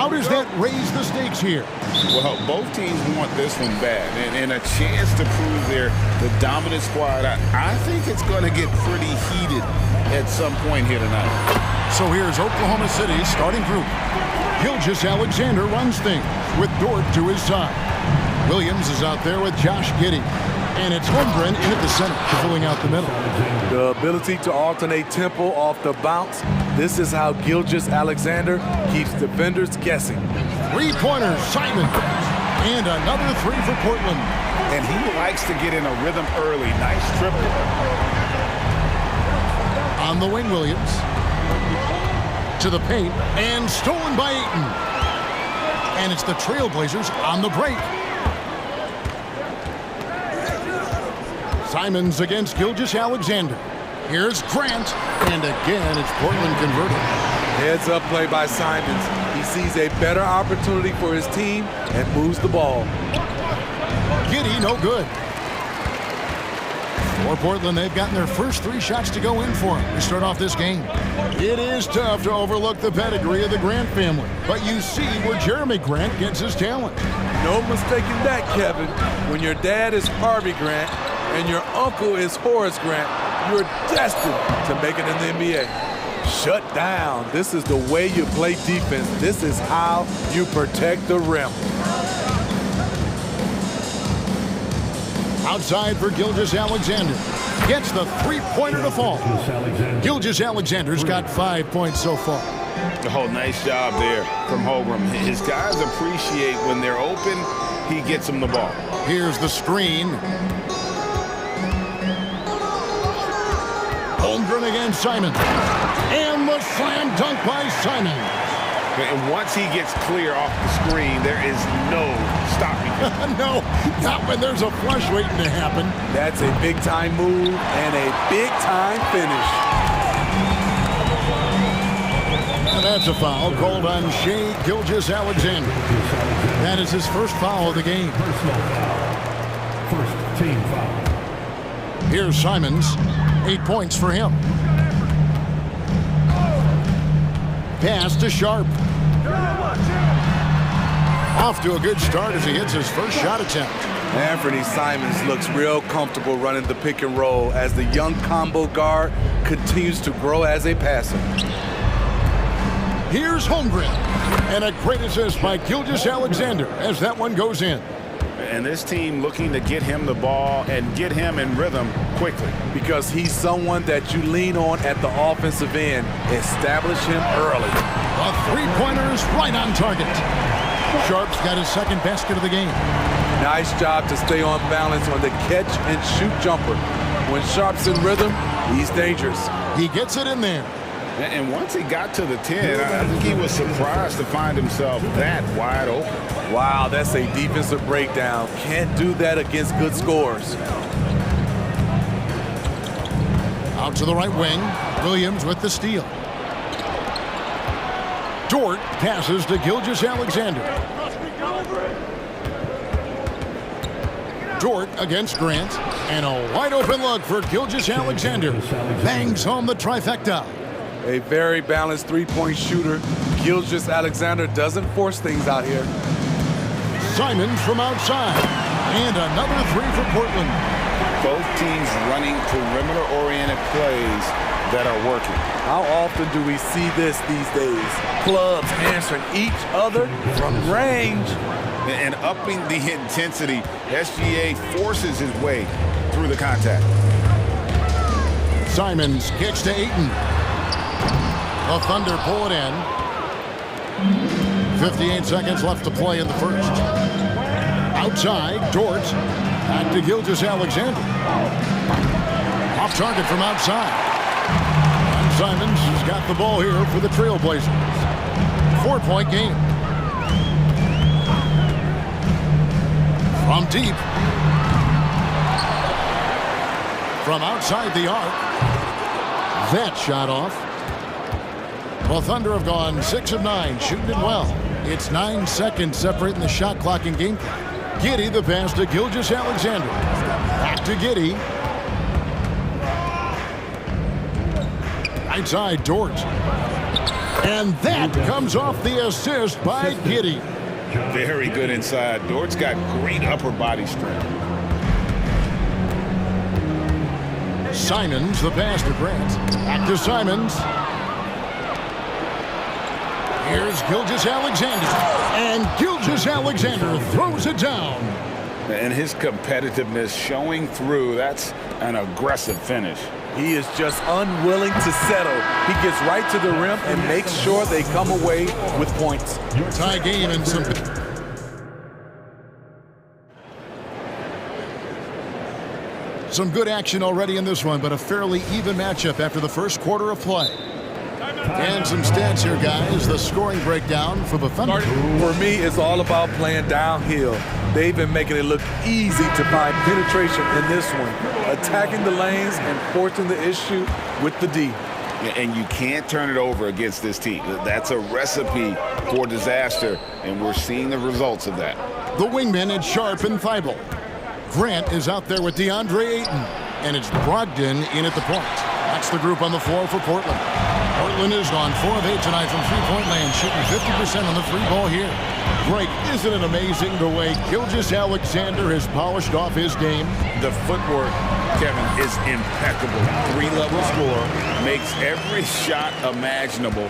How does that raise the stakes here? Well, both teams want this one bad, and a chance to prove they're the dominant squad. I think it's going to get pretty heated at some point here tonight. So here's Oklahoma City's starting group. Gilgeous-Alexander runs things with Dort to his side. Williams is out there with Josh Giddey. And it's Holmgren in at the center, filling out the middle. The ability to alternate tempo off the bounce. This is how Gilgeous-Alexander keeps defenders guessing. Three-pointers, Simon. And another three for Portland. And he likes to get in a rhythm early. Nice triple. On the wing, Williams. To the paint, and stolen by Ayton. And it's the Trailblazers on the break. Simons against Gilgeous-Alexander. Here's Grant, and again, it's Portland converted. Heads-up play by Simons. He sees a better opportunity for his team and moves the ball. Giddey, no good. For Portland, they've gotten their first three shots to go in for him to start off this game. It is tough to overlook the pedigree of the Grant family, but you see where Jeremy Grant gets his talent. No mistaking that, Kevin. When your dad is Harvey Grant and your uncle is Horace Grant, you're destined to make it in the NBA. Shut down. This is the way you play defense. This is how you protect the rim. Outside for Gilgeous-Alexander. Gets the three-pointer to fall. Gilgeous-Alexander's got 5 points so far. Oh, nice job there from Holmgren. His guys appreciate when they're open, he gets them the ball. Here's the screen. Holmgren against Simon. And the slam dunk by Simon. And once he gets clear off the screen, there is no stopping him. No, not when there's a flush waiting to happen. That's a big-time move and a big-time finish. And that's a foul called on Shai Gilgeous-Alexander. That is his first foul of the game. First team foul. Here's Simons. 8 points for him. Pass to Sharp. Off to a good start as he hits his first shot attempt. Anthony Simons looks real comfortable running the pick and roll as the young combo guard continues to grow as a passer. Here's Holmgren. And a great assist by Gilgeous-Alexander as that one goes in. And this team looking to get him the ball and get him in rhythm quickly. Because he's someone that you lean on at the offensive end. Establish him early. A three-pointer is right on target. Sharp's got his second basket of the game. Nice job to stay on balance on the catch and shoot jumper. When Sharp's in rhythm, he's dangerous. He gets it in there. And once he got to the 10, I think he was surprised to find himself that wide open. Wow, that's a defensive breakdown. Can't do that against good scores. Out to the right wing. Williams with the steal. Dort passes to Gilgeous-Alexander. Dort against Grant. And a wide open look for Gilgeous-Alexander. Bangs home the trifecta. A very balanced three-point shooter. Gilgeous-Alexander doesn't force things out here. Simons from outside. And another three for Portland. Both teams running perimeter-oriented plays that are working. How often do we see this these days? Clubs answering each other from range. And upping the intensity, SGA forces his way through the contact. Simons kicks to Ayton. The Thunder pull it in. 58 seconds left to play in the first. Outside, Dort. Back to Gilgeous-Alexander. Off target from outside. And Simons has got the ball here for the Trailblazers. 4-point game. From deep. From outside the arc. That shot off. Well, Thunder have gone 6 of 9, shooting it well. It's 9 seconds separating the shot clock and game clock. Giddey the pass to Gilgeous-Alexander. Back to Giddey. Outside Dort. And that comes off the assist by Giddy. Very good inside. Dort's got great upper body strength. Simons, the pass to Grant. Back to Simons. Here's Gilgeous-Alexander. And Gilgeous-Alexander throws it down. And his competitiveness showing through. That's an aggressive finish. He is just unwilling to settle. He gets right to the rim and makes sure they come away with points. Tie game and some good action already in this one, but a fairly even matchup after the first quarter of play. And some stats here, guys. The scoring breakdown for the Thunder. For me, it's all about playing downhill. They've been making it look easy to find penetration in this one, attacking the lanes and forcing the issue with the D. And you can't turn it over against this team. That's a recipe for disaster, and we're seeing the results of that. The wingmen is Sharp and Thibault. Grant is out there with DeAndre Ayton, and it's Brogdon in at the point. That's the group on the floor for Portland. Portland is gone 4 of 8 tonight from three-point land, shooting 50% on the free ball here. Greg, isn't it amazing the way Gilgeous-Alexander has polished off his game? The footwork, Kevin, is impeccable. 3-level score, makes every shot imaginable.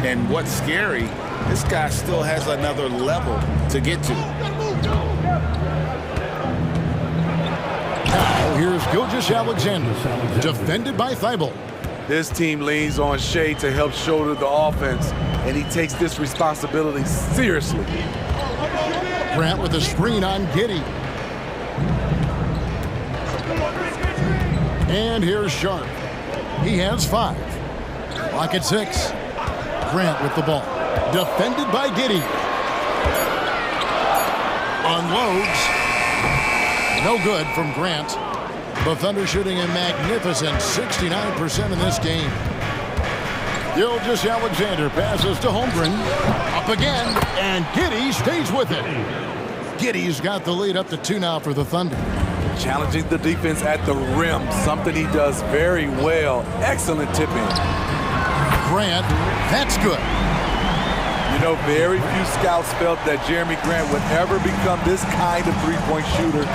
And what's scary, this guy still has another level to get to. Now here's Gilgeous-Alexander, defended by Thibault. This team leans on Shea to help shoulder the offense, and he takes this responsibility seriously. Grant with a screen on Giddy. And here's Sharp. He has 5. Clock at 6. Grant with the ball. Defended by Giddy. Unloads. No good from Grant. The Thunder shooting a magnificent 69% in this game. Gilgeous-Alexander passes to Holmgren. Up again, and Giddy stays with it. Giddy's got the lead up to 2 now for the Thunder. Challenging the defense at the rim, something he does very well. Excellent tipping. Grant, that's good. You know, very few scouts felt that Jeremy Grant would ever become this kind of three-point shooter.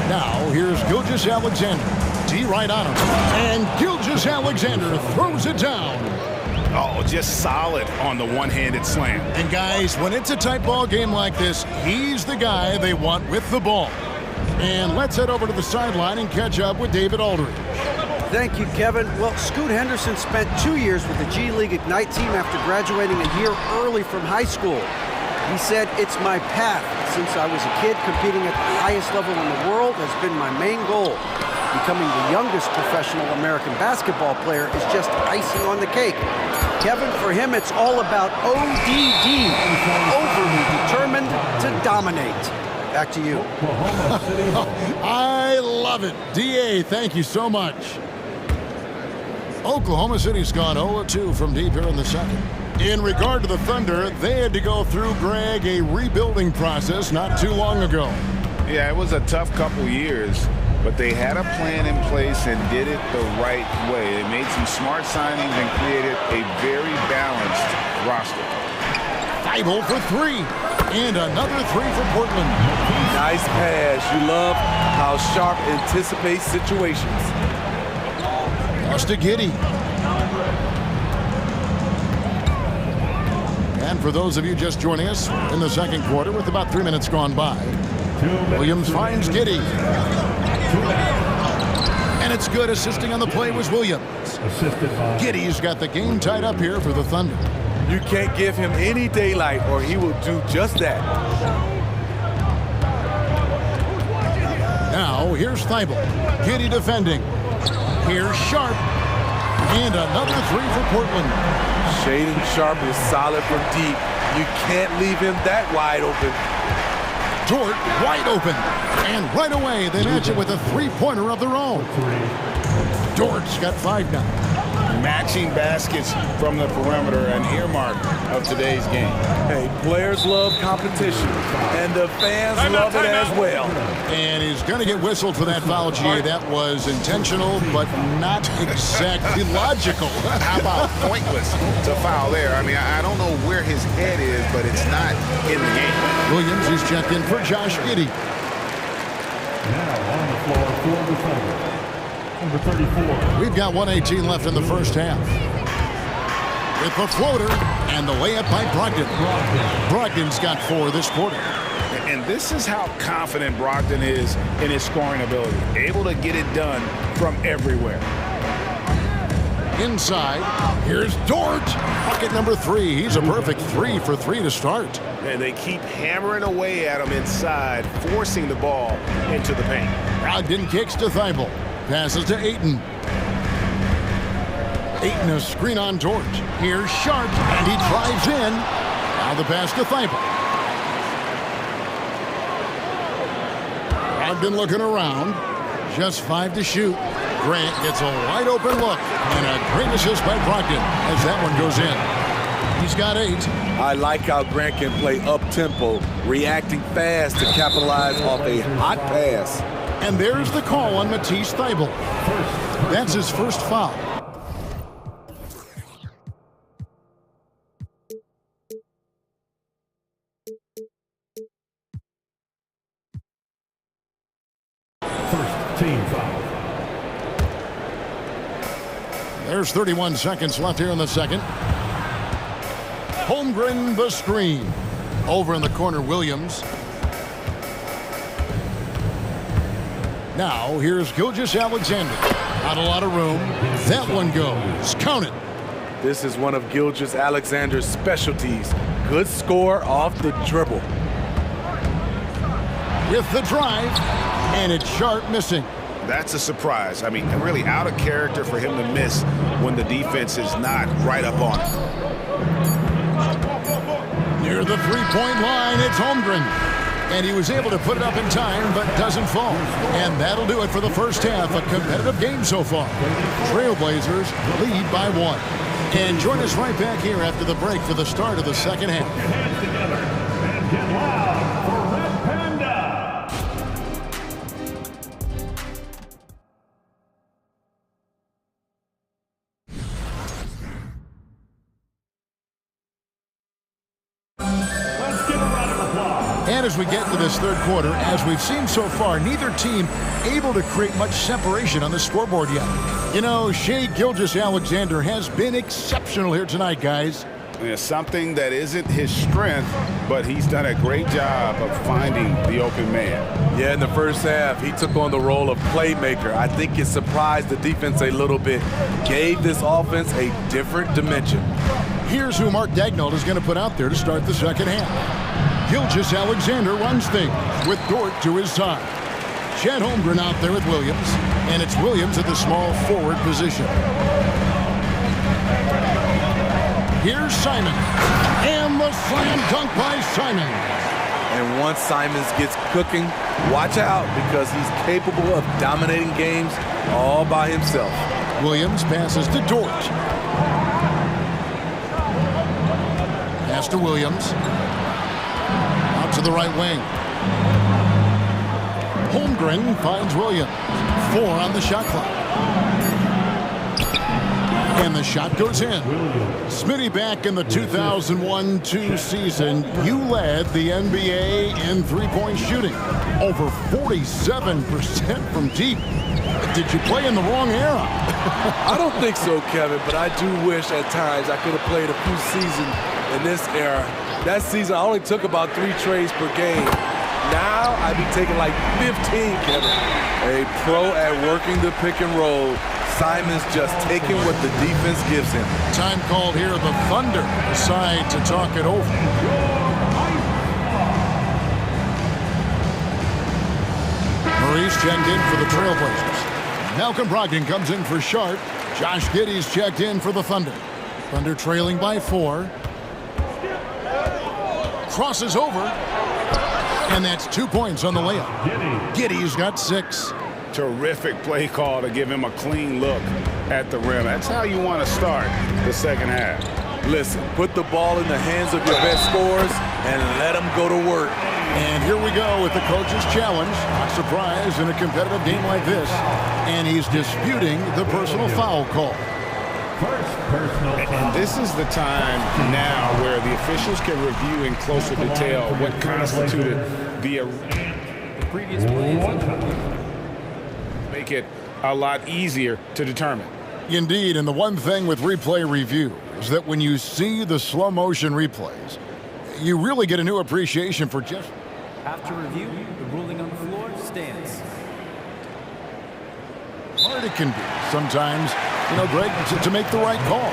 Now, here's Gilgeous-Alexander. D right on him. And Gilgeous-Alexander throws it down. Oh, just solid on the one-handed slam. And guys, when it's a tight ball game like this, he's the guy they want with the ball. And let's head over to the sideline and catch up with David Aldridge. Thank you, Kevin. Well, Scoot Henderson spent 2 years with the G League Ignite team after graduating a year early from high school. He said, "It's my path. Since I was a kid, competing at the highest level in the world has been my main goal. Becoming the youngest professional American basketball player is just icing on the cake." Kevin, for him, it's all about ODD, overly determined to dominate. Back to you. I love it. DA, thank you so much. Oklahoma City's gone 0-2 from deep here in the second. In regard to the Thunder, they had to go through, Greg, a rebuilding process not too long ago. Yeah, it was a tough couple years, but they had a plan in place and did it the right way. They made some smart signings and created a very balanced roster. Thibault for 3. And another 3 for Portland. Nice pass. You love how Sharp anticipates situations. Pass to Giddy. And for those of you just joining us in the second quarter with about 3 minutes gone by, Williams finds Giddy. And it's good. Assisting on the play was Williams. Giddy's got the game tied up here for the Thunder. You can't give him any daylight or he will do just that. Now, here's Thibault. Giddy defending. Here's Sharp. And another 3 for Portland. Shaden Sharp is solid from deep. You can't leave him that wide open. Dort wide open. And right away, they match it with a three-pointer of their own. Dort's got 5 now. matching baskets from the perimeter, an earmark of today's game. Hey, players love competition, and the fans love it as well. And he's going to get whistled for that foul, GA. That was intentional, but not exactly logical. How about pointless to foul there? I mean, I don't know where his head is, but it's not in the game. Williams is checked in for Josh Giddey. Now on the floor for the Thunder, number 34. We've got 1:18 left in the first half. With the floater and the layup by Brogdon. Brogdon's got 4 this quarter. And this is how confident Brogdon is in his scoring ability. Able to get it done from everywhere. Inside, here's Dort. Bucket number 3. He's a perfect 3 for 3 to start. And they keep hammering away at him inside, forcing the ball into the paint. Brogdon kicks to Thibault. Passes to Ayton. Ayton a screen on Dort. Here's Sharp, and he drives in. Now the pass to Thibault. Brogdon looking around. Just 5 to shoot. Grant gets a wide open look, and a great assist by Brogdon as that one goes in. He's got 8. I like how Grant can play up-tempo, reacting fast to capitalize off a hot pass. And there's the call on Matisse Thybulle. That's his first foul. First team foul. There's 31 seconds left here in the second. Holmgren the screen. Over in the corner, Williams. Now, here's Gilgeous-Alexander. Not a lot of room. That one goes. Count it. This is one of Gilgeous-Alexander's specialties. Good score off the dribble. With the drive, and it's Sharp missing. That's a surprise. I mean, really out of character for him to miss when the defense is not right up on him. Near the three-point line, it's Holmgren. And he was able to put it up in time, but doesn't fall. And that'll do it for the first half. A competitive game so far. Trailblazers lead by 1. And join us right back here after the break for the start of the second half. Hands together and get loud for Red Panda. And as we get to this third quarter, as we've seen so far, neither team able to create much separation on the scoreboard yet. You know, Shai Gilgeous-Alexander has been exceptional here tonight, guys. It's something that isn't his strength, but he's done a great job of finding the open man. Yeah, in the first half, he took on the role of playmaker. I think it surprised the defense a little bit, gave this offense a different dimension. Here's who Mark Daigneault is going to put out there to start the second half. Gilgeous-Alexander runs things with Dort to his side. Chet Holmgren out there with Williams, and it's Williams at the small forward position. Here's Simon, and the slam dunk by Simon. And once Simons gets cooking, watch out because he's capable of dominating games all by himself. Williams passes to Dort. Pass to Williams. Out to the right wing. Holmgren finds Williams. 4 on the shot clock. And the shot goes in. Smitty, back in the 2001-2 season, you led the NBA in three-point shooting. Over 47% from deep. Did you play in the wrong era? I don't think so, Kevin, but I do wish at times I could have played a few seasons in this era. That season, I only took about 3 trades per game. Now, I'd be taking like 15, Kevin. A pro at working the pick and roll. Simon's just taking what the defense gives him. Time called here. The Thunder decide to talk it over. Murray's checked in for the Trailblazers. Malcolm Brogdon comes in for Sharp. Josh Giddey's checked in for the Thunder. Thunder trailing by 4. Crosses over. And that's 2 points on the layup. Giddey's got 6. Terrific play call to give him a clean look. at the rim. That's how you want to start the second half. Listen, put the ball in the hands of your best scorers and let them go to work. And here we go with the coach's challenge. Not surprised in a competitive game like this. And he's disputing the personal foul call. First personal foul. And this is the time now where the officials can review in closer detail what constituted the Previous plays. make it a lot easier to determine. Indeed, and the one thing with replay review is that when you see the slow motion replays, you really get a new appreciation for just... After review, the ruling on the floor stands. hard it can be sometimes, Greg, to make the right call.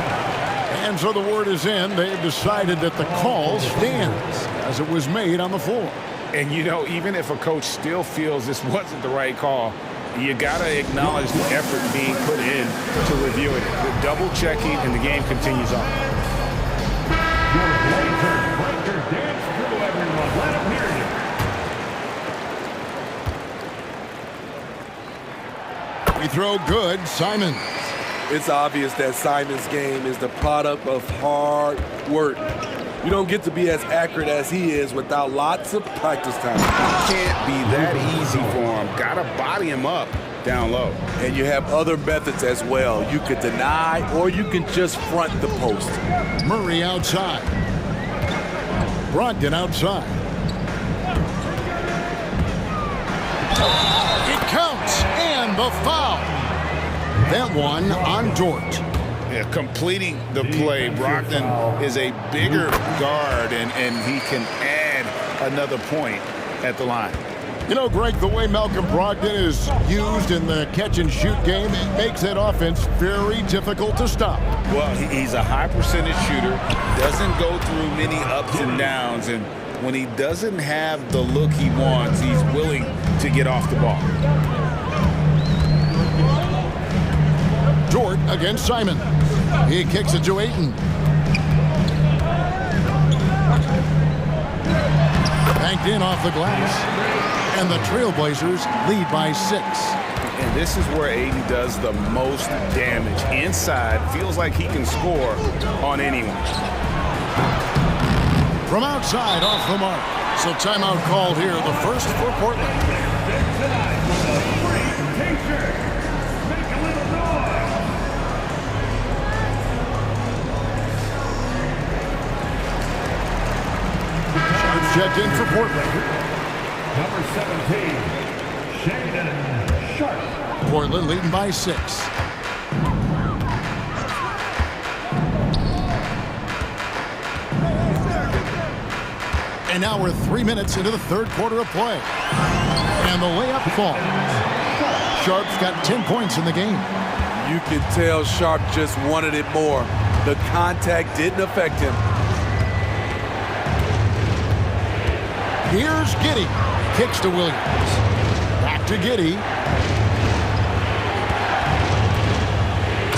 And so the word is in. They've decided that the call stands as it was made on the floor. And, even if a coach still feels this wasn't the right call, you got to acknowledge the effort being put in to reviewing it. The double checking, and the game continues on. Your breaker dance through everyone. Let him hear you. We throw good. Simon. It's obvious that Simon's game is the product of hard work. You don't get to be as accurate as he is without lots of practice time. It can't be that easy for him. Got to body him up down low. And you have other methods as well. You could deny or you can just front the post. Murray outside. Brogdon outside. It counts, and the foul. That one on Dort. Yeah, completing the play. Brogdon is a bigger guard, and he can add another point at the line. Greg, the way Malcolm Brogdon is used in the catch-and-shoot game, it makes that offense very difficult to stop. Well, he's a high-percentage shooter, doesn't go through many ups and downs, and when he doesn't have the look he wants, he's willing to get off the ball. Dort against Simon. He kicks it to Ayton. Banked in off the glass. And the Trailblazers lead by 6. And this is where Ayton does the most damage. Inside, feels like he can score on anyone. From outside, off the mark. So timeout called here, the first for Portland. Checked in for Portland. Number 17, Shaden Sharp. Portland leading by 6. And now we're 3 minutes into the third quarter of play. And the layup falls. Sharp's got 10 points in the game. You can tell Sharp just wanted it more. The contact didn't affect him. Here's Giddey. Kicks to Williams. Back to Giddey.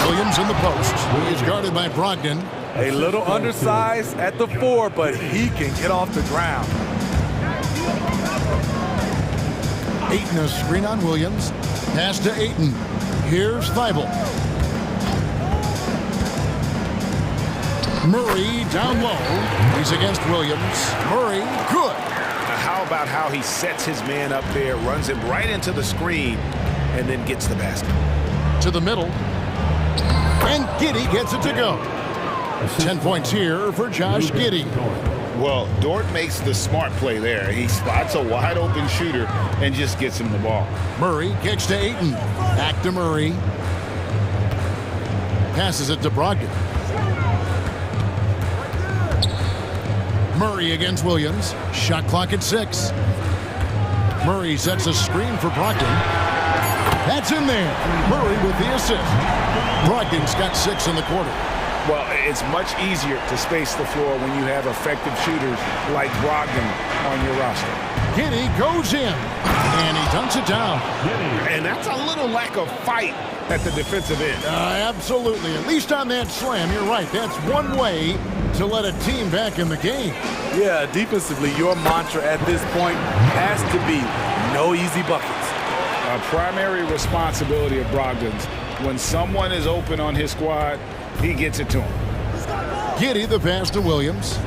Williams in the post. He's guarded by Brogdon. A little undersized at the 4, but he can get off the ground. Ayton a screen on Williams. Pass to Ayton. Here's Thibault. Murray down low. He's against Williams. Murray, good. How about how he sets his man up there, runs him right into the screen, and then gets the basket. To the middle. And Giddey gets it to go. 10 points here for Josh Giddey. Well, Dort makes the smart play there. He spots a wide open shooter and just gets him the ball. Murray kicks to Ayton. Back to Murray. Passes it to Brogdon. Murray against Williams. Shot clock at 6. Murray sets a screen for Brogdon. That's in there. Murray with the assist. Brogdon's got 6 in the quarter. Well, it's much easier to space the floor when you have effective shooters like Brogdon on your roster. Giddey goes in, and he dunks it down. And that's a little lack of fight at the defensive end. Absolutely. At least on that slam, you're right. That's one way to let a team back in the game. Yeah, defensively, your mantra at this point has to be no easy buckets. A primary responsibility of Brogdon's When someone is open on his squad, he gets it to him. Giddey, the pass to Williams.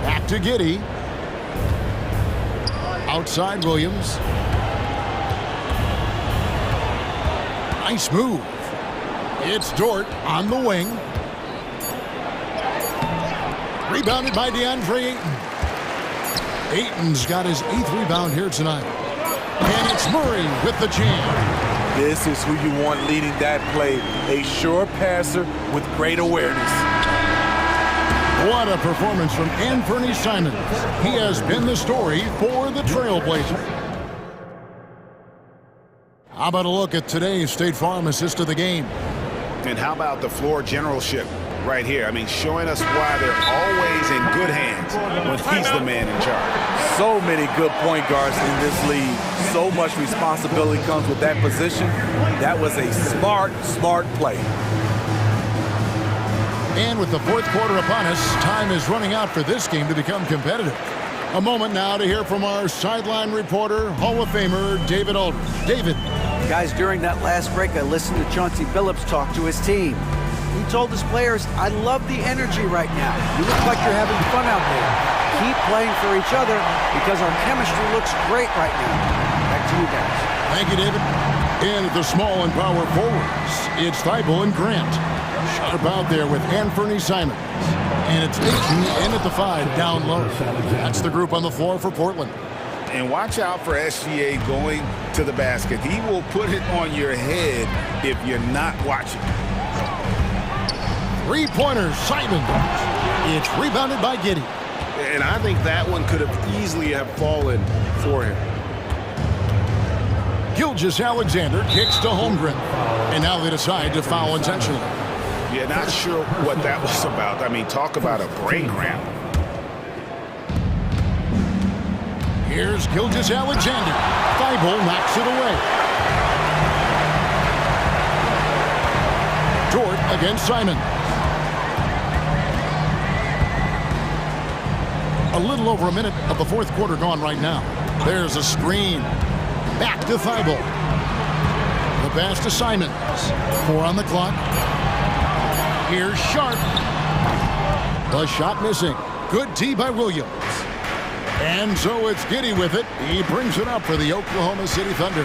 Back to Giddey. Outside Williams. Nice move. It's Dort on the wing. Rebounded by DeAndre Ayton. Ayton's got his 8th rebound here tonight. And it's Murray with the jam. This is who you want leading that play. A sure passer with great awareness. What a performance from Anthony Simons. He has been the story for the Trailblazers. How about a look at today's State Farm assist of the game? And how about the floor generalship right here? I mean, showing us why they're always in good hands when he's the man in charge. So many good point guards in this league. So much responsibility comes with that position. That was a smart play. And with the fourth quarter upon us, time is running out for this game to become competitive. A moment now to hear from our sideline reporter, Hall of Famer David Aldridge. David. Guys, during that last break, I listened to Chauncey Billups talk to his team. He told his players, I love the energy right now. You look like you're having fun out there. Keep playing for each other because our chemistry looks great right now. Back to you guys. Thank you, David. And at the small and power forwards, it's Thibault and Grant. Sharp out there with Anthony Simons. And it's Ayton in at the 5, down low. That's the group on the floor for Portland. And watch out for SGA going to the basket. He will put it on your head if you're not watching. Three-pointer, Simons. It's rebounded by Giddey. And I think that one could have easily have fallen for him. Gilgeous-Alexander kicks to Holmgren. And now they decide to foul intentionally. Yeah, not sure what that was about. I mean, talk about a brain cramp. Here's Gilgeous-Alexander. Thibault knocks it away. Dort against Simons. A little over a minute of the fourth quarter gone right now. There's a screen. Back to Thibault. The pass to Simons. 4 on the clock. Here's Sharp. The shot missing. Good tee by Williams. And so it's Giddey with it. He brings it up for the Oklahoma City Thunder.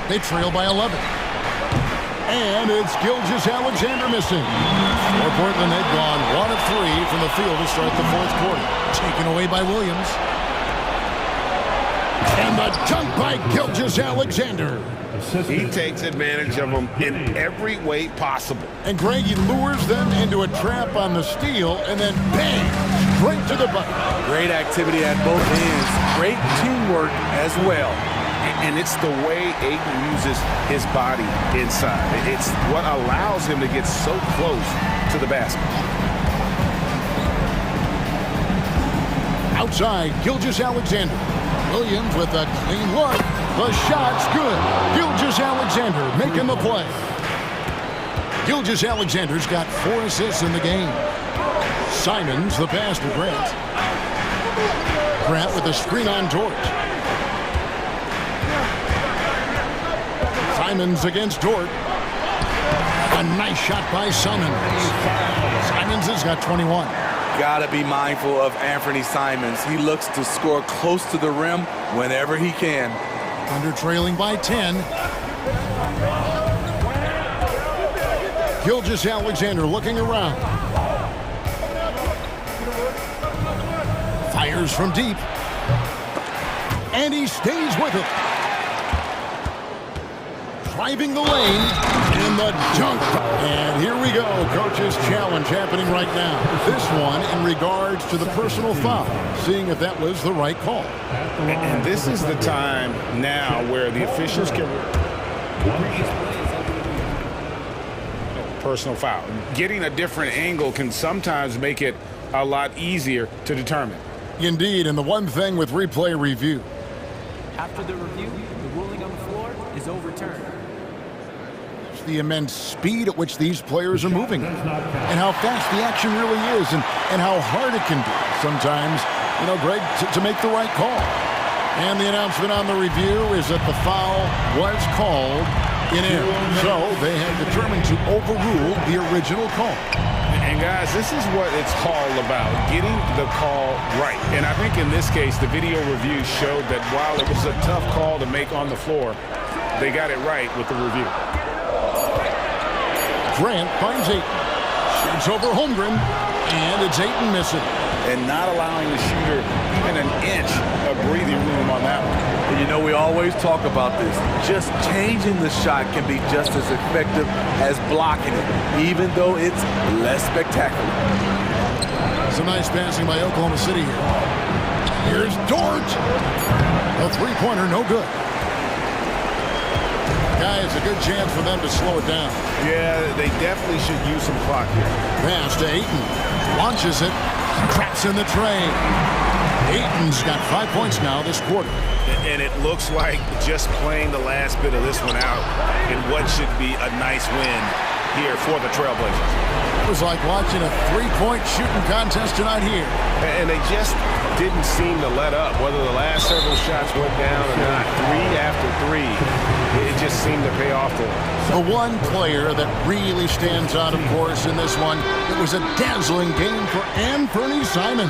They trail by 11. And it's Gilgeous-Alexander missing. For Portland, they've gone 1 of 3 from the field to start the fourth quarter. Taken away by Williams. And the dunk by Gilgeous-Alexander. He takes advantage of them in every way possible. And Greg, he lures them into a trap on the steal, and then bang, straight to the bucket. Great activity at both ends. Great teamwork as well. And it's the way Ayton uses his body inside. It's what allows him to get so close to the basket. Outside, Gilgeous-Alexander. Williams with a clean look. The shot's good. Gilgeous-Alexander making the play. Gilgeous-Alexander's got 4 assists in the game. Simons, the pass to Grant. Grant with a screen on Dort. Simons against Dort. A nice shot by Simons. Simons has got 21. Gotta be mindful of Anthony Simons. He looks to score close to the rim whenever he can. Under trailing by 10. Gilgeous-Alexander looking around. Fires from deep. And he stays with it. Driving the lane. And the dunk. And here we go. Coach's challenge happening right now. This one in regards to the personal foul. Seeing if that was the right call. And this is the time now where the officials can... Personal foul. Getting a different angle can sometimes make it a lot easier to determine. Indeed, and the one thing with replay review. After the review, the ruling on the floor is overturned. The immense speed at which these players are moving and how fast the action really is and how hard it can be sometimes, you know, Greg, to make the right call. And the announcement on the review is that the foul was called in air. So they have determined to overrule the original call. And guys, this is what it's all about, getting the call right. And I think in this case, the video review showed that while it was a tough call to make on the floor, they got it right with the review. Grant finds Ayton. Shoots over Holmgren, and it's Ayton missing. And not allowing the shooter even an inch of breathing room on that one. And you know, we always talk about this. Just changing the shot can be just as effective as blocking it, even though it's less spectacular. Some nice passing by Oklahoma City here. Here's Dort. A three-pointer, no good. Guys, a good chance for them to slow it down. Yeah, they definitely should use some clock here. Pass to Ayton. Launches it. Traps in the tray. Ayton's got 5 points now this quarter. And it looks like just playing the last bit of this one out in what should be a nice win here for the Trailblazers. It was like watching a three-point shooting contest tonight here. And they just didn't seem to let up, whether the last several shots went down or not. Three after three, it just seemed to pay off for them. The one player that really stands out, of course, in this one, it was a dazzling game for Anthony Simon.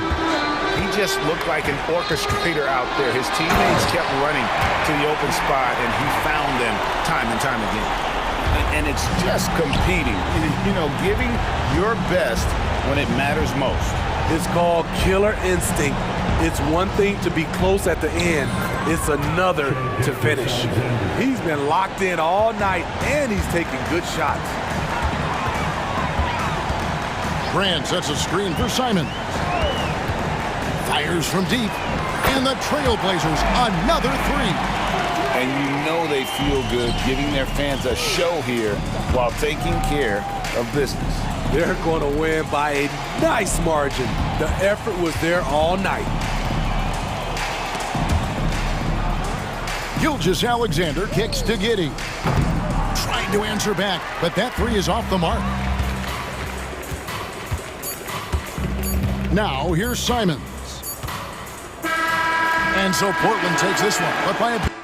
He just looked like an orchestrator out there. His teammates kept running to the open spot, and he found them time and time again. And it's just competing, you know, giving your best when it matters most. It's called killer instinct. It's one thing to be close at the end. It's another to finish. He's been locked in all night, and he's taking good shots. Grant sets a screen for Simon. Fires from deep. And the Trailblazers, another three. And you know they feel good giving their fans a show here while taking care of business. They're going to win by a nice margin. The effort was there all night. Gilgeous-Alexander kicks to Giddey. Trying to answer back, but that three is off the mark. Now, here's Simons. And so Portland takes this one, but by a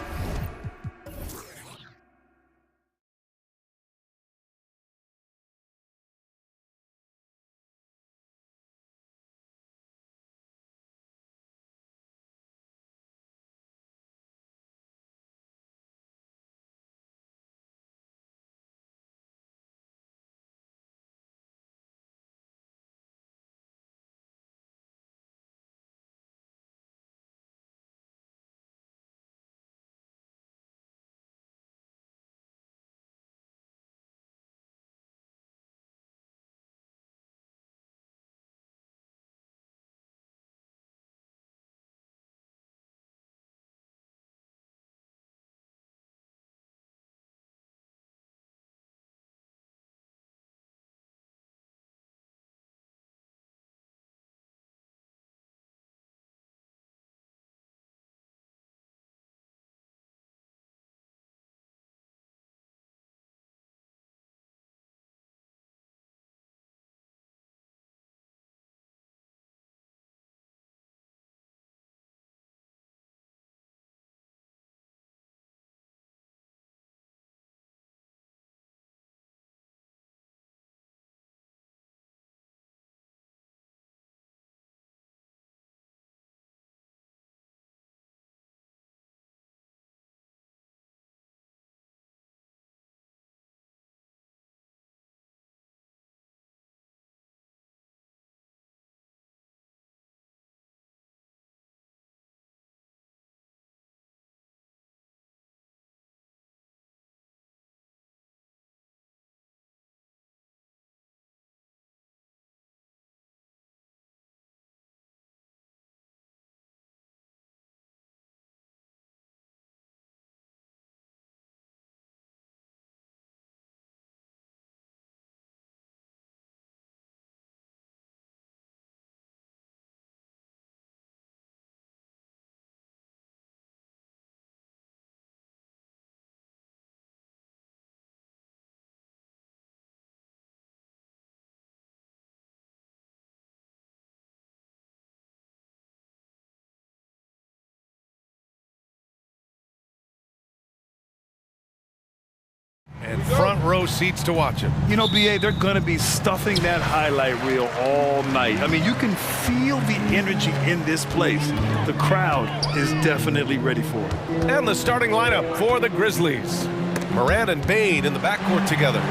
and front row seats to watch him. You know, BA, they're going to be stuffing that highlight reel all night. I mean, you can feel the energy in this place. The crowd is definitely ready for it. And the starting lineup for the Grizzlies. Morant and Bade in the backcourt together.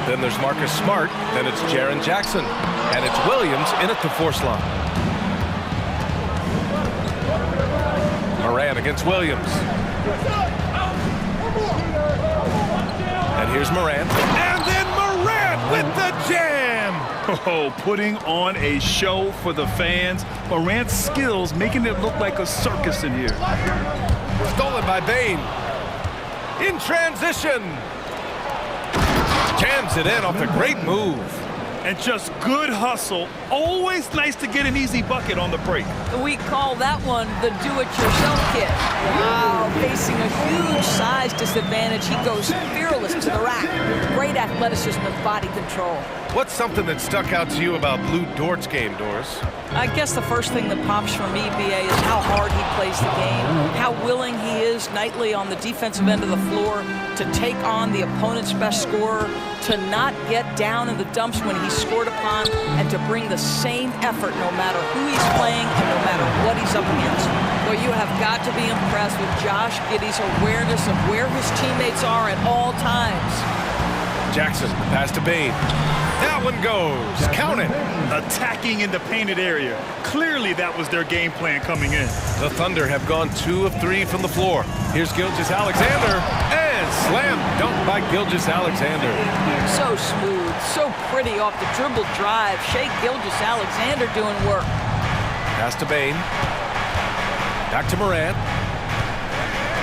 Then there's Marcus Smart. Then it's Jaren Jackson. And it's Williams in at the 4 slot. Morant against Williams. And here's Morant. And then Morant with the jam! Oh, putting on a show for the fans. Morant's skills making it look like a circus in here. Stolen by Bane. In transition. Jams it in off the great move. And just good hustle. Always nice to get an easy bucket on the break. We call that one the do-it-yourself kid. Wow, facing a huge size disadvantage, he goes fearless to the rack. Great athleticism and body control. What's something that stuck out to you about Lou Dort's game, Doris? I guess the first thing that pops for me, BA, is how hard he plays the game, how willing he is nightly on the defensive end of the floor to take on the opponent's best scorer, to not get down in the dumps when he's scored upon, and to bring the same effort no matter who he's playing and no matter what he's up against. Well, you have got to be impressed with Josh Giddey's awareness of where his teammates are at all times. Jackson, pass to Bane. That one goes. Count it. Attacking in the painted area. Clearly that was their game plan coming in. The Thunder have gone 2 of 3 from the floor. Here's Gilgeous-Alexander. And slam dunk by Gilgeous-Alexander. So smooth, so pretty off the dribble drive. Shea Gilgeous-Alexander doing work. Pass to Bane. Back to Morant.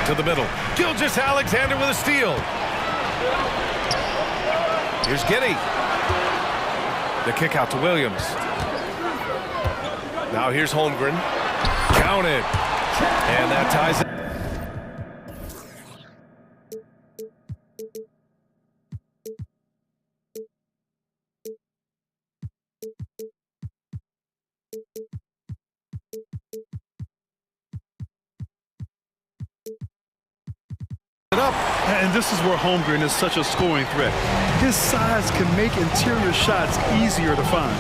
To the middle. Gilgeous-Alexander with a steal. Here's Giddey. The kick out to Williams. Now here's Holmgren. Count it. And that ties it. Up. And this is where Holmgren is such a scoring threat. His size can make interior shots easier to find.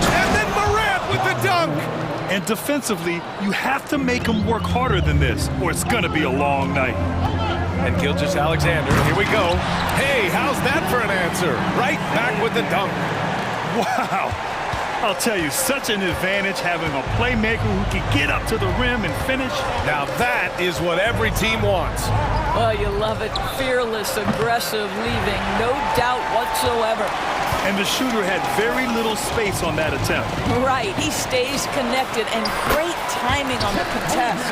And then Morant with the dunk. And defensively, you have to make him work harder than this, or it's going to be a long night. And Gilgeous-Alexander, here we go. Hey, how's that for an answer? Right back with the dunk. Wow. I'll tell you, such an advantage having a playmaker who can get up to the rim and finish. Now that is what every team wants. Well, you love it. Fearless, aggressive, leaving no doubt whatsoever. And the shooter had very little space on that attempt. Right, he stays connected and great timing on the contest.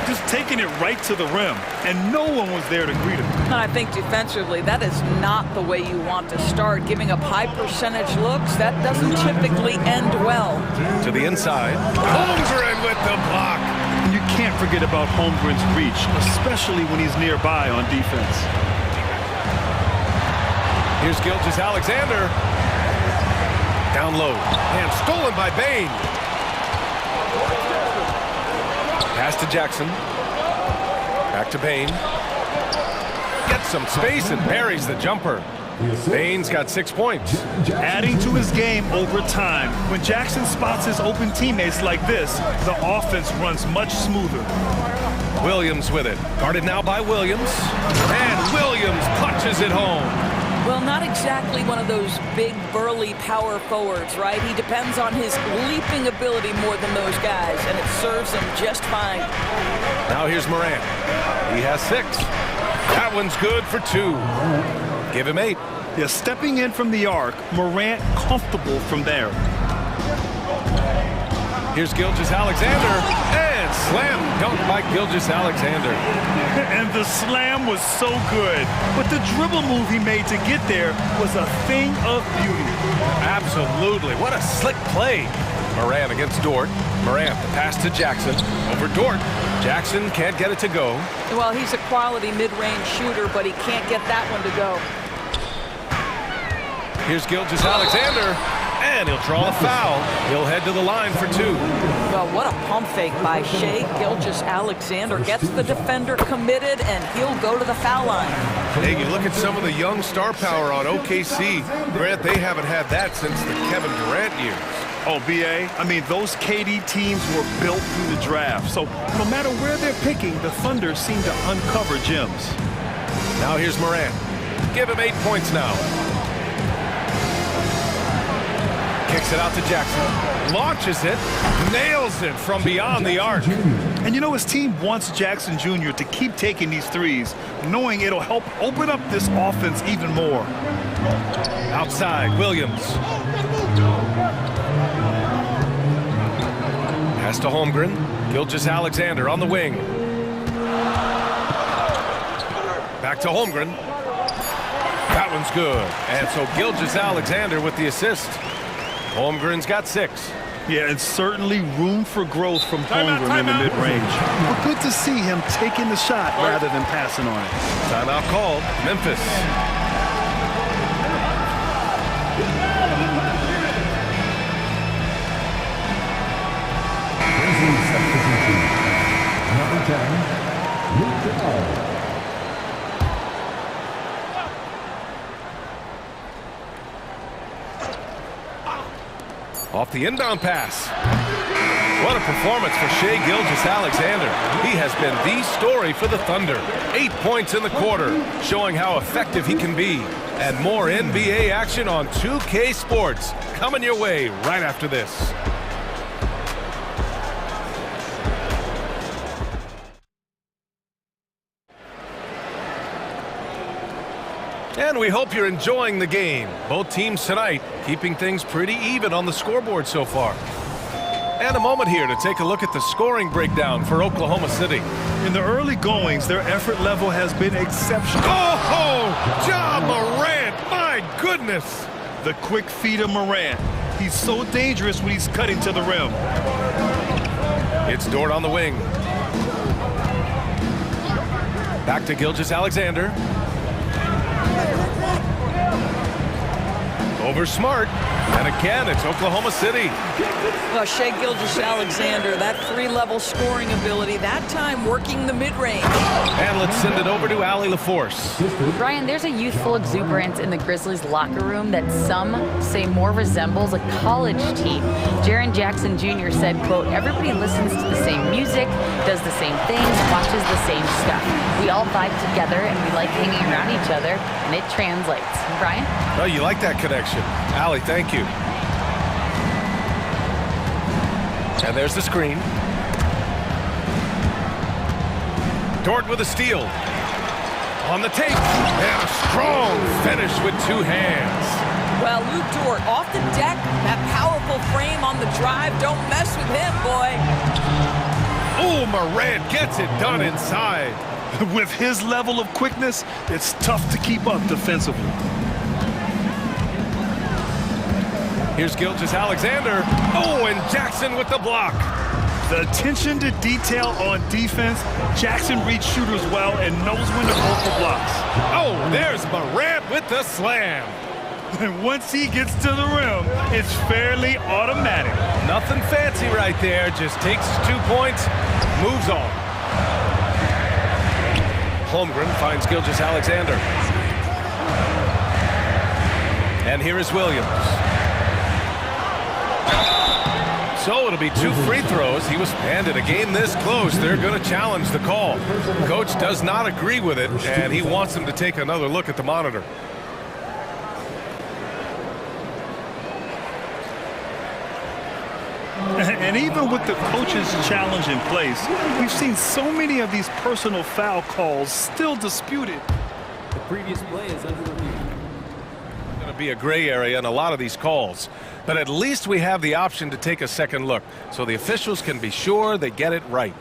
Just taking it right to the rim, and no one was there to greet him. And I think defensively, that is not the way you want to start. Giving up high percentage looks, that doesn't typically end well. To the inside, Holmgren with the block. And you can't forget about Holmgren's reach, especially when he's nearby on defense. Here's Gilgeous-Alexander. Down low. And stolen by Bane. Pass to Jackson. Back to Bane. Gets some space and buries the jumper. Bane's got 6 points. Adding to his game over time. When Jackson spots his open teammates like this, the offense runs much smoother. Williams with it. Guarded now by Williams. And Williams punches it home. Well, not exactly one of those big, burly power forwards, right? He depends on his leaping ability more than those guys, and it serves him just fine. Now here's Morant. He has 6. That one's good for 2. Give him 8. Yeah, stepping in from the arc, Morant comfortable from there. Here's Gilgeous-Alexander, and slam dunk by Gilgeous-Alexander. And the slam was so good, but the dribble move he made to get there was a thing of beauty. Absolutely, what a slick play. Morant against Dort. Morant, the pass to Jackson. Over Dort. Jackson can't get it to go. Well, he's a quality mid-range shooter, but he can't get that one to go. Here's Gilgeous-Alexander. And he'll draw the foul. He'll head to the line for two. Well, what a pump fake by Shai Gilgeous-Alexander. Gets the defender committed, and he'll go to the foul line. Hey, you look at some of the young star power on OKC. Grant, they haven't had that since the Kevin Durant years. Oh, B.A., I mean, those KD teams were built through the draft. So no matter where they're picking, the Thunder seem to uncover gems. Now here's Morant. Give him 8 points now. Kicks it out to Jackson. Launches it. Nails it from beyond the arc. And you know, his team wants Jackson Jr. to keep taking these threes, knowing it'll help open up this offense even more. Outside, Williams. Pass to Holmgren. Gilgeous-Alexander on the wing. Back to Holmgren. That one's good. And so Gilgeous-Alexander with the assist. Holmgren's got 6. Yeah, and certainly room for growth from Holmgren in the mid-range. But good to see him taking the shot rather than passing on it. Timeout called. Memphis. Number 10, Luke. Off the inbound pass. What a performance for Shai Gilgeous-Alexander. He has been the story for the Thunder. 8 points in the quarter, showing how effective he can be. And more NBA action on 2K Sports coming your way right after this. And we hope you're enjoying the game. Both teams tonight keeping things pretty even on the scoreboard so far. And a moment here to take a look at the scoring breakdown for Oklahoma City. In the early goings, their effort level has been exceptional. Oh, Ja Morant, my goodness. The quick feed of Morant. He's so dangerous when he's cutting to the rim. It's Dort on the wing. Back to Gilgeous-Alexander. Over Smart, and again it's Oklahoma City. Well, Shai Gilgeous-Alexander, that 3-level scoring ability, that time working the mid-range. And let's send it over to Allie LaForce. Brian, there's a youthful exuberance in the Grizzlies locker room that some say more resembles a college team. Jaren Jackson Jr. said, quote, everybody listens to the same music, does the same things, watches the same stuff. We all vibe together and we like hanging around each other, and it translates. Brian? Oh, you like that connection. Allie, thank you. And there's the screen. Dort with a steal. On the tape. And a strong finish with 2 hands. Well, Luke Dort off the deck. That powerful frame on the drive. Don't mess with him, boy. Oh, Morant gets it done inside. With his level of quickness, it's tough to keep up defensively. Here's Gilgeous-Alexander. Oh, and Jackson with the block. The attention to detail on defense. Jackson reads shooters well and knows when to hold the blocks. Oh, there's Morant with the slam. And once he gets to the rim, it's fairly automatic. Nothing fancy right there. Just takes his 2 points, moves on. Holmgren finds Gilgeous-Alexander. And here is Williams. So it'll be 2 free throws. He was handed a game this close. They're going to challenge the call. Coach does not agree with it, and he wants him to take another look at the monitor. And even with the coach's challenge in place, we've seen so many of these personal foul calls still disputed. The previous play is under review. Going to be a gray area in a lot of these calls, but at least we have the option to take a second look so the officials can be sure they get it right.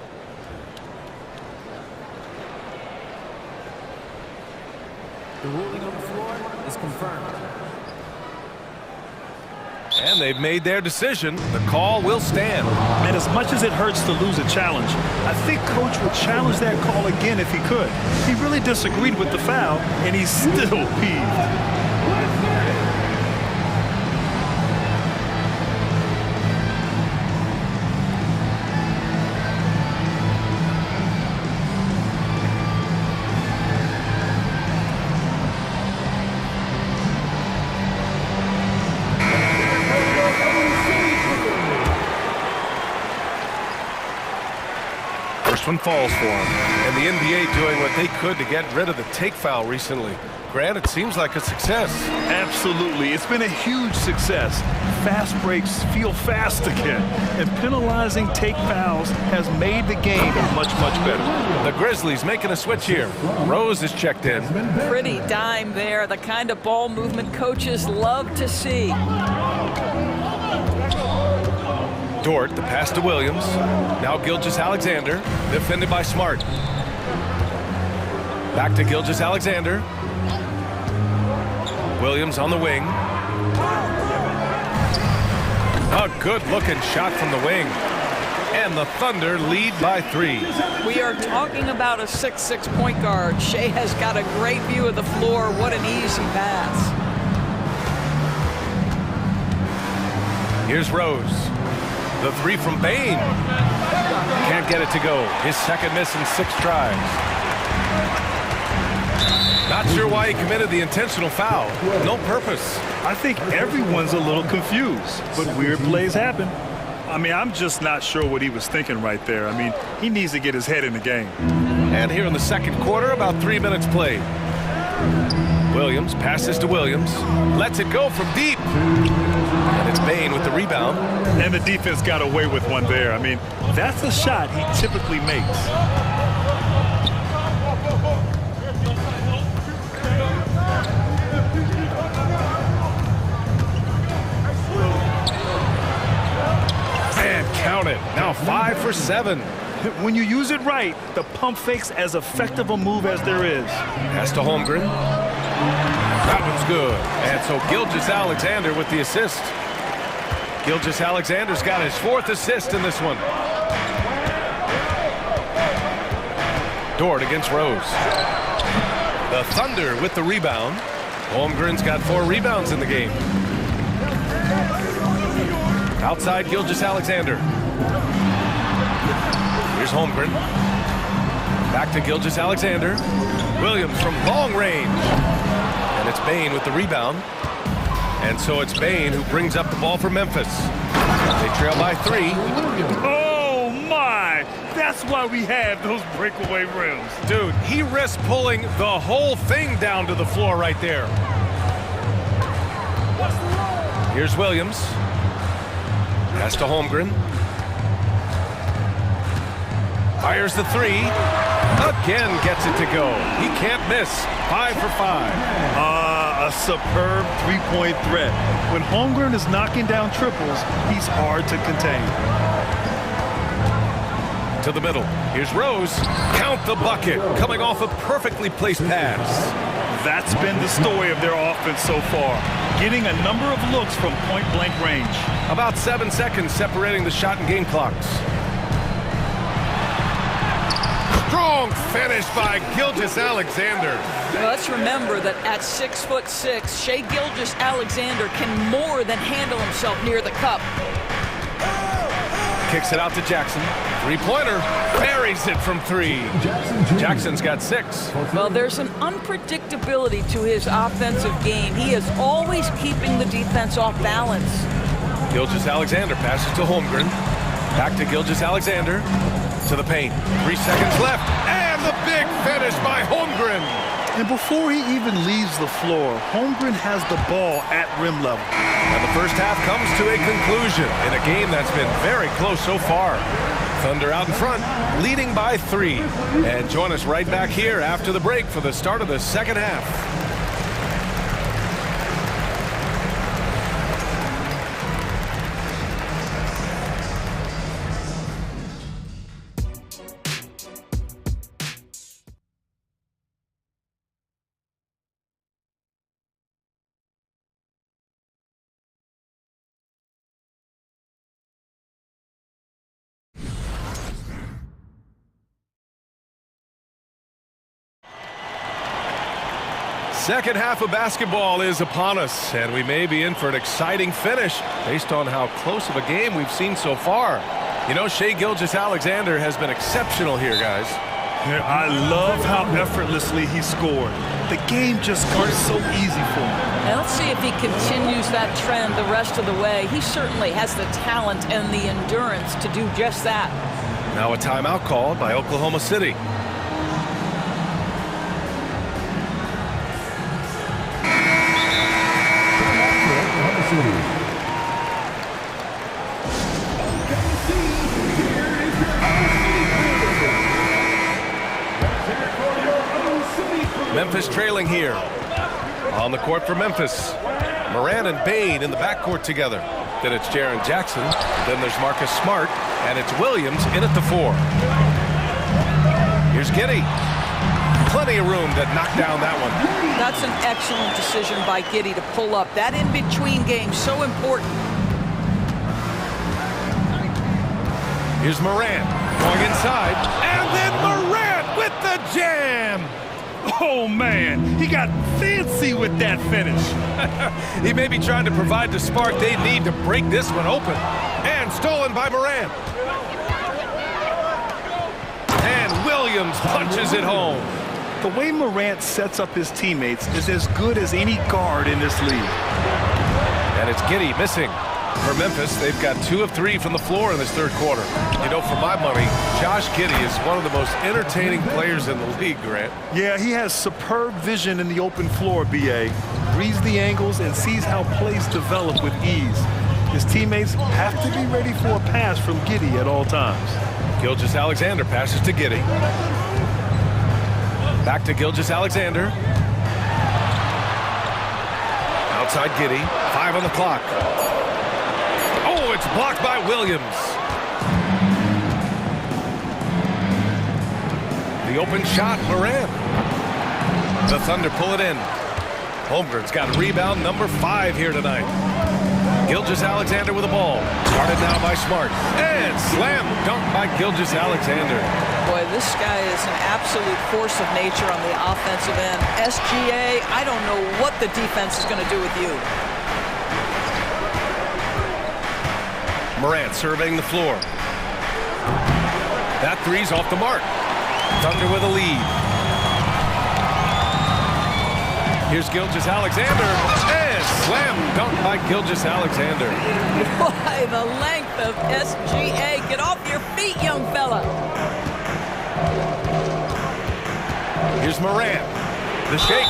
The ruling on the floor is confirmed. And they've made their decision. The call will stand. And as much as it hurts to lose a challenge, I think Coach would challenge that call again if he could. He really disagreed with the foul, and he's still peeved. First one falls for him. And the NBA doing what they could to get rid of the take foul recently. Grant, it seems like a success. Absolutely. It's been a huge success. Fast breaks feel fast again. And penalizing take fouls has made the game much, much better. The Grizzlies making a switch here. Rose is checked in. Pretty dime there, the kind of ball movement coaches love to see. Dort, the pass to Williams. Now Gilgeous-Alexander, defended by Smart. Back to Gilgeous-Alexander. Williams on the wing. A good-looking shot from the wing. And the Thunder lead by 3. We are talking about a 6'6" point guard. Shea has got a great view of the floor. What an easy pass. Here's Rose. The 3 from Bain. Can't get it to go. His second miss in 6 tries. Not sure why he committed the intentional foul. No purpose. I think everyone's a little confused, but weird plays happen. I mean, I'm just not sure what he was thinking right there. I mean, he needs to get his head in the game. And here in the second quarter, about 3 minutes played. Williams passes to Williams. Lets it go from deep. And it's Bain with the rebound. And the defense got away with one there. I mean, that's a shot he typically makes. Count it. Now 5 for 7. When you use it right, the pump fake's as effective a move as there is. Pass to Holmgren. That one's good. And so Gilgeous-Alexander with the assist. Gilgeous-Alexander's got his 4th assist in this one. Dort against Rose. The Thunder with the rebound. Holmgren's got 4 rebounds in the game. Outside Gilgeous-Alexander. Here's Holmgren. Back to Gilgeous-Alexander. Williams from long range. And it's Bain with the rebound. And so it's Bain who brings up the ball for Memphis. They trail by 3. Oh, my! That's why we have those breakaway rims. Dude, he risked pulling the whole thing down to the floor right there. Here's Williams. Pass to Holmgren. Fires the 3. Again gets it to go. He can't miss. 5 for 5. A superb three-point threat. When Holmgren is knocking down triples, he's hard to contain. To the middle. Here's Rose. Count the bucket. Coming off a perfectly placed pass. That's been the story of their offense so far. Getting a number of looks from point-blank range. About 7 seconds separating the shot and game clocks. Strong finish by Gilgeous-Alexander. Well, let's remember that at 6'6", Shea Gilgeous-Alexander can more than handle himself near the cup. Kicks it out to Jackson. 3-pointer. Buries it from 3. Jackson's got 6. Well, there's an unpredictability to his offensive game. He is always keeping the defense off balance. Gilgeous-Alexander passes to Holmgren. Back to Gilgeous-Alexander. To the paint. 3 seconds left. And the big finish by Holmgren. And before he even leaves the floor, Holmgren has the ball at rim level. And the first half comes to a conclusion in a game that's been very close so far. Thunder out in front, leading by 3. And join us right back here after the break for the start of the second half. Second half of basketball is upon us, and we may be in for an exciting finish based on how close of a game we've seen so far. You know, Shea Gilgeous-Alexander has been exceptional here, guys. Yeah, I love how effortlessly he scored. The game just got so easy for him. Now let's see if he continues that trend the rest of the way. He certainly has the talent and the endurance to do just that. Now a timeout called by Oklahoma City. Memphis trailing here. On the court for Memphis. Moran and Bain in the backcourt together. Then it's Jaren Jackson. Then there's Marcus Smart. And it's Williams in at the 4. Here's Giddey. Plenty of room to knock down that one. That's an excellent decision by Giddey to pull up. That in-between game, so important. Here's Moran going inside. And then Moran with the jam. Oh, man, he got fancy with that finish. He may be trying to provide the spark they need to break this one open. And stolen by Moran. And Williams punches it home. The way Morant sets up his teammates is as good as any guard in this league. And it's Giddey missing. For Memphis, they've got 2 of 3 from the floor in this third quarter. You know, for my money, Josh Giddey is one of the most entertaining players in the league, Grant. Yeah, he has superb vision in the open floor, B.A. Reads the angles and sees how plays develop with ease. His teammates have to be ready for a pass from Giddey at all times. Gilgeous-Alexander passes to Giddey. Back to Gilgeous-Alexander. Outside Giddey. 5 on the clock. Oh, it's blocked by Williams. The open shot, Moran. The Thunder pull it in. Holmgren's got rebound number 5 here tonight. Gilgeous-Alexander with the ball. Started now by Smart. And slam dunk by Gilgeous-Alexander. Boy, this guy is an absolute force of nature on the offensive end. SGA, I don't know what the defense is going to do with you. Morant surveying the floor. That three's off the mark. Thunder with a lead. Here's Gilgeous-Alexander. And slam dunk by Gilgeous-Alexander. Boy, the length of SGA. Get off your feet, young fella. Here's Morant. The shake.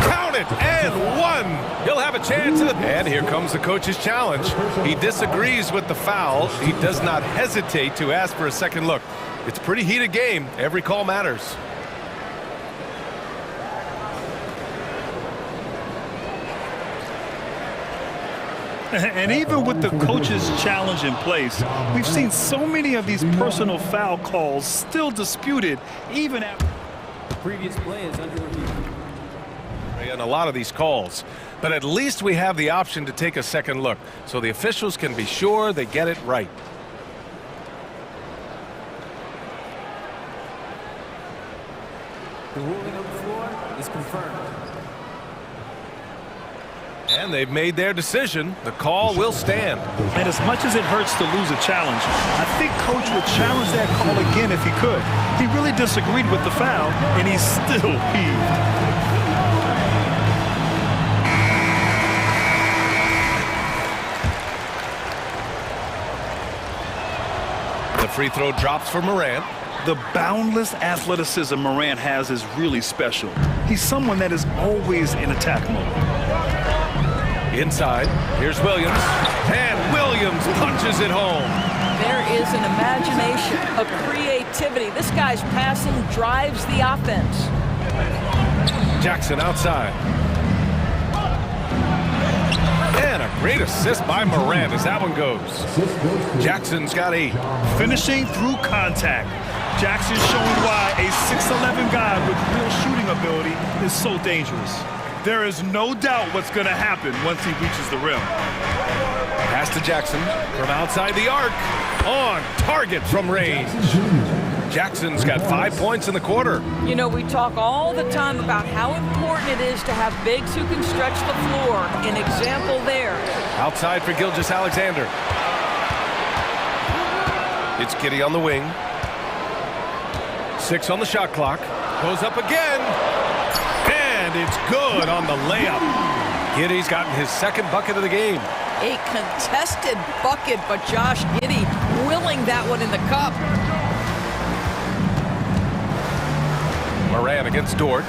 Count it, and 1. He'll have a chance. And here comes the coach's challenge. He disagrees with the foul. He does not hesitate to ask for a second look. It's a pretty heated game. Every call matters. And even with the coach's challenge in place, we've seen so many of these personal foul calls still disputed even after. The previous play is under review. And a lot of these calls, but at least we have the option to take a second look so the officials can be sure they get it right. The ruling on the floor is confirmed. And they've made their decision. The call will stand. And as much as it hurts to lose a challenge, I think Coach would challenge that call again if he could. He really disagreed with the foul, and he's still peeved. The free throw drops for Morant. The boundless athleticism Morant has is really special. He's someone that is always in attack mode. Inside, here's Williams. And Williams punches it home. There is an imagination, a creativity. This guy's passing drives the offense. Jackson outside. And a great assist by Morant as that one goes. Jackson's got 8. Finishing through contact. Jackson showing why a 6'11" guy with real shooting ability is so dangerous. There is no doubt what's going to happen once he reaches the rim. Pass to Jackson from outside the arc. On target from range. Jackson's got 5 points in the quarter. You know, we talk all the time about how important it is to have bigs who can stretch the floor. An example there. Outside for Gilgeous-Alexander. It's Giddey on the wing. 6 on the shot clock. Goes up again. And it's good on the layup. Giddey's gotten his second bucket of the game. A contested bucket, but Josh Giddey willing that one in the cup. Moran against Dort.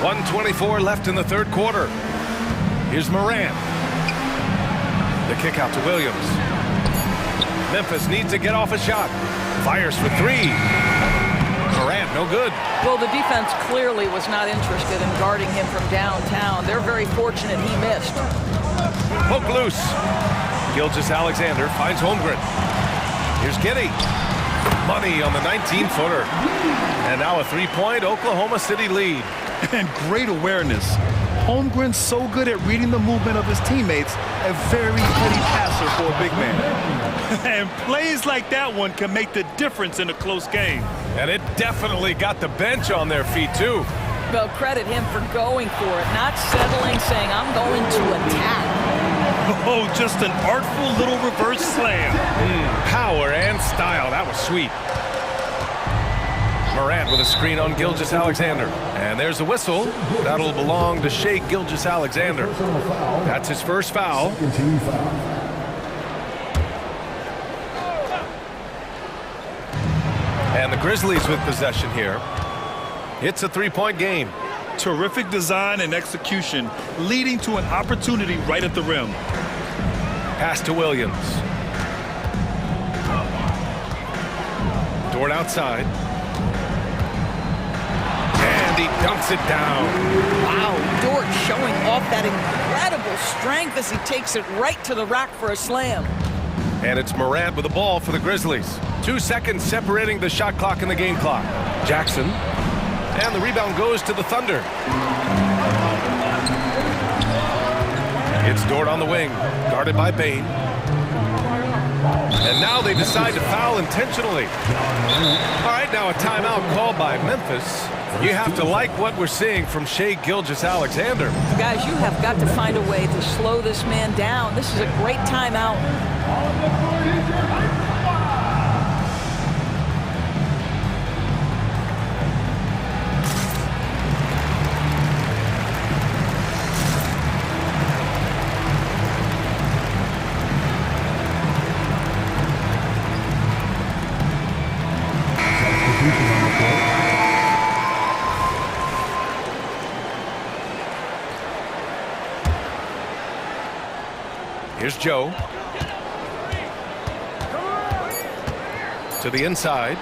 1:24 left in the third quarter. Here's Moran. The kick out to Williams. Memphis needs to get off a shot. Fires for three. Morant, no good. Well, the defense clearly was not interested in guarding him from downtown. They're very fortunate he missed. Poke loose. Gilgeous-Alexander finds Holmgren. Here's Giddy. Money on the 19-footer. And now a three-point Oklahoma City lead. And great awareness. Holmgren's so good at reading the movement of his teammates, a very heady passer for a big man. And plays like that one can make the difference in a close game. And it definitely got the bench on their feet, too. Well, credit him for going for it, not settling, saying, I'm going to attack. Oh, just an artful little reverse slam. Power and style. That was sweet. Morant with a screen on Gilgeous-Alexander. And there's a whistle. That'll belong to Shai Gilgeous-Alexander. That's his first foul. And the Grizzlies with possession here. It's a three-point game. Terrific design and execution, leading to an opportunity right at the rim. Pass to Williams. Dort outside. And he dunks it down. Wow, Dort showing off that incredible strength as he takes it right to the rack for a slam. And it's Morant with the ball for the Grizzlies. 2 seconds separating the shot clock and the game clock. Jackson. And the rebound goes to the Thunder. It's Dort on the wing, guarded by Bain. And now they decide to foul intentionally. All right, now a timeout called by Memphis. You have to like what we're seeing from Shai Gilgeous-Alexander. Guys, you have got to find a way to slow this man down. This is a great timeout. Here's Joe. To the inside.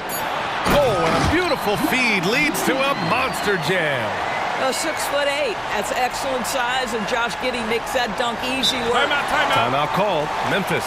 Oh, and a beautiful feed leads to a monster jam. 6'8". That's excellent size, and Josh Giddey makes that dunk easy work. Timeout called. Memphis.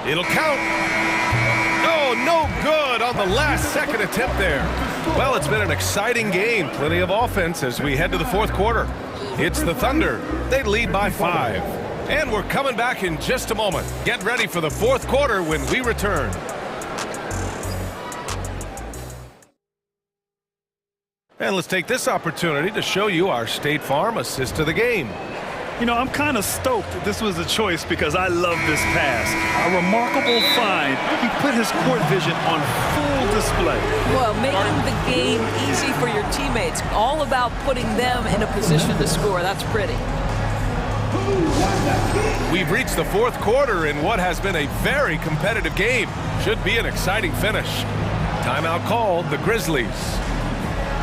It'll count. Oh, no good on the last second attempt there. Well, it's been an exciting game. Plenty of offense as we head to the fourth quarter. It's the Thunder. They lead by 5. And we're coming back in just a moment. Get ready for the fourth quarter when we return. And let's take this opportunity to show you our State Farm assist to the game. You know, I'm kind of stoked that this was a choice because I love this pass. A remarkable find. He put his court vision on full display. Well, making the game easy for your teammates. All about putting them in a position to score. That's pretty. We've reached the fourth quarter in what has been a very competitive game. Should be an exciting finish. Timeout called, the Grizzlies.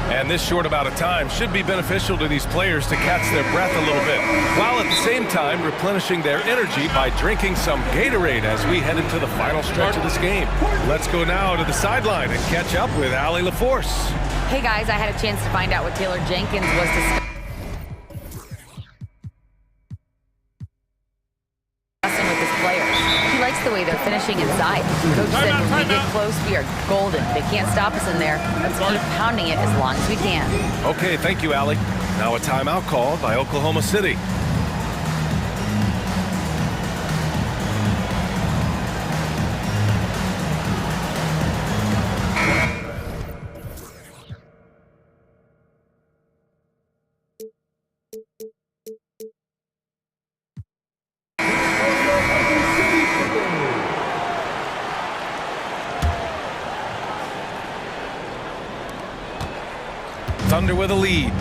And this short amount of time should be beneficial to these players to catch their breath a little bit, while at the same time replenishing their energy by drinking some Gatorade as we head into the final stretch of this game. Let's go now to the sideline and catch up with Allie LaForce. Hey guys, I had a chance to find out what Taylor Jenkins was discussing with his players. He likes the way they're finishing inside. Coach said when we get close, we are golden. They can't stop us in there. Let's keep pounding it as long as we can. Okay, thank you, Allie. Now a timeout called by Oklahoma City. Thunder with a lead.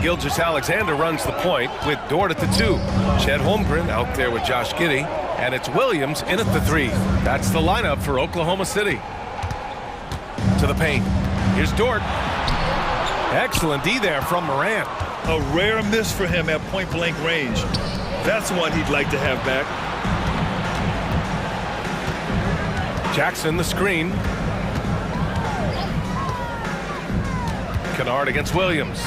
Gilgeous-Alexander runs the point with Dort at the 2. Chet Holmgren out there with Josh Giddey. And it's Williams in at the 3. That's the lineup for Oklahoma City. To the paint. Here's Dort. Excellent D there from Morant. A rare miss for him at point-blank range. That's one he'd like to have back. Jackson the screen. Kennard against Williams.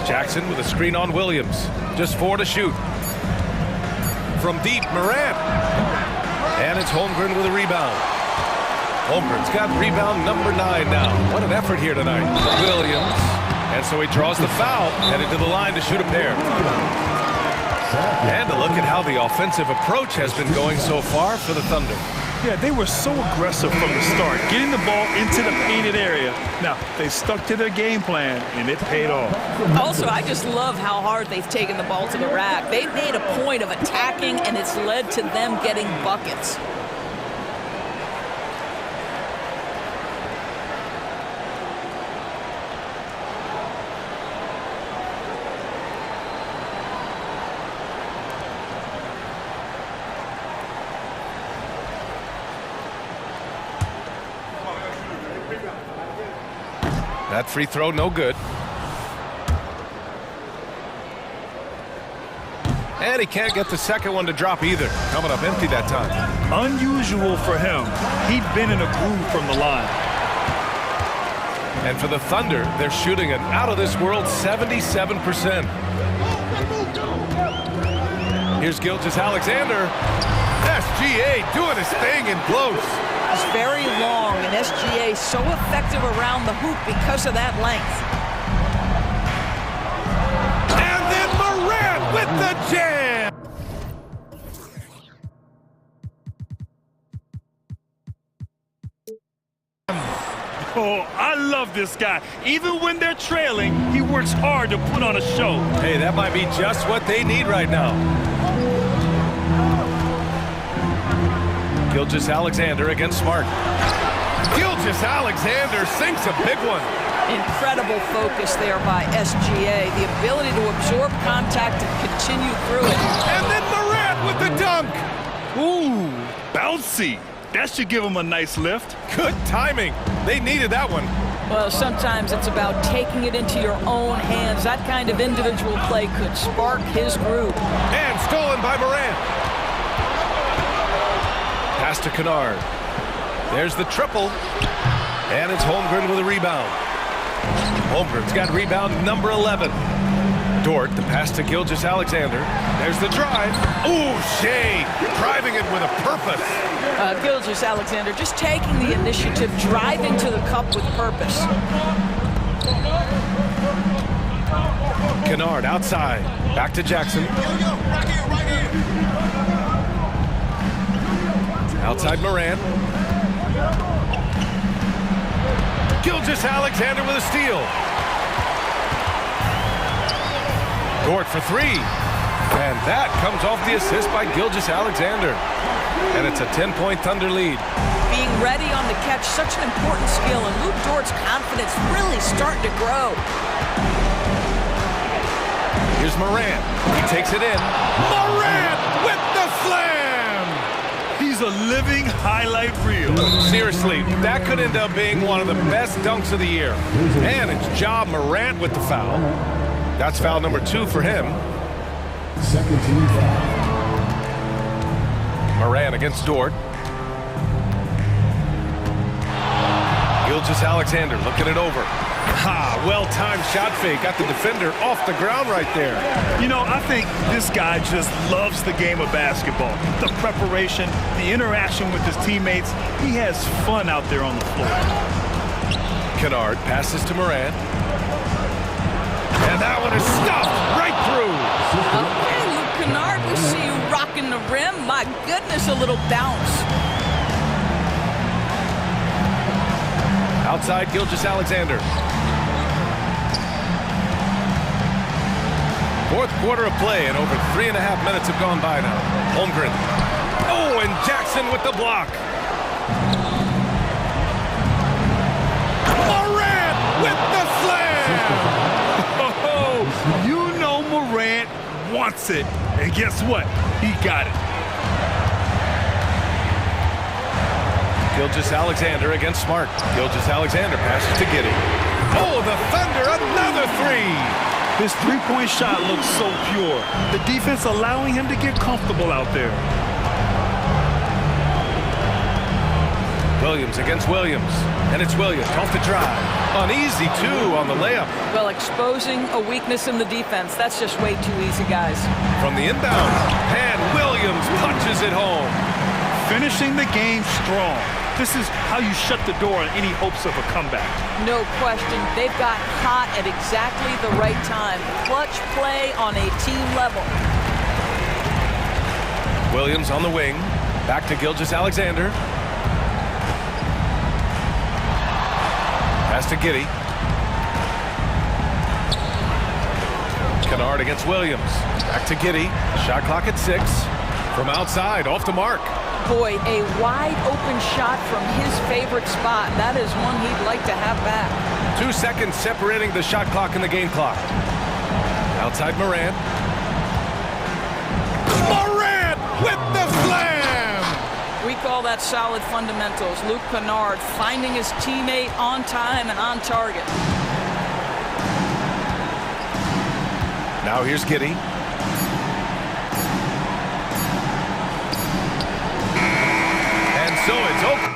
Jackson with a screen on Williams. Just 4 to shoot. From deep, Morant. And it's Holmgren with a rebound. Holmgren's got rebound number 9 now. What an effort here tonight. Williams. And so he draws the foul, headed to the line to shoot a pair. And a look at how the offensive approach has been going so far for the Thunder. Yeah, they were so aggressive from the start, getting the ball into the painted area. Now, they stuck to their game plan, and it paid off. Also, I just love how hard they've taken the ball to the rack. They've made a point of attacking, and it's led to them getting buckets. That free throw, no good. And he can't get the second one to drop either. Coming up empty that time. Unusual for him. He'd been in a groove from the line. And for the Thunder, they're shooting an out-of-this-world 77%. Here's Gilgeous-Alexander. SGA doing his thing in close. It's very long, and SGA so effective around the hoop because of that length. And then Morant with the jam! Oh, I love this guy. Even when they're trailing, he works hard to put on a show. Hey, that might be just what they need right now. Gilgeous-Alexander against Smart. Gilgeous-Alexander sinks a big one. Incredible focus there by SGA. The ability to absorb contact and continue through it. And then Morant with the dunk. Ooh, bouncy. That should give him a nice lift. Good timing. They needed that one. Well, sometimes it's about taking it into your own hands. That kind of individual play could spark his groove. And stolen by Morant. Pass to Kennard. There's the triple. And it's Holmgren with a rebound. Holmgren's got rebound number 11. Dort, the pass to Gilgeous-Alexander. There's the drive. Ooh, Shea driving it with a purpose. Gilgeous-Alexander just taking the initiative, driving to the cup with purpose. Kennard outside. Back to Jackson. Outside Morant. Gilgeous-Alexander with a steal. Dort for 3. And that comes off the assist by Gilgeous-Alexander. And it's a 10-point Thunder lead. Being ready on the catch, such an important skill, and Luke Dort's confidence really starting to grow. Here's Morant. He takes it in. Morant with the slam! He's a living highlight reel. Seriously, that could end up being one of the best dunks of the year. And it's Ja Morant with the foul. That's foul number 2 for him. Second team foul. Morant against Dort. Gilgeous-Alexander looking it over. Ha! Well-timed shot fake. Got the defender off the ground right there. You know, I think this guy just loves the game of basketball. The preparation, the interaction with his teammates. He has fun out there on the floor. Kennard passes to Morant. And that one is stuffed right through. Okay, Luke Kennard, we see you rocking the rim. My goodness, a little bounce. Outside Gilgeous-Alexander. Fourth quarter of play, and over 3.5 minutes have gone by now. Holmgren. Oh, and Jackson with the block. Morant with wants it. And guess what? He got it. Gilgeous-Alexander against Smart. Gilgeous-Alexander passes to Giddey. Oh, the Thunder, another three! His three-point shot looks so pure. The defense allowing him to get comfortable out there. Williams against Williams. And it's Williams off the drive. An easy two on the layup. Well, exposing a weakness in the defense, that's just way too easy, guys. From the inbound, and Williams punches it home. Finishing the game strong. This is how you shut the door on any hopes of a comeback. No question. They've got hot at exactly the right time. Clutch play on a team level. Williams on the wing. Back to Gilgeous-Alexander. Pass to Giddey. Kennard against Williams. Back to Giddey. Shot clock at 6. From outside, off the mark. Boy, a wide open shot from his favorite spot. That is one he'd like to have back. 2 seconds separating the shot clock and the game clock. Outside Morant. Morant with the slam! We call that solid fundamentals. Luke Kennard finding his teammate on time and on target. Now here's Giddey. And so it's over.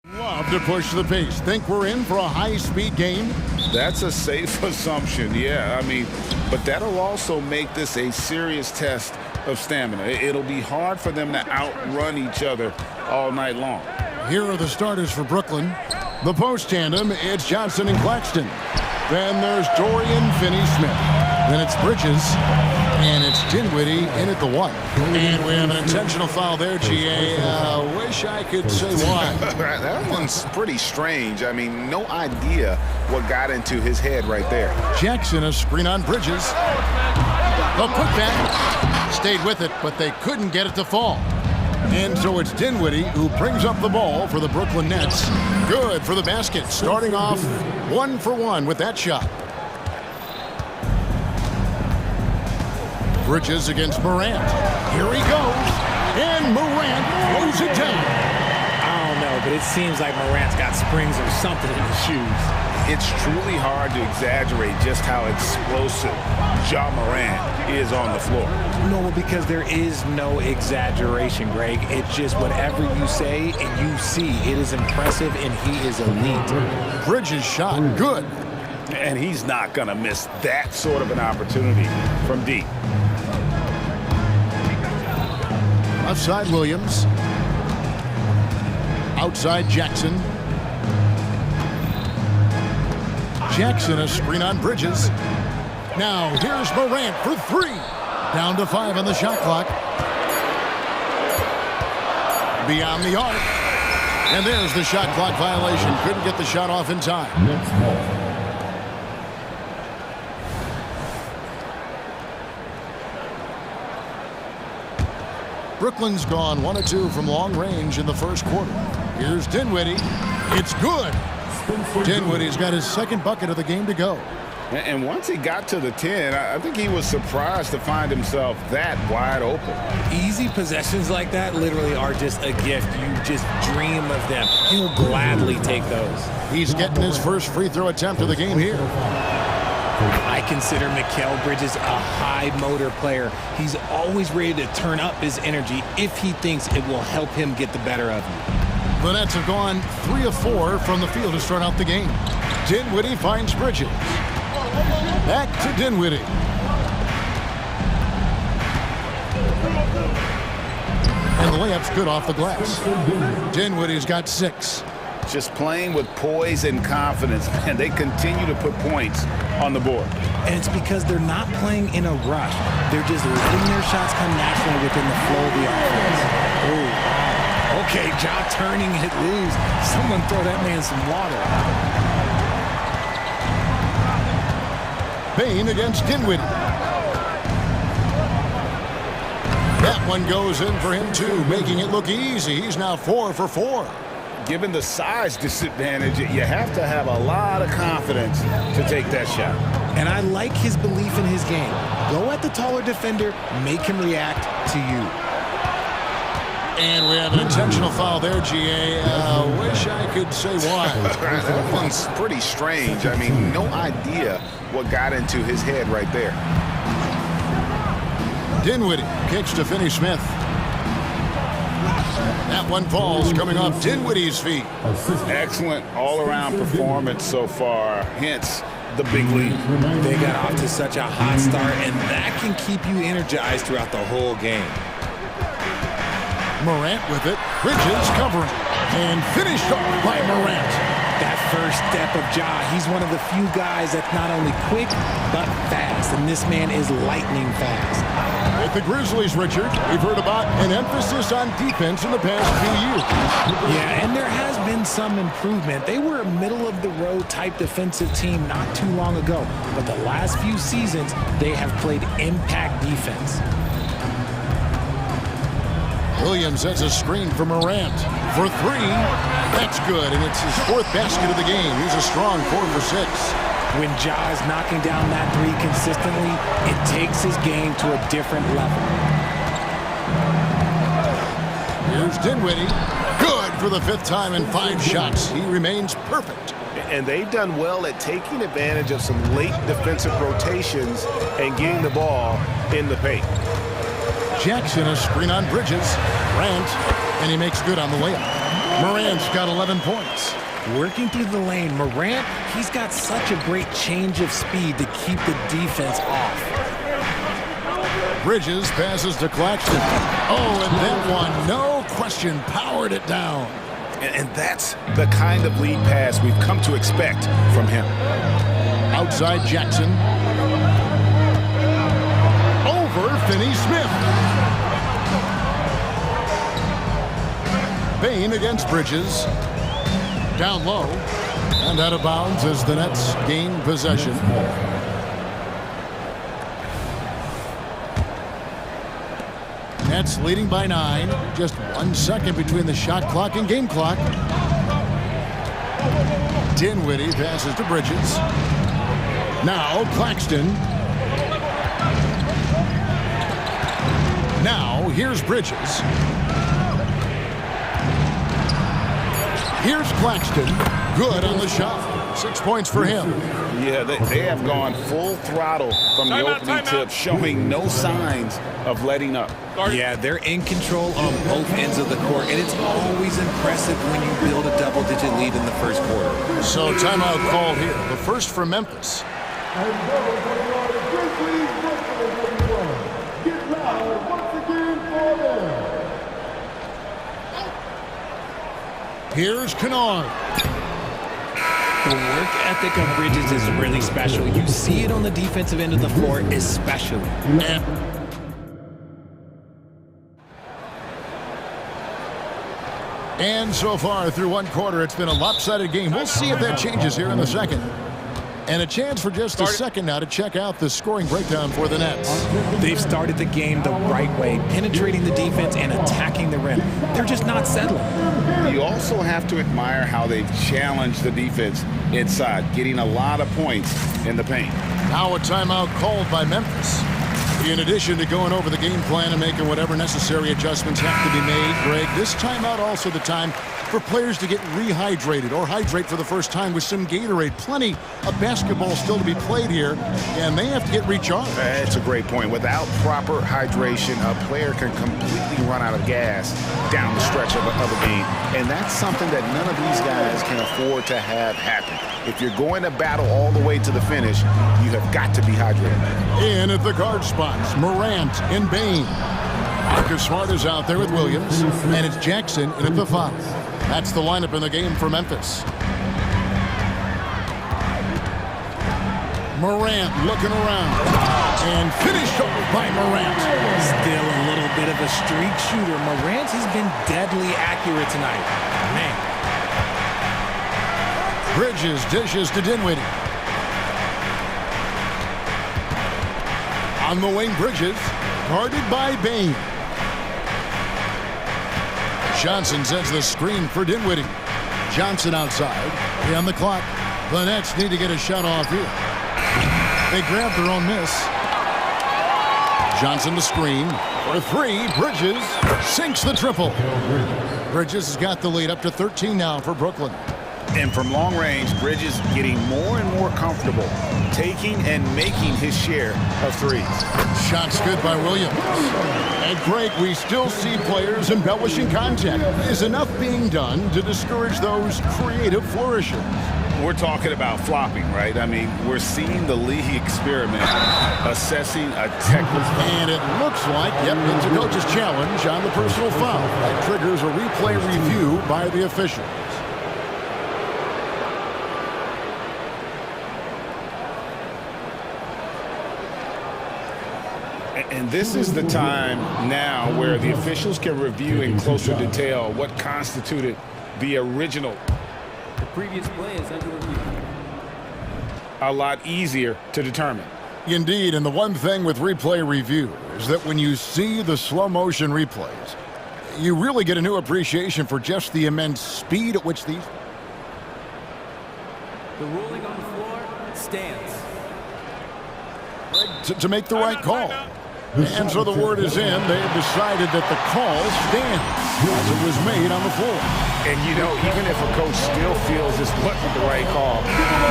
Love to push the pace. Think we're in for a high-speed game? That's a safe assumption, yeah. I mean, but that'll also make this a serious test of stamina. It'll be hard for them to outrun each other all night long. Here are the starters for Brooklyn. The post tandem, it's Johnson and Claxton. Then there's Dorian Finney-Smith. Then it's Bridges. And it's Dinwiddie in at the 1. And we have an intentional foul there, GA. Wish I could say why. That one's pretty strange. I mean, no idea what got into his head right there. Jackson, a screen on Bridges. The putback. Stayed with it, but they couldn't get it to fall. And so it's Dinwiddie who brings up the ball for the Brooklyn Nets. Good for the basket, starting off 1 for 1 with that shot. Bridges against Morant. Here he goes. And Morant throws it down. I don't know, but it seems like Morant's got springs or something in his shoes. It's truly hard to exaggerate just how explosive Ja Morant is on the floor. No, because there is no exaggeration, Greg. It's just whatever you say and you see. It is impressive, and he is elite. Bridges shot, good. And he's not going to miss that sort of an opportunity from deep. Left side, Williams. Outside, Jackson. Jackson, a screen on Bridges. Now, here's Morant for three. Down to 5 on the shot clock. Beyond the arc. And there's the shot clock violation. Couldn't get the shot off in time. Brooklyn's gone 1 of 2 from long range in the first quarter. Here's Dinwiddie. It's good. Dinwiddie's got his second bucket of the game to go. And once he got to the 10, I think he was surprised to find himself that wide open. Easy possessions like that literally are just a gift. You just dream of them. He'll gladly take those. He's getting his first free throw attempt of the game here. I consider Mikal Bridges a high motor player. He's always ready to turn up his energy if he thinks it will help him get the better of him. The Nets have gone 3 of 4 from the field to start out the game. Dinwiddie finds Bridges. Back to Dinwiddie. And the layup's good off the glass. Dinwiddie's got 6. Just playing with poise and confidence, and they continue to put points on the board. And it's because they're not playing in a rush. They're just letting their shots come naturally within the flow of the offense. Ooh. Okay, Ja turning it loose. Someone throw that man some water. Bain against Dinwiddie. That one goes in for him too, making it look easy. He's now 4 for 4. Given the size disadvantage, you have to have a lot of confidence to take that shot. And I like his belief in his game. Go at the taller defender, make him react to you. And we have an intentional foul there, GA. Wish I could say why. That one's pretty strange. I mean, no idea what got into his head right there. Dinwiddie kicks to Finney-Smith. That one falls coming off Dinwiddie's feet. Excellent all-around performance so far, hence the big lead. They got off to such a hot start, and that can keep you energized throughout the whole game. Morant with it. Bridges covering. And finished off by Morant. That first step of Ja, he's one of the few guys that's not only quick, but fast. And this man is lightning fast. With the Grizzlies, Richard, we've heard about an emphasis on defense in the past few years. Yeah, and there has been some improvement. They were a middle-of-the-road type defensive team not too long ago. But the last few seasons, they have played impact defense. Williams has a screen for Morant for 3. That's good, and it's his 4th basket of the game. He's a strong 4 for 6. When Ja is knocking down that 3 consistently, it takes his game to a different level. Here's Dinwiddie. Good for the 5th time in 5 shots. He remains perfect. And they've done well at taking advantage of some late defensive rotations and getting the ball in the paint. Jackson, a screen on Bridges. Morant, and he makes good on the layup. Morant's got 11 points. Working through the lane, Morant, he's got such a great change of speed to keep the defense off. Bridges passes to Claxton. Oh, and that one, no question, powered it down. And that's the kind of lead pass we've come to expect from him. Outside Jackson. Over Finney-Smith. Bain against Bridges. Down low. And out of bounds as the Nets gain possession. Nets leading by 9. Just 1 second between the shot clock and game clock. Dinwiddie passes to Bridges. Now Claxton. Now, here's Bridges. Here's Claxton. Good on the shot. 6 points for him. Yeah, they have gone full throttle from the opening tip, showing no signs of letting up. Yeah, they're in control on both ends of the court, and it's always impressive when you build a double-digit lead in the first quarter. So timeout called here. The first for Memphis. Here's Kennard. The work ethic of Bridges is really special. You see it on the defensive end of the floor especially. And so far through one quarter, it's been a lopsided game. We'll see if that changes here in the second. And a chance for just a second now to check out the scoring breakdown for the Nets. They've started the game the right way, penetrating the defense and attacking the rim. They're just not settling. You also have to admire how they've challenged the defense inside, getting a lot of points in the paint. Now a timeout called by Memphis. In addition to going over the game plan and making whatever necessary adjustments have to be made, Greg, this timeout also the time for players to get rehydrated or hydrate for the first time with some Gatorade. Plenty of basketball still to be played here, and they have to get recharged. That's a great point. Without proper hydration, a player can completely run out of gas down the stretch of a game, and that's something that none of these guys can afford to have happen. If you're going to battle all the way to the finish, you have got to be hydrated. In at the guard spots, Morant and Bain. Marcus Smart is out there with Williams, and it's Jackson in at the 5. That's the lineup in the game for Memphis. Morant looking around, and finished off by Morant. Still a little bit of a streak shooter. Morant has been deadly accurate tonight. Man. Bridges dishes to Dinwiddie. On the wing, Bridges, guarded by Bain. Johnson sends the screen for Dinwiddie. Johnson outside. On the clock. The Nets need to get a shot off here. They grab their own miss. Johnson the screen for 3. Bridges sinks the triple. Bridges has got the lead up to 13 now for Brooklyn. And from long range, Bridges getting more and more comfortable taking and making his share of threes. Shots good by Williams. And Greg, we still see players embellishing contact. Is enough being done to discourage those creative flourishes? We're talking about flopping, right? I mean, we're seeing the league experiment, assessing a technical. And it looks like, yep, it's a coach's challenge on the personal foul. That triggers a replay review by the officials. And this is the time now where the officials can review in closer detail what constituted the original. The previous play is under review. A lot easier to determine. Indeed, and the one thing with replay review is that when you see the slow motion replays, you really get a new appreciation for just the immense speed at which these... The ruling on the floor stands. to make the right call. And so the word is in. They have decided that the call stands as it was made on the floor. And, you know, even if a coach still feels this wasn't the right call,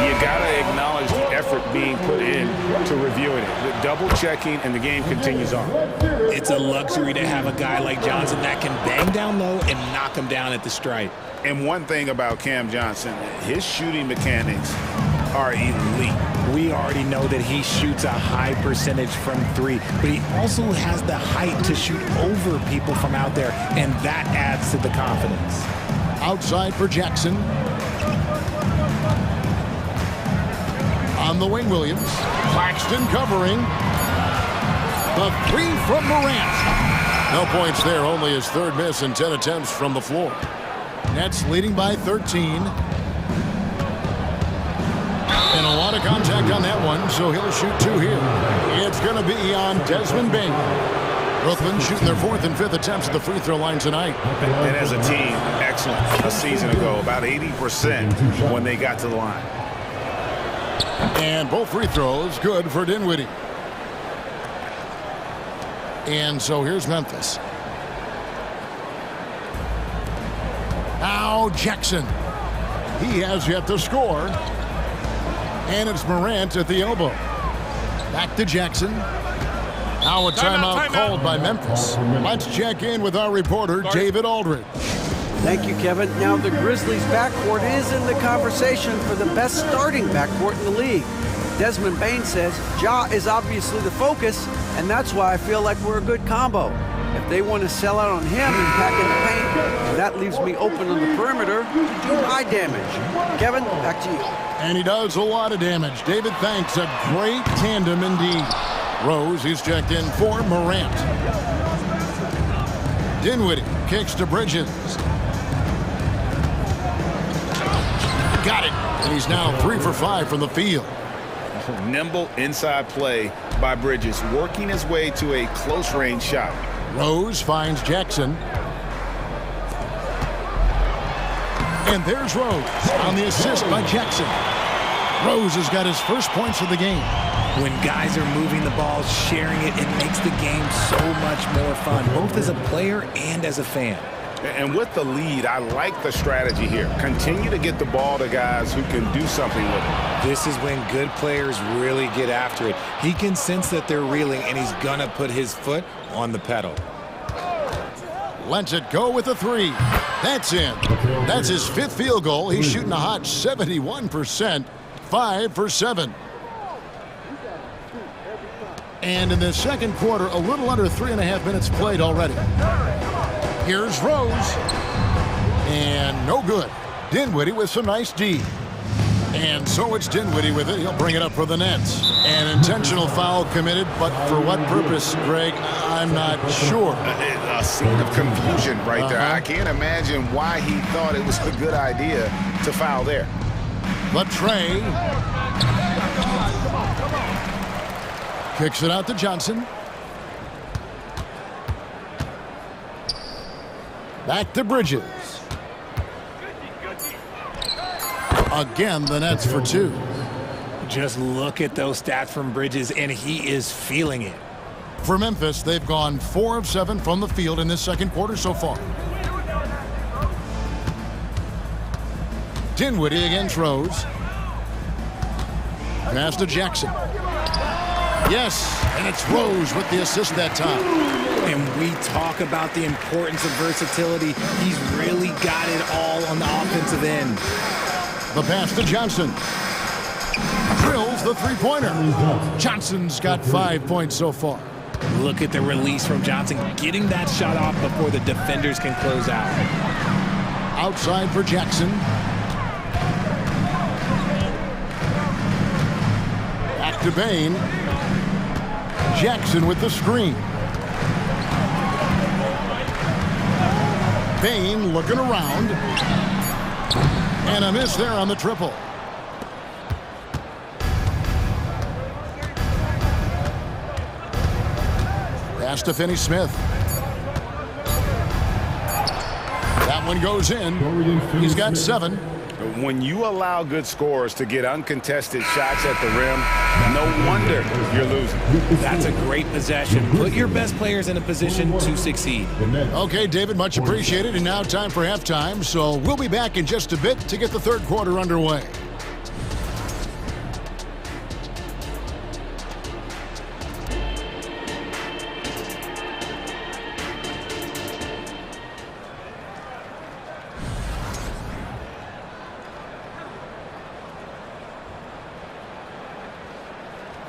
you got to acknowledge the effort being put in to reviewing it. The double checking, and the game continues on. It's a luxury to have a guy like Johnson that can bang down low and knock him down at the stripe. And one thing about Cam Johnson, his shooting mechanics are elite. We already know that he shoots a high percentage from 3, but he also has the height to shoot over people from out there, and that adds to the confidence. Outside for Jackson. On the wing, Williams. Claxton covering. The 3 from Morant. No points there, only his 3rd miss in 10 attempts from the floor. Nets leading by 13. And a lot of contact on that one, so he'll shoot 2 here. It's going to be on Desmond Bain. Brooklyn shooting their 4th and 5th attempts at the free throw line tonight. And as a team, excellent. A season ago, about 80% when they got to the line. And both free throws good for Dinwiddie. And so here's Memphis. Now Jackson. He has yet to score. And it's Morant at the elbow. Back to Jackson. Now a timeout called by Memphis. Let's check in with our reporter, David Aldridge. Thank you, Kevin. Now the Grizzlies' backcourt is in the conversation for the best starting backcourt in the league. Desmond Bain says Ja is obviously the focus, and that's why I feel like we're a good combo. If they want to sell out on him and pack in the paint, that leaves me open on the perimeter to do high damage. Kevin, back to you. And he does a lot of damage. David, thanks. A great tandem indeed. Rose, he's checked in for Morant. Dinwiddie kicks to Bridges. Got it. And he's now 3 for 5 from the field. Nimble inside play by Bridges, working his way to a close-range shot. Rose finds Jackson. And there's Rose on the assist by Jackson. Rose has got his first points of the game. When guys are moving the ball, sharing it, it makes the game so much more fun, both as a player and as a fan. And with the lead, I like the strategy here. Continue to get the ball to guys who can do something with it. This is when good players really get after it. He can sense that they're reeling, and he's going to put his foot on the pedal. Lets it go with a 3. That's in. That's his 5th field goal. He's shooting a hot 71%, 5 for 7. And in the second quarter, a little under 3.5 minutes played already. Here's Rose. And no good. Dinwiddie with some nice D. And so it's Dinwiddie with it. He'll bring it up for the Nets. An intentional foul committed, but for what purpose, Greg, I'm not sure. A scene of confusion right there. I can't imagine why he thought it was a good idea to foul there. But Trey kicks it out to Johnson. Back to Bridges. Again, the Nets for 2. Just look at those stats from Bridges, and he is feeling it. For Memphis, they've gone 4 of 7 from the field in this second quarter so far. Dinwiddie against Rose. Pass to Jackson. Yes, and it's Rose with the assist that time. And we talk about the importance of versatility. He's really got it all on the offensive end. The pass to Johnson. Drills the 3-pointer. Johnson's got 5 points so far. Look at the release from Johnson, getting that shot off before the defenders can close out. Outside for Jackson. Back to Bain. Jackson with the screen. Bain looking around. And a miss there on the triple. Pass to Finney-Smith. That one goes in. He's got 7. When you allow good scorers to get uncontested shots at the rim, no wonder you're losing. That's a great possession. Put your best players in a position to succeed. Okay, David, much appreciated. And now time for halftime. So we'll be back in just a bit to get the third quarter underway.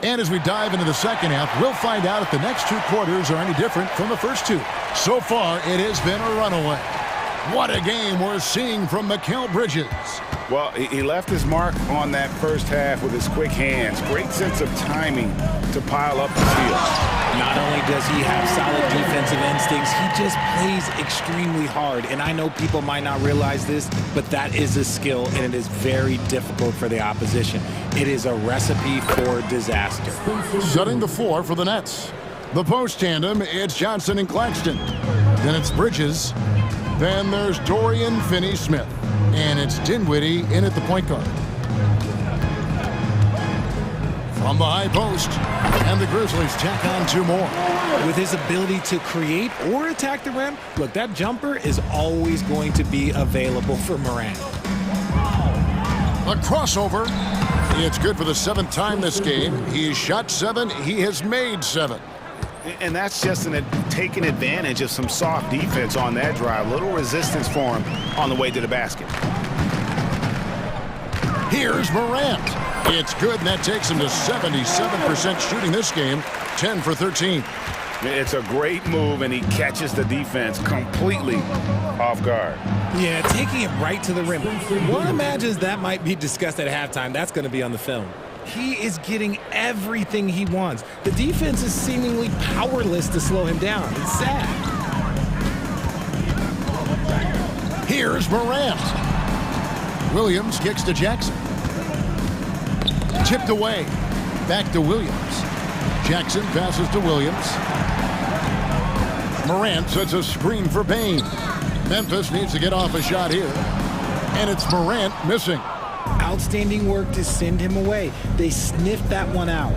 And as we dive into the second half, we'll find out if the next 2 quarters are any different from the first 2. So far, it has been a runaway. What a game we're seeing from Mikal Bridges. Well, he left his mark on that first half with his quick hands. Great sense of timing to pile up the steals. Not only does he have solid defensive instincts, he just plays extremely hard. And I know people might not realize this, but that is a skill, and it is very difficult for the opposition. It is a recipe for disaster. Setting the floor for the Nets. The post tandem, it's Johnson and Claxton. Then it's Bridges. Then there's Dorian Finney-Smith. And it's Dinwiddie in at the point guard. from the high post. And the Grizzlies tack on 2 more. With his ability to create or attack the rim, look, that jumper is always going to be available for Morant. A crossover. It's good for the 7th time this game. He's shot 7. He has made 7. And that's just taking advantage of some soft defense on that drive. Little resistance for him on the way to the basket. Here's Morant. It's good, and that takes him to 77% shooting this game, 10 for 13. It's a great move, and he catches the defense completely off guard. Yeah, taking it right to the rim. One imagines that might be discussed at halftime. That's going to be on the film. He is getting everything he wants. The defense is seemingly powerless to slow him down. It's sad. Here's Morant. Williams kicks to Jackson. Tipped away. Back to Williams. Jackson passes to Williams. Morant sets a screen for Bain. Memphis needs to get off a shot here. And it's Morant missing. Outstanding work to send him away. They sniffed that one out.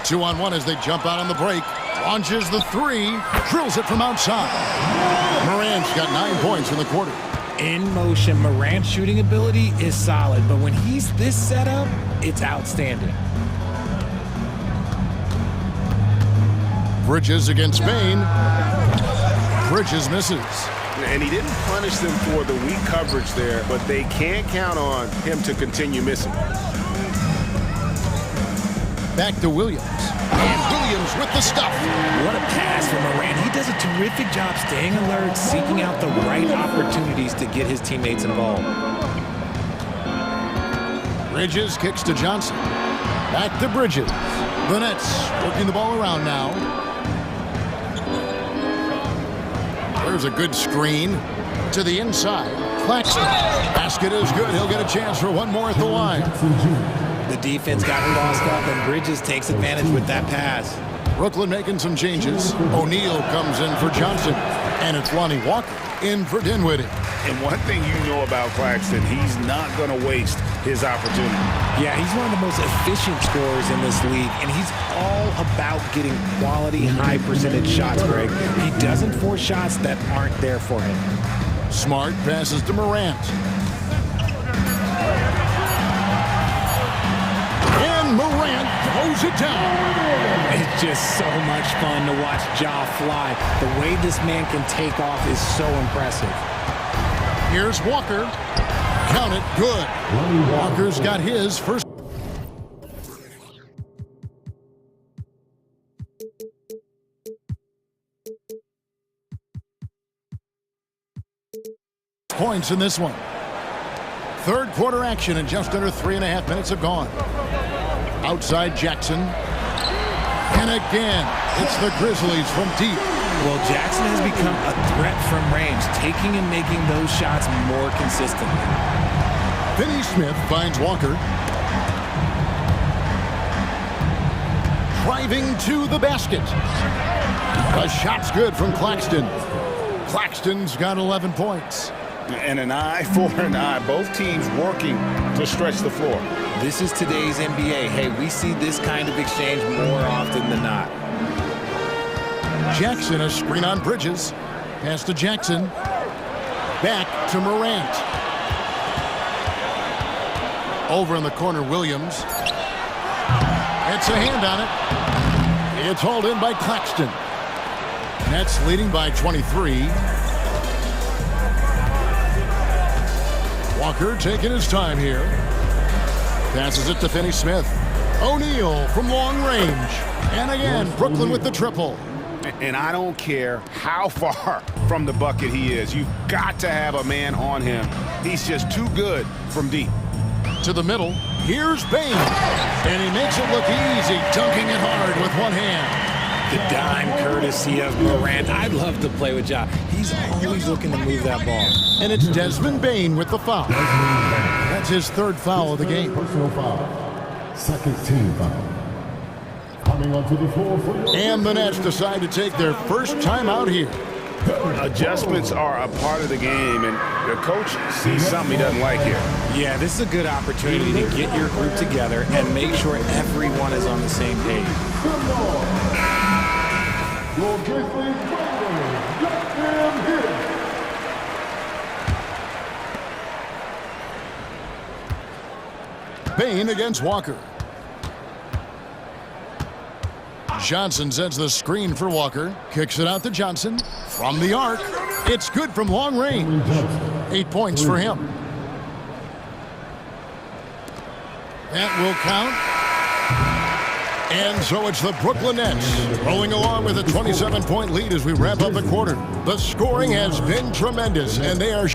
2-on-1 as they jump out on the break. Launches the 3. Drills it from outside. Morant's got 9 points in the quarter. In motion, Morant's shooting ability is solid, but when he's this set up, it's outstanding. Bridges against Bain. Bridges misses. And he didn't punish them for the weak coverage there, but they can't count on him to continue missing. Back to Williams. And Williams with the stuff. What a pass from Morant. He does a terrific job staying alert, seeking out the right opportunities to get his teammates involved. Bridges kicks to Johnson. Back to Bridges. The Nets working the ball around now. There's a good screen to the inside. Claxton. Basket is good. He'll get a chance for one more at the line. The defense got crossed up, and Bridges takes advantage with that pass. Brooklyn making some changes. O'Neal comes in for Johnson. And it's Lonnie Walker in for Dinwiddie. And one thing you know about Claxton, he's not going to waste his opportunity. Yeah, he's one of the most efficient scorers in this league, and he's all about getting quality, high-percentage shots, Greg. He doesn't force shots that aren't there for him. Smart passes to Morant. And Morant throws it down. It's just so much fun to watch Ja fly. The way this man can take off is so impressive. Here's Walker. Count it. Good. Walker's got his first. Points in this one. Third quarter action, and just under 3.5 minutes have gone. Outside Jackson. And again, it's the Grizzlies from deep. Well, Jackson has become a threat from range, taking and making those shots more consistently. Finney Smith finds Walker. Driving to the basket. The shot's good from Claxton. Claxton's got 11 points. And an eye for an eye. Both teams working to stretch the floor. This is today's NBA. Hey, we see this kind of exchange more often than not. Jackson, a screen on Bridges. Pass to Jackson. Back to Morant. Over in the corner, Williams. It's a hand on it. It's hauled in by Claxton. Nets leading by 23. Walker taking his time here. Passes it to Finney Smith. O'Neal from long range. And again, Brooklyn with the triple. And I don't care how far from the bucket he is. You've got to have a man on him. He's just too good from deep. To the middle. Here's Bain. And he makes it look easy, dunking it hard with one hand. The dime courtesy of Morant. I'd love to play with Ja. He's always looking to move that ball. And it's Desmond Bain with the foul. That's his third foul of the game. Personal foul. Second team foul. Coming onto the floor for your... And the Nets decide to take their first time out here. Adjustments are a part of the game, and the coach sees something he doesn't like here. Yeah, this is a good opportunity to get your group together and make sure everyone is on the same page. Bain against Walker. Johnson sets the screen for Walker. Kicks it out to Johnson. From the arc. It's good from long range. 8 points for him. That will count. And so it's the Brooklyn Nets rolling along with a 27-point lead as we wrap up the quarter. The scoring has been tremendous, and they are...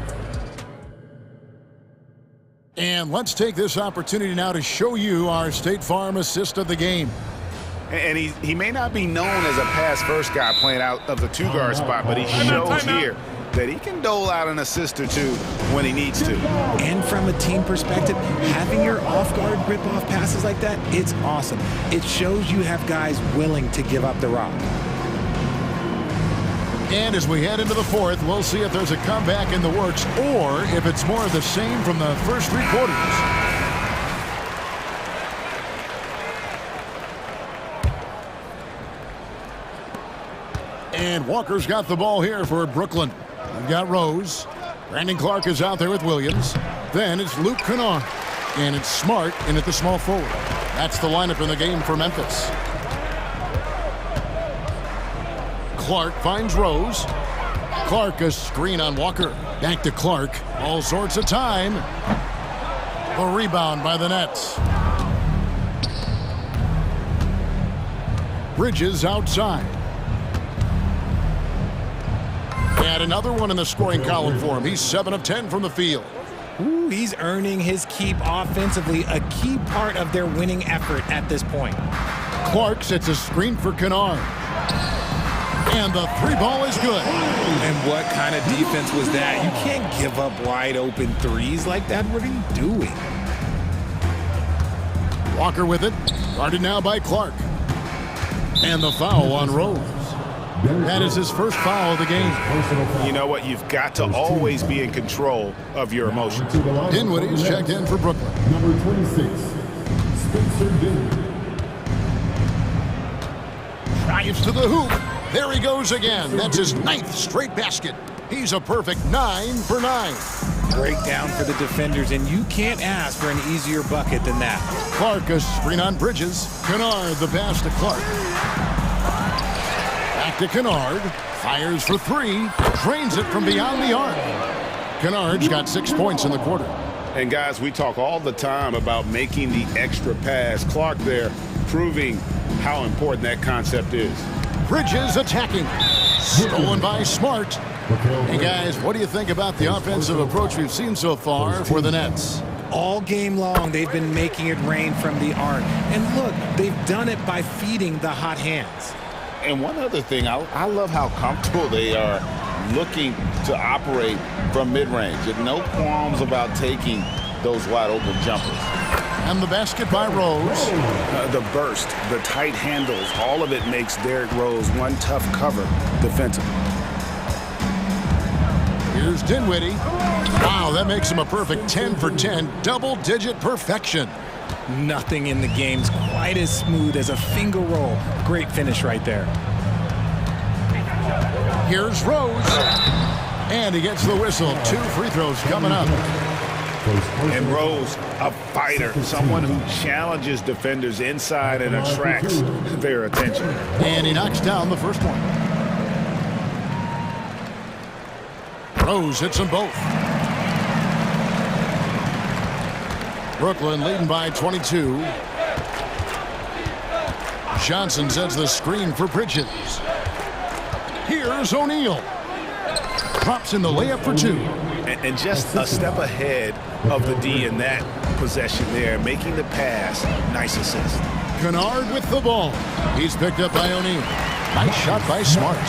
And let's take this opportunity now to show you our State Farm assist of the game. And he may not be known as a pass-first guy playing out of the two-guard spot, but he shows here that he can dole out an assist or two when he needs to. And from a team perspective, having your off-guard rip-off passes like that, it's awesome. It shows you have guys willing to give up the rock. And as we head into the fourth, we'll see if there's a comeback in the works or if it's more of the same from the first three quarters. And Walker's got the ball here for Brooklyn. We've got Rose. Brandon Clark is out there with Williams. Then it's Luke Kennard. And it's Smart in at the small forward. That's the lineup in the game for Memphis. Clark finds Rose. Clark a screen on Walker. Back to Clark. All sorts of time. A rebound by the Nets. Bridges outside. And another one in the scoring column for him. He's 7 of 10 from the field. Ooh, he's earning his keep offensively, a key part of their winning effort at this point. Clark sets a screen for Kennard. And the three ball is good. And what kind of defense was that? You can't give up wide open threes like that. What are you doing? Walker with it. Guarded now by Clark. And the foul on Rose. That is his first foul of the game. You know what? You've got to always be in control of your emotions. Dinwiddie's checked in for Brooklyn. Number 26, Spencer Dinwiddie. Drives to the hoop. There he goes again. That's his 9th straight basket. He's a perfect 9 for 9. Breakdown for the defenders, and you can't ask for an easier bucket than that. Clark a screen on Bridges. Kennard the pass to Clark. Back to Kennard. Fires for 3. Drains it from beyond the arc. Kennard's got 6 points in the quarter. And guys, we talk all the time about making the extra pass. Clark there proving how important that concept is. Bridges attacking. Stolen by Smart. Hey guys, what do you think about the offensive approach we've seen so far for the Nets? All game long, they've been making it rain from the arc. And look, they've done it by feeding the hot hands. And one other thing, I love how comfortable they are looking to operate from mid-range. And no qualms about taking those wide open jumpers. And the basket by Rose. The burst, the tight handles, all of it makes Derrick Rose one tough cover defensively. Here's Dinwiddie. Wow, that makes him a perfect 10 for 10, double-digit perfection. Nothing in the game's quite as smooth as a finger roll. Great finish right there. Here's Rose. And he gets the whistle. 2 free throws coming up. And Rose, a fighter, someone who challenges defenders inside and attracts their attention. And he knocks down the first one. Rose hits them both. Brooklyn leading by 22. Johnson sets the screen for Bridges. Here's O'Neal. Drops in the layup for 2. And just a step ahead of the D in that possession there, making the pass. Nice assist. Kennard with the ball. He's picked up by O'Neal. Nice shot by Smart.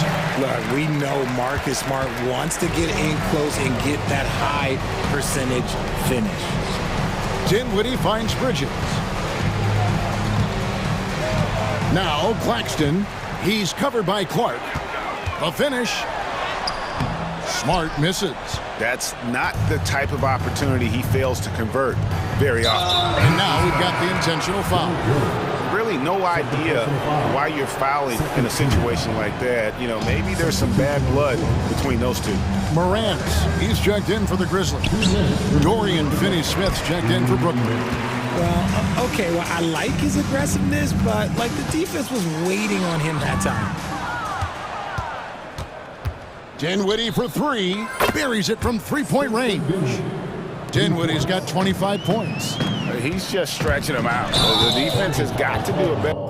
Look, we know Marcus Smart wants to get in close and get that high percentage finish. Dinwiddie finds Bridges. Now Claxton. He's covered by Clark. The finish. Smart misses. That's not the type of opportunity he fails to convert very often. And now we've got the intentional foul. Really no idea why you're fouling in a situation like that. You know, maybe there's some bad blood between those two. Morant, he's checked in for the Grizzlies. Dorian Finney-Smith's checked in for Brooklyn. Well, okay, well, I like his aggressiveness, but, like, the defense was waiting on him that time. Dinwiddie for three. Buries it from three-point range. Dinwiddie's got 25 points. He's just stretching them out. So the defense has got to do a better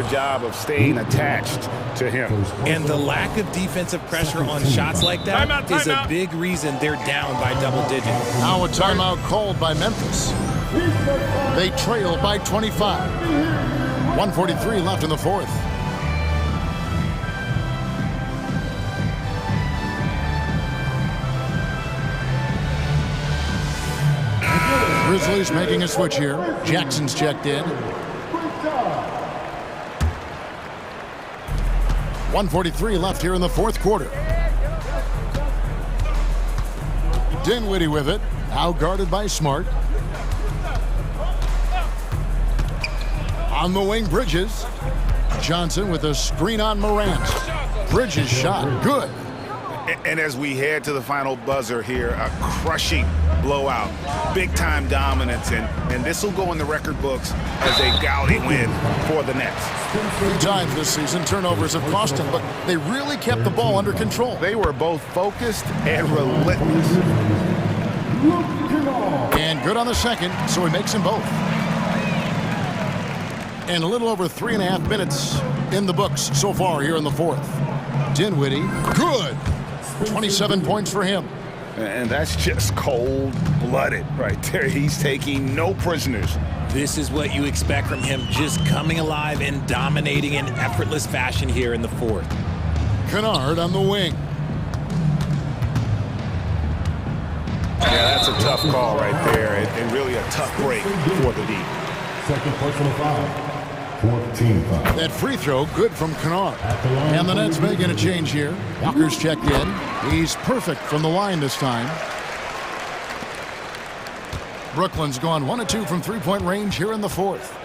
job of staying attached to him. And the lack of defensive pressure on shots like that is a big reason they're down by double digits. Now a timeout called by Memphis. They trail by 25. 1:43 left in the fourth. Grizzlies making a switch here. Jackson's checked in. 1:43 left here in the fourth quarter. Dinwiddie with it. Now guarded by Smart. On the wing, Bridges. Johnson with a screen on Morant. Bridges shot. Good. And as we head to the final buzzer here, a crushing blowout, big-time dominance, and this will go in the record books as a gaudy win for the Nets. 3 times this season, turnovers have cost them, but they really kept the ball under control. They were both focused and relentless. And good on the second, so he makes them both. And a little over 3.5 minutes in the books so far here in the fourth. Dinwiddie, good. 27 points for him. And that's just cold-blooded right there. He's taking no prisoners. This is what you expect from him, just coming alive and dominating in effortless fashion here in the fourth. Kennard on the wing. Yeah, that's a tough call right there, and really a tough break for the D. Second personal foul. 14 foul. That free throw, good from Kennard. And the Nets making a change here. Walker's checked in. He's perfect from the line this time. Brooklyn's gone 1 of 2 from three-point range here in the fourth.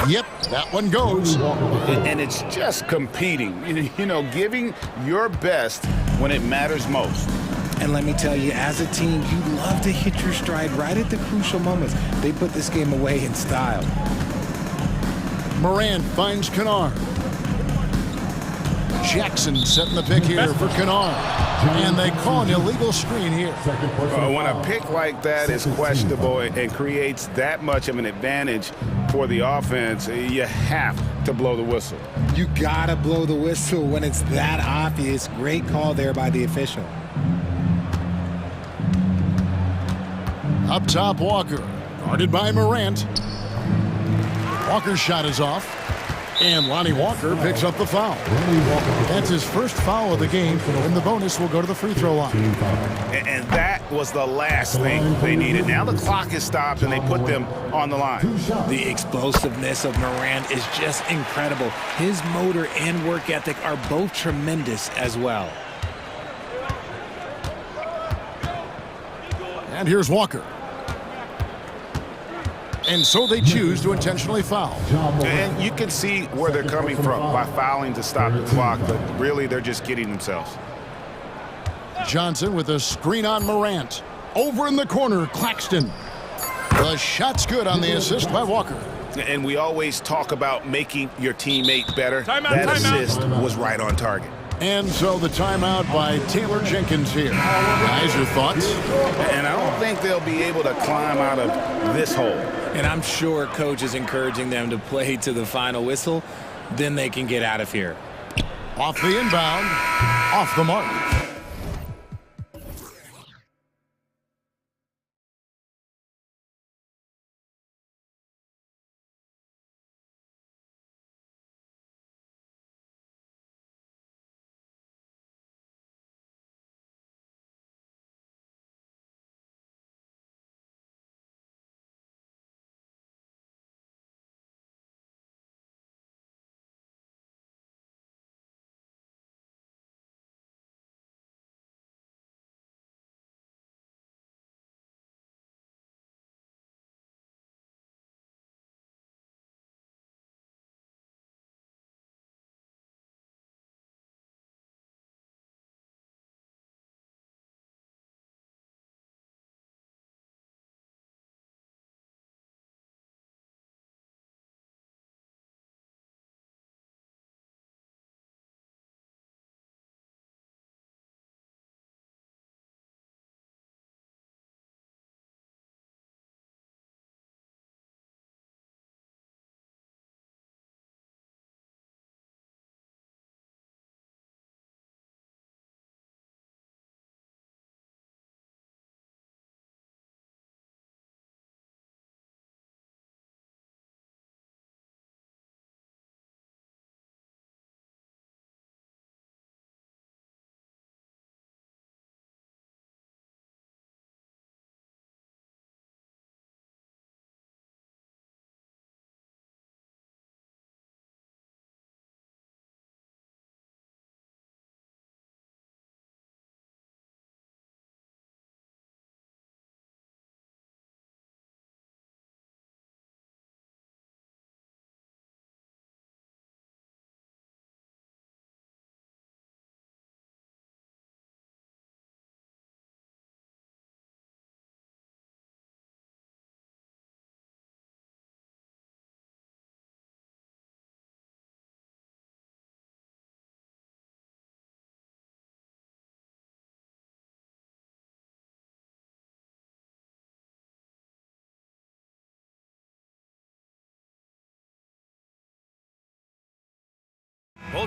Yep, that one goes. And it's just competing, you know, giving your best when it matters most. And let me tell you, as a team, you love to hit your stride right at the crucial moments. They put this game away in style. Morant finds Kennard. Jackson setting the pick here for Kennard. And they call an illegal screen here. When a pick like that is questionable and creates that much of an advantage for the offense, you have to blow the whistle. You gotta blow the whistle when it's that obvious. Great call there by the official. Up top, Walker. Guarded by Morant. Walker's shot is off. And Lonnie Walker picks up the foul. That's his first foul of the game, and the bonus will go to the free throw line. And that was the last thing they needed. Now the clock is stopped, and they put them on the line. The explosiveness of Morant is just incredible. His motor and work ethic are both tremendous as well. And here's Walker. And so they choose to intentionally foul. And you can see where they're coming from by fouling to stop the clock, but really they're just kidding themselves. Johnson with a screen on Morant. Over in the corner, Claxton. The shot's good on the assist by Walker. And we always talk about making your teammate better. That assist was right on target. And so the timeout by Taylor Jenkins here. Guys, your thoughts? And I don't think they'll be able to climb out of this hole. And I'm sure coach is encouraging them to play to the final whistle. Then they can get out of here. Off the inbound, off the mark.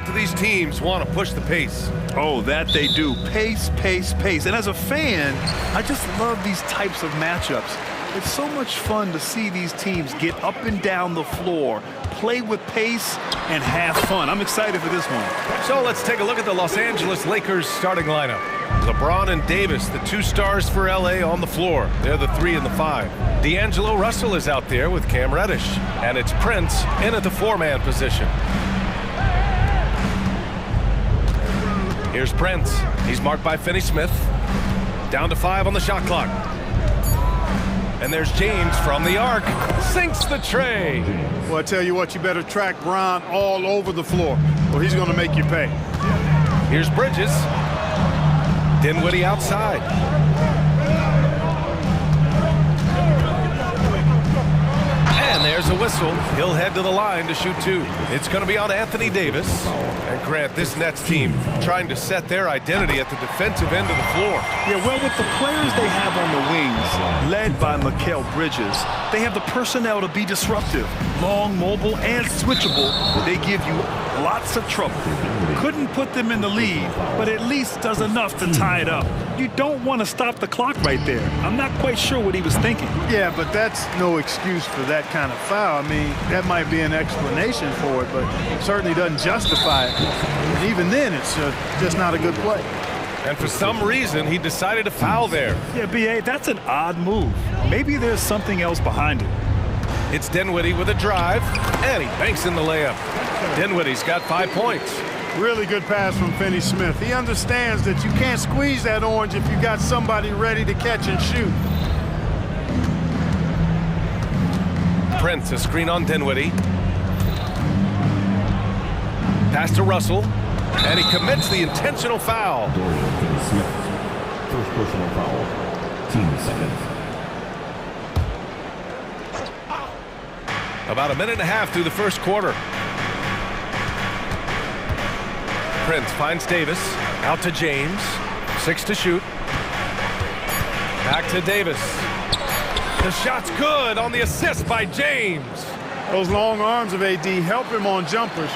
Both of these teams want to push the pace. Oh, that they do. Pace, pace, pace. And as a fan, I just love these types of matchups. It's so much fun to see these teams get up and down the floor, play with pace, and have fun. I'm excited for this one. So let's take a look at the Los Angeles Lakers starting lineup. LeBron and Davis, the 2 stars for LA, on the floor. They're the 3 and the 5. D'Angelo Russell is out there with Cam Reddish. And it's Prince in at the 4-man position. Here's Prince. He's marked by Finney Smith. Down to 5 on the shot clock. And there's James from the arc. Sinks the tray. Well, I tell you what, you better track Bron all over the floor, or he's going to make you pay. Here's Bridges. Dinwiddie outside. And there's a whistle. He'll head to the line to shoot 2. It's going to be on Anthony Davis. And Grant, this Nets team trying to set their identity at the defensive end of the floor. Yeah, well, with the players they have on the wings, led by Mikal Bridges, they have the personnel to be disruptive. Long, mobile, and switchable. They give you lots of trouble. Couldn't put them in the lead, but at least does enough to tie it up. You don't want to stop the clock right there. I'm not quite sure what he was thinking. Yeah, but that's no excuse for that kind of foul. I mean, that might be an explanation for it, but it certainly doesn't justify it. And even then, it's just not a good play. And for some reason, he decided to foul there. Yeah, B.A., that's an odd move. Maybe there's something else behind it. It's Dinwiddie with a drive, and he banks in the layup. Dinwiddie's got 5 points. Really good pass from Finney Smith. He understands that you can't squeeze that orange if you got somebody ready to catch and shoot. Prince, a screen on Dinwiddie. Pass to Russell, and he commits the intentional foul. Smith, first personal foul, team seconds. About a minute and a half through the first quarter. Prince finds Davis, out to James, 6 to shoot. Back to Davis. The shot's good on the assist by James. Those long arms of AD help him on jumpers.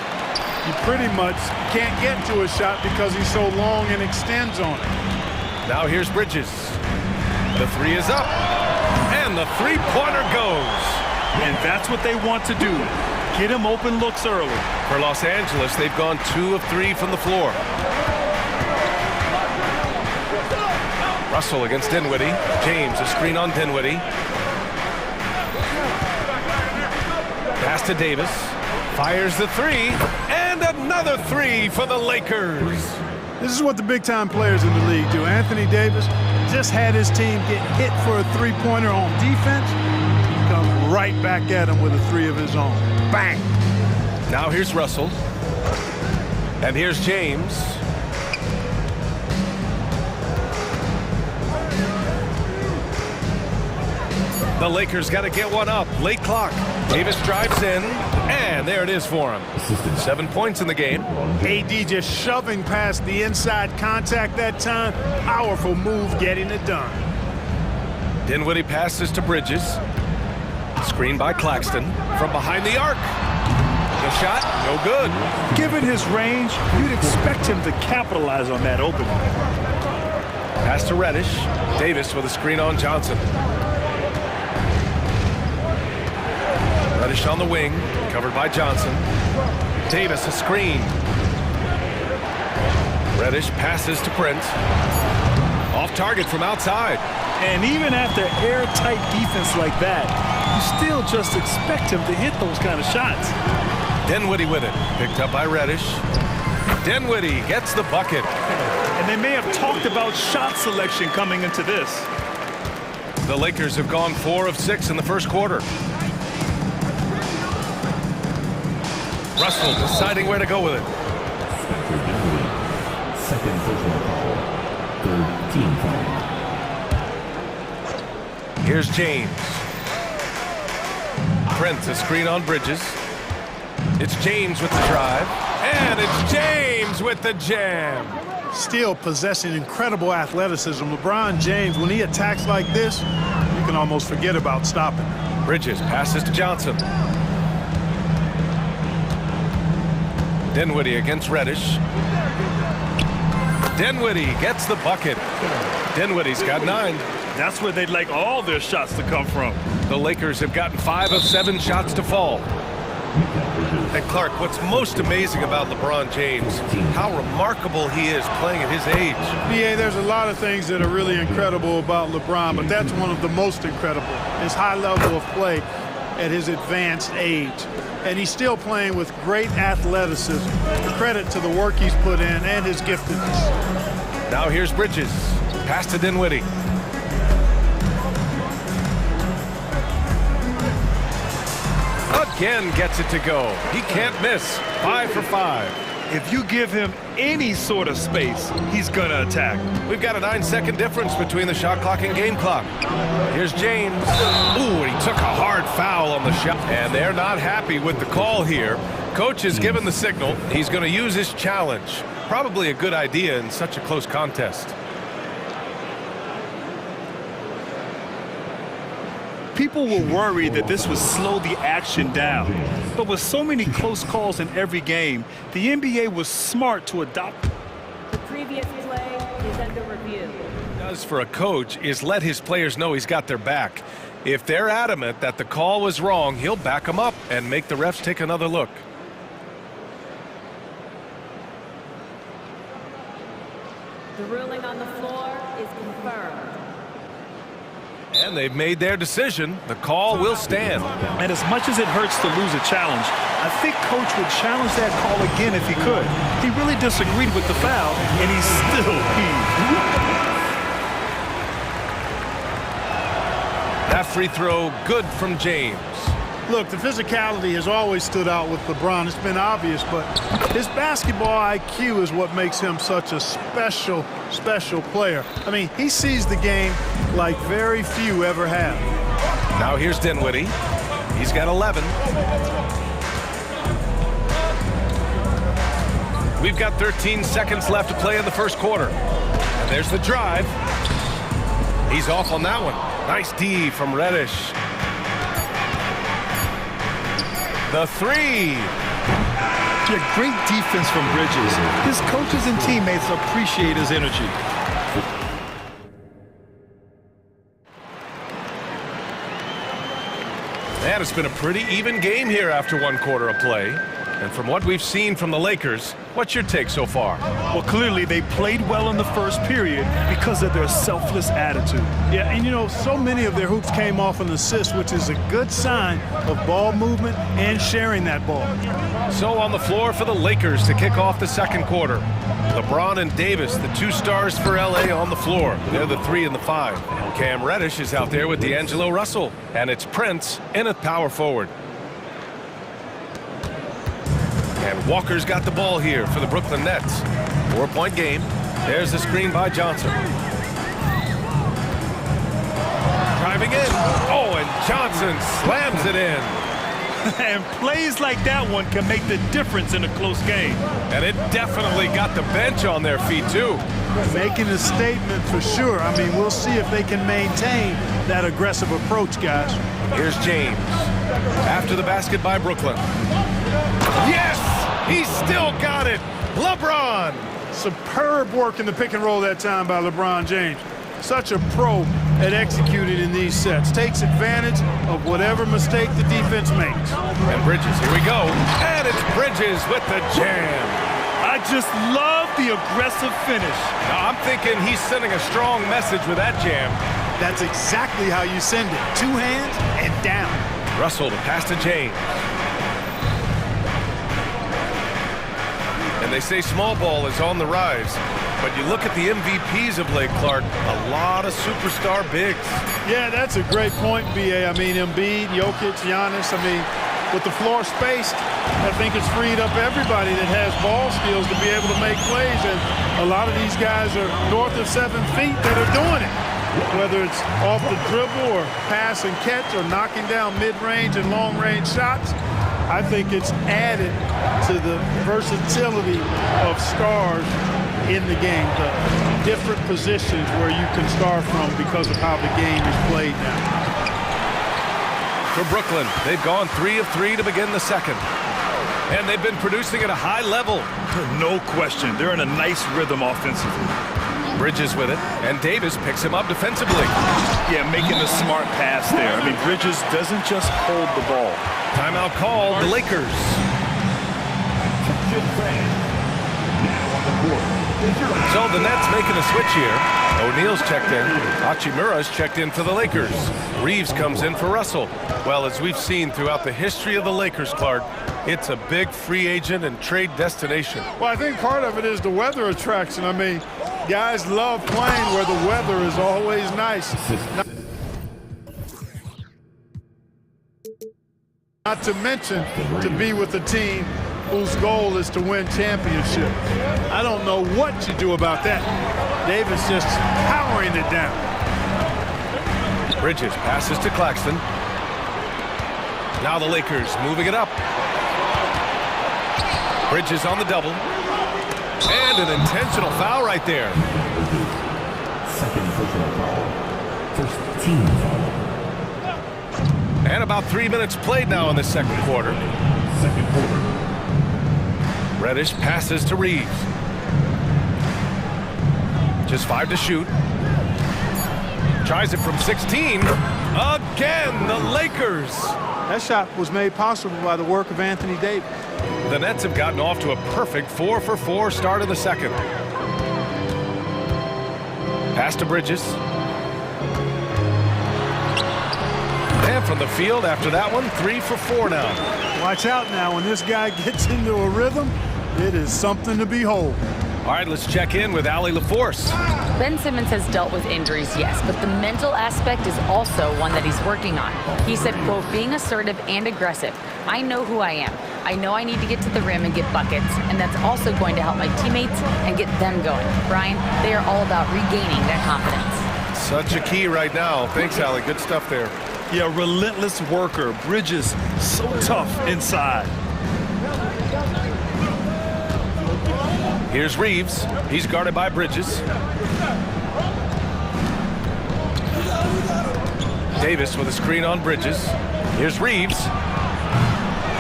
You pretty much can't get to a shot because he's so long and extends on it. Now here's Bridges. The 3 is up, and the 3-pointer goes. And that's what they want to do. Get him open looks early. For Los Angeles, they've gone 2 of 3 from the floor. Russell against Dinwiddie. James, a screen on Dinwiddie. Pass to Davis. Fires the 3. And another 3 for the Lakers. This is what the big-time players in the league do. Anthony Davis just had his team get hit for a 3-pointer on defense. He comes right back at him with a 3 of his own. Bang! Now here's Russell. And here's James. The Lakers got to get one up. Late clock. Davis drives in, and there it is for him. 7 points in the game. AD just shoving past the inside contact that time. Powerful move getting it done. Dinwiddie passes to Bridges. Screen by Claxton from behind the arc. The shot, no good. Given his range, you'd expect him to capitalize on that opening. Pass to Reddish. Davis with a screen on Johnson. Reddish on the wing, covered by Johnson. Davis a screen. Reddish passes to Prince. Off target from outside. And even after airtight defense like that, you still just expect him to hit those kind of shots. Dinwiddie with it. Picked up by Reddish. Dinwiddie gets the bucket. And they may have talked about shot selection coming into this. The Lakers have gone 4 of 6 in the first quarter. Russell deciding where to go with it. Second personal foul. Third team foul. Here's James. Prince, a screen on Bridges. It's James with the drive. And it's James with the jam. Still possessing incredible athleticism. LeBron James, when he attacks like this, you can almost forget about stopping. Bridges passes to Johnson. Dinwiddie against Reddish. Dinwiddie gets the bucket. Dinwiddie's got 9. That's where they'd like all their shots to come from. The Lakers have gotten 5 of 7 shots to fall. And Clark, what's most amazing about LeBron James, how remarkable he is playing at his age. BA, there's a lot of things that are really incredible about LeBron, but that's one of the most incredible, his high level of play at his advanced age. And he's still playing with great athleticism. Credit to the work he's put in and his giftedness. Now here's Bridges. Pass to Dinwiddie. Again gets it to go. He can't miss. 5 for 5. If you give him any sort of space, he's gonna attack. We've got a 9-second difference between the shot clock and game clock. Here's James. Ooh, and he took a hard foul on the shot. And they're not happy with the call here. Coach has given the signal. He's gonna use his challenge. Probably a good idea in such a close contest. People were worried that this would slow the action down. But with so many close calls in every game, the NBA was smart to adopt. The previous play is under review. What he does for a coach is let his players know he's got their back. If they're adamant that the call was wrong, he'll back them up and make the refs take another look. The ruling on the floor is confirmed. And they've made their decision. The call will stand. And as much as it hurts to lose a challenge, I think Coach would challenge that call again if he could. He really disagreed with the foul, and he's still peeved. That free throw good from James. Look, the physicality has always stood out with LeBron. It's been obvious, but his basketball IQ is what makes him such a special player. I mean, he sees the game like very few ever have. Now here's Dinwiddie. He's got 11. We've got 13 seconds left to play in the first quarter. And there's the drive. He's off on that one. Nice D from Reddish. The 3. Yeah, great defense from Bridges. His coaches and teammates appreciate his energy. Man, it's been a pretty even game here after 1 quarter of play. And from what we've seen from the Lakers, what's your take so far? Well, clearly they played well in the first period because of their selfless attitude. Yeah, and you know, so many of their hoops came off an assist, which is a good sign of ball movement and sharing that ball. So on the floor for the Lakers to kick off the second quarter. LeBron and Davis, the 2 stars for LA on the floor. They're the 3 and the 5. Cam Reddish is out there with D'Angelo Russell. And it's Prince in at power forward. And Walker's got the ball here for the Brooklyn Nets. 4-point game. There's the screen by Johnson. Driving in. Oh, and Johnson slams it in. And plays like that one can make the difference in a close game. And it definitely got the bench on their feet, too. Making a statement for sure. I mean, we'll see if they can maintain that aggressive approach, guys. Here's James. After the basket by Brooklyn. Yes! He's still got it. LeBron. Superb work in the pick and roll that time by LeBron James. Such a pro at executing in these sets. Takes advantage of whatever mistake the defense makes. And Bridges, here we go. And it's Bridges with the jam. I just love the aggressive finish. Now, I'm thinking he's sending a strong message with that jam. That's exactly how you send it. 2 hands and down. Russell to pass to James. And they say small ball is on the rise. But you look at the MVPs of late, Clark, a lot of superstar bigs. Yeah, that's a great point, B.A. I mean, Embiid, Jokic, Giannis. I mean, with the floor spaced, I think it's freed up everybody that has ball skills to be able to make plays. And a lot of these guys are north of 7 feet that are doing it. Whether it's off the dribble or pass and catch or knocking down mid-range and long-range shots, I think it's added to the versatility of stars in the game, the different positions where you can start from because of how the game is played now. For Brooklyn, they've gone 3 of 3 to begin the second. And they've been producing at a high level. No question. They're in a nice rhythm offensively. Bridges with it, and Davis picks him up defensively. Yeah, making the smart pass there. I mean, Bridges doesn't just hold the ball. Timeout called, the Lakers. So the Nets making a switch here. O'Neal's checked in. Hachimura's checked in for the Lakers. Reeves comes in for Russell. Well, as we've seen throughout the history of the Lakers, Clark, it's a big free agent and trade destination. Well, I think part of it is the weather attraction. I mean, guys love playing where the weather is always nice. Not to mention to be with a team whose goal is to win championship. I don't know what you do about that. Davis just powering it down. Bridges passes to Claxton. Now the Lakers moving it up. Bridges on the double. And an intentional foul right there. Second personal foul. First team foul. And about 3 minutes played now in the second quarter. Second quarter. Reddish passes to Reeves. Just 5 to shoot. Tries it from 16. Again, the Lakers. That shot was made possible by the work of Anthony Davis. The Nets have gotten off to a perfect 4-for-4 start in the second. Pass to Bridges. And from the field after that one, 3-for-4 now. Watch out now. When this guy gets into a rhythm, it is something to behold. All right, let's check in with Allie LaForce. Ben Simmons has dealt with injuries, yes, but the mental aspect is also one that he's working on. He said, quote, being assertive and aggressive. I know who I am. I know I need to get to the rim and get buckets, and that's also going to help my teammates and get them going. Brian, they are all about regaining that confidence. Such a key right now. Thanks, Allie. Good stuff there. Yeah, relentless worker. Bridges, so tough inside. Here's Reeves. He's guarded by Bridges. Davis with a screen on Bridges. Here's Reeves.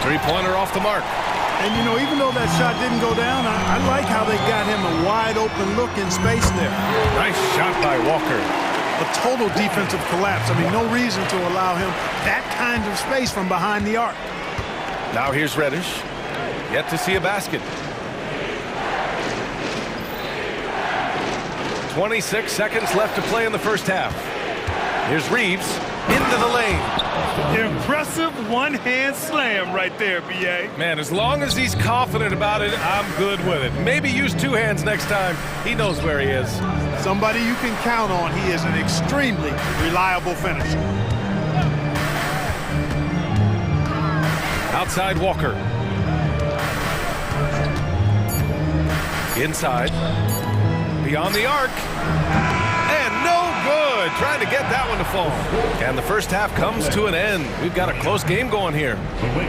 Three-pointer off the mark. And, you know, even though that shot didn't go down, I like how they got him a wide-open look in space there. Nice shot by Walker. A total defensive collapse. I mean, no reason to allow him that kind of space from behind the arc. Now here's Reddish. Yet to see a basket. 26 seconds left to play in the first half. Here's Reeves into the lane. Impressive one-hand slam right there, B.A. Man, as long as he's confident about it, I'm good with it. Maybe use two hands next time. He knows where he is. Somebody you can count on. He is an extremely reliable finisher. Outside Walker. Inside. Beyond the arc. And no good. Trying to get that one to fall. And the first half comes to an end. We've got a close game going here.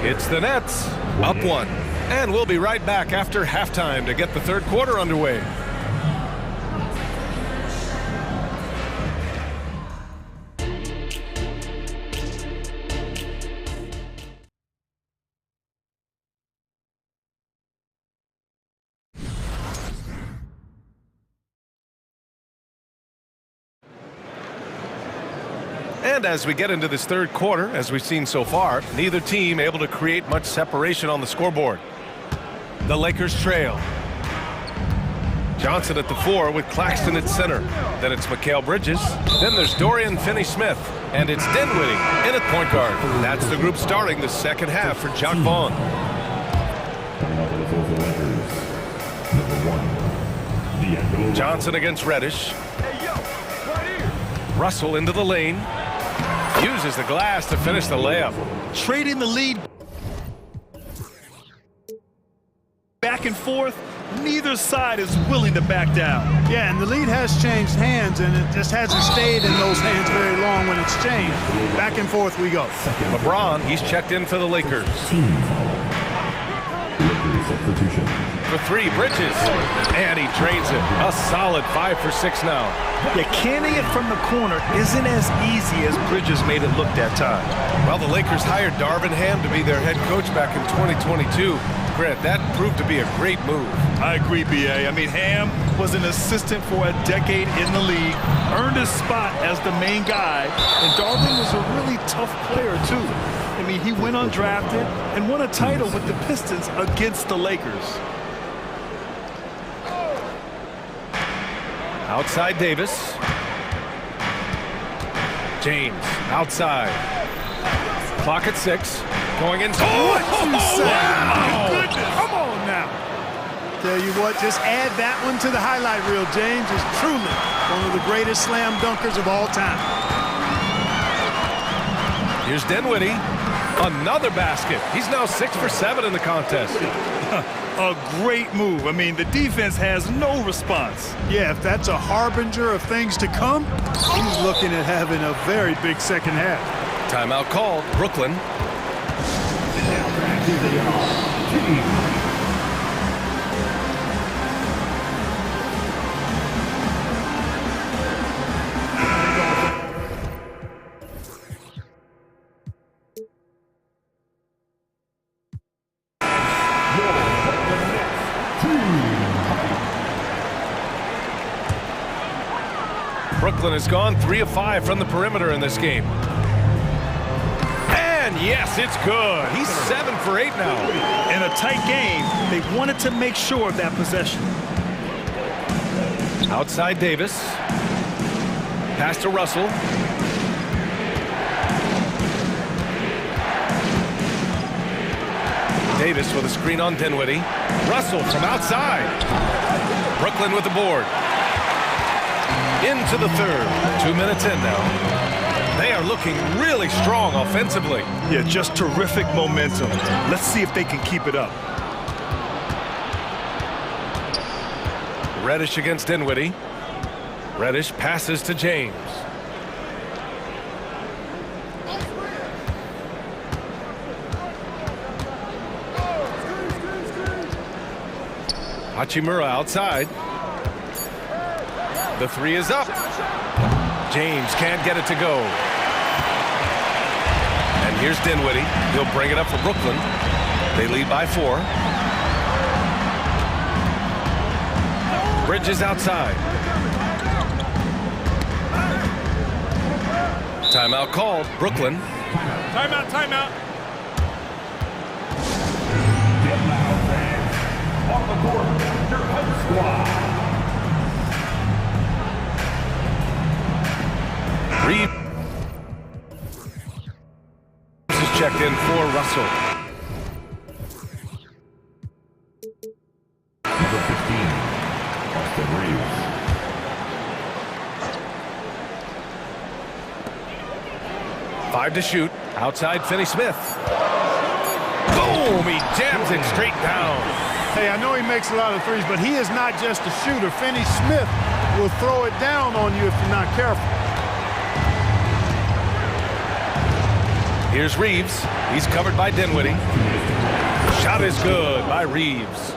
It's the Nets up one. And we'll be right back after halftime to get the third quarter underway. And as we get into this third quarter, as we've seen so far, neither team able to create much separation on the scoreboard. The Lakers trail. Johnson at the 4 with Claxton at center. Then it's Mikal Bridges. Then there's Dorian Finney-Smith. And it's Dinwiddie in at point guard. That's the group starting the second half for Jock Vaughn. Johnson against Reddish. Russell into the lane. Uses the glass to finish the layup. Trading the lead back and forth. Neither side is willing to back down. Yeah, and the lead has changed hands, and it just hasn't stayed in those hands very long when it's changed. Back and forth we go. LeBron, he's checked in for the Lakers. For three, Bridges. And he drains it. A solid 5 for 6 now. Yeah, canning it from the corner isn't as easy as Bridges made it look that time. Well, the Lakers hired Darvin Ham to be their head coach back in 2022. Grant, that proved to be a great move. I agree, B.A. I mean, Ham was an assistant for a decade in the league, earned his spot as the main guy, and Darvin was a really tough player, too. I mean, he went undrafted and won a title with the Pistons against the Lakers. Outside Davis. James, outside. Clock at 6. Going inside. What you say? Wow. My goodness. Come on now. Tell you what, just add that one to the highlight reel. James is truly one of the greatest slam dunkers of all time. Here's Dinwiddie. Another basket. He's now 6 for 7 in the contest. A great move. I mean, the defense has no response. Yeah, if that's a harbinger of things to come, he's looking at having a very big second half. Timeout called. Brooklyn. Brooklyn has gone 3 of 5 from the perimeter in this game. And yes, it's good. He's 7 for 8 now. In a tight game, they wanted to make sure of that possession. Outside Davis. Pass to Russell. Davis with a screen on Dinwiddie. Russell from outside. Brooklyn with the board. Into the third. 2 minutes in now. They are looking really strong offensively. Yeah, just terrific momentum. Let's see if they can keep it up. Reddish against Dinwiddie. Reddish passes to James. Hachimura outside. The 3 is up. James can't get it to go. And here's Dinwiddie. He'll bring it up for Brooklyn. They lead by 4. Bridges outside. Timeout called. Brooklyn. Timeout, timeout. On the court, your home squad. Reed is checked in for Russell. Number 15, Austin Reeves. 5 to shoot. Outside Finney-Smith. Boom! He jams it straight down. Hey, I know he makes a lot of threes, but he is not just a shooter. Finney-Smith will throw it down on you if you're not careful. Here's Reeves. He's covered by Dinwiddie. Shot is good by Reeves.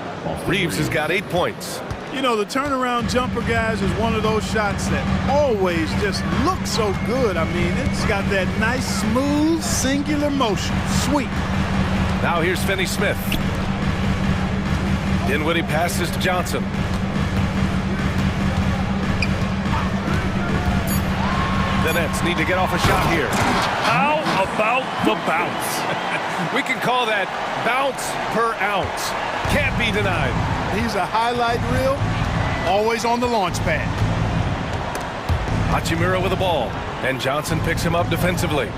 Reeves has got 8 points. You know, the turnaround jumper, guys, is one of those shots that always just look so good. I mean, it's got that nice, smooth, singular motion. Sweet. Now here's Finney-Smith. Dinwiddie passes to Johnson. The Nets need to get off a shot here. How about the bounce? We can call that bounce per ounce. Can't be denied. He's a highlight reel, always on the launch pad. Hachimura with the ball, and Johnson picks him up defensively.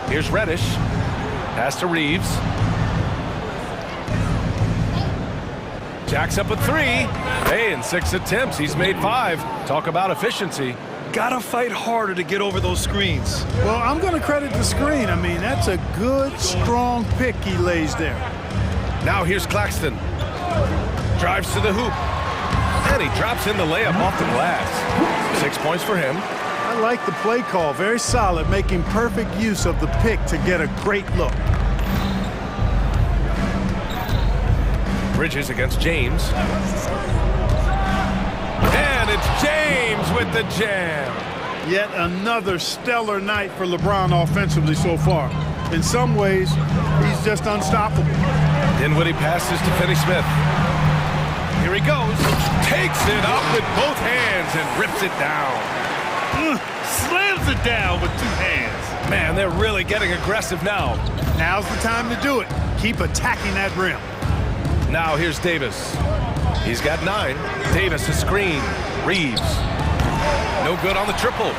Here's Reddish. Pass to Reeves. Jacks up a 3. Hey, in 6 attempts, he's made 5. Talk about efficiency. Gotta fight harder to get over those screens. Well, I'm going to credit the screen. I mean, that's a good, strong pick he lays there. Now here's Claxton. Drives to the hoop. And he drops in the layup off the glass. 6 points for him. I like the play call. Very solid, making perfect use of the pick to get a great look. Bridges against James. And it's James with the jam. Yet another stellar night for LeBron offensively so far. In some ways, he's just unstoppable. Dinwiddie passes to Finney-Smith. Here he goes. Takes it up with both hands and rips it down. Slams it down with 2 hands. Man, they're really getting aggressive now. Now's the time to do it. Keep attacking that rim. Now here's Davis. He's got 9. Davis a screen. Reeves. No good on the triple.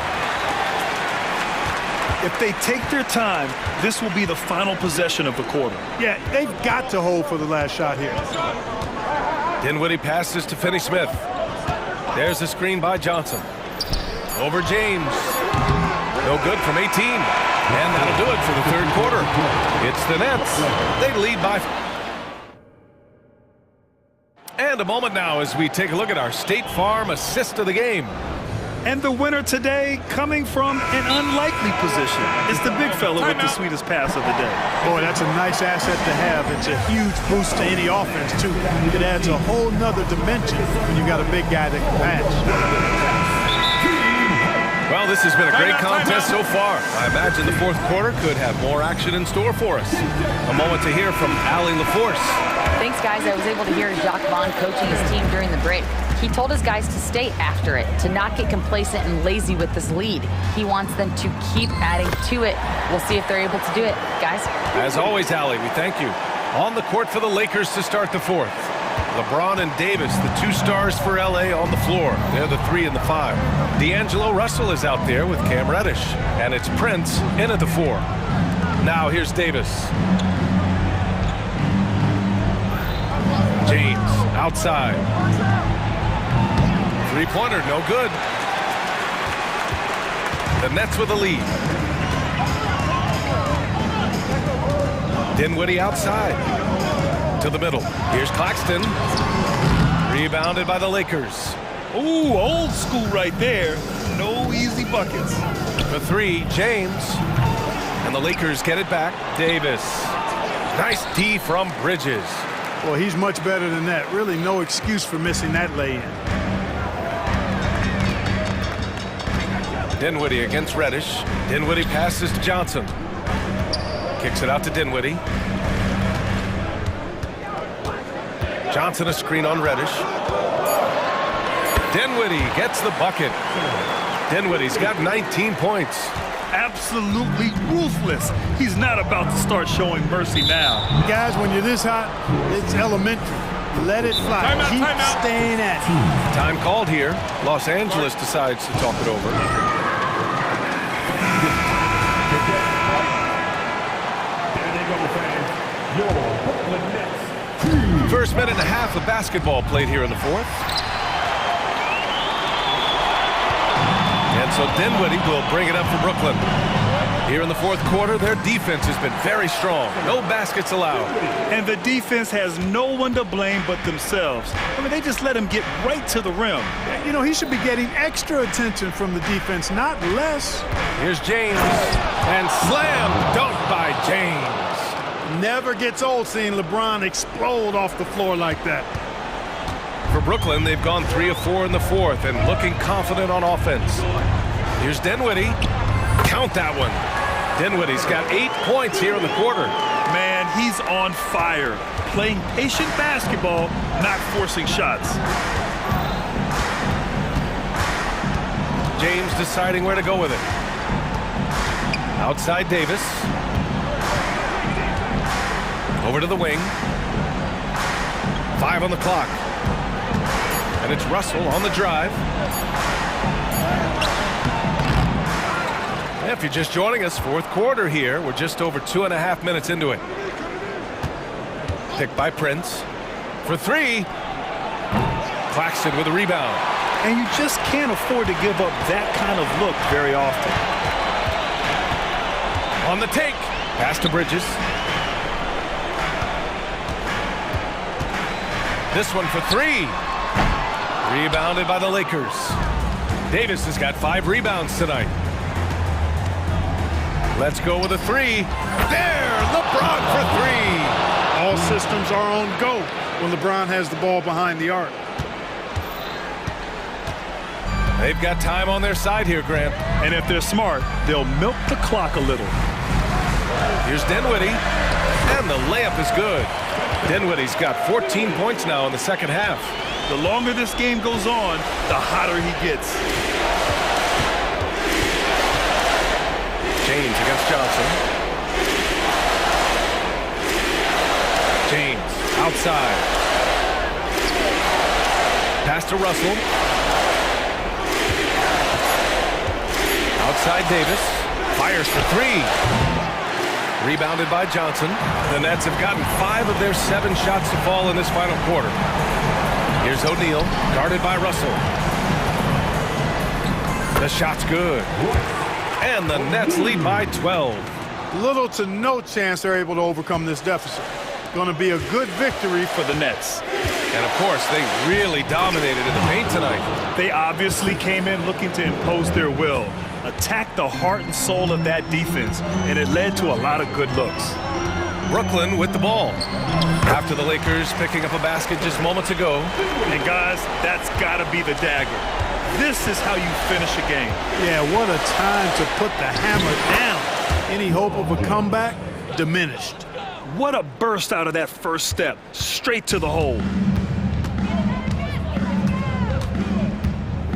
If they take their time, this will be the final possession of the quarter. Yeah, they've got to hold for the last shot here. Dinwiddie passes to Finney-Smith. There's a screen by Johnson. Over James. No good from 18. And that'll do it for the third quarter. It's the Nets. They lead by... And a moment now as we take a look at our State Farm assist of the game. And the winner today coming from an unlikely position. It's the big fella with the sweetest pass of the day. Boy, that's a nice asset to have. It's a huge boost to any offense, too. It adds a whole nother dimension when you got a big guy that can pass. Well, this has been a great contest so far. I imagine the fourth quarter could have more action in store for us. A moment to hear from Allie LaForce. Thanks, guys. I was able to hear Jacques Vaughn coaching his team during the break. He told his guys to stay after it, to not get complacent and lazy with this lead. He wants them to keep adding to it. We'll see if they're able to do it, guys. As always, Allie, we thank you. On the court for the Lakers to start the fourth. LeBron and Davis, the 2 stars for LA on the floor. They're the 3 and the 5. D'Angelo Russell is out there with Cam Reddish. And it's Prince in at the 4. Now here's Davis. James outside. 3-pointer, no good. The Nets with the lead. Dinwiddie outside. To the middle. Here's Claxton. Rebounded by the Lakers. Ooh, old school right there. No easy buckets. For 3, James. And the Lakers get it back. Davis. Nice D from Bridges. Well, he's much better than that. Really no excuse for missing that lay-in. Dinwiddie against Reddish. Dinwiddie passes to Johnson. Kicks it out to Dinwiddie. Johnson a screen on Reddish. Dinwiddie gets the bucket. Dinwiddie's got 19 points. Absolutely ruthless. He's not about to start showing mercy now. Guys, when you're this hot, it's elementary. Let it fly. Keep staying at it. Time called here. Los Angeles decides to talk it over. There they go, fans. Your Brooklyn Nets. First minute and a half of basketball played here in the fourth. And so Dinwiddie will bring it up for Brooklyn. Here in the fourth quarter, their defense has been very strong. No baskets allowed. And the defense has no one to blame but themselves. I mean, they just let him get right to the rim. You know, he should be getting extra attention from the defense, not less. Here's James. And slam dunk by James. Never gets old seeing LeBron explode off the floor like that. For Brooklyn, they've gone 3 of 4 in the fourth and looking confident on offense. Here's Dinwiddie. Count that one. Dinwiddie's got 8 points here in the quarter. Man, he's on fire. Playing patient basketball, not forcing shots. James deciding where to go with it. Outside Davis. Over to the wing. 5 on the clock. And it's Russell on the drive. If you're just joining us, fourth quarter here. We're just over 2.5 minutes into it. Picked by Prince. For 3. Claxton with a rebound. And you just can't afford to give up that kind of look very often. On the take. Pass to Bridges. This one for 3. Rebounded by the Lakers. Davis has got 5 rebounds tonight. Let's go with a 3. There, LeBron for 3. All systems are on go when LeBron has the ball behind the arc. They've got time on their side here, Grant. And if they're smart, they'll milk the clock a little. Here's Dinwiddie. And the layup is good. Dinwiddie's got 14 points now in the second half. The longer this game goes on, the hotter he gets. James against Johnson. James outside. Pass to Russell. Outside Davis. Fires for three. Rebounded by Johnson. The Nets have gotten 5 of their 7 shots to fall in this final quarter. Here's O'Neal, guarded by Russell. The shot's good. And the Nets lead by 12. Little to no chance they're able to overcome this deficit. Going to be a good victory for the Nets. And of course, they really dominated in the paint tonight. They obviously came in looking to impose their will, attack the heart and soul of that defense, and it led to a lot of good looks. Brooklyn with the ball. After the Lakers picking up a basket just moments ago. And guys, that's got to be the dagger. This is how you finish a game. Yeah, what a time to put the hammer down. Any hope of a comeback diminished. What a burst out of that first step, straight to the hole.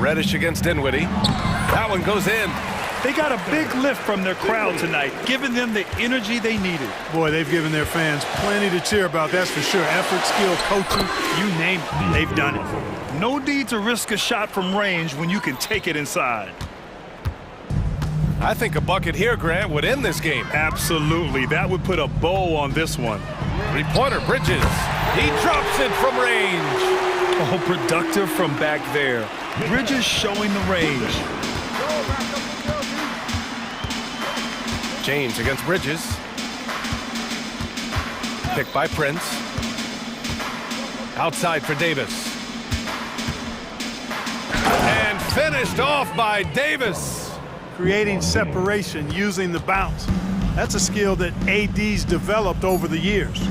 Reddish against Dinwiddie. That one goes in. They got a big lift from their crowd tonight, giving them the energy they needed. Boy, they've given their fans plenty to cheer about, that's for sure. Effort, skill, coaching, you name it, they've done it. No need to risk a shot from range when you can take it inside. I think a bucket here, Grant, would end this game. Absolutely. That would put a bow on this one. Three-pointer, Bridges. He drops it from range. Oh, productive from back there. Bridges showing the range. James against Bridges. Picked by Prince. Outside for Davis. And finished off by Davis. Creating separation using the bounce. That's a skill that AD's developed over the years.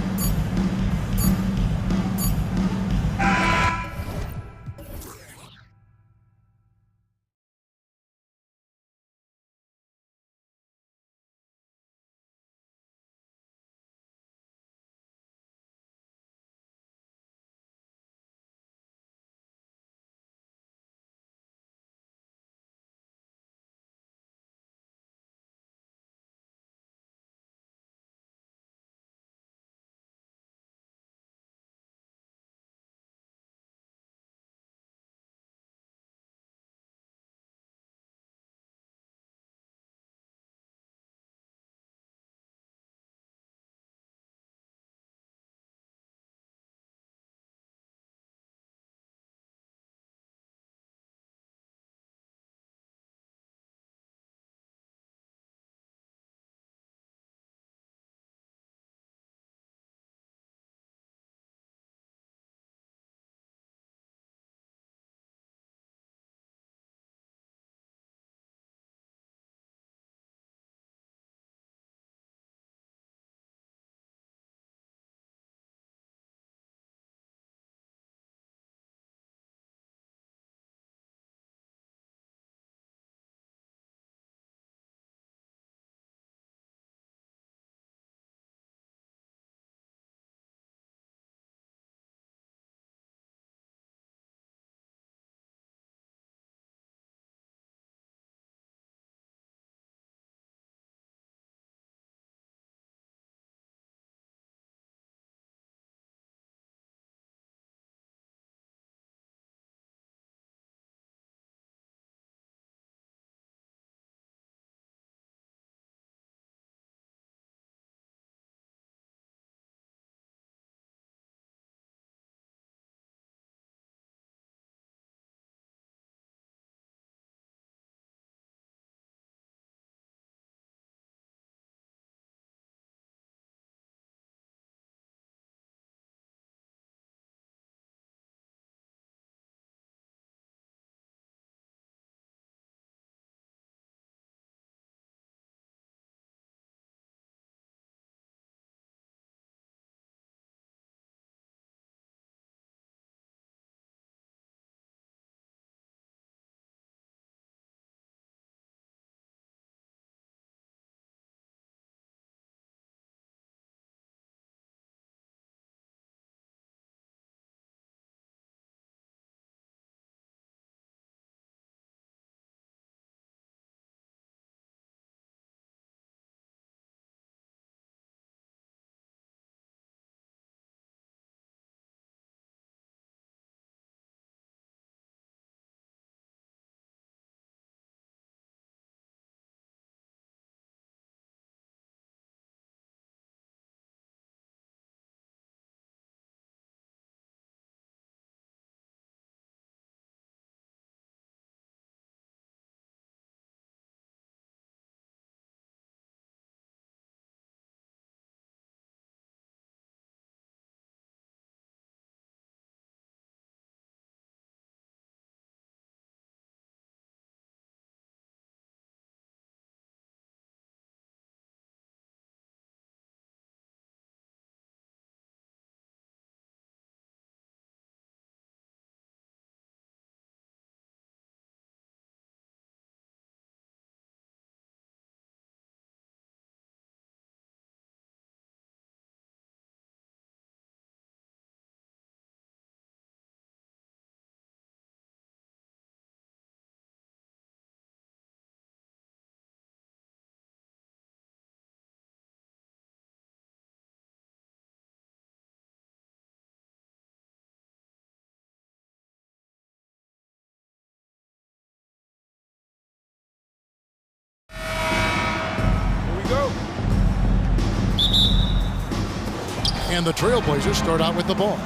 And the Trailblazers start out with the ball.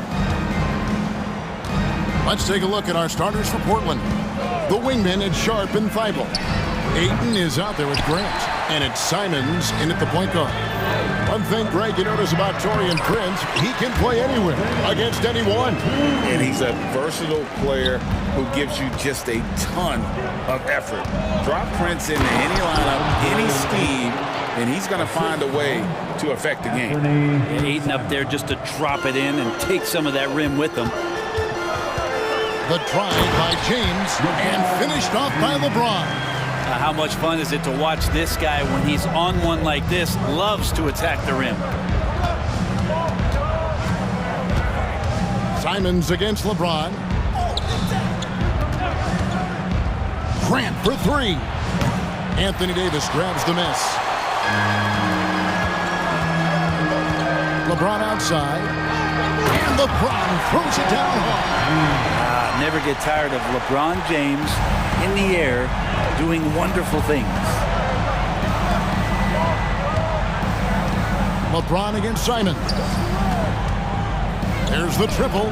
Let's take a look at our starters for Portland. The wingmen is Sharp and Thibault. Ayton is out there with Grant. And it's Simons in at the point guard. One thing, Greg, you notice about Taurean Prince, he can play anywhere, against anyone. And he's a versatile player who gives you just a ton of effort. Drop Prince into any lineup, any scheme, and he's going to find a way to affect the game. And Ayton up there just to drop it in and take some of that rim with him. The drive by James and finished off by LeBron. How much fun is it to watch this guy when he's on one like this, loves to attack the rim. Simons against LeBron. Grant for three. Anthony Davis grabs the miss. LeBron outside. And LeBron throws it down hard. Never get tired of LeBron James in the air doing wonderful things. LeBron against Simons. There's the triple.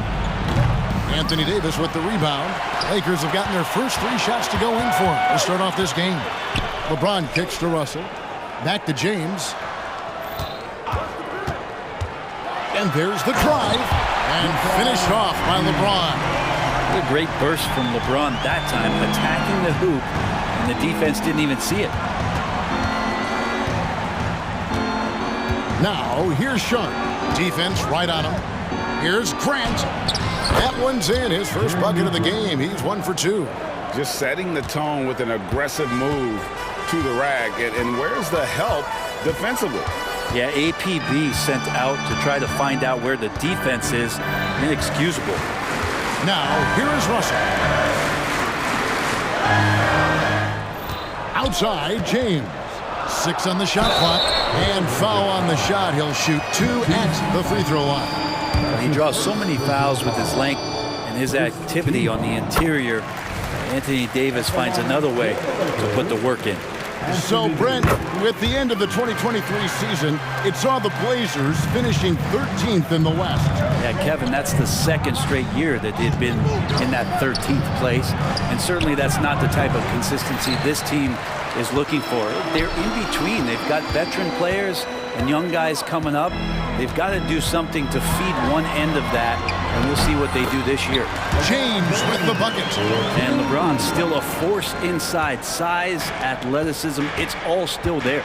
Anthony Davis with the rebound. Lakers have gotten their first 3 shots to go in for him to start off this game. LeBron kicks to Russell. Back to James. And there's the drive. And finished off by LeBron. What a great burst from LeBron that time, attacking the hoop, and the defense didn't even see it. Now, here's Sharp. Defense right on him. Here's Grant. That one's in. His first bucket of the game. He's 1 for 2. Just setting the tone with an aggressive move to the rack. And where's the help defensively? Yeah, APB sent out to try to find out where the defense is. Inexcusable. Now, here is Russell. Outside, James. 6 on the shot clock. And foul on the shot. He'll shoot 2 at the free throw line. He draws so many fouls with his length and his activity on the interior. Anthony Davis finds another way to put the work in. So, Brent, with the end of the 2023 season, it saw the Blazers finishing 13th in the West. Yeah, Kevin, that's the second straight year that they've been in that 13th place. And certainly that's not the type of consistency this team is looking for. They're in between. They've got veteran players and young guys coming up. They've got to do something to feed one end of that, and we'll see what they do this year. James with the bucket. And LeBron still a force inside. Size, athleticism, it's all still there.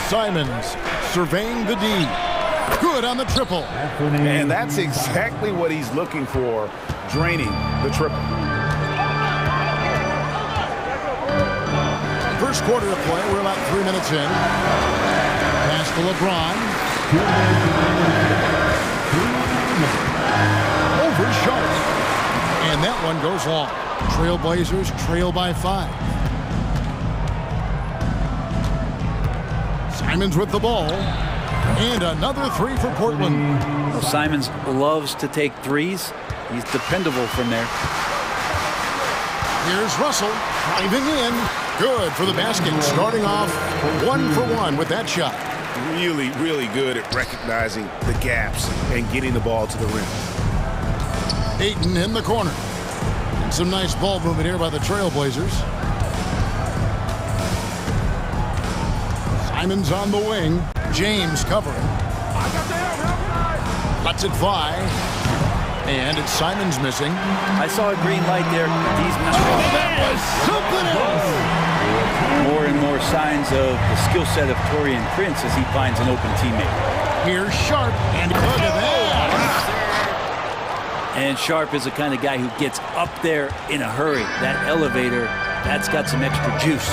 Simons surveying the D. Good on the triple. And that's exactly what he's looking for, draining the triple. First quarter of play, we're about 3 minutes in. Pass to LeBron. Over Sharp. And that one goes long. Trailblazers trail by 5. Simons with the ball. And another 3 for Portland. Well, Simons loves to take threes. He's dependable from there. Here's Russell driving in. Good for the basket. Starting off 1 for 1 with that shot. Really, really good at recognizing the gaps and getting the ball to the rim. Ayton in the corner. And some nice ball movement here by the Trailblazers. Simons on the wing. James covering. Lets it fly. And it's Simons missing. I saw a green light there. He's not. That was something else. More and more signs of the skill set of Taurean Prince as he finds an open teammate. Here's Sharp, and look at that. And Sharp is the kind of guy who gets up there in a hurry. That elevator, that's got some extra juice.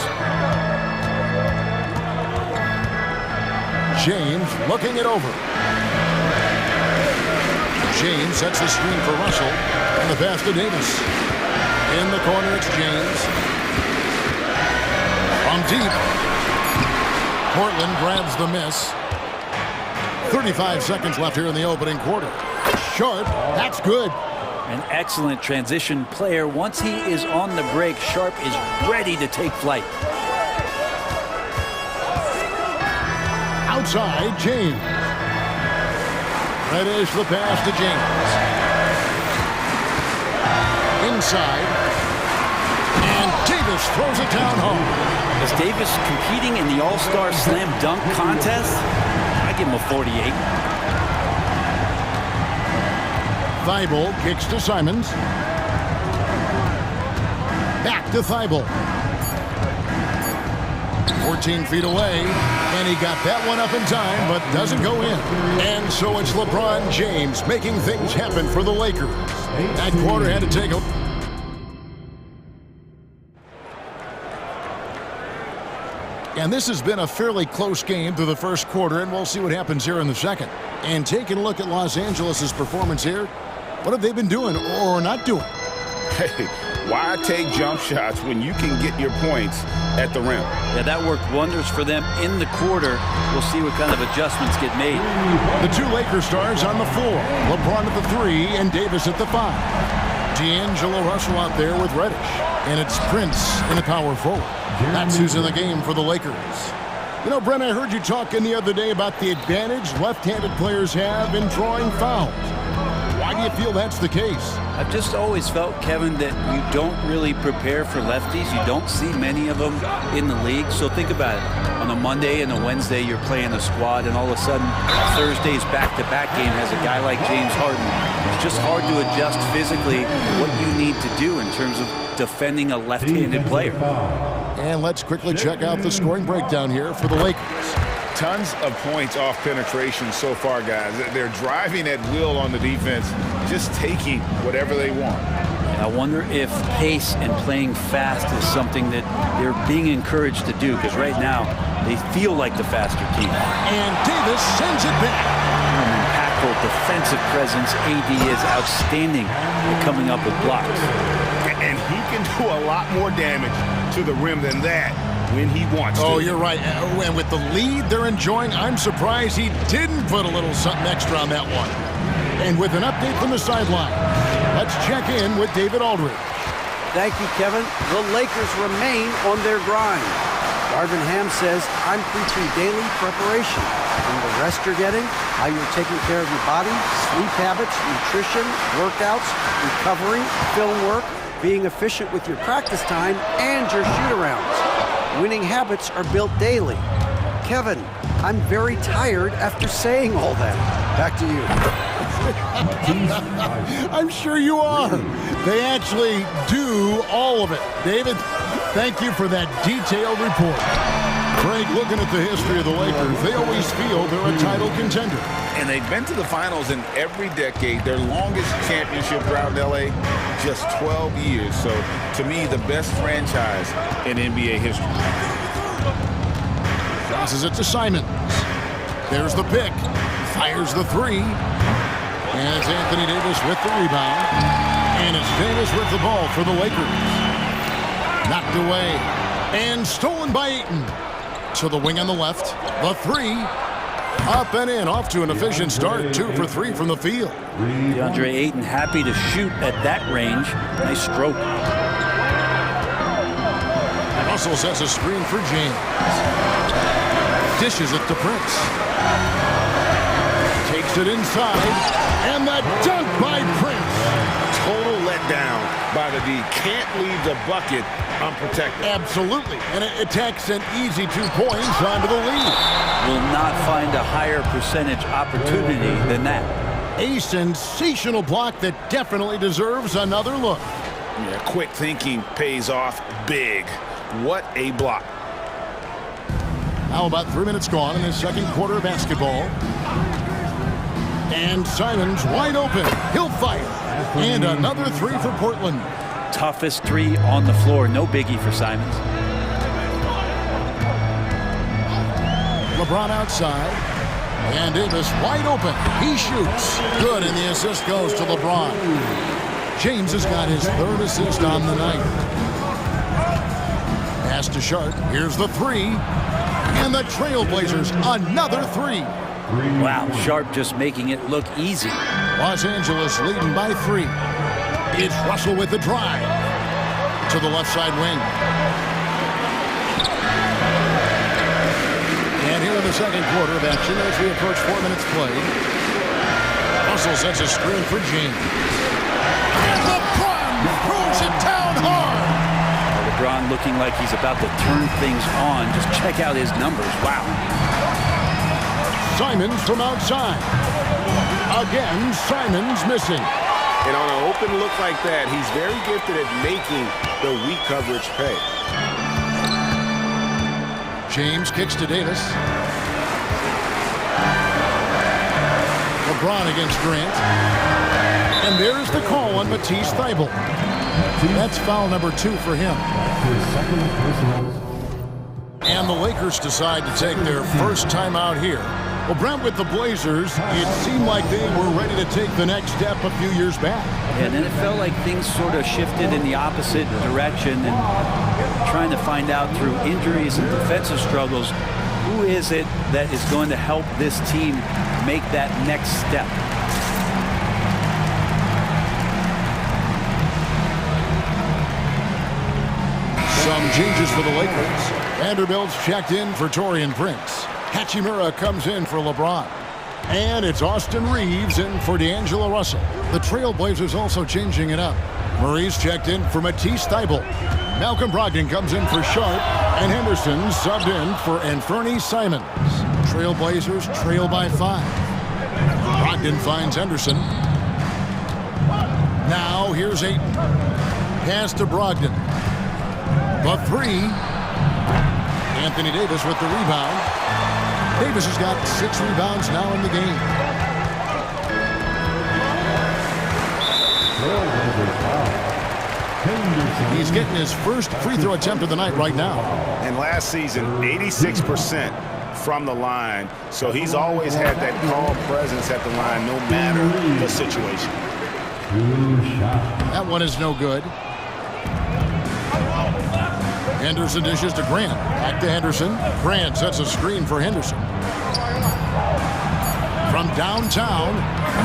James looking it over. James sets the screen for Russell, and the pass to Davis. In the corner, it's James. From deep. Portland grabs the miss. 35 seconds left here in the opening quarter. Sharp, that's good. An excellent transition player. Once he is on the break, Sharp is ready to take flight. outside, James. Reddish the pass to James. Inside. And Davis throws it down home. Is Davis competing in the All-Star Slam Dunk contest? I give him a 48. Thibault kicks to Simons. Back to Thibault. 14 feet away, and he got that one up in time, but doesn't go in. And so it's LeBron James making things happen for the Lakers. That quarter had to take a... And this has been a fairly close game through the first quarter, and we'll see what happens here in the second. And taking a look at Los Angeles' performance here, what have they been doing or not doing? Hey, why take jump shots when you can get your points at the rim? Yeah, that worked wonders for them in the quarter. We'll see what kind of adjustments get made. The two Lakers stars on the floor. LeBron at the 3 and Davis at the 5. D'Angelo Russell out there with Reddish. And it's Prince in the power forward. That's who's in the game for the Lakers. You know, Brent, I heard you talking the other day about the advantage left-handed players have in drawing fouls. Why do you feel that's the case? I've just always felt, Kevin, that you don't really prepare for lefties. You don't see many of them in the league. So think about it. On a Monday and a Wednesday, you're playing a squad, and all of a sudden, Thursday's back-to-back game has a guy like James Harden. It's just hard to adjust physically what you need to do in terms of defending a left-handed player. And let's quickly check out the scoring breakdown here for the Lakers. Tons of points off penetration so far, guys. They're driving at will on the defense, just taking whatever they want. I wonder if pace and playing fast is something that they're being encouraged to do, because right now they feel like the faster team. And Davis sends it back. An impactful defensive presence. AD is outstanding at coming up with blocks. And he can do a lot more damage to the rim than that when he wants to. Oh, you're right. And with the lead they're enjoying, I'm surprised he didn't put a little something extra on that one. And with an update from the sideline, let's check in with David Aldridge. Thank you, Kevin. The Lakers remain on their grind. Darvin Ham says, I'm preaching daily preparation. From the rest you're getting, how you're taking care of your body, sleep habits, nutrition, workouts, recovery, film work, being efficient with your practice time, and your shoot-arounds. Winning habits are built daily. Kevin, I'm very tired after saying all that. Back to you. I'm sure you are. They actually do all of it. David, thank you for that detailed report. Craig, looking at the history of the Lakers, they always feel they're a title contender. And they've been to the finals in every decade. Their longest championship drought in LA, just 12 years. So, to me, the best franchise in NBA history. Passes it to Simons. There's the pick. Fires the 3. And it's Anthony Davis with the rebound. And it's Davis with the ball for the Lakers. Knocked away. And stolen by Ayton. To the wing on the left. The 3. Up and in. Off to an efficient start. 2 for 3 from the field. DeAndre Ayton happy to shoot at that range. Nice stroke. Russell sets a screen for James. Dishes it to Prince. Takes it inside. And the dunk by Prince. Total letdown by the D. Can't leave the bucket unprotected. Absolutely. And it takes an easy 2 points onto the lead. Will not find a higher percentage opportunity than that. A sensational block that definitely deserves another look. Yeah, quick thinking pays off big. What a block. Now about 3 minutes gone in the second quarter of basketball. And Simons wide open. He'll fire. And another 3 for Portland. Toughest 3 on the floor. No biggie for Simons. LeBron outside. And Davis wide open. He shoots. Good, and the assist goes to LeBron. James has got his 3rd assist on the night. Pass to Sharp. Here's the 3. And the Trailblazers, another 3. Wow, Sharp just making it look easy. Los Angeles leading by 3. It's Russell with the drive. To the left side wing. And here in the the second quarter of action as we approach 4 minutes played. Russell sets a screen for James. And LeBron throws it down hard. LeBron looking like he's about to turn things on. Just check out his numbers. Wow. Simons from outside. Again, Simons missing. And on an open look like that, he's very gifted at making the weak coverage pay. James kicks to Davis. LeBron against Grant. And there's the call on Matisse Thybulle. That's foul number 2 for him. And the Lakers decide to take their first timeout here. Well, Brent, with the Blazers, it seemed like they were ready to take the next step a few years back. And then it felt like things sort of shifted in the opposite direction, and trying to find out through injuries and defensive struggles, who is it that is going to help this team make that next step? Some changes for the Lakers. Vanderbilt's checked in for Taurean Prince. Hachimura comes in for LeBron. And it's Austin Reeves in for D'Angelo Russell. The Trailblazers also changing it up. Murray's checked in for Matisse Thybulle. Malcolm Brogdon comes in for Sharp. And Henderson subbed in for Anfernee Simons. Trailblazers trail by 5. Brogdon finds Henderson. Now here's Ayton. Pass to Brogdon. The 3. Anthony Davis with the rebound. Davis has got 6 rebounds now in the game. He's getting his first free throw attempt of the night right now. And last season, 86% from the line. So he's always had that calm presence at the line no matter the situation. That one is no good. Henderson dishes to Grant. Back to Henderson. Grant sets a screen for Henderson. From downtown,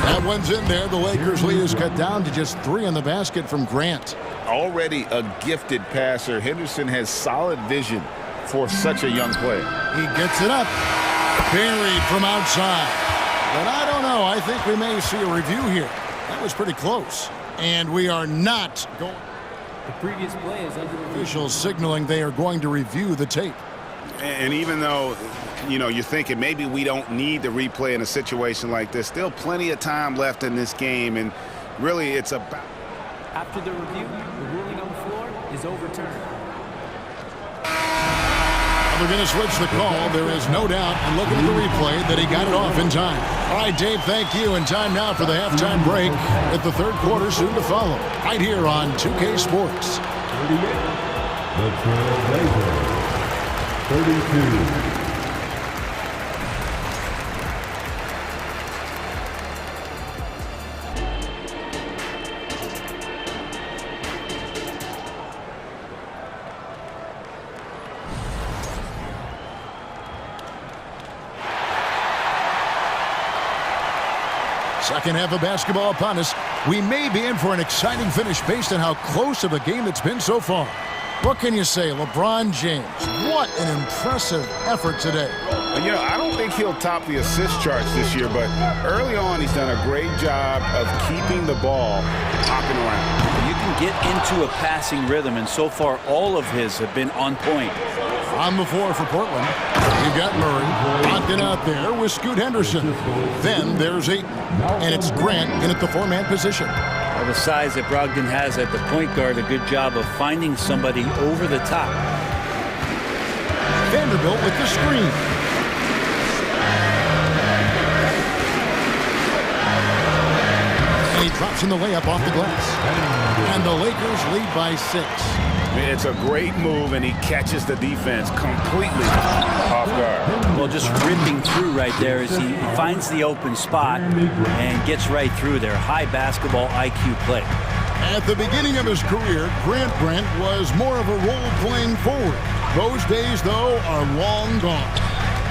that one's in there. The Lakers lead is cut down to just 3 in the basket from Grant. Already a gifted passer, Henderson has solid vision for such a young player. He gets it up. Buried from outside. But I don't know. I think we may see a review here. That was pretty close. And we are not going... The previous play is under officials signaling they are going to review the tape. And even though, you know, you're thinking maybe we don't need the replay in a situation like this, still plenty of time left in this game, and really it's about... After the review, the ruling on the floor is overturned. They're going to switch the call. There is no doubt, and looking at the replay, that he got it off in time. All right, Dave, thank you. And time now for the halftime break at the third quarter soon to follow. Right here on 2K Sports. 38. The Trailblazers. 32. Second half of basketball upon us. We may be in for an exciting finish based on how close of a game it's been so far. What can you say, LeBron James? What an impressive effort today. You know, I don't think he'll top the assist charts this year, but early on he's done a great job of keeping the ball hopping around. You can get into a passing rhythm, and so far all of his have been on point. On the floor for Portland, you've got Murray, Brogdon out there with Scoot Henderson. Then there's Ayton, and it's Grant in at the 4-man position. Well, the size that Brogdon has at the point guard, a good job of finding somebody over the top. Vanderbilt with the screen. And he drops in the layup off the glass. And the Lakers lead by 6. It's a great move, and he catches the defense completely off guard. Well, just ripping through right there as he finds the open spot and gets right through there. High basketball IQ play. At the beginning of his career, Grant was more of a role-playing forward. Those days, though, are long gone.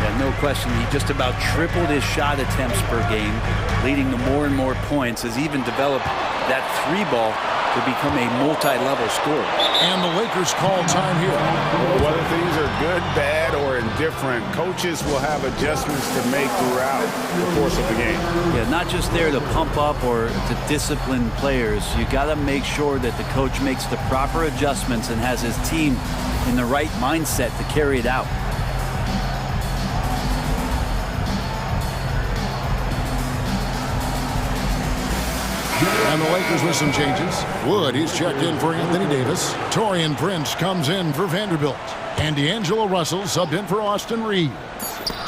Yeah, no question. He just about tripled his shot attempts per game, leading to more and more points. Has even developed that 3-ball to become a multi-level scorer. And the Lakers call time here. Whether things are good, bad, or indifferent, coaches will have adjustments to make throughout the course of the game. Yeah, not just there to pump up or to discipline players. You got to make sure that the coach makes the proper adjustments and has his team in the right mindset to carry it out. And the Lakers with some changes. Wood, he's checked in for Anthony Davis. Taurean Prince comes in for Vanderbilt. And D'Angelo Russell subbed in for Austin Reeves.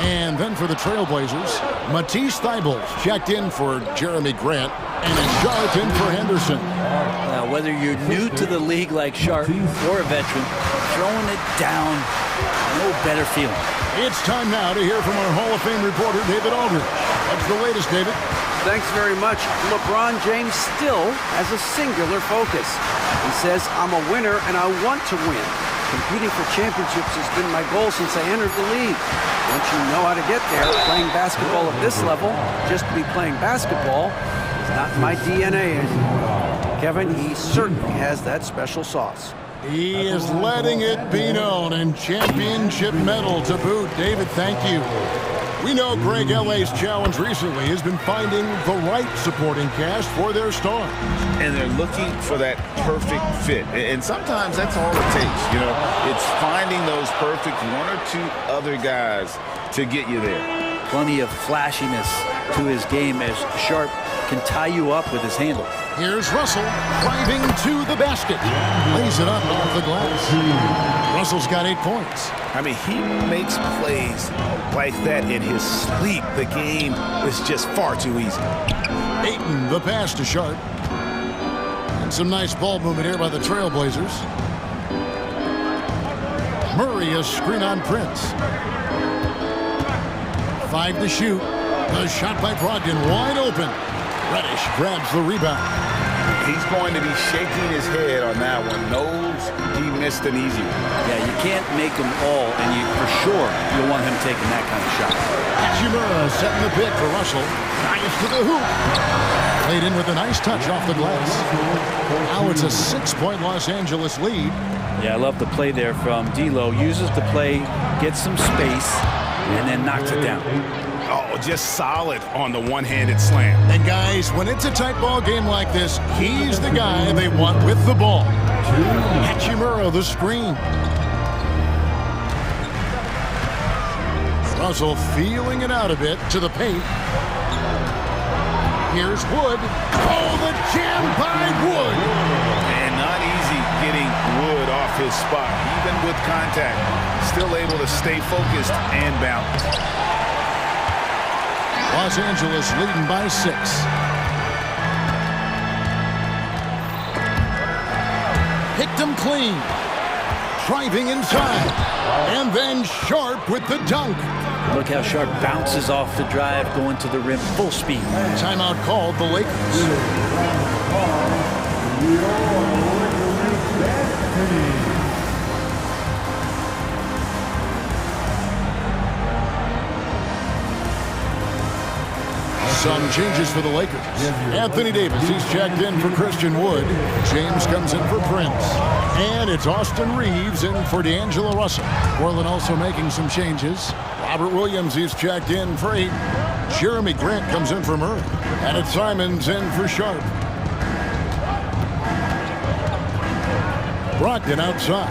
And then for the Trailblazers, Matisse Thybulle checked in for Jeremy Grant. And it's Sharp in for Henderson. Now, whether you're new to the league like Sharp or a veteran, throwing it down, no better feeling. It's time now to hear from our Hall of Fame reporter, David Aldridge. What's the latest, David? Thanks very much. LeBron James still has a singular focus. He says, I'm a winner and I want to win. Competing for championships has been my goal since I entered the league. Once you know how to get there, playing basketball at this level, just to be playing basketball, is not my DNA anymore. Kevin, he certainly has that special sauce. He is letting it be known, and championship medal to boot. David, thank you. We know Greg L.A.'s challenge recently has been finding the right supporting cast for their stars. And they're looking for that perfect fit. And sometimes that's all it takes. You know, it's finding those perfect one or two other guys to get you there. Plenty of flashiness to his game as Sharp can tie you up with his handle. Here's Russell driving to the basket. Lays it up off the glass. Russell's got 8 points. I mean, he makes plays like that in his sleep. The game is just far too easy. Ayton, the pass to Sharp. And some nice ball movement here by the Trailblazers. Murray, a screen on Prince. 5 to shoot. The shot by Brogdon, wide open. Reddish grabs the rebound. He's going to be shaking his head on that one. Knows he missed an easy one. Yeah, you can't make them all, and for sure you'll want him taking that kind of shot. Hachimura setting the pick for Russell. Drives to the hoop. Played in with a nice touch off the glass. Now it's a 6-point Los Angeles lead. Yeah, I love the play there from D'Lo. Uses the play, gets some space, and then knocks it down. Oh, just solid on the one-handed slam. And guys, when it's a tight ball game like this, he's the guy they want with the ball. Hachimura, the screen. Russell feeling it out a bit to the paint. Here's Wood. Oh, the jam by Wood. And not easy getting Wood off his spot. Even with contact, still able to stay focused and balanced. Los Angeles leading by 6. Picked him clean. Driving inside. And then Sharp with the dunk. Look how Sharp bounces off the drive, going to the rim full speed. Timeout called the Lakers. Some changes for the Lakers. Anthony Davis, he's checked in for Christian Wood. James comes in for Prince. And it's Austin Reeves in for D'Angelo Russell. Portland also making some changes. Robert Williams, he's checked in for Ayton. Jeremy Grant comes in for Murray. And it's Simons in for Sharp. Brogdon outside.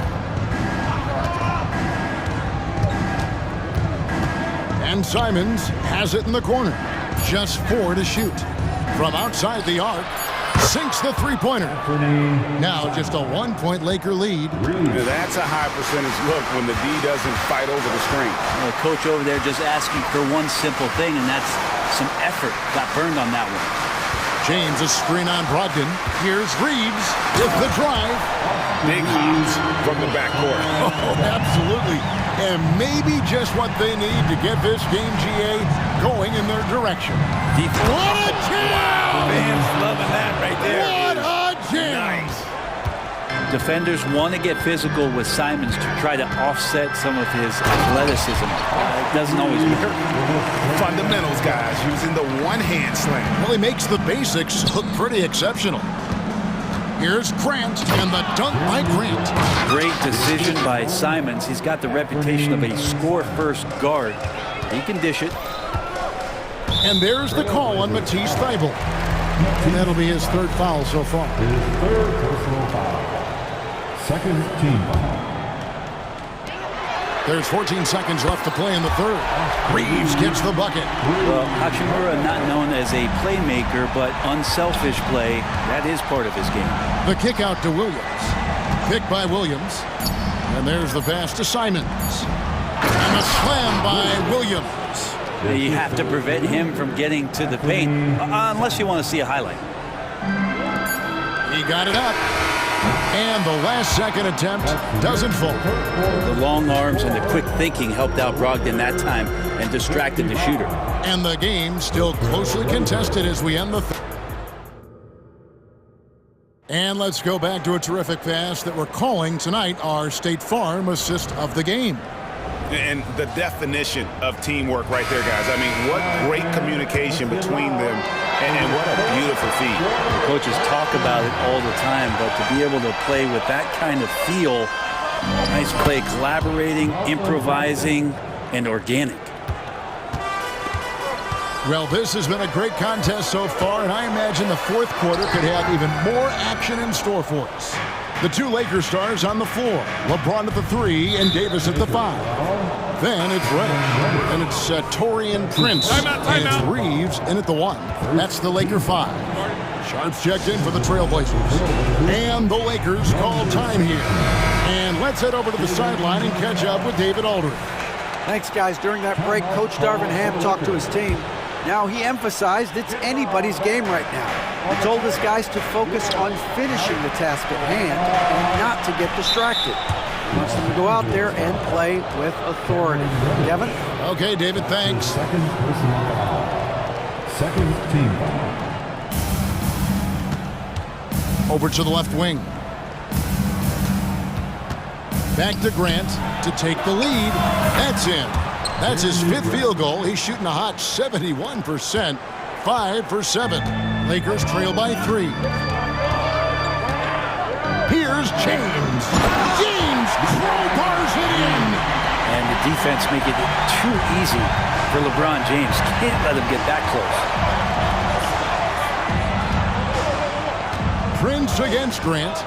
And Simons has it in the corner. Just 4 to shoot. From outside the arc, sinks the three-pointer. Now just a 1-point Laker lead. That's a high percentage look when the D doesn't fight over the screen. The coach over there just asking for one simple thing, and that's some effort. Got burned on that one. James, a screen on Brogdon. Here's Reeves with the drive. Big hops from the backcourt. Oh, absolutely. And maybe just what they need to get this game, GA, going in their direction. What a jam! Fans loving that right there. What a jam! Nice. Defenders want to get physical with Simons to try to offset some of his athleticism. It doesn't always work. Fundamentals, guys, using the one-hand slam. Well, he makes the basics look pretty exceptional. Here's Grant, and the dunk by Grant. Great decision by Simons. He's got the reputation of a score-first guard. He can dish it. And there's the call on Matisse Thybulle. And that'll be his third foul so far. His third personal foul. Second team foul. There's 14 seconds left to play in the third. Reeves gets the bucket. Well, Hachimura not known as a playmaker, but unselfish play, that is part of his game. The kick out to Williams. Pick by Williams. And there's the pass to Simons. And a slam by Williams. You have to prevent him from getting to the paint, unless you want to see a highlight. He got it up. And the last second attempt doesn't fall. The long arms and the quick thinking helped out Brogdon that time and distracted the shooter. And the game still closely contested as we end the And let's go back to a terrific pass that we're calling tonight our State Farm assist of the game. And the definition of teamwork right there, guys. I mean, what great communication between them, and what a beautiful feat. The coaches talk about it all the time, but to be able to play with that kind of feel, nice play, collaborating, improvising, and organic. Well, this has been a great contest so far, and I imagine the fourth quarter could have even more action in store for us. The two Lakers stars on the floor. LeBron at the 3 and Davis at the 5. Then it's Reddish, and it's Torian Prince, and it's Reeves in at the 1. That's the Laker 5. Sharps checked in for the Trailblazers. And the Lakers call time here. And let's head over to the sideline and catch up with David Aldridge. Thanks, guys. During that break, Coach Darvin Ham talked to his team. Now he emphasized it's anybody's game right now. He told his guys to focus on finishing the task at hand and not to get distracted. He wants them to go out there and play with authority. Kevin? Okay, David, thanks. Second personal foul. Second team foul. Over to the left wing. Back to Grant to take the lead. That's in. That's his 5th field goal. He's shooting a hot 71%. 5 for 7. Lakers trail by 3. Here's James. James crowbars it in. And the defense make it too easy for LeBron James. Can't let him get that close. Prince against Grant.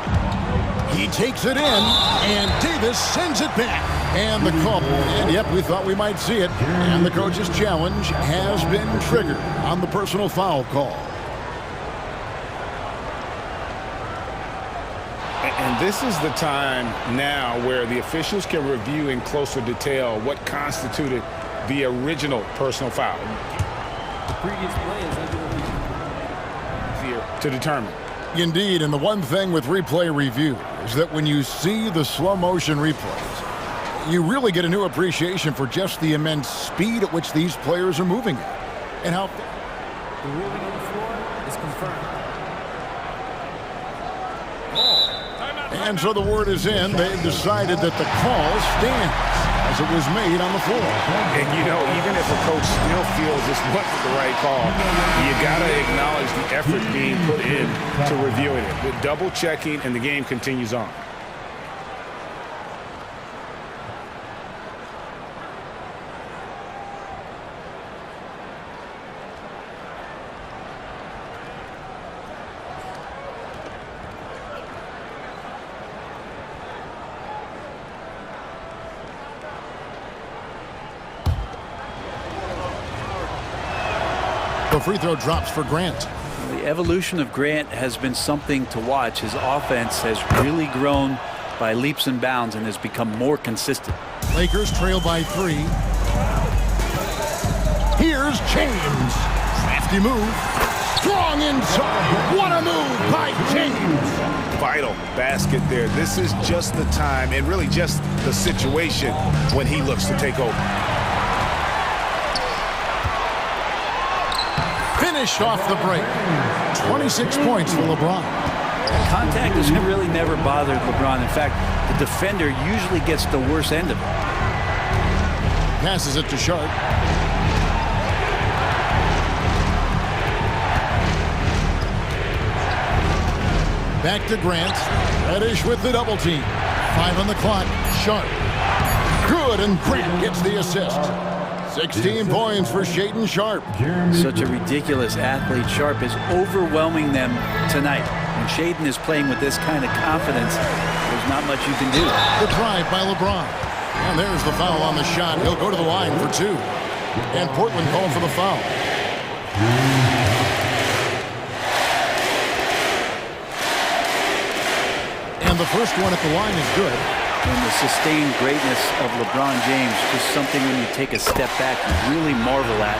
He takes it in, and Davis sends it back. And the call, and yep, we thought we might see it. And the coach's challenge has been triggered on the personal foul call. And this is the time now where the officials can review in closer detail what constituted the original personal foul. The previous play is easier to determine. Indeed, and the one thing with replay review is that when you see the slow motion replays, you really get a new appreciation for just the immense speed at which these players are moving at. And how the ruling on the floor is confirmed. And so the word is in. They've decided that the call stands as it was made on the floor. And you know, even if a coach still feels this wasn't the right call, you got to acknowledge the effort being put in to reviewing it. The double checking, and the game continues on. The free throw drops for Grant. The evolution of Grant has been something to watch. His offense has really grown by leaps and bounds and has become more consistent. Lakers trail by 3. Here's James. Crafty move. Strong inside. What a move by James. Vital basket there. This is just the time, and really just the situation, when he looks to take over. Finished off the break. 26 points for LeBron. Contact has really never bothered LeBron. In fact, the defender usually gets the worst end of it. Passes it to Sharp. Back to Grant. Reddish with the double team. 5 on the clock. Sharp. Good, and Grant gets the assist. 16 points for Shaedon Sharp. Such a ridiculous athlete. Sharp is overwhelming them tonight. When Shaedon is playing with this kind of confidence, there's not much you can do. The drive by LeBron. And there's the foul on the shot. He'll go to the line for 2. And Portland called for the foul. And the first one at the line is good. And the sustained greatness of LeBron James, just something when you take a step back and really marvel at.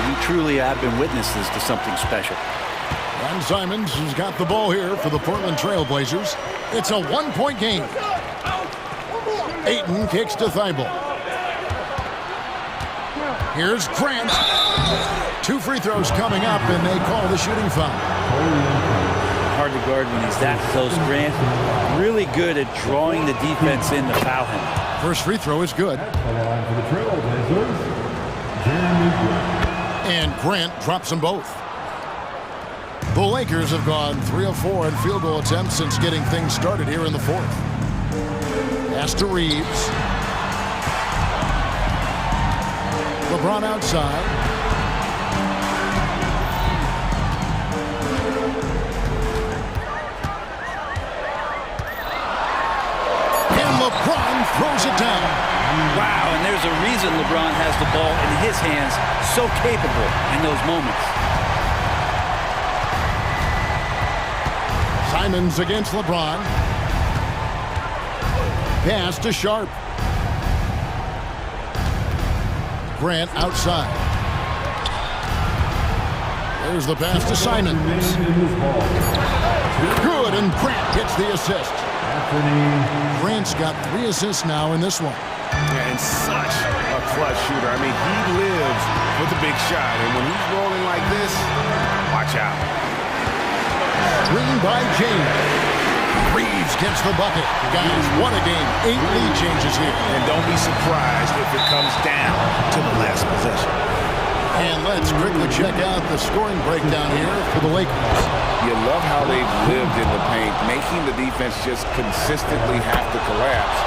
We truly have been witnesses to something special. And Simons has got the ball here for the Portland Trail Blazers. It's a 1-point game. Ayton kicks to Thibault. Here's Grant. 2 free throws coming up, and they call the shooting foul. Hard to guard when he's that close. Grant really good at drawing the defense in to foul him. First free throw is good. And Grant drops them both. The Lakers have gone 3 of 4 in field goal attempts since getting things started here in the 4th. Pass to Reeves. LeBron outside. LeBron throws it down. Wow, and there's a reason LeBron has the ball in his hands, so capable in those moments. Simons against LeBron. Pass to Sharp. Grant outside. There's the pass to Simons. Good, and Grant gets the assist. Grant's got 3 assists now in this one. Yeah, and such a clutch shooter. I mean, he lives with a big shot, and when he's rolling like this, watch out. Screen by James. Reeves gets the bucket. Guys, what a game. 8 lead changes here. And don't be surprised if it comes down to the last possession. And let's quickly check out the scoring breakdown here for the Lakers. You love how they've lived in the paint, making the defense just consistently have to collapse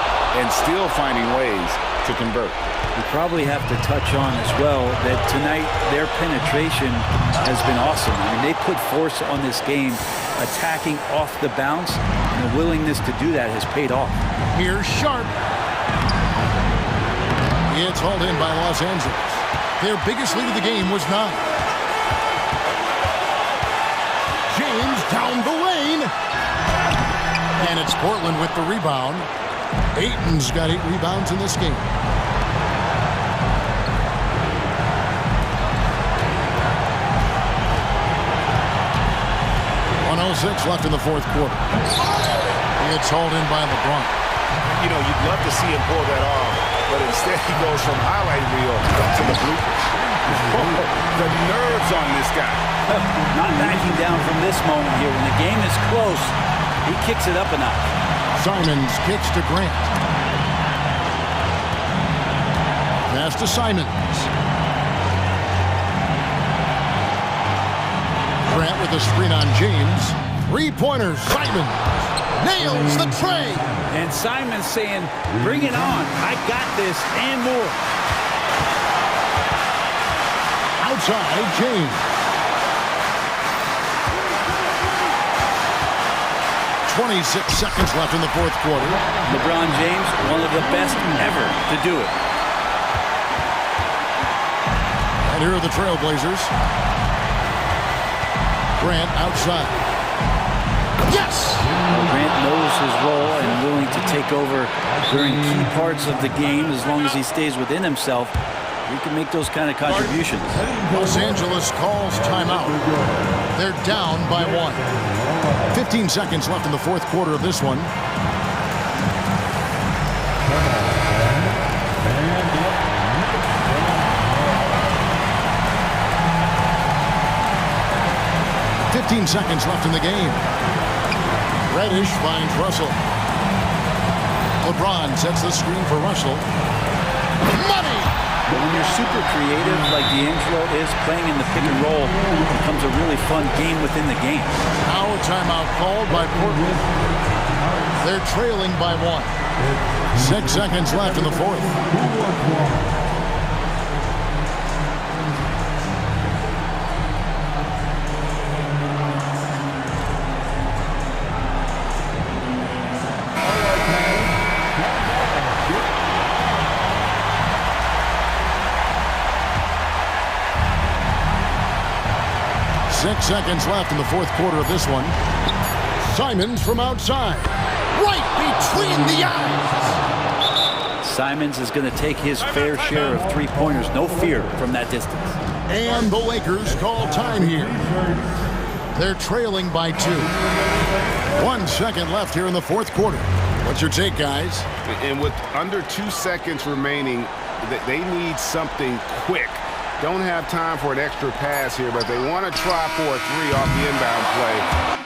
and still finding ways to convert. We probably have to touch on as well that tonight their penetration has been awesome. I mean, they put force on this game, attacking off the bounce, and the willingness to do that has paid off. Here's Sharp. It's hauled in by Los Angeles. Their biggest lead of the game was 9. James down the lane. And it's Portland with the rebound. Ayton's got 8 rebounds in this game. .106 left in the 4th quarter. It's hauled in by LeBron. You know, you'd love to see him pull that off, but instead he goes from highlight reel to the bloopers. The nerves on this guy. Not backing down from this moment here. When the game is close, he kicks it up a notch. Simons kicks to Grant. Pass to Simons. Grant with a screen on James. 3-pointers. Simons nails the tray. And Simons saying, bring it on. I got this and more. Outside, James. 26 seconds left in the 4th quarter. LeBron James, one of the best ever to do it. And here are the Trailblazers. Grant outside. Yes! Grant knows his role and willing to take over during key parts of the game as long as he stays within himself. He can make those kind of contributions. Los Angeles calls timeout. They're down by 1. 15 seconds left in the 4th quarter of this one. .15 seconds left in the game. Reddish finds Russell. LeBron sets the screen for Russell. Money! But when you're super creative, like D'Angelo is, playing in the pick and roll becomes a really fun game within the game. Now a timeout called by Portland. They're trailing by 1. 6 seconds left in the fourth. Six seconds left in the fourth quarter of this one. Simons from outside. Right between the eyes. Simons is going to take his fair share of three-pointers. No fear from that distance. And the Lakers call time here. They're trailing by 2. 1 second left here in the fourth quarter. What's your take, guys? And with under 2 seconds remaining, they need something quick. Don't have time for an extra pass here, but they want to try for a 3 off the inbound play.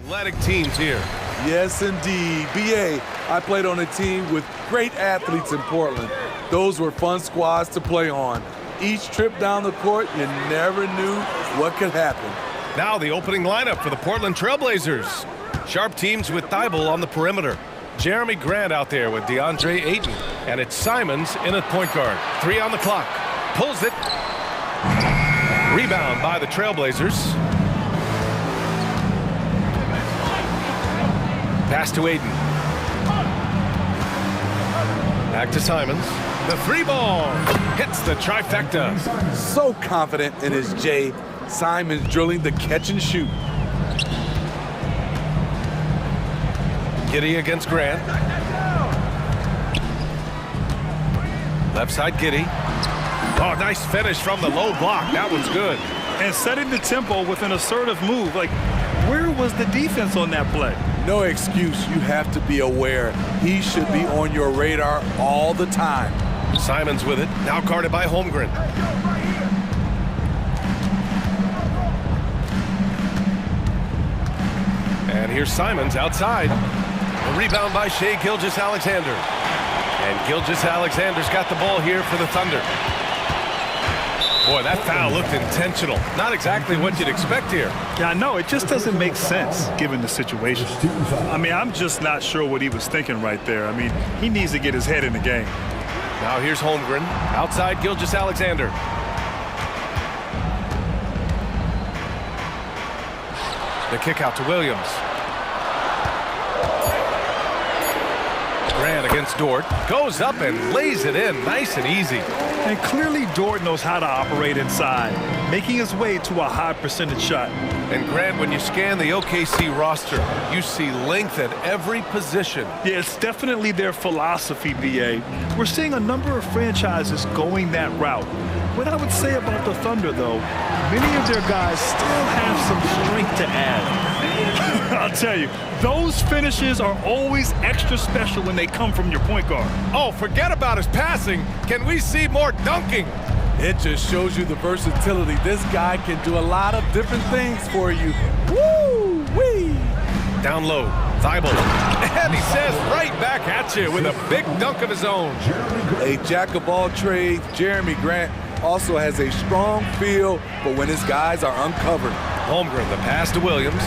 Athletic teams here. Yes, indeed. BA, I played on a team with great athletes in Portland. Those were fun squads to play on. Each trip down the court, you never knew what could happen. Now the opening lineup for the Portland Trailblazers. Sharp teams with Thibault on the perimeter. Jeremy Grant out there with DeAndre Ayton. And it's Simons in at point guard. 3 on the clock. Pulls it. Rebound by the Trailblazers. Pass to Ayton. Back to Simons. The 3 ball hits the trifecta. So confident in his J. Simons drilling the catch and shoot. Giddey against Grant. Left side Giddey. Oh, nice finish from the low block. That one's good. And setting the tempo with an assertive move. Like, where was the defense on that play? No excuse. You have to be aware. He should be on your radar all the time. Simons with it. Now guarded by Holmgren. And here's Simons outside. A rebound by Shai Gilgeous-Alexander. And Gilgeous-Alexander's got the ball here for the Thunder. Boy, that foul looked intentional. Not exactly what you'd expect here. Yeah, I know. It just doesn't make sense given the situation. I mean, I'm just not sure what he was thinking right there. I mean, he needs to get his head in the game. Now here's Holmgren. Outside Gilgeous-Alexander. The kick out to Williams. Grant against Dort. Goes up and lays it in nice and easy. And clearly Dort knows how to operate inside, making his way to a high percentage shot. And Grant, when you scan the OKC roster, you see length at every position. Yeah, it's definitely their philosophy, BA. We're seeing a number of franchises going that route. What I would say about the Thunder, though, many of their guys still have some strength to add. I'll tell you, those finishes are always extra special when they come from your point guard. Oh, forget about his passing. Can we see more dunking? It just shows you the versatility. This guy can do a lot of different things for you. Woo-wee! Down low, Thibault. And he says right back at you with a big dunk of his own. A jack of all trades, Jeremy Grant also has a strong feel for when his guys are uncovered. Holmgren, the pass to Williams.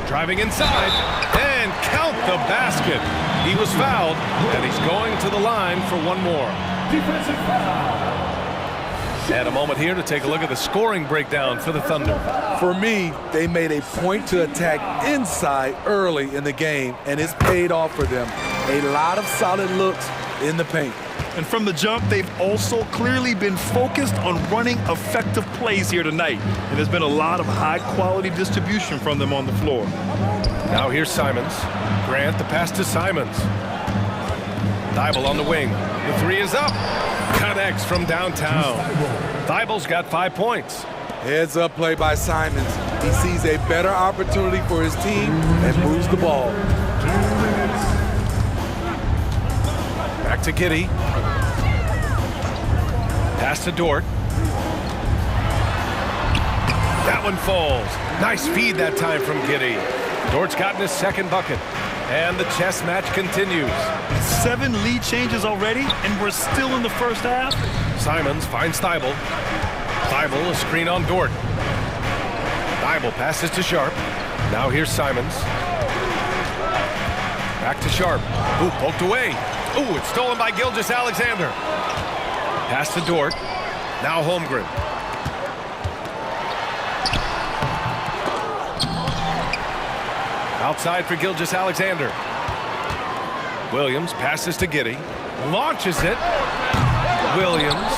Driving inside, and count the basket. He was fouled, and he's going to the line for one more. Defensive foul. And a moment here to take a look at the scoring breakdown for the Thunder. For me, they made a point to attack inside early in the game, and it's paid off for them. A lot of solid looks in the paint. And from the jump, they've also clearly been focused on running effective plays here tonight. And there's been a lot of high-quality distribution from them on the floor. Now here's Simons. Grant, the pass to Simons. Thibault on the wing. The 3 is up. Connects from downtown. Thibault's got 5 points. Heads up play by Simons. He sees a better opportunity for his team and moves the ball. Back to Giddey. Pass to Dort. That one falls. Nice feed that time from Giddey. Dort's gotten his second bucket. And the chess match continues. 7 lead changes already, and we're still in the first half. Simons finds Thibault. Thibault, a screen on Dort. Thibault passes to Sharp. Now here's Simons. Back to Sharp. Ooh, poked away. Ooh, it's stolen by Gilgeous-Alexander. Pass to Dort. Now Holmgren. Outside for Gilgeous-Alexander. Williams passes to Giddey. Launches it. Williams.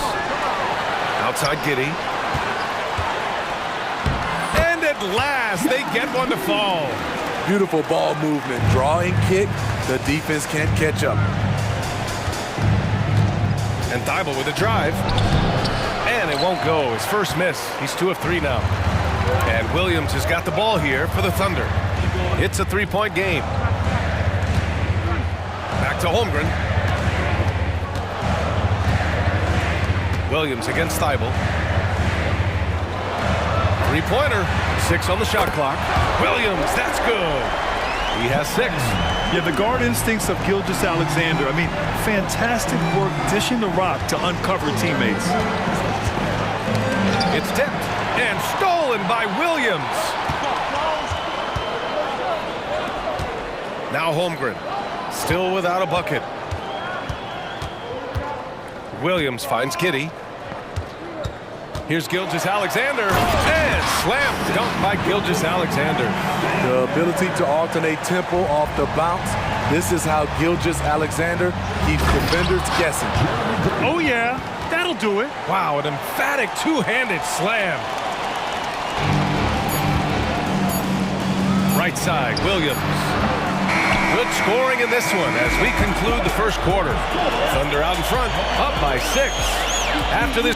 Outside Giddey. And at last, they get one to fall. Beautiful ball movement. Drawing kick. The defense can't catch up. And Thibault with a drive. And it won't go. His first miss. He's 2 of 3 now. And Williams has got the ball here for the Thunder. It's a 3-point game. Back to Holmgren. Williams against Thibault. 3-pointer. 6 on the shot clock. Williams, that's good. He has 6. Yeah, the guard instincts of Gilgeous-Alexander. I mean, fantastic work dishing the rock to uncover teammates. It's tipped and stolen by Williams. Now Holmgren, still without a bucket. Williams finds Giddey. Here's Gilgeous-Alexander, and slam dunk by Gilgeous-Alexander. The ability to alternate tempo off the bounce. This is how Gilgeous-Alexander keeps defenders guessing. Oh yeah, that'll do it. Wow, an emphatic two-handed slam. Right side, Williams. Good scoring in this one as we conclude the first quarter. Thunder out in front, up by 6. After this.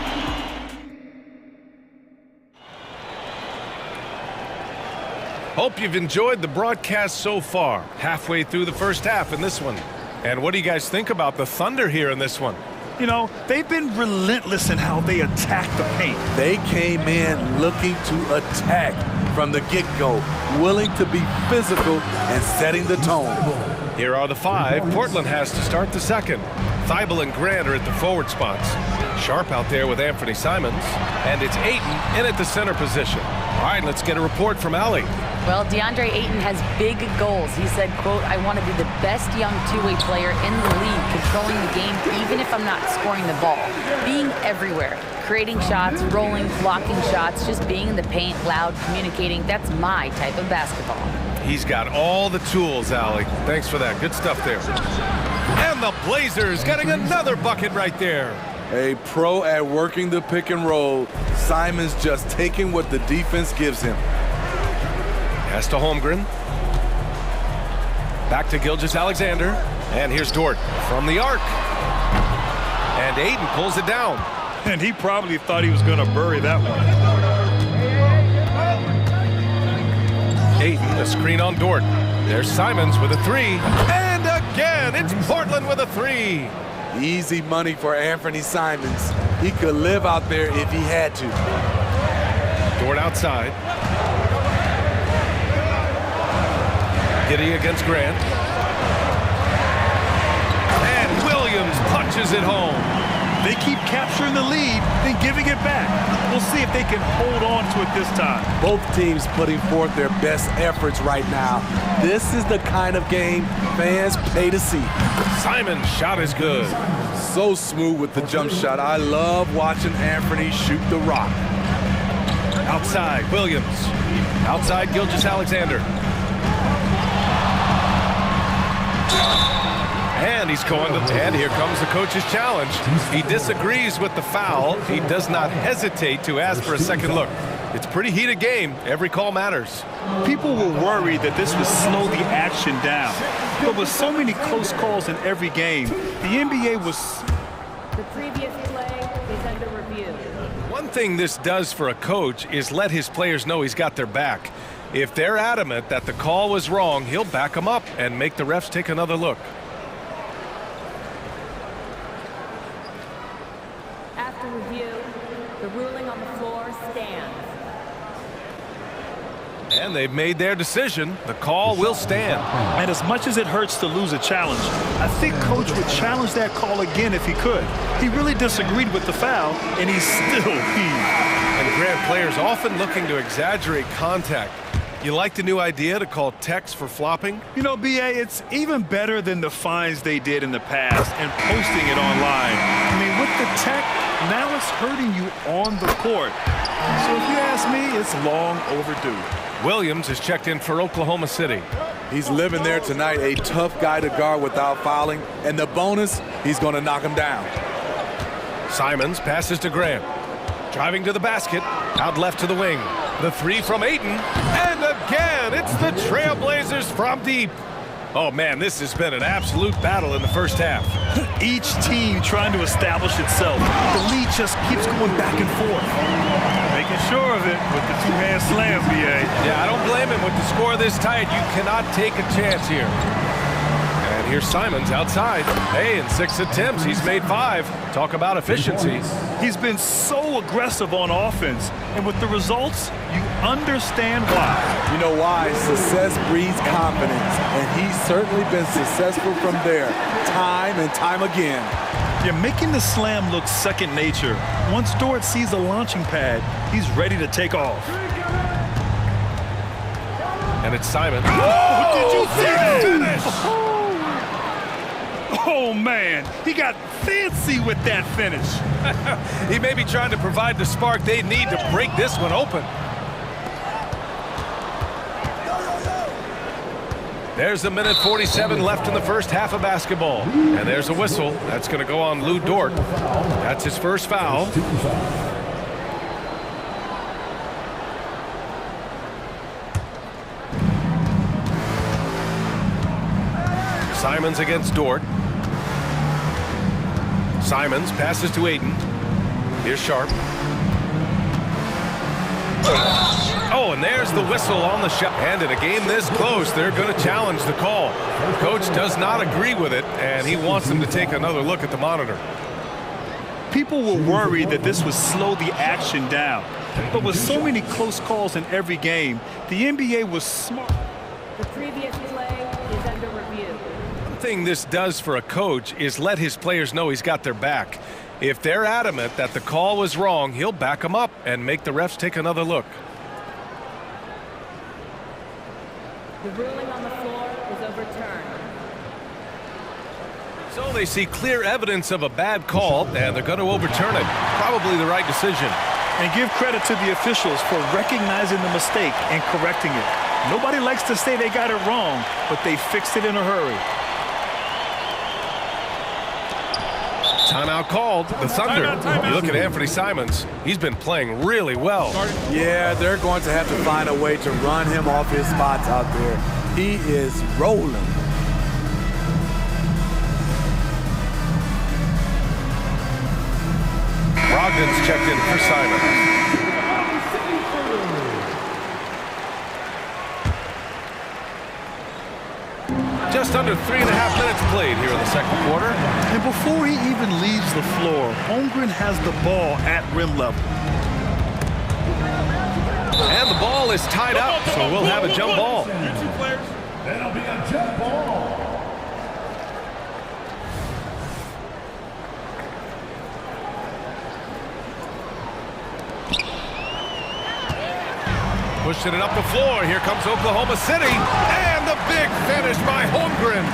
Hope you've enjoyed the broadcast so far. Halfway through the first half in this one. And what do you guys think about the Thunder here in this one? You know, they've been relentless in how they attack the paint. They came in looking to attack from the get-go, willing to be physical and setting the tone. Here are the 5 Portland has to start the second. Thibault and Grant are at the forward spots. Sharp out there with Anthony Simons. And it's Ayton in at the center position. All right, let's get a report from Allie. Well, DeAndre Ayton has big goals. He said, quote, I want to be the best young two-way player in the league, controlling the game even if I'm not scoring the ball. Being everywhere, creating shots, rolling, blocking shots, just being in the paint, loud, communicating. That's my type of basketball. He's got all the tools, Allie. Thanks for that. Good stuff there. And the Blazers getting another bucket right there. A pro at working the pick and roll. Simons just taking what the defense gives him. Pass to Holmgren. Back to Gilgeous-Alexander. And here's Dort from the arc. And Ayton pulls it down. And he probably thought he was going to bury that one. Ayton, a screen on Dort. There's Simons with a 3. And again, it's Portland with a 3. Easy money for Anthony Simons. He could live out there if he had to. Dort outside. Giddey against Grant. And Williams punches it home. They keep capturing the lead, then giving it back. We'll see if they can hold on to it this time. Both teams putting forth their best efforts right now. This is the kind of game fans pay to see. Simon's shot is good. So smooth with the jump shot. I love watching Anthony shoot the rock. Outside, Williams. Outside, Gilgeous-Alexander. And he's going to, and here comes the coach's challenge. He disagrees with the foul. He does not hesitate to ask for a second look. It's a pretty heated game. Every call matters. People were worried that this would slow the action down. But with so many close calls in every game, the NBA was... The previous play is under review. One thing this does for a coach is let his players know he's got their back. If they're adamant that the call was wrong, he'll back them up and make the refs take another look. After review, the ruling on the floor stands. And they've made their decision. The call will stand. And as much as it hurts to lose a challenge, I think Coach would challenge that call again if he could. He really disagreed with the foul, and he's still heaved. And Grant players often looking to exaggerate contact. You like the new idea to call techs for flopping? You know, BA, it's even better than the fines they did in the past and posting it online. I mean, with the tech, now it's hurting you on the court. So if you ask me, it's long overdue. Williams is checked in for Oklahoma City. He's living there tonight, a tough guy to guard without fouling. And the bonus, he's going to knock him down. Simons passes to Grant. Driving to the basket, out left to the wing. The 3 from Ayton, and again, it's the Trailblazers from deep. Oh man, this has been an absolute battle in the first half. Each team trying to establish itself. The lead just keeps going back and forth. Making sure of it with the two-hand slam, BA. Yeah, I don't blame him with the score this tight. You cannot take a chance here. And here's Simons outside. Hey, in 6 attempts, he's made 5. Talk about efficiency. He's been so aggressive on offense, and with the results, you understand why. You know why? Success breeds confidence, and he's certainly been successful from there, time and time again. You're making the slam look second nature. Once Dort sees the launching pad, he's ready to take off. And it's Simon. Oh, did you see that finish? Oh, man, he got fancy with that finish. He may be trying to provide the spark they need to break this one open. There's 1:47 left in the first half of basketball. And there's a whistle. That's going to go on Lou Dort. That's his first foul. Simons against Dort. Simons passes to Aiden. Here's Sharp. Oh, and there's the whistle on the shot. And in a game this close, they're going to challenge the call. Coach does not agree with it, and he wants them to take another look at the monitor. People were worried that this would slow the action down. But with so many close calls in every game, the NBA was smart. The previous play is under review. One thing this does for a coach is let his players know he's got their back. If they're adamant that the call was wrong, he'll back them up and make the refs take another look. The ruling on the floor is overturned. So they see clear evidence of a bad call, and they're going to overturn it. Probably the right decision. And give credit to the officials for recognizing the mistake and correcting it. Nobody likes to say they got it wrong, but they fixed it in a hurry. Timeout called. The Thunder. You look at Anthony Simons. He's been playing really well. Yeah, they're going to have to find a way to run him off his spots out there. He is rolling. Brogdon's checked in for Simons. Just under 3.5 minutes played here in the second quarter. And before he even leaves the floor, Holmgren has the ball at rim level. And the ball is tied up, so we'll have a jump ball. That'll be a jump ball. Pushing it up the floor. Here comes Oklahoma City. And the big finish by Holmgren.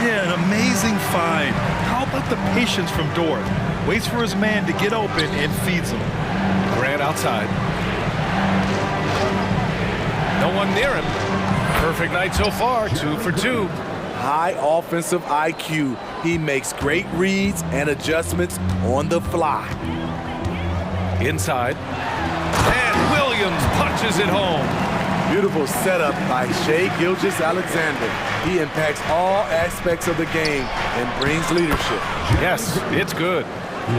Yeah, an amazing find. How about the patience from Dort? Waits for his man to get open and feeds him. Grant outside. No one near him. Perfect night so far, 2 for 2. High offensive IQ. He makes great reads and adjustments on the fly. Inside. And Williams punches it home. Beautiful setup by Shai Gilgeous-Alexander. He impacts all aspects of the game and brings leadership. Yes, it's good.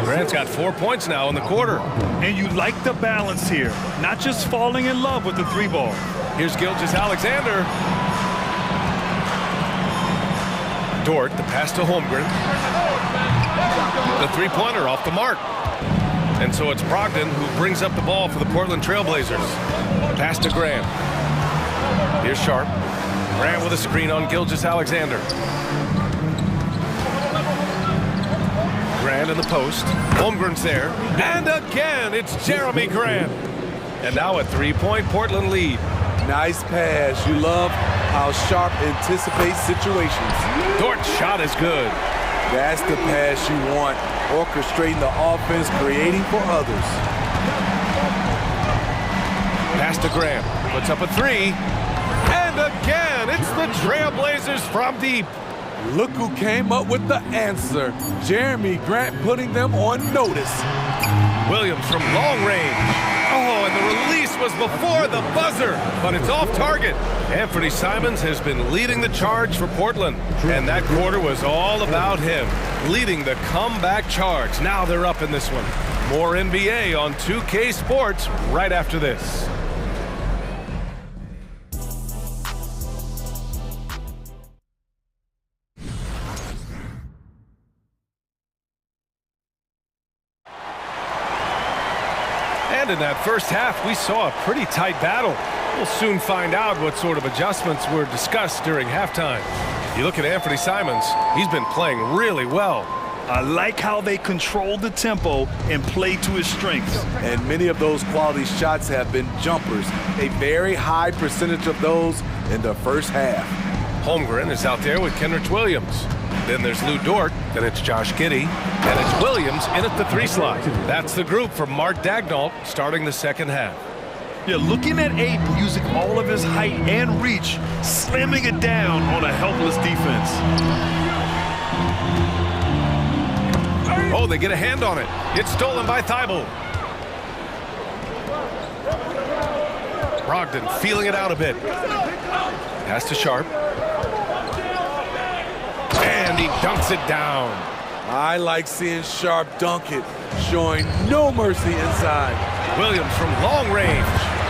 Grant's got 4 points now in the quarter. And you like the balance here, not just falling in love with the three ball. Here's Gilgeous-Alexander. Dort, the pass to Holmgren. The three-pointer off the mark. And so it's Brogdon who brings up the ball for the Portland Trailblazers. Pass to Grant. Here's Sharp. Grant with a screen on Gilgeous-Alexander. Grant in the post. Holmgren's there. And again, it's Jeremy Grant. And now a three-point Portland lead. Nice pass. You love how Sharp anticipates situations. Dort's shot is good. That's the pass you want. Orchestrating the offense, creating for others. Pass to Grant. Puts up a three. And again, it's the Trailblazers from deep. Look who came up with the answer. Jeremy Grant putting them on notice. Williams from long range. Oh, and the release was before the buzzer, but it's off target. Anthony Simons has been leading the charge for Portland, and that quarter was all about him, leading the comeback charge. Now they're up in this one. More NBA on 2K Sports right after this. And in that first half, we saw a pretty tight battle. We'll soon find out what sort of adjustments were discussed during halftime. You look at Anthony Simons, he's been playing really well. I like how they controlled the tempo and played to his strengths. And many of those quality shots have been jumpers. A very high percentage of those in the first half. Holmgren is out there with Kenrich Williams. Then there's Lou Dort, then it's Josh Giddey, and it's Williams in at the 3 slot. That's the group from Mark Dagnall starting the second half. Yeah, looking at Aiden using all of his height and reach, slamming it down on a helpless defense. Oh, they get a hand on it. It's stolen by Thibault. Brogdon feeling it out a bit. Pass to Sharp. And he dunks it down. I like seeing Sharp dunk it, showing no mercy inside. Williams from long range.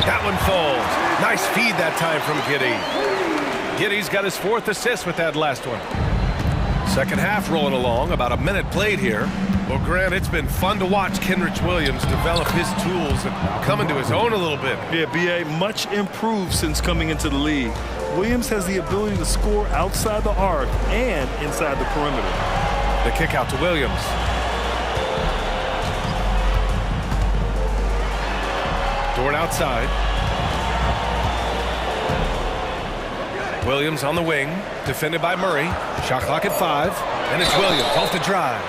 That one falls. Nice feed that time from Giddey. Giddey's got his 4th assist with that last one. Second half rolling along, about a minute played here. Well, Grant, it's been fun to watch Kenrich Williams develop his tools and come into his own a little bit. Yeah, B.A. much improved since coming into the league. Williams has the ability to score outside the arc and inside the perimeter. The kick out to Williams. Dort outside. Williams on the wing, defended by Murray. Shot clock at 5, and it's Williams off the drive.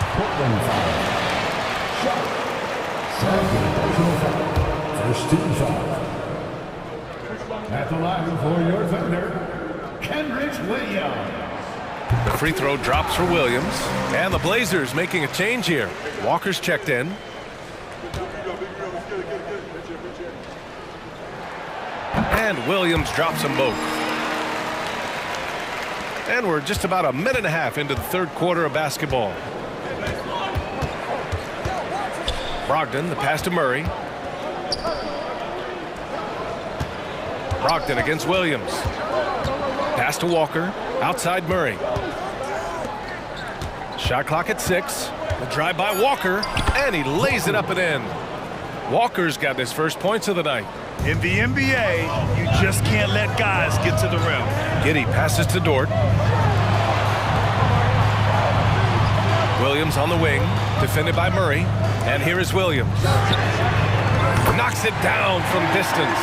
First team foul. At the line for your defender, Kenrich Williams. The free throw drops for Williams, and the Blazers making a change here. Walker's checked in. And Williams drops them both. And we're just about a minute and a half into the third quarter of basketball. Brogdon, the pass to Murray. Brogdon against Williams. Pass to Walker, outside Murray. Shot clock at 6. The drive by Walker, and he lays it up and in. Walker's got his first points of the night. In the NBA, you just can't let guys get to the rim. Giddey passes to Dort. Williams on the wing, defended by Murray. And here is Williams. Knocks it down from distance.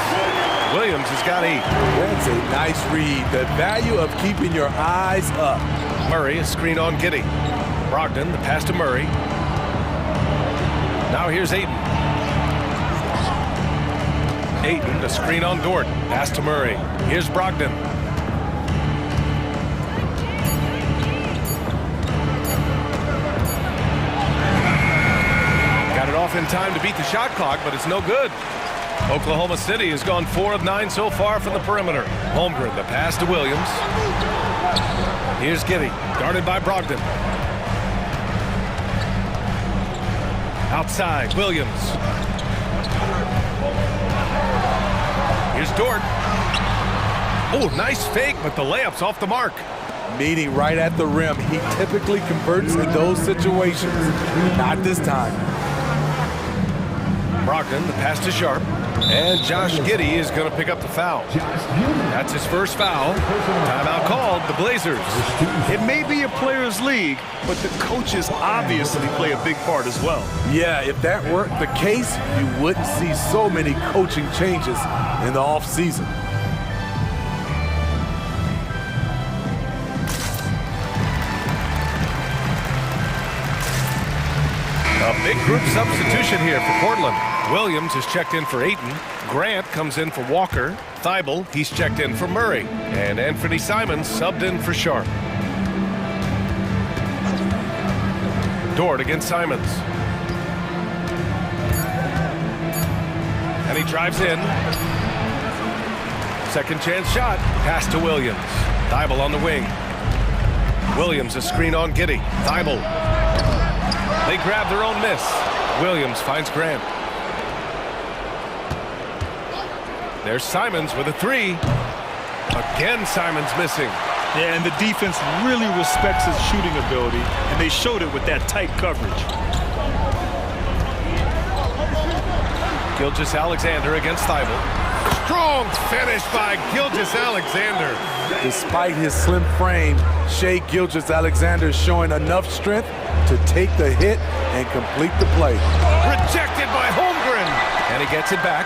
Williams has got 8. That's a nice read. The value of keeping your eyes up. Murray, a screen on Giddey. Brogdon, the pass to Murray. Now here's Ayton. Ayton, the screen on Dort. Pass to Murray. Here's Brogdon. Got it off in time to beat the shot clock, but it's no good. Oklahoma City has gone 4 of 9 so far from the perimeter. Holmgren, the pass to Williams. Here's Giddey, guarded by Brogdon. Outside, Williams. Here's Dort. Oh, nice fake, but the layup's off the mark. Meeting right at the rim. He typically converts in those situations. Not this time. Brogdon, the pass to Sharp. And Josh Giddey is going to pick up the foul. That's his first foul. Timeout called, the Blazers. It may be a players' league, but the coaches obviously play a big part as well. Yeah, if that weren't the case, you wouldn't see so many coaching changes in the offseason. A big group substitution here for Portland. Williams is checked in for Ayton. Grant comes in for Walker. Thibault, he's checked in for Murray. And Anthony Simons subbed in for Sharp. Dort against Simons. And he drives in. Second chance shot. Pass to Williams. Thibault on the wing. Williams a screen on Giddey. Thibault. They grab their own miss. Williams finds Grant. There's Simons with a 3. Again, Simons missing. Yeah, and the defense really respects his shooting ability, and they showed it with that tight coverage. Gilgeous-Alexander against Thibault. Strong finish by Gilgeous-Alexander. Despite his slim frame, Shai Gilgeous-Alexander is showing enough strength to take the hit and complete the play. Rejected by Holmgren. And he gets it back.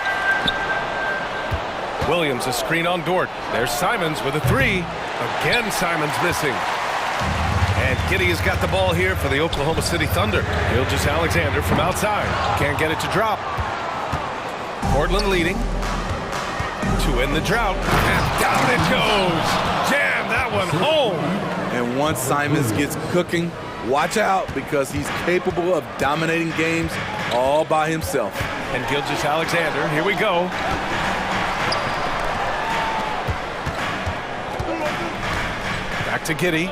Williams, a screen on Dort. There's Simons with a three. Again, Simons missing. And Giddey has got the ball here for the Oklahoma City Thunder. Gilgeous-Alexander from outside. Can't get it to drop. Portland leading to win the drought. And down it goes. Jam that one home. And once Simons gets cooking, watch out because he's capable of dominating games all by himself. And Gilgeous-Alexander, here we go. Back to Giddey.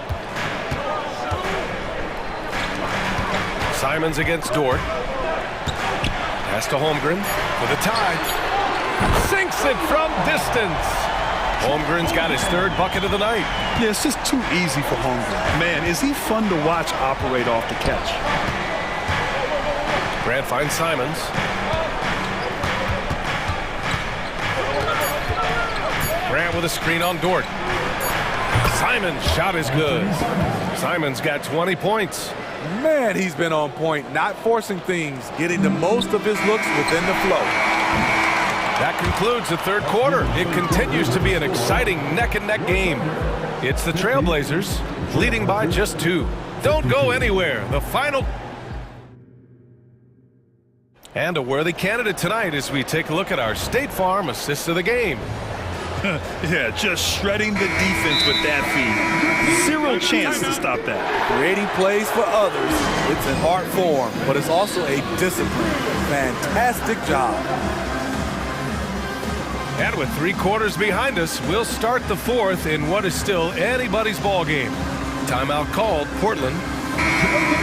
Simons against Dort. Pass to Holmgren for the tie. Sinks it from distance. Holmgren's got his third bucket of the night. Yeah, it's just too easy for Holmgren. Man, is he fun to watch operate off the catch. Grant finds Simons. Grant with a screen on Dort. Simons' shot is good. Simons got 20 points. Man, he's been on point, not forcing things, getting the most of his looks within the flow. That concludes the third quarter. It continues to be an exciting neck-and-neck game. It's the Trailblazers leading by just 2. Don't go anywhere. The final. And a worthy candidate tonight as we take a look at our State Farm assist of the game. Yeah, just shredding the defense with that feed. Zero chance to stop that. Creating plays for others. It's an art form, but it's also a discipline. Fantastic job. And with 3 quarters behind us, we'll start the fourth in what is still anybody's ball game. Timeout called, Portland.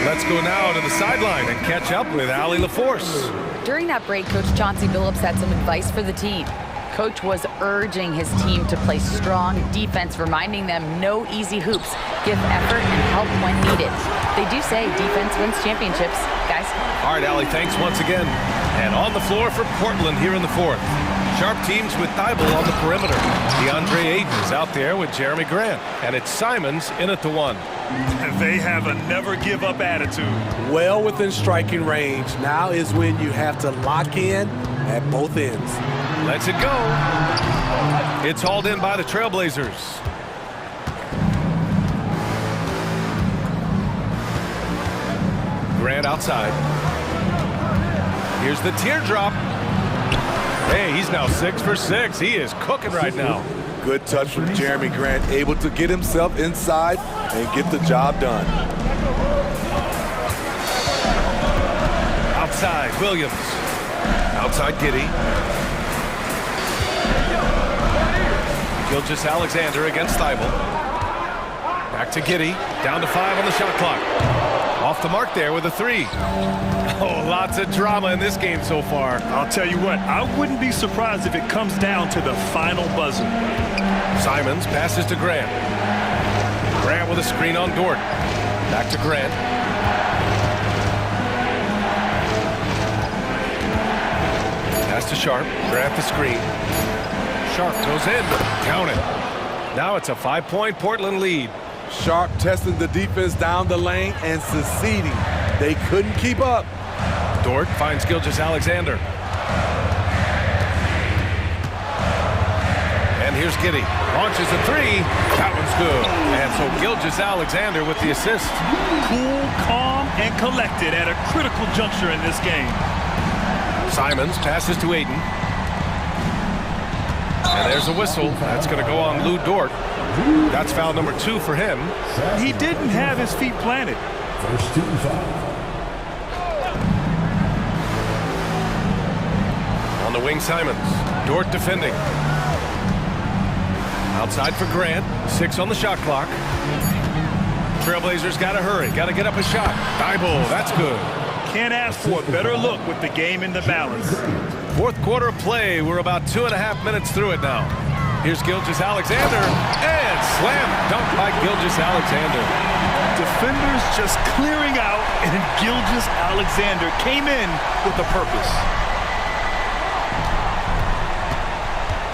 Let's go now to the sideline and catch up with Allie LaForce. During that break, Coach Chauncey Billups had some advice for the team. Coach was urging his team to play strong defense, reminding them no easy hoops, give effort and help when needed. They do say defense wins championships, guys. All right, Allie, thanks once again. And on the floor for Portland here in the fourth. Sharp teams with Thibault on the perimeter. DeAndre Ayton is out there with Jeremy Grant. And it's Simons in at the 1. They have a never-give-up attitude. Well within striking range. Now is when you have to lock in at both ends. Lets it go. It's hauled in by the Trailblazers. Grant outside. Here's the teardrop. Hey, he's now 6 for 6. He is cooking right now. Good touch from Jeremy Grant, able to get himself inside and get the job done. Outside, Williams. Outside, Giddey. Gilgeous-Alexander against Thibault. Back to Giddey. Down to 5 on the shot clock. Off the mark there with a 3. Oh, lots of drama in this game so far. I'll tell you what, I wouldn't be surprised if it comes down to the final buzzer. Simons passes to Grant. Grant with a screen on Dort. Back to Grant. Pass to Sharp. Grant the screen. Sharp goes in. Count it. Now it's a 5-point Portland lead. Sharp testing the defense down the lane and succeeding. They couldn't keep up. Dort finds Gilgeous-Alexander. And here's Giddey. Launches a 3. That one's good. And so Gilgeous-Alexander with the assist. Cool, calm, and collected at a critical juncture in this game. Simons passes to Ayton. And there's a whistle. That's going to go on Lou Dort. That's foul number 2 for him. He didn't have his feet planted. First team foul. On the wing, Simons. Dort defending. Outside for Grant. 6 on the shot clock. Trailblazers got to hurry. Got to get up a shot. Thibault, that's good. Can't ask for a better look with the game in the balance. Fourth quarter of play. We're about 2.5 minutes through it now. Here's Gilgeous-Alexander. And slam dunk by Gilgeous-Alexander. Defenders just clearing out, and Gilgeous-Alexander came in with a purpose.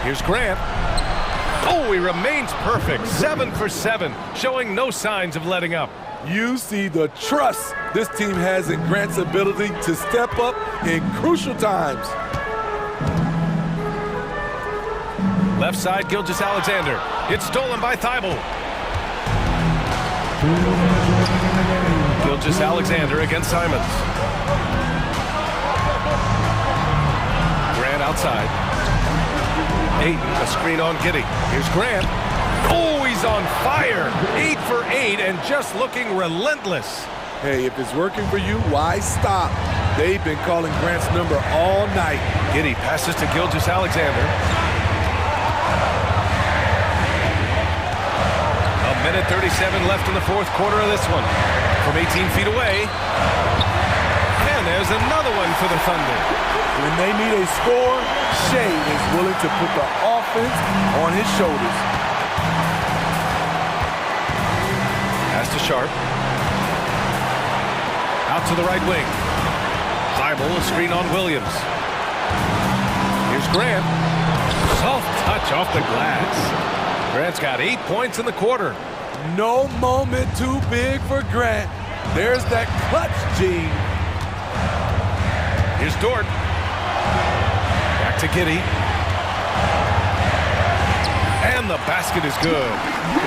Here's Grant. Oh, he remains perfect. 7 for 7, showing no signs of letting up. You see the trust this team has in Grant's ability to step up in crucial times. Left side, Gilgeous-Alexander. It's stolen by Thibault. Gilgeous-Alexander against Simons. Grant outside. Ayton, a screen on Giddey. Here's Grant. Oh, he's on fire. 8 for 8 and just looking relentless. Hey, if it's working for you, why stop? They've been calling Grant's number all night. Giddey passes to Gilgeous-Alexander. A minute 37 left in the fourth quarter of this one. From 18 feet away. And there's another one for the Thunder. When they need a score, Shea is willing to put the offense on his shoulders. Pass to Sharp. Out to the right wing. Thibault, a screen on Williams. Here's Grant. Soft touch off the glass. Grant's got 8 points in the quarter. No moment too big for Grant. There's that clutch gene. Here's Dort. Back to Giddey. And the basket is good.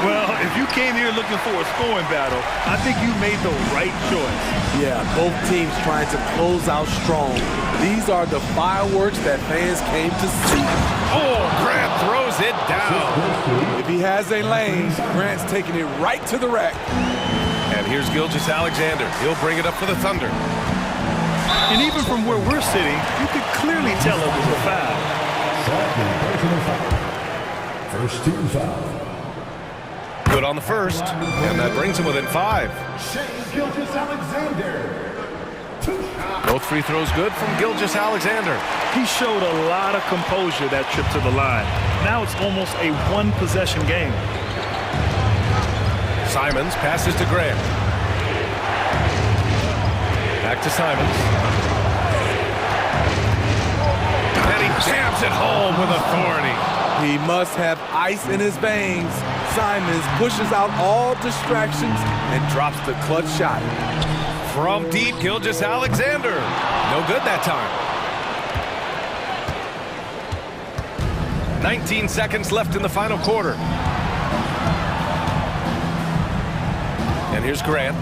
Well, if you came here looking for a scoring battle, I think you made the right choice. Yeah, both teams trying to close out strong. These are the fireworks that fans came to see. Oh, Grant throws it down. If he has a lane, Grant's taking it right to the rack. And here's Gilgeous-Alexander. He'll bring it up for the Thunder. And even from where we're sitting, you could clearly tell it was a foul. First team foul. Good on the first, and that brings him within 5. Gilgeous-Alexander. Both free throws good from Gilgeous-Alexander. He showed a lot of composure that trip to the line. Now it's almost a one-possession game. Simons passes to Grant. Back to Simons. And he jams it home with authority. He must have ice in his veins. Simons pushes out all distractions and drops the clutch shot. From deep, Gilgeous-Alexander. No good that time. 19 seconds left in the final quarter. And here's Grant.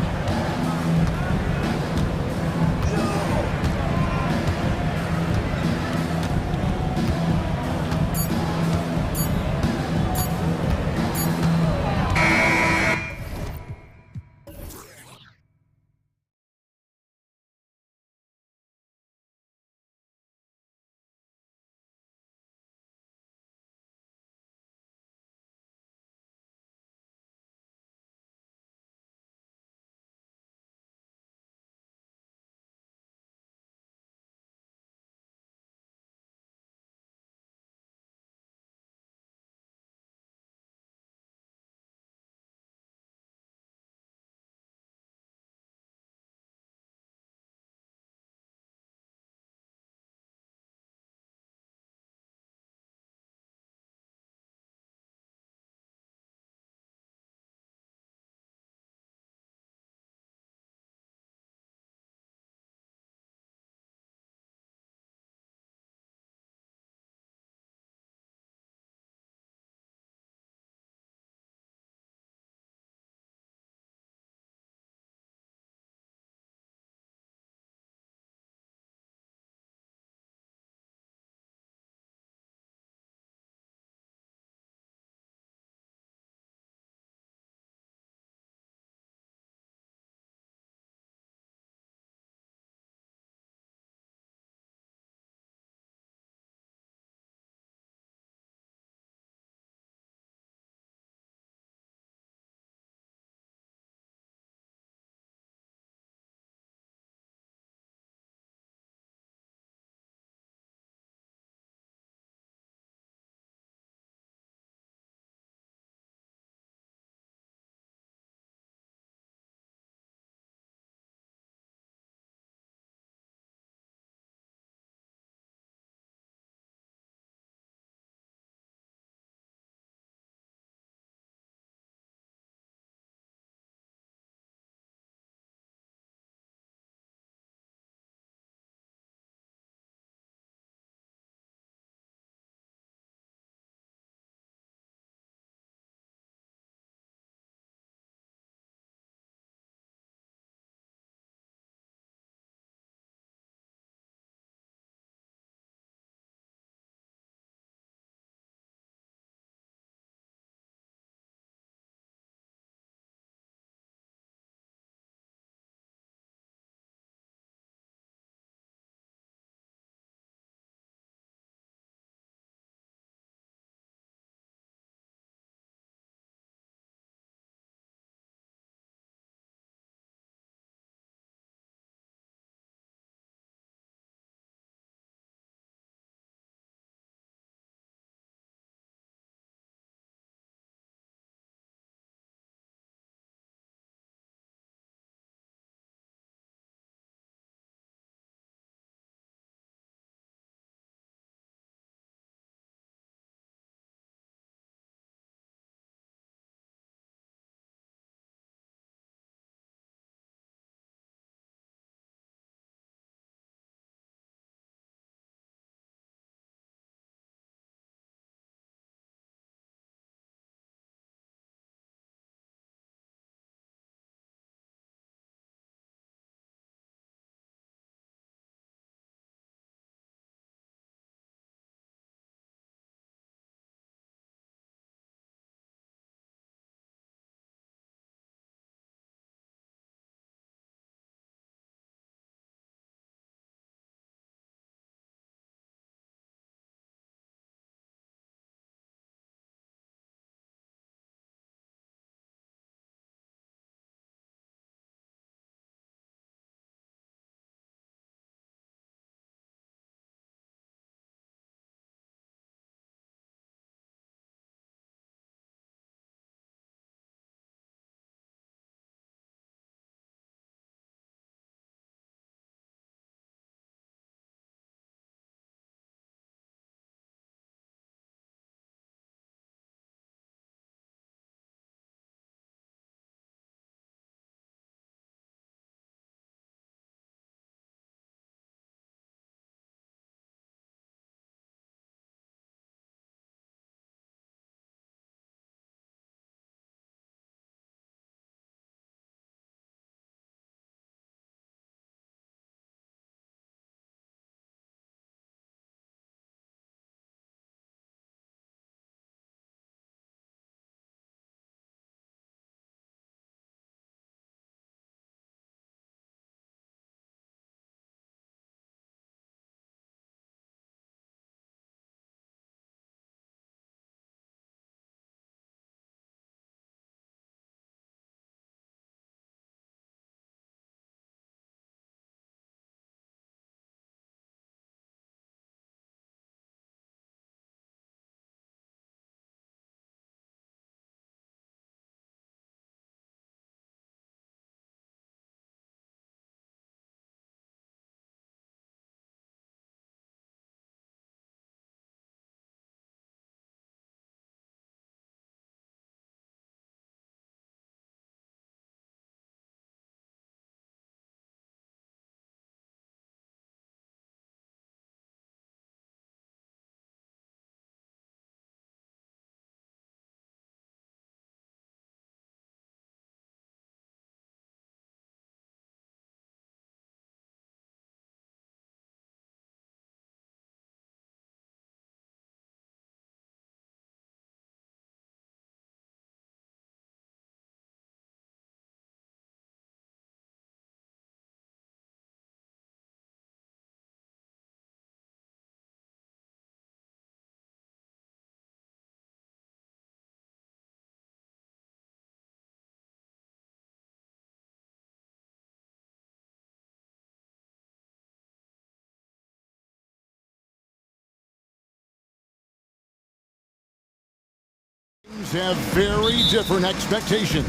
Both have very different expectations.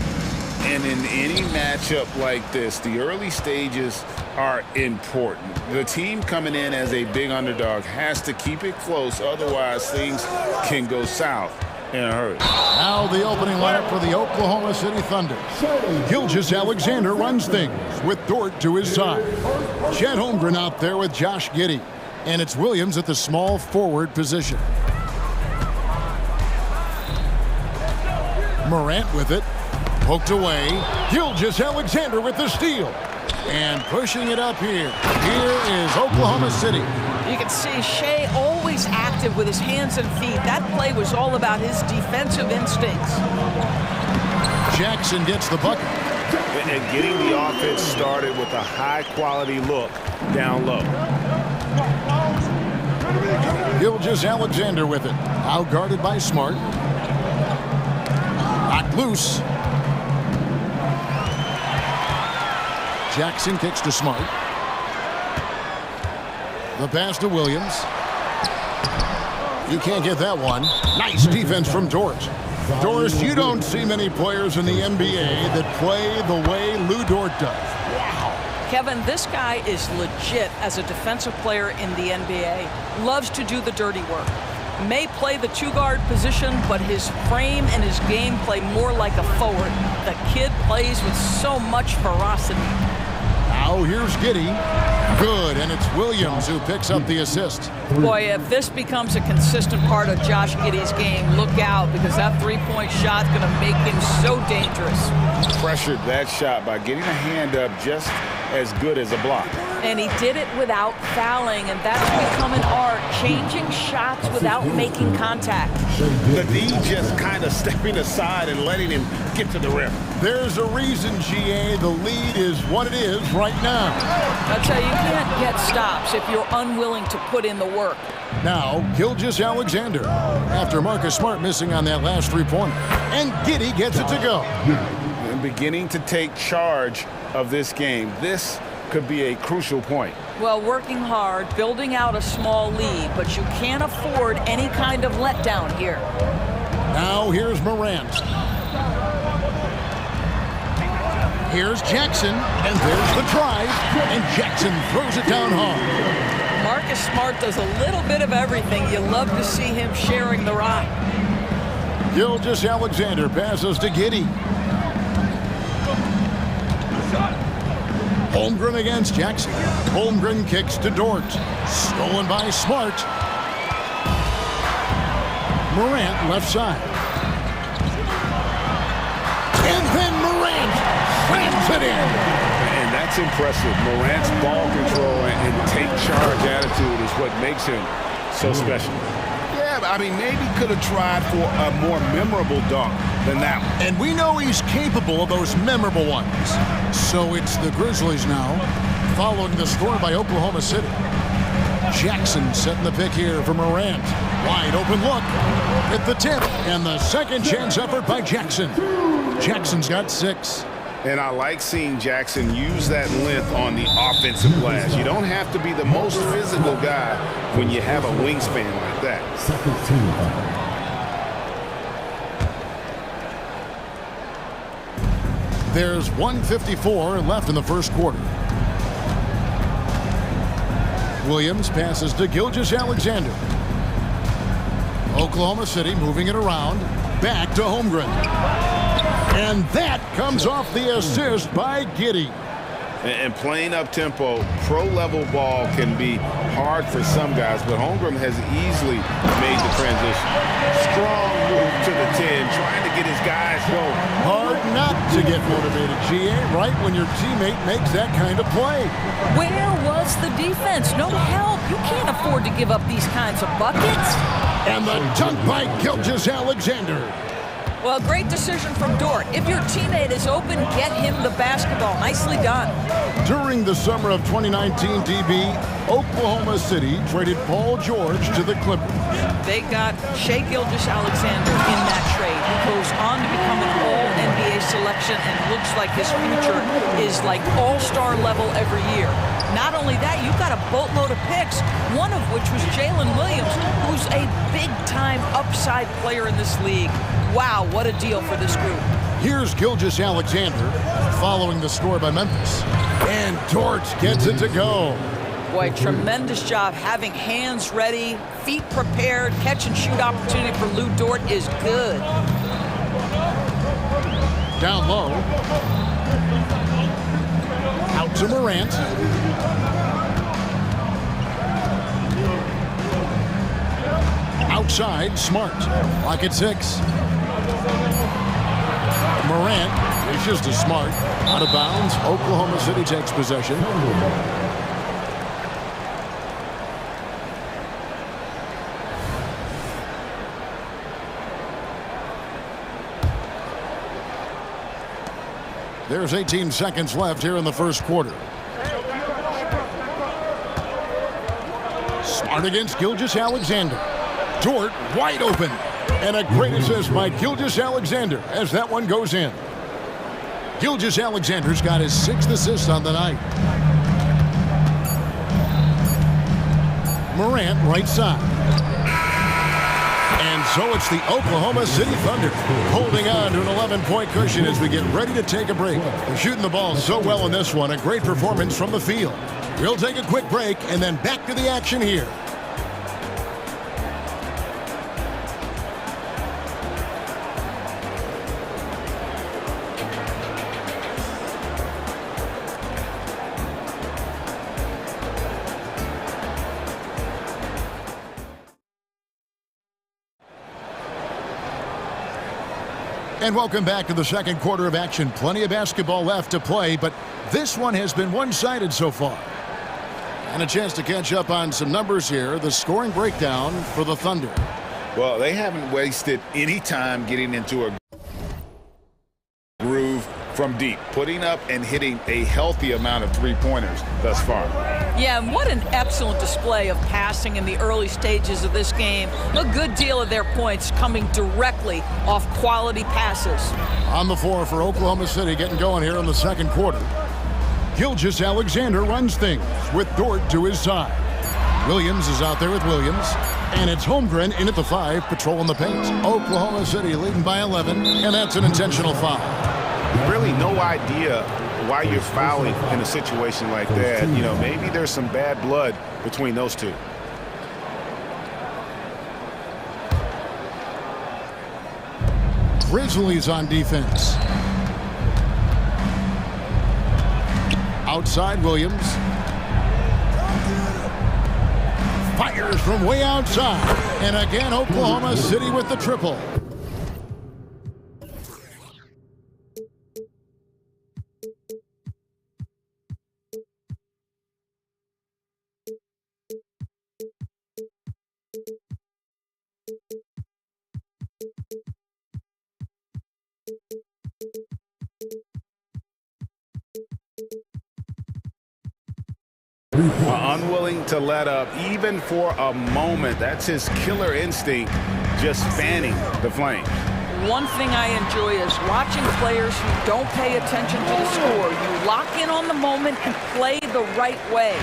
And in any matchup like this, the early stages are important. The team coming in as a big underdog has to keep it close, otherwise things can go south in a hurry. Now the opening lineup for the Oklahoma City Thunder. Gilgeous-Alexander runs things with Dort to his side. Chet Holmgren out there with Josh Giddey. And it's Williams at the small forward position. Morant with it. Poked away. Gilgeous-Alexander with the steal. And pushing it up here. Here is Oklahoma City. You can see Shea always active with his hands and feet. That play was all about his defensive instincts. Jackson gets the bucket. And getting the offense started with a high-quality look down low. Gilgeous-Alexander with it. Out guarded by Smart. Knocked loose. Jackson kicks to Smart. The pass to Williams. You can't get that one. Nice defense from Dort. Doris, you don't see many players in the NBA that play the way Lou Dort does. Wow. Kevin, this guy is legit as a defensive player in the NBA. Loves to do the dirty work. May play the two-guard position, but his frame and his game play more like a forward. The kid plays with so much ferocity. Now here's Giddey. Good, and it's Williams who picks up the assist. Boy, if this becomes a consistent part of Josh Giddey's game, look out, because that three-point shot's going to make him so dangerous. Pressured that shot by getting a hand up just as good as a block. And he did it without fouling, and that's become an art, changing shots without making contact. The D just kind of stepping aside and letting him get to the rim. There's a reason, GA, the lead is what it is right now. That's how you can't get stops if you're unwilling to put in the work. Now, Gilgeous-Alexander, after Marcus Smart missing on that last three-pointer. And Giddey gets it to go. And beginning to take charge of this game. This could be a crucial point. Well, working hard, building out a small lead, but you can't afford any kind of letdown here. Now here's Morant. Here's Jackson, and there's the drive, and Jackson throws it down hard. Marcus Smart does a little bit of everything. You love to see him sharing the rock. Gilgeous-Alexander passes to Giddey. Holmgren against Jackson. Holmgren kicks to Dort. Stolen by Smart. Morant left side. And then Morant slams it in. And that's impressive. Morant's ball control and take charge attitude is what makes him so special. Yeah, I mean, maybe could have tried for a more memorable dunk than that one. And we know he's capable of those memorable ones. So it's the Grizzlies now, following the score by Oklahoma City. Jackson setting the pick here for Morant. Wide open look at the tip, and the second chance effort by Jackson. Jackson's got 6. And I like seeing Jackson use that length on the offensive glass. You don't have to be the most physical guy when you have a wingspan like that. There's 1:54 left in the first quarter. Williams passes to Gilgeous-Alexander. Oklahoma City moving it around. Back to Holmgren. And that comes off the assist by Giddey. And playing up-tempo, pro-level ball can be hard for some guys, but Holmgren has easily made the transition. Strong move to the 10, trying to get his guys going. Hard not to get motivated, GA, right when your teammate makes that kind of play. Where was the defense? No help. You can't afford to give up these kinds of buckets. And the dunk by Gilgeous-Alexander. Well, great decision from Dort. If your teammate is open, get him the basketball. Nicely done. During the summer of 2019, DB, Oklahoma City traded Paul George to the Clippers. They got Shai Gilgeous-Alexander in that trade, who goes on to become an all-NBA selection and looks like his future is like all-star level every year. Not only that, you've got a boatload of picks, one of which was Jalen Williams, who's a big-time upside player in this league. wow, what a deal for this group. Here's Gilgeous-Alexander following the score by Memphis. And Dort gets it to go. Boy, tremendous job having hands ready, feet prepared, catch and shoot opportunity for Lou Dort is good. Down low. Out to Morant. Outside, Smart. Clock at 6. Morant dishes to Smart. Out of bounds. Oklahoma City takes possession. There's 18 seconds left here in the first quarter. Smart against Gilgeous-Alexander. Dort wide open. And a great assist by Gilgeous-Alexander as that one goes in. Gilgeous-Alexander's got his 6th assist on the night. Morant right side. And so it's the Oklahoma City Thunder holding on to an 11-point cushion as we get ready to take a break. They're shooting the ball so well in this one. A great performance from the field. We'll take a quick break and then back to the action here. And welcome back to the second quarter of action. Plenty of basketball left to play, but this one has been one-sided so far. And a chance to catch up on some numbers here. The scoring breakdown for the Thunder. Well, they haven't wasted any time getting into a groove from deep, putting up and hitting a healthy amount of three-pointers thus far. Yeah, and what an excellent display of passing in the early stages of this game. A good deal of their points coming directly off quality passes. On the floor for Oklahoma City getting going here in the second quarter. Gilgeous-Alexander runs things with Dort to his side. Williams is out there with Williams. And it's Holmgren in at the 5, patrolling the paint. Oklahoma City leading by 11, and that's an intentional foul. Really no idea why you're fouling in a situation like that. You know, maybe there's some bad blood between those two. Grizzlies on defense. Outside Williams. Fires from way outside. And again, Oklahoma City with the triple. Unwilling to let up even for a moment. That's his killer instinct, just fanning the flame. One thing I enjoy is watching players who don't pay attention to the score. You lock in on the moment and play the right way.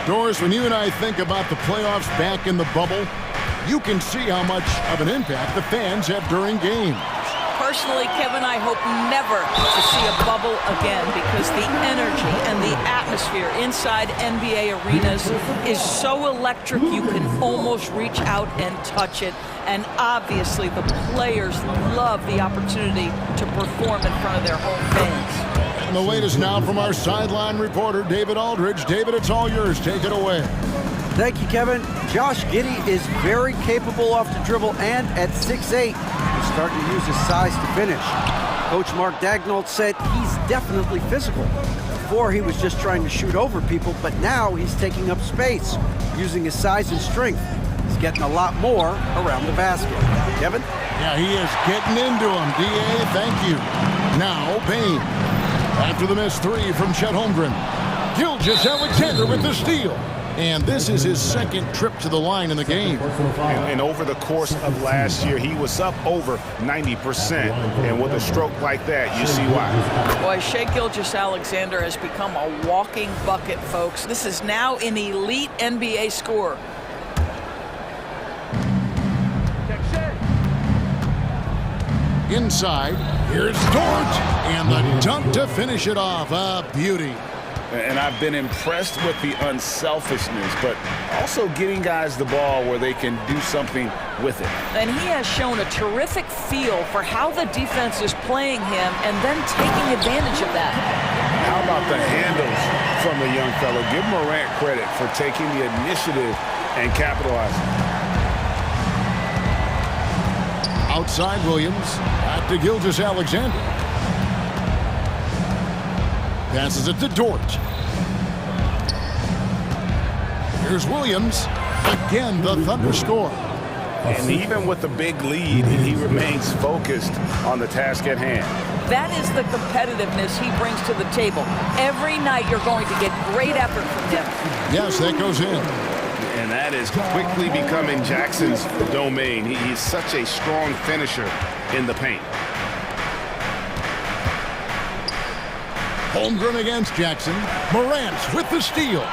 Doris, when you and I think about the playoffs back in the bubble, you can see how much of an impact the fans have during games. Personally, Kevin, I hope never to see a bubble again because the energy and the atmosphere inside NBA arenas is so electric you can almost reach out and touch it. And obviously, the players love the opportunity to perform in front of their home fans. And the latest now from our sideline reporter, David Aldridge. David, it's all yours. Take it away. Thank you, Kevin. Josh Giddey is very capable off the dribble and at 6'8". He's starting to use his size to finish. Coach Mark Daignault said he's definitely physical. Before, he was just trying to shoot over people, but now he's taking up space, using his size and strength. He's getting a lot more around the basket. Kevin? Yeah, he is getting into him. D.A., thank you. Now, Payne. After the missed 3 from Chet Holmgren. Gilgeous-Alexander with the steal. And this is his second trip to the line in the game. And over the course of last year, he was up over 90%. And with a stroke like that, you see why. Boy, Shai Gilgeous-Alexander has become a walking bucket, folks. This is now an elite NBA scorer. Inside, here's Dort, and the dunk to finish it off. A beauty. And I've been impressed with the unselfishness, but also getting guys the ball where they can do something with it. And he has shown a terrific feel for how the defense is playing him and then taking advantage of that. How about the handles from the young fellow? Give Morant credit for taking the initiative and capitalizing. Outside Williams, back to Gilgeous-Alexander. Passes it to Dort. Here's Williams. Again, the Thunder score. And even with the big lead, he remains focused on the task at hand. That is the competitiveness he brings to the table. Every night you're going to get great effort from him. Yes, that goes in. And that is quickly becoming Jackson's domain. He's such a strong finisher in the paint. Holmgren against Jackson. Morant with the steal.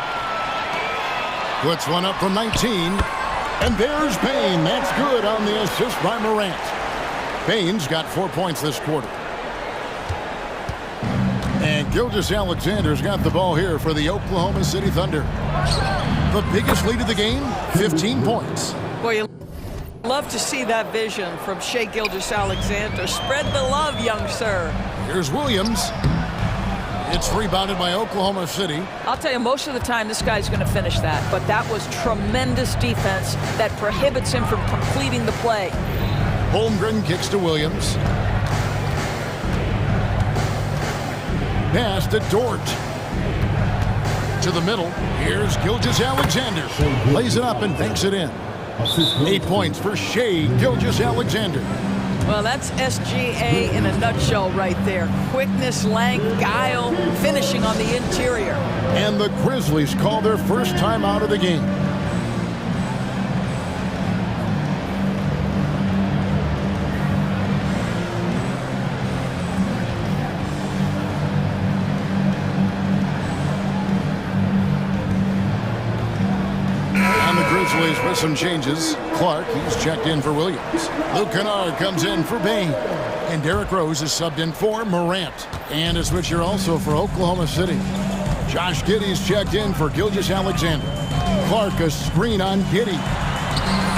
Puts one up from 19. And there's Payne. That's good on the assist by Morant. Payne's got 4 points this quarter. And Gilgeous-Alexander's got the ball here for the Oklahoma City Thunder. The biggest lead of the game, 15 points. Boy, you love to see that vision from Shai Gilgeous-Alexander. Spread the love, young sir. Here's Williams. It's rebounded by Oklahoma City. I'll tell you, most of the time this guy's going to finish that, but that was tremendous defense that prohibits him from completing the play. Holmgren kicks to Williams. Pass to Dort. To the middle. Here's Gilgeous-Alexander. Lays it up and banks it in. 8 points for Shai Gilgeous-Alexander. Well, that's SGA in a nutshell right there. Quickness, length, guile, finishing on the interior. And the Grizzlies call their first time out of the game. Grizzlies with some changes. Clark, he's checked in for Williams. Luke Kennard comes in for Bain. And Derrick Rose is subbed in for Morant. And a switcher also for Oklahoma City. Josh Giddey's checked in for Gilgeous-Alexander. Clark, a screen on Giddey.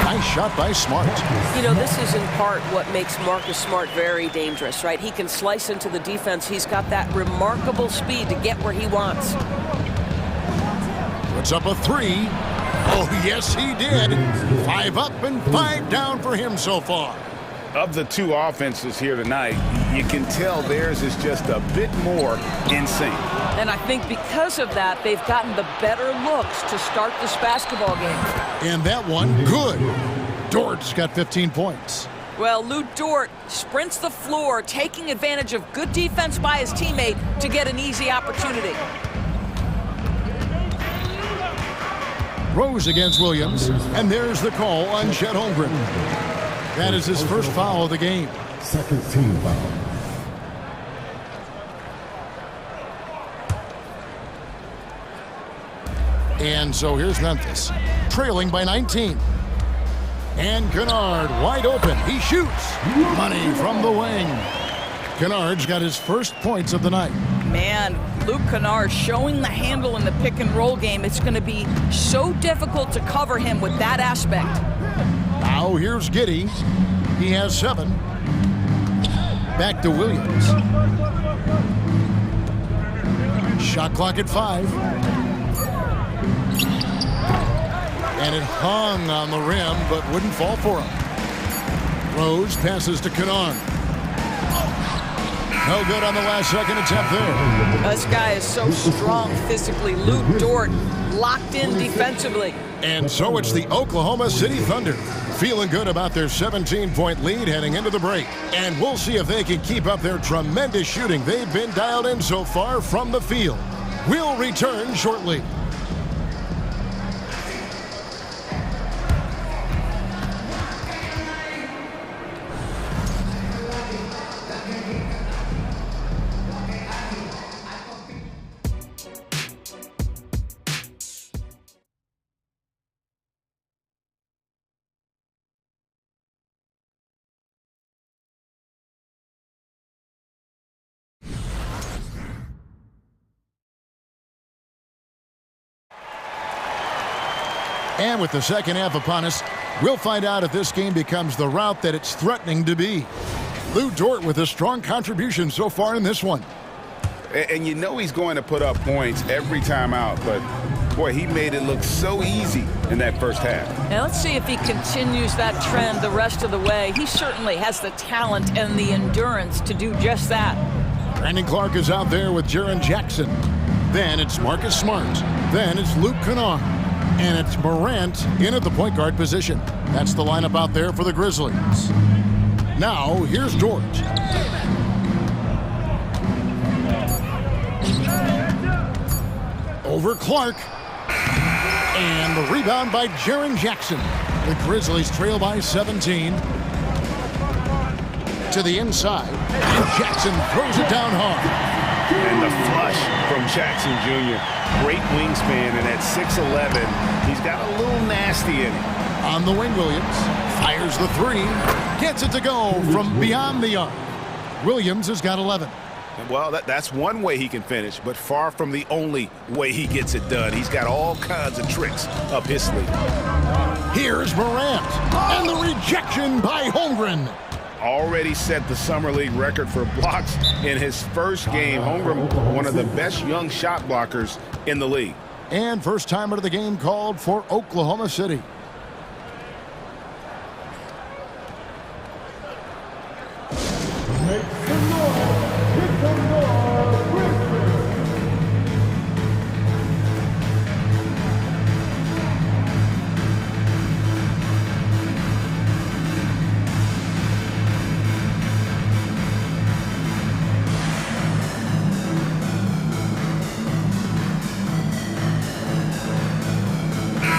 Nice shot by Smart. You know, this is in part what makes Marcus Smart very dangerous, right? He can slice into the defense. He's got that remarkable speed to get where he wants. Puts up a three. Oh, yes, he did. 5 up and 5 down for him so far. Of the two offenses here tonight, you can tell theirs is just a bit more in sync. And I think because of that, they've gotten the better looks to start this basketball game. And that one, good. Dort's got 15 points. Well, Lou Dort sprints the floor, taking advantage of good defense by his teammate to get an easy opportunity. Rose against Williams, and there's the call on Chet Holmgren. That is his first foul of the game. Second team foul. And so here's Memphis, trailing by 19. And Kennard wide open. He shoots. Money from the wing. Kennard's got his first points of the night. Man, Luke Kennard showing the handle in the pick and roll game. It's going to be so difficult to cover him with that aspect. Now here's Giddey. He has 7. Back to Williams. Shot clock at 5. And it hung on the rim, but wouldn't fall for him. Rose passes to Kennard. No good on the last second attempt there. This guy is so strong physically. Lou Dort locked in defensively. And so it's the Oklahoma City Thunder feeling good about their 17-point lead heading into the break. And we'll see if they can keep up their tremendous shooting they've been dialed in so far from the field. We'll return shortly. And with the second half upon us, we'll find out if this game becomes the route that it's threatening to be. Lou Dort with a strong contribution so far in this one. And you know he's going to put up points every time out, but boy, he made it look so easy in that first half. Now let's see if he continues that trend the rest of the way. He certainly has the talent and the endurance to do just that. Brandon Clark is out there with Jaren Jackson. Then it's Marcus Smart. Then it's Luke Kennard. And it's Morant in at the point guard position. That's the lineup out there for the Grizzlies. Now, here's Dort. Over Clark. And the rebound by Jaren Jackson. The Grizzlies trail by 17. To the inside. And Jackson throws it down hard. And the flush from Jackson Jr. Great wingspan, and at 6'11", he's got a little nasty in it. On the wing, Williams fires the three. Gets it to go from beyond the arc. Williams has got 11. Well, that's one way he can finish, but far from the only way he gets it done. He's got all kinds of tricks up his sleeve. Here's Morant, and the rejection by Holmgren. Already set the Summer League record for blocks in his first game. Holmgren, one of the best young shot blockers in the league. And first time out of the game called for Oklahoma City.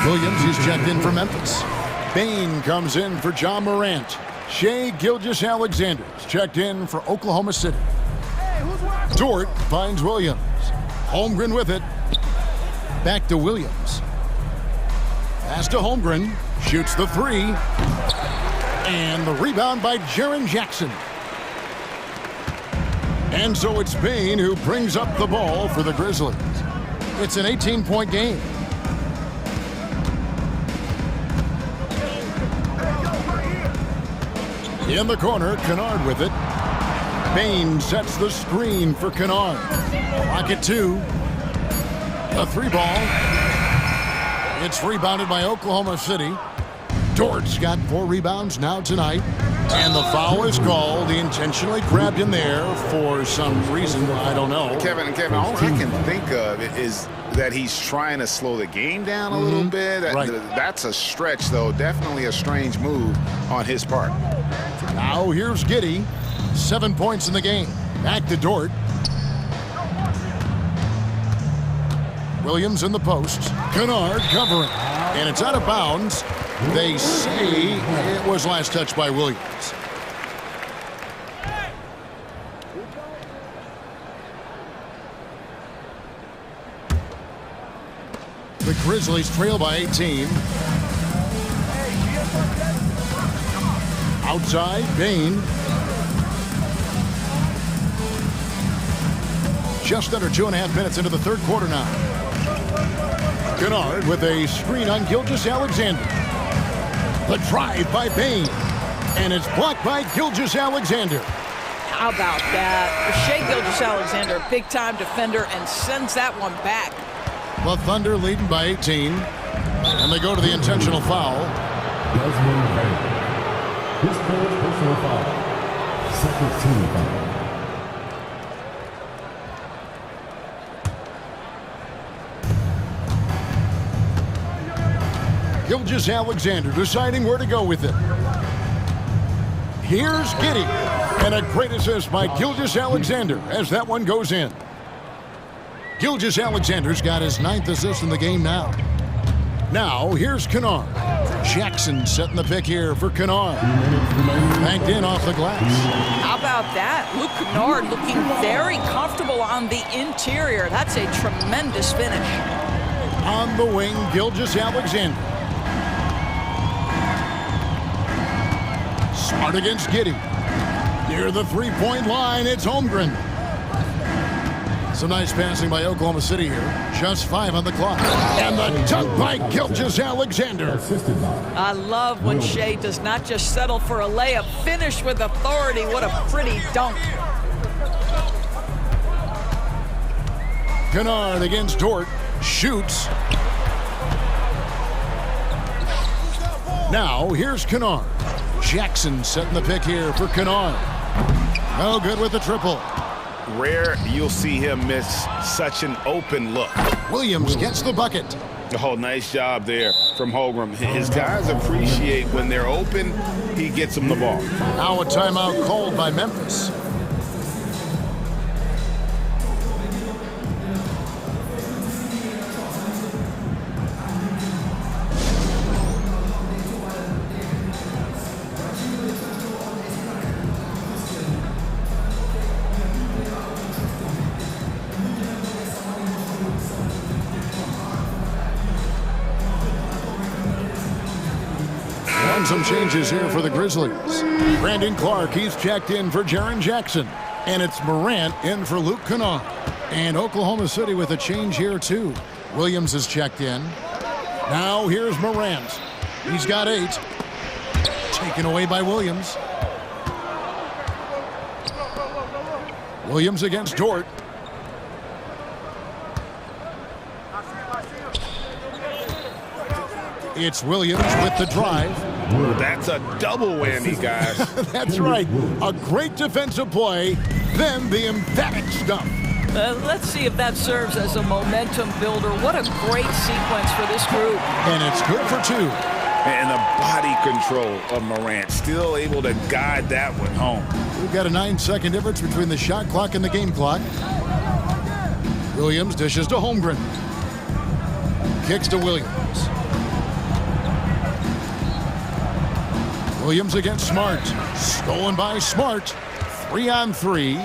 Williams, he's checked in for Memphis. Bain comes in for John Morant. Shai Gilgeous-Alexander's checked in for Oklahoma City. Dort finds Williams. Holmgren with it. Back to Williams. Pass to Holmgren. Shoots the three. And the rebound by Jaren Jackson. And so it's Bain who brings up the ball for the Grizzlies. It's an 18-point game. In the corner, Kennard with it. Bain sets the screen for Kennard. Pocket two. A three ball. It's rebounded by Oklahoma City. Dort's got 4 rebounds now tonight. And the foul is called. He intentionally grabbed him there for some reason. I don't know. Kevin, all I can think of is that he's trying to slow the game down a little bit. Right. That's a stretch, though. Definitely a strange move on his part. Now here's Giddey. 7 points in the game. Back to Dort. Williams in the post. Kennard covering. And it's out of bounds. They say it was last touched by Williams. The Grizzlies trail by 18. Outside, Bain. Just under 2.5 minutes into the third quarter now. Kennard with a screen on Gilgeous-Alexander. The drive by Bain. And it's blocked by Gilgeous-Alexander. How about that? Shai Gilgeous-Alexander, big-time defender, and sends that one back. The Thunder leading by 18. And they go to the intentional foul. Desmond Bain. His fourth personal foul. Second team foul. Gilgeous-Alexander deciding where to go with it. Here's Giddey. And a great assist by Gilgeous-Alexander as that one goes in. Gilgeous-Alexander's got his 9th assist in the game now. Now, here's Kennard. Jackson setting the pick here for Kennard. Banked in off the glass. How about that? Luke Kennard looking very comfortable on the interior. That's a tremendous finish. On the wing, Gilgeous-Alexander. Smart against Giddey. Near the three-point line, it's Holmgren. Some nice passing by Oklahoma City here. Just 5 on the clock. And the dunk by Gilgeous-Alexander. I love when Shea does not just settle for a layup, finish with authority. What a pretty dunk. Kennard against Dort. Shoots. Now, here's Kennard. Jackson setting the pick here for Kennard. No good with the triple. Rare you'll see him miss such an open look. Williams gets the bucket. Oh, nice job there from Holmgren. His guys appreciate when they're open, he gets them the ball. Now a timeout called by Memphis. Some changes here for the Grizzlies. Brandon Clark, he's checked in for Jaren Jackson. And it's Morant in for Luke Kennard. And Oklahoma City with a change here too. Williams is checked in. Now here's Morant. He's got 8. Taken away by Williams. Williams against Dort. It's Williams with the drive. That's a double whammy, guys. That's right. A great defensive play, then the emphatic stuff. Let's see if that serves as a momentum builder. What a great sequence for this group. And it's good for 2. And the body control of Morant, still able to guide that one home. We've got a 9-second difference between the shot clock and the game clock. Williams dishes to Holmgren. Kicks to Williams. Williams against Smart. Stolen by Smart. 3-on-3.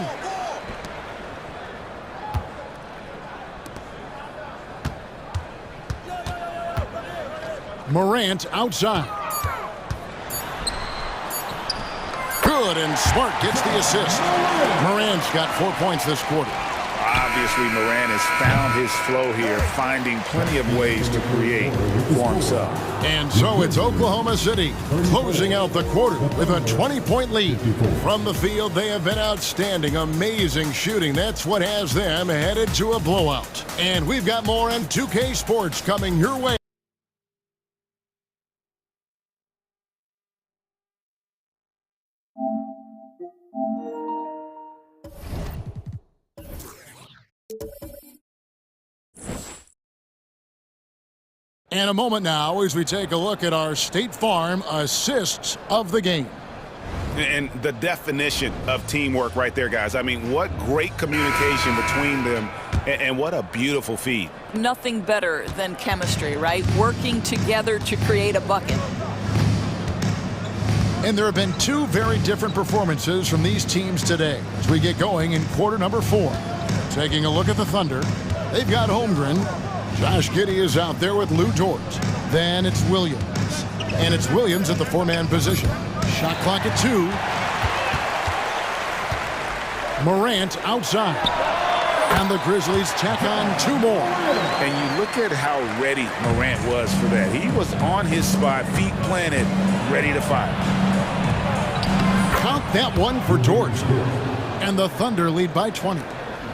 Morant outside. Good, and Smart gets the assist. Morant's got 4 points this quarter. Obviously, Morant has found his flow here, finding plenty of ways to create for himself. And so it's Oklahoma City closing out the quarter with a 20-point lead. From the field, they have been outstanding. Amazing shooting. That's what has them headed to a blowout. And we've got more on 2K Sports coming your way. And a moment now as we take a look at our State Farm assists of the game. And the definition of teamwork right there, guys. I mean, what great communication between them, and what a beautiful feed. Nothing better than chemistry, right? Working together to create a bucket. And there have been 2 very different performances from these teams today as we get going in quarter number 4. Taking a look at the Thunder, they've got Holmgren. Josh Giddey is out there with Lou Dort. Then it's Williams. And it's Williams at the 4-man position. Shot clock at 2. Morant outside. And the Grizzlies tack on 2 more. And you look at how ready Morant was for that. He was on his spot, feet planted, ready to fire. Count that one for Dort. And the Thunder lead by 20.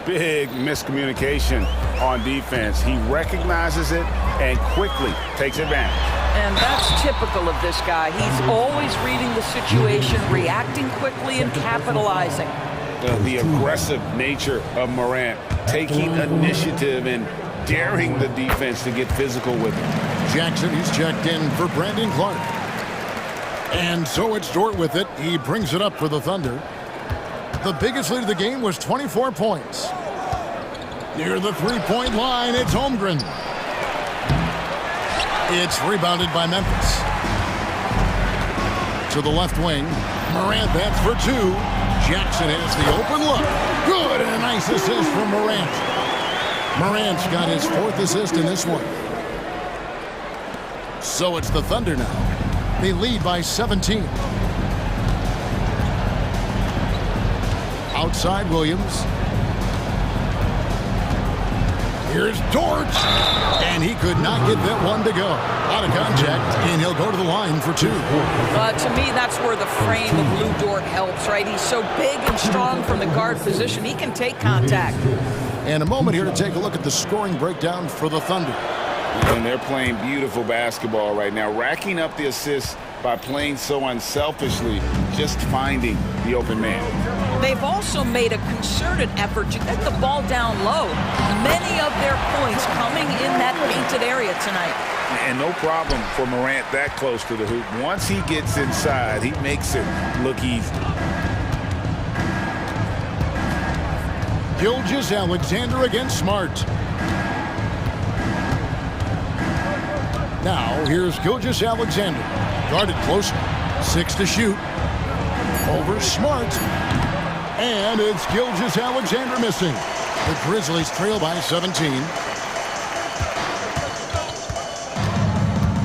Big miscommunication on defense. He recognizes it and quickly takes advantage. And that's typical of this guy. He's always reading the situation, reacting quickly, and capitalizing. The aggressive nature of Morant, taking initiative and daring the defense to get physical with him. Jackson, he's checked in for Brandon Clark. And so it's Dort with it. He brings it up for the Thunder. The biggest lead of the game was 24 points. Near the 3-point line, it's Holmgren. It's rebounded by Memphis. To the left wing. Morant, that's for 2. Jackson has the open look. Good, and a nice assist from Morant. Morant's got his 4th assist in this one. So it's the Thunder now. They lead by 17. Outside Williams. Here's Dort, and he could not get that one to go. Out of contact, and he'll go to the line for 2. To me, that's where the frame of Lou Dort helps, right? He's so big and strong from the guard position. He can take contact. And a moment here to take a look at the scoring breakdown for the Thunder. And they're playing beautiful basketball right now, racking up the assists by playing so unselfishly, just finding the open man. They've also made a concerted effort to get the ball down low. Many of their points coming in that painted area tonight. And no problem for Morant that close to the hoop. Once he gets inside, he makes it look easy. Gilgeous-Alexander against Smart. Now, here's Gilgeous-Alexander. Guarded close. 6 to shoot. Over Smart. And it's Gilgeous-Alexander missing. The Grizzlies trail by 17.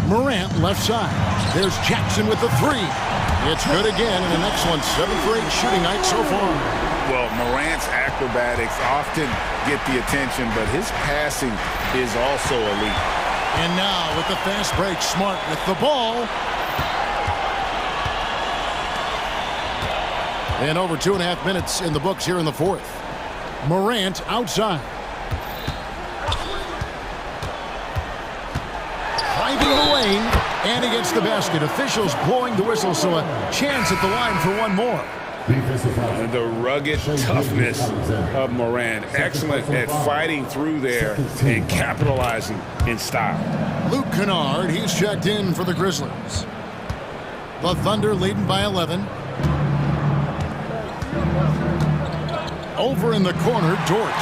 Morant left side. There's Jackson with the 3. It's good again, and an excellent 7 for 8 shooting night so far. Well, Morant's acrobatics often get the attention, but his passing is also elite. And now with the fast break, Smart with the ball. And over 2.5 minutes in the books here in the fourth. Morant outside. Driving the lane, and he gets the basket. Officials blowing the whistle, so a chance at the line for one more. The rugged toughness of Morant. Excellent at fighting through there and capitalizing in style. Luke Kennard, he's checked in for the Grizzlies. The Thunder leading by 11. Over in the corner, Dort.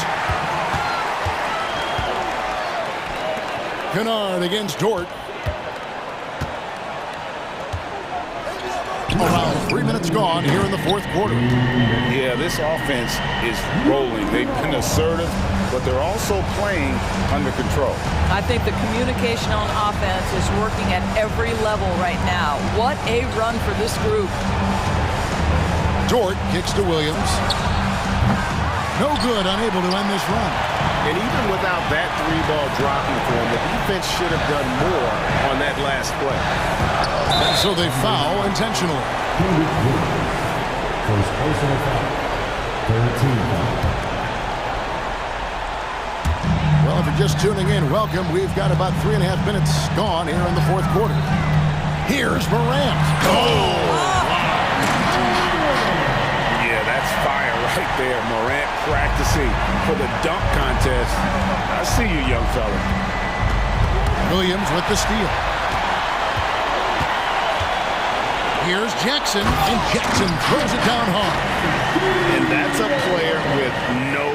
Kennard against Dort. Around 3 minutes gone here in the fourth quarter. Yeah, this offense is rolling. They've been assertive, but they're also playing under control. I think the communication on offense is working at every level right now. What a run for this group. Dort kicks to Williams. No good, unable to end this run. And even without that 3-ball dropping for him, the defense should have done more on that last play. And so they foul intentionally. First personal foul. 13 foul. Well, if you're just tuning in, welcome. We've got about 3.5 minutes gone here in the fourth quarter. Here's Morant. Oh! Yeah, that's fire right there. Morant practicing for the dunk contest. I see you, young fella. Williams with the steal. Here's Jackson, and Jackson throws it down hard. And that's a player with no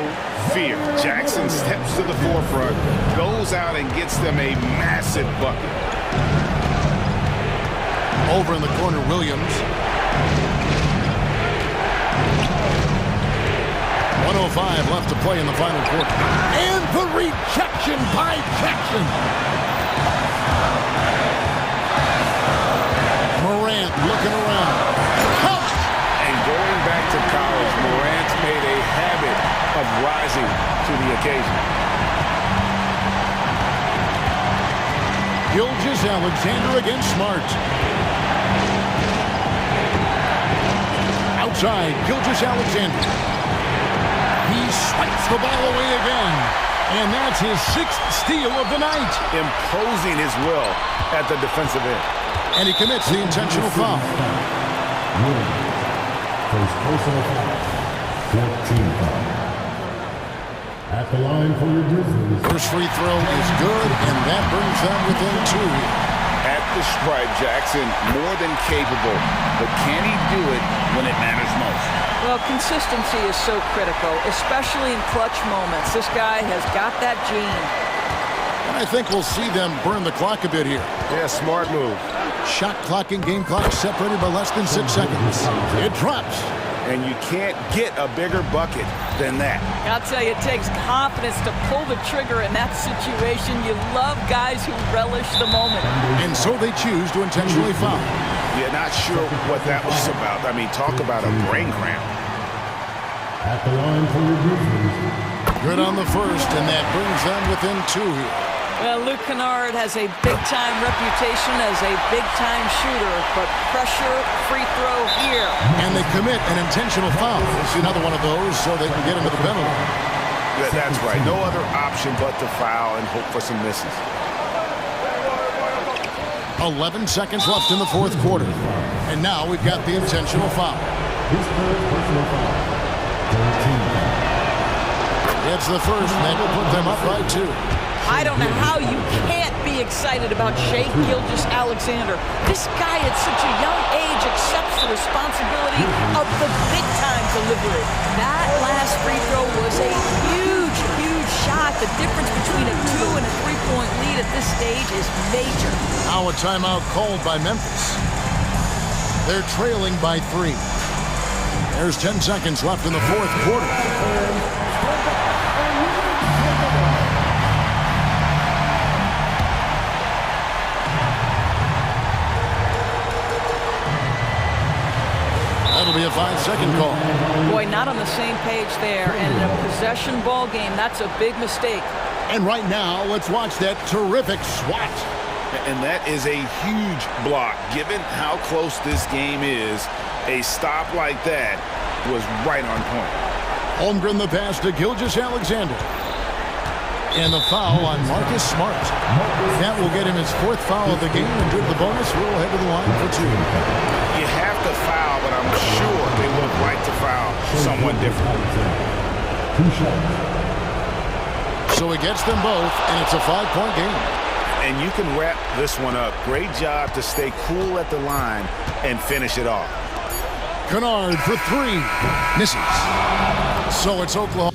fear. Jackson steps to the forefront, goes out and gets them a massive bucket. Over in the corner, Williams. 1:05 left to play in the final quarter. And the rejection by Jackson. Morant looking around. And going back to college, Morant's made a habit of rising to the occasion. Gilgeous-Alexander against Smart. Outside, Gilgeous-Alexander. He swipes the ball away again. And that's his 6th steal of the night. Imposing his will at the defensive end. And he commits the intentional foul. First personal foul. 14 foul. At the line for your Grizzlies. First free throw is good, and that brings them within 2. At the stripe, Jackson more than capable, but can he do it when it matters most? Well, consistency is so critical, especially in clutch moments. This guy has got that gene. And I think we'll see them burn the clock a bit here. Yeah, smart move. Shot clock and game clock separated by less than 6 seconds. It drops. And you can't get a bigger bucket than that. I'll tell you, it takes confidence to pull the trigger in that situation. You love guys who relish the moment. And so they choose to intentionally foul. You're not sure what that was about. I mean, talk about a brain cramp. At the line for your Grizzlies. Good on the first, and that brings them within 2 here. Well, Luke Kennard has a big-time reputation as a big-time shooter, but pressure, free throw here. And they commit an intentional foul. We'll see another one of those so they can get into the penalty. That's right. No other option but to foul and hope for some misses. 11 seconds left in the fourth quarter. And now we've got the intentional foul. It's the first, and that will put them up by 2. I don't know how you can't be excited about Shai Gilgeous-Alexander. This guy at such a young age accepts the responsibility of the big-time delivery. That last free throw was a huge, huge shot. The difference between a 2 and a 3-point lead at this stage is major. Now a timeout called by Memphis. They're trailing by 3. There's 10 seconds left in the fourth quarter. That'll be a 5-second call. Boy, not on the same page there. And in a possession ball game, that's a big mistake. And right now, let's watch that terrific swat. And that is a huge block. Given how close this game is, a stop like that was right on point. Holmgren the pass to Gilgeous-Alexander. And the foul on Marcus Smart. That will get him his 4th foul of the game, and with the bonus, we'll head to the line for 2. You have to foul, but I'm sure they would have liked to foul someone different. So he gets them both, and it's a 5-point game. And you can wrap this one up. Great job to stay cool at the line and finish it off. Kennard for 3. Misses. So it's Oklahoma.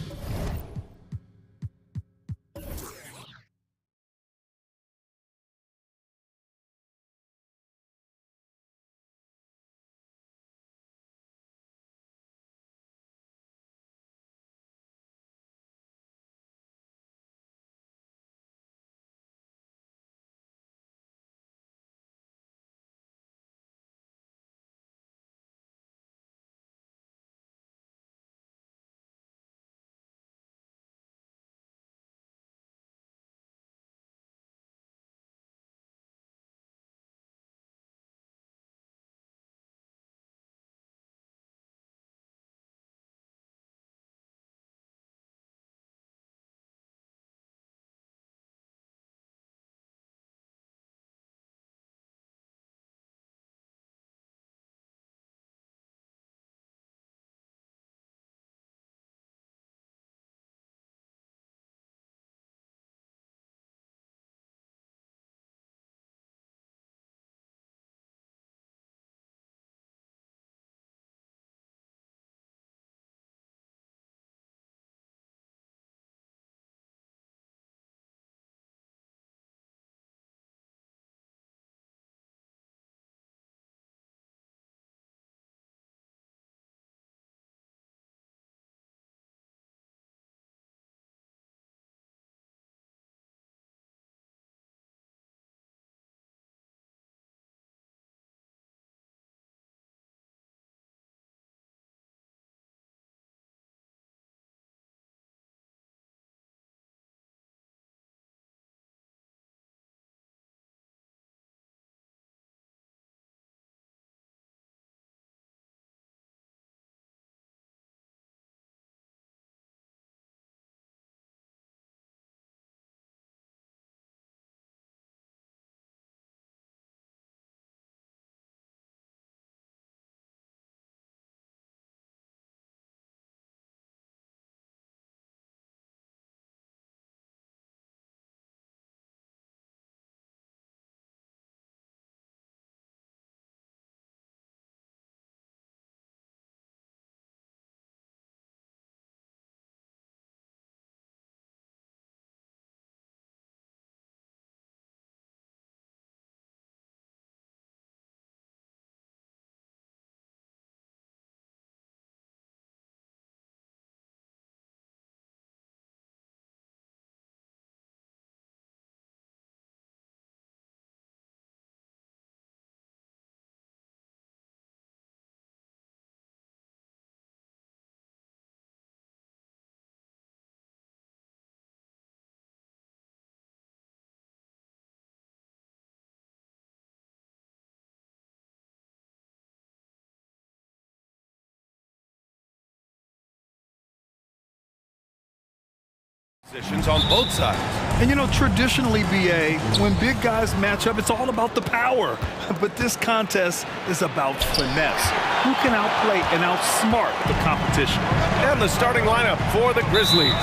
Positions on both sides. And you know, traditionally, BA, when big guys match up, it's all about the power. But this contest is about finesse. Who can outplay and outsmart the competition? And the starting lineup for the Grizzlies.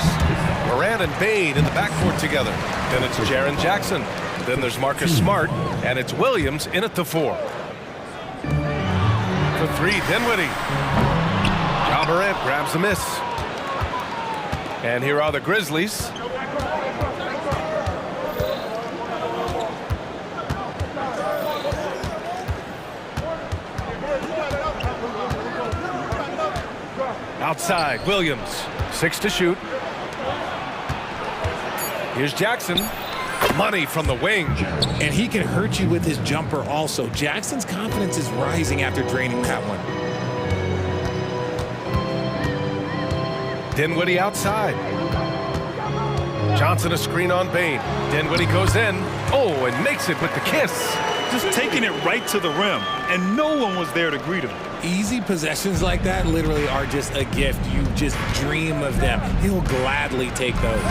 Moran and Bain in the backcourt together. Then it's Jaren Jackson. Then there's Marcus Smart. And it's Williams in at the 4. For 3, Dinwiddie. Ja Morant grabs a miss. And here are the Grizzlies. Outside, Williams, 6 to shoot. Here's Jackson. Money from the wing. And he can hurt you with his jumper also. Jackson's confidence is rising after draining that one. Dinwiddie outside. Johnson a screen on Bain. Dinwiddie goes in. Oh, and makes it with the kiss. Just taking it right to the rim, and no one was there to greet him. Easy possessions like that literally are just a gift. You just dream of them. He'll gladly take those.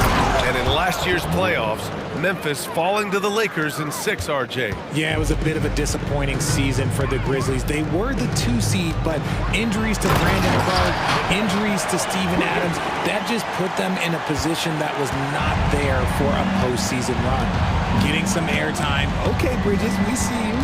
And in last year's playoffs, Memphis falling to the Lakers in 6, RJ. Yeah, it was a bit of a disappointing season for the Grizzlies. They were the 2 seed, but injuries to Brandon Clark, injuries to Steven Adams, that just put them in a position that was not there for a postseason run. Getting some airtime. Okay, Bridges, we see you.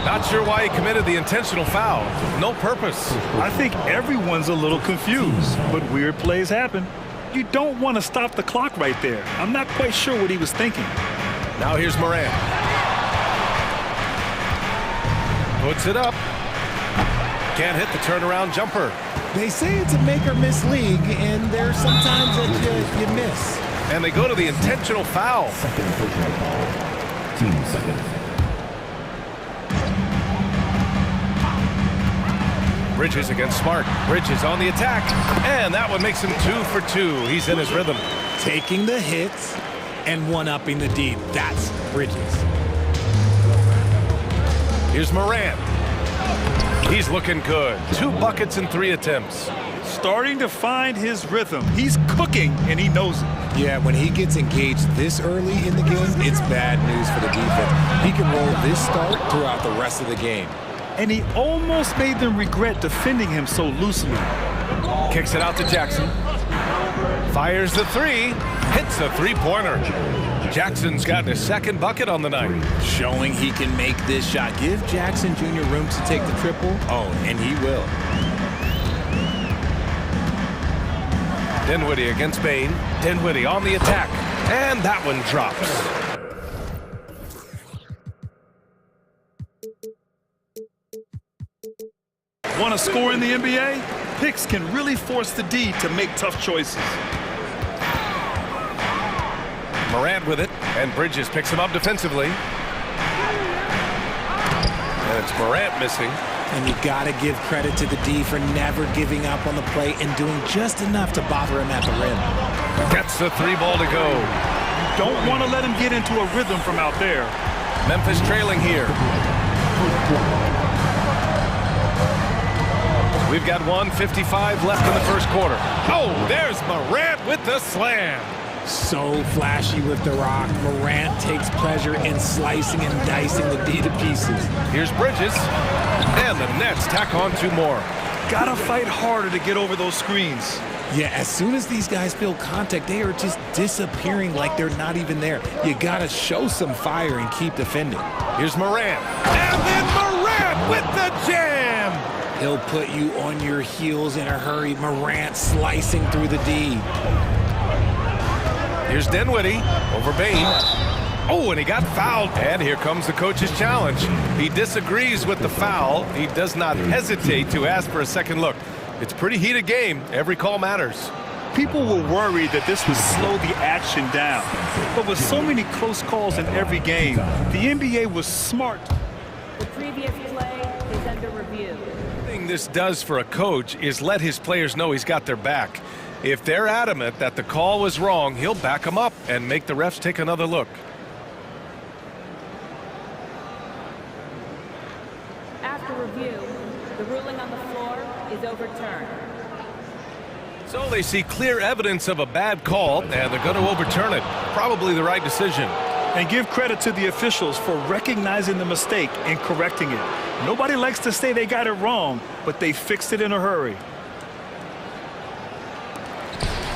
Not sure why he committed the intentional foul. No purpose. I think everyone's a little confused, but weird plays happen. You don't want to stop the clock right there. I'm not quite sure what he was thinking. Now here's Moran. Puts it up. Can't hit the turnaround jumper. They say it's a make-or-miss league, and there's sometimes that you miss. And they go to the intentional foul. Team second. Bridges against Smart. Bridges on the attack. And that one makes him 2 for 2. He's in his rhythm. Taking the hits and one-upping the D. That's Bridges. Here's Moran. He's looking good. 2 buckets in 3 attempts. Starting to find his rhythm. He's cooking, and he knows it. Yeah, when he gets engaged this early in the game, it's bad news for the defense. He can roll this start throughout the rest of the game. And he almost made them regret defending him so loosely. Kicks it out to Jackson. Fires the 3. Hits a 3-pointer. Jackson's got his 2nd bucket on the night. Showing he can make this shot. Give Jackson Jr. room to take the triple. Oh, and he will. Dinwiddie against Bain. Dinwiddie on the attack. And that one drops. Want to score in the NBA? Picks can really force the D to make tough choices. Morant with it, and Bridges picks him up defensively. And it's Morant missing. And you got to give credit to the D for never giving up on the play and doing just enough to bother him at the rim. Gets the 3 ball to go. You don't want to let him get into a rhythm from out there. Memphis trailing here. We've got 1:55 left in the first quarter. Oh, there's Morant with the slam. So flashy with the rock. Morant takes pleasure in slicing and dicing the D to pieces. Here's Bridges. And the Nets tack on 2 more. Gotta fight harder to get over those screens. Yeah, as soon as these guys feel contact, they are just disappearing like they're not even there. You gotta show some fire and keep defending. Here's Morant. And then Morant with the jam. He'll put you on your heels in a hurry. Morant slicing through the D. Here's Dinwiddie over Bain. Oh, and he got fouled. And here comes the coach's challenge. He disagrees with the foul. He does not hesitate to ask for a second look. It's a pretty heated game. Every call matters. People were worried that this would slow the action down. But with so many close calls in every game, the NBA was smart. The previous play is under review. The thing this does for a coach is let his players know he's got their back. If they're adamant that the call was wrong, he'll back them up and make the refs take another look. After review, the ruling on the floor is overturned. So they see clear evidence of a bad call, and they're going to overturn it. Probably the right decision. And give credit to the officials for recognizing the mistake and correcting it. Nobody likes to say they got it wrong, but they fixed it in a hurry.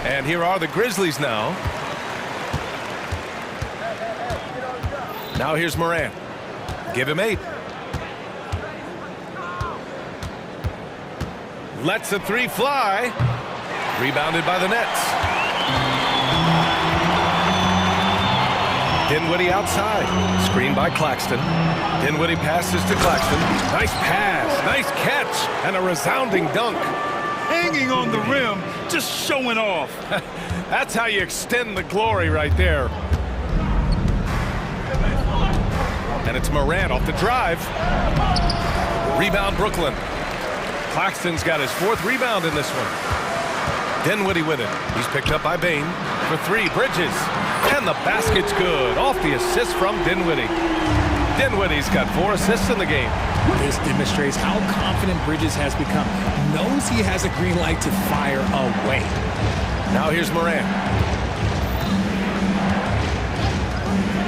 And here are the Grizzlies now. Now here's Morant. Give him 8. Lets a 3 fly. Rebounded by the Nets. Dinwiddie outside. Screened by Claxton. Dinwiddie passes to Claxton. Nice pass. Nice catch. And a resounding dunk. Hanging on the rim, just showing off. That's how you extend the glory right there. And it's Morant off the drive. Rebound Brooklyn. Claxton's got his 4th rebound in this one. Dinwiddie with it. He's picked up by Bain. For 3, Bridges. And the basket's good. Off the assist from Dinwiddie. Dinwiddie's got 4 assists in the game. This demonstrates how confident Bridges has become. Knows he has a green light to fire away. Now here's Morant.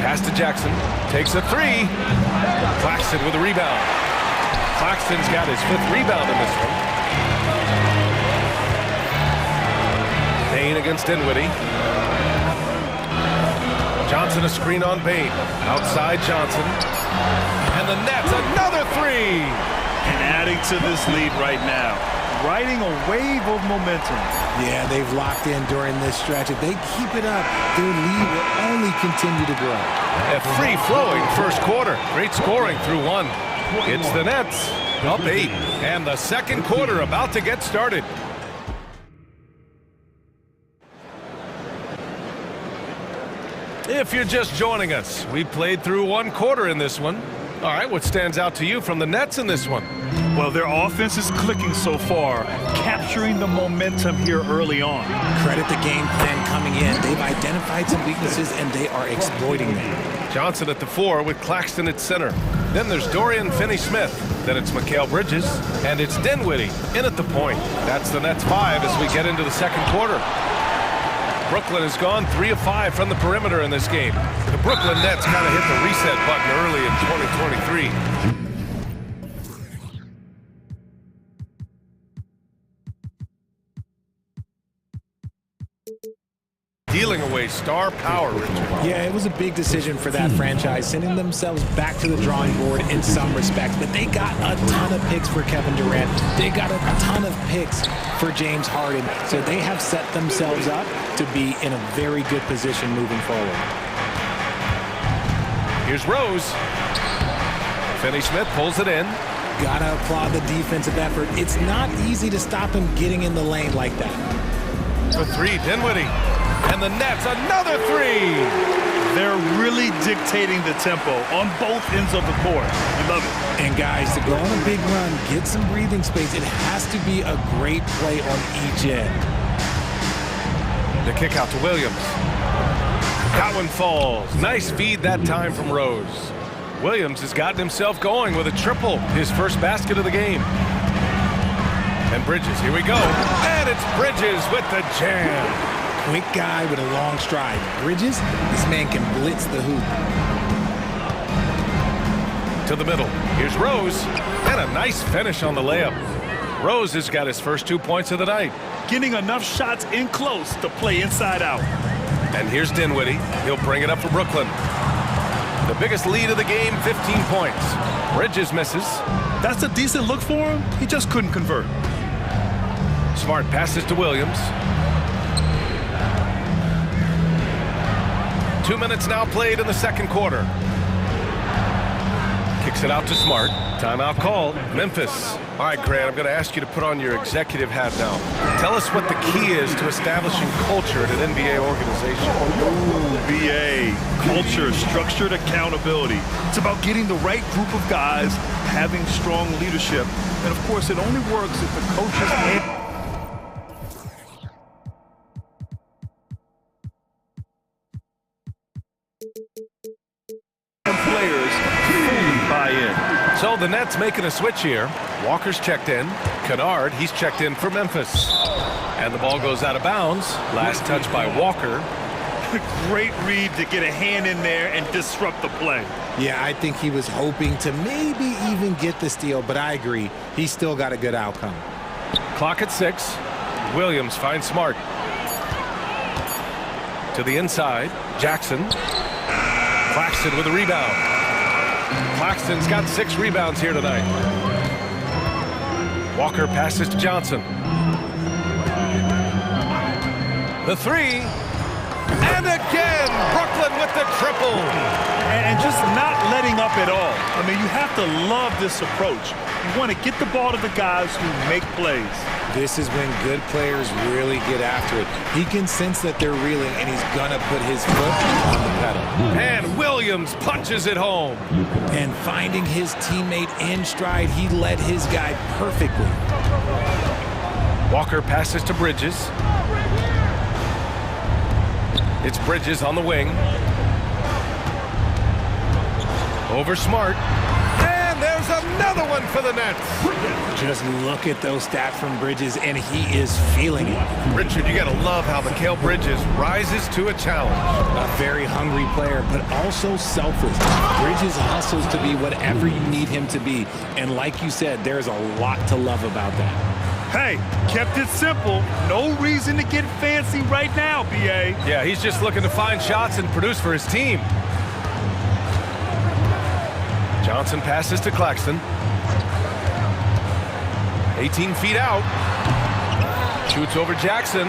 Pass to Jackson. Takes a 3. Claxton with a rebound. Claxton's got his 5th rebound in this one. Bain against Dinwiddie. Johnson a screen on Bain. Outside Johnson. And the Nets, another 3! And adding to this lead right now. Riding a wave of momentum. Yeah, they've locked in during this stretch. If they keep it up, their lead will only continue to grow. A free-flowing first quarter. Great scoring through 1. It's the Nets, up 8. And the second quarter about to get started. If you're just joining us, we played through 1 quarter in this one. All right, what stands out to you from the Nets in this one? Well, their offense is clicking so far, capturing the momentum here early on. Credit the game plan coming in. They've identified some weaknesses, and they are exploiting them. Johnson at the 4 with Claxton at center. Then there's Dorian Finney-Smith. Then it's Mikal Bridges. And it's Dinwiddie in at the point. That's the Nets 5 as we get into the second quarter. Brooklyn has gone 3 of 5 from the perimeter in this game. The Brooklyn Nets kind of hit the reset button early in 2023. Dealing away star power, Richard. Yeah, it was a big decision for that franchise, sending themselves back to the drawing board in some respects. But they got a ton of picks for Kevin Durant. They got a ton of picks for James Harden. So they have set themselves up to be in a very good position moving forward. Here's Rose. Finney-Smith pulls it in. Gotta applaud the defensive effort. It's not easy to stop him getting in the lane like that. For 3, Dinwiddie. And the Nets, another 3! They're really dictating the tempo on both ends of the court. I love it. And guys, to go on a big run, get some breathing space, it has to be a great play on each end. The kick out to Williams. That one falls. Nice feed that time from Rose. Williams has gotten himself going with a triple, his first basket of the game. And Bridges, here we go. And it's Bridges with the jam. Quick guy with a long stride. Bridges, this man can blitz the hoop. To the middle. Here's Rose. And a nice finish on the layup. Rose has got his first 2 points of the night. Getting enough shots in close to play inside out. And here's Dinwiddie. He'll bring it up for Brooklyn. The biggest lead of the game, 15 points. Bridges misses. That's a decent look for him. He just couldn't convert. Smart passes to Williams. 2 minutes now played in the second quarter. Kicks it out to Smart. Timeout called. Memphis. All right, Grant, I'm going to ask you to put on your executive hat now. Tell us what the key is to establishing culture at an NBA organization. Ooh, BA. Culture, structured accountability. It's about getting the right group of guys, having strong leadership. And, of course, it only works if the coaches and players fully buy in. So the Nets making a switch here. Walker's checked in. Kennard, he's checked in for Memphis. And the ball goes out of bounds. Last touch by Walker. Great read to get a hand in there and disrupt the play. Yeah, I think he was hoping to maybe even get the steal, but I agree. He still got a good outcome. Clock at 6. Williams finds Smart. To the inside. Jackson. Claxton with a rebound. Claxton's got 6 rebounds here tonight. Walker passes to Johnson. The 3. And again, Brooklyn with the triple. And just not letting up at all. I mean, you have to love this approach. You want to get the ball to the guys who make plays. This is when good players really get after it. He can sense that they're reeling, and he's going to put his foot on the pedal. And Williams punches it home. And finding his teammate in stride, he led his guy perfectly. Walker passes to Bridges. It's Bridges on the wing. Over Smart. And there's another one for the Nets. Just look at those stats from Bridges, and he is feeling it. Richard, you got to love how Mikal Bridges rises to a challenge. A very hungry player, but also selfless. Bridges hustles to be whatever you need him to be. And like you said, there's a lot to love about that. Hey, kept it simple. No reason to get fancy right now, B.A. Yeah, he's just looking to find shots and produce for his team. Johnson passes to Claxton. 18 feet out. Shoots over Jackson.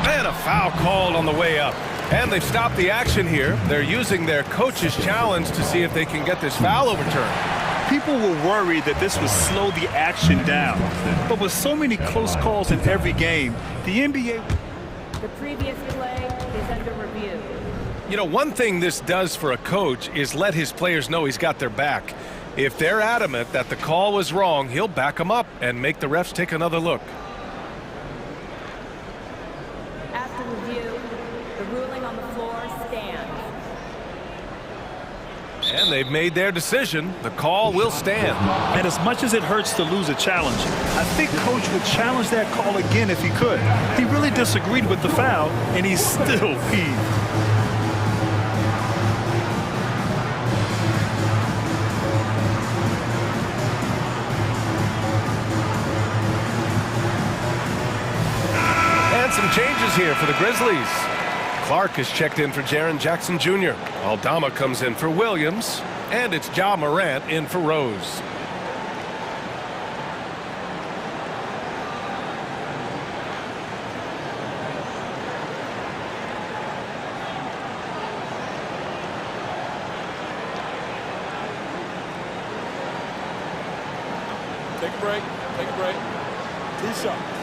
And a foul called on the way up. And they've stopped the action here. They're using their coach's challenge to see if they can get this foul overturned. People were worried that this would slow the action down. But with so many close calls in every game, the NBA... The previous play is under review. You know, one thing this does for a coach is let his players know he's got their back. If they're adamant that the call was wrong, he'll back them up and make the refs take another look. After review, the ruling on the floor stands. And they've made their decision. The call will stand. And as much as it hurts to lose a challenge, I think Coach would challenge that call again if he could. He really disagreed with the foul, and he's still peeved. And some changes here for the Grizzlies. Clark is checked in for Jaren Jackson Jr. Aldama comes in for Williams. And it's Ja Morant in for Rose. Take a break. Take a break. 2 shots.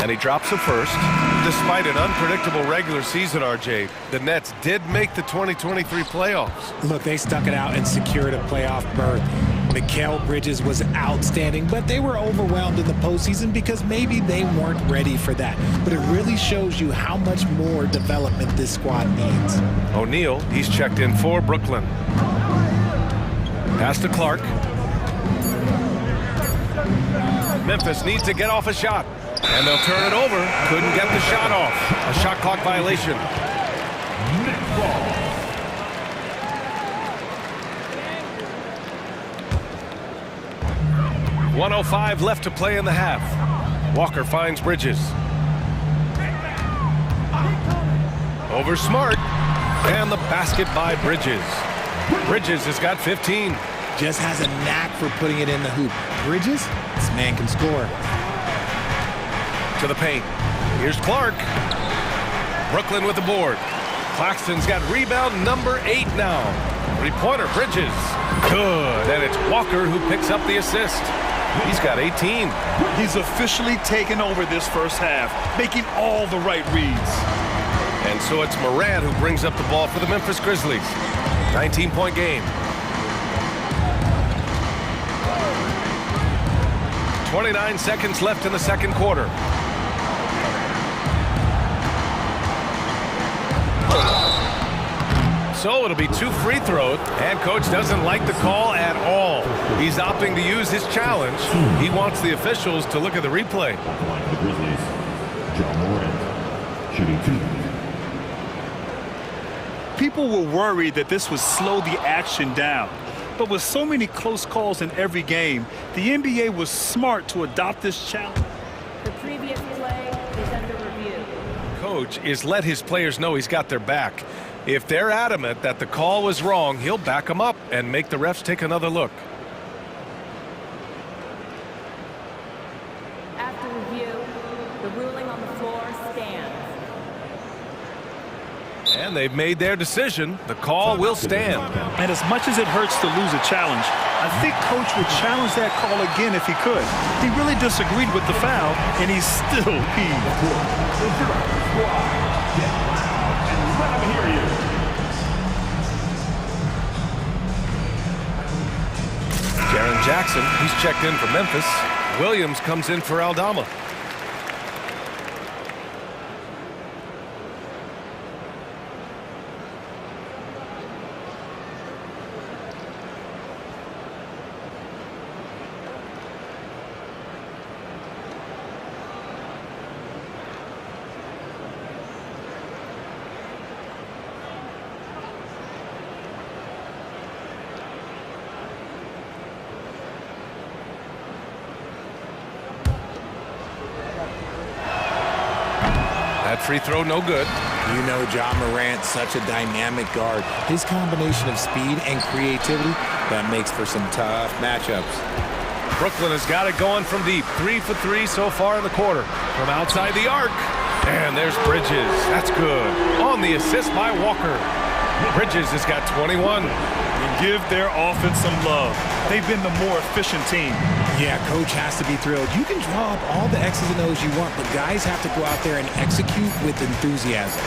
And he drops a first. Despite an unpredictable regular season, RJ, the Nets did make the 2023 playoffs. Look, they stuck it out and secured a playoff berth. Mikal Bridges was outstanding, but they were overwhelmed in the postseason because maybe they weren't ready for that. But it really shows you how much more development this squad needs. O'Neal, he's checked in for Brooklyn. Pass to Clark. Memphis needs to get off a shot. And they'll turn it over. Couldn't get the shot off. A shot clock violation. 1:05 left to play in the half. Walker finds Bridges. Over Smart. And the basket by Bridges. Bridges has got 15. Just has a knack for putting it in the hoop. Bridges, this man can score. To the paint. Here's Clark. Brooklyn with the board. Claxton's got rebound number 8 now. Three-pointer, Bridges. Good. And it's Walker who picks up the assist. He's got 18. He's officially taken over this first half, making all the right reads. And so it's Morant who brings up the ball for the Memphis Grizzlies. 19-point game. 29 seconds left in the second quarter. So it'll be 2 free throws, and coach doesn't like the call at all. He's opting to use his challenge. He wants the officials to look at the replay. The Grizzlies, John Morant, shooting 2. People were worried that this would slow the action down. But with so many close calls in every game, the NBA was smart to adopt this challenge. The previous play is under review. Coach is let his players know he's got their back. If they're adamant that the call was wrong, he'll back them up and make the refs take another look. After review, the ruling on the floor stands. And they've made their decision. The call will stand. And as much as it hurts to lose a challenge, I think coach would challenge that call again if he could. He really disagreed with the foul, and he's still peeved. Jaren Jackson, he's checked in for Memphis. Williams comes in for Aldama. That free throw, no good. You know John Morant, such a dynamic guard. His combination of speed and creativity, that makes for some tough matchups. Brooklyn has got it going from deep. 3 for 3 so far in the quarter. From outside the arc. And there's Bridges. That's good. On the assist by Walker. Bridges has got 21. And give their offense some love. They've been the more efficient team. Yeah, coach has to be thrilled. You can draw up all the X's and O's you want, but guys have to go out there and execute with enthusiasm.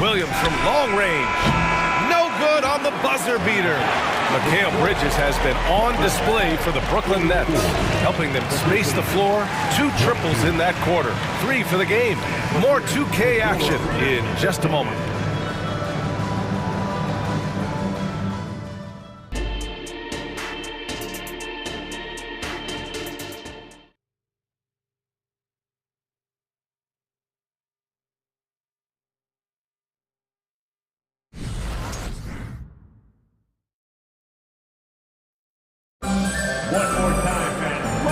Williams from long range. No good on the buzzer beater. Mikal Bridges has been on display for the Brooklyn Nets, helping them space the floor. 2 triples in that quarter. 3 for the game. More 2K action in just a moment.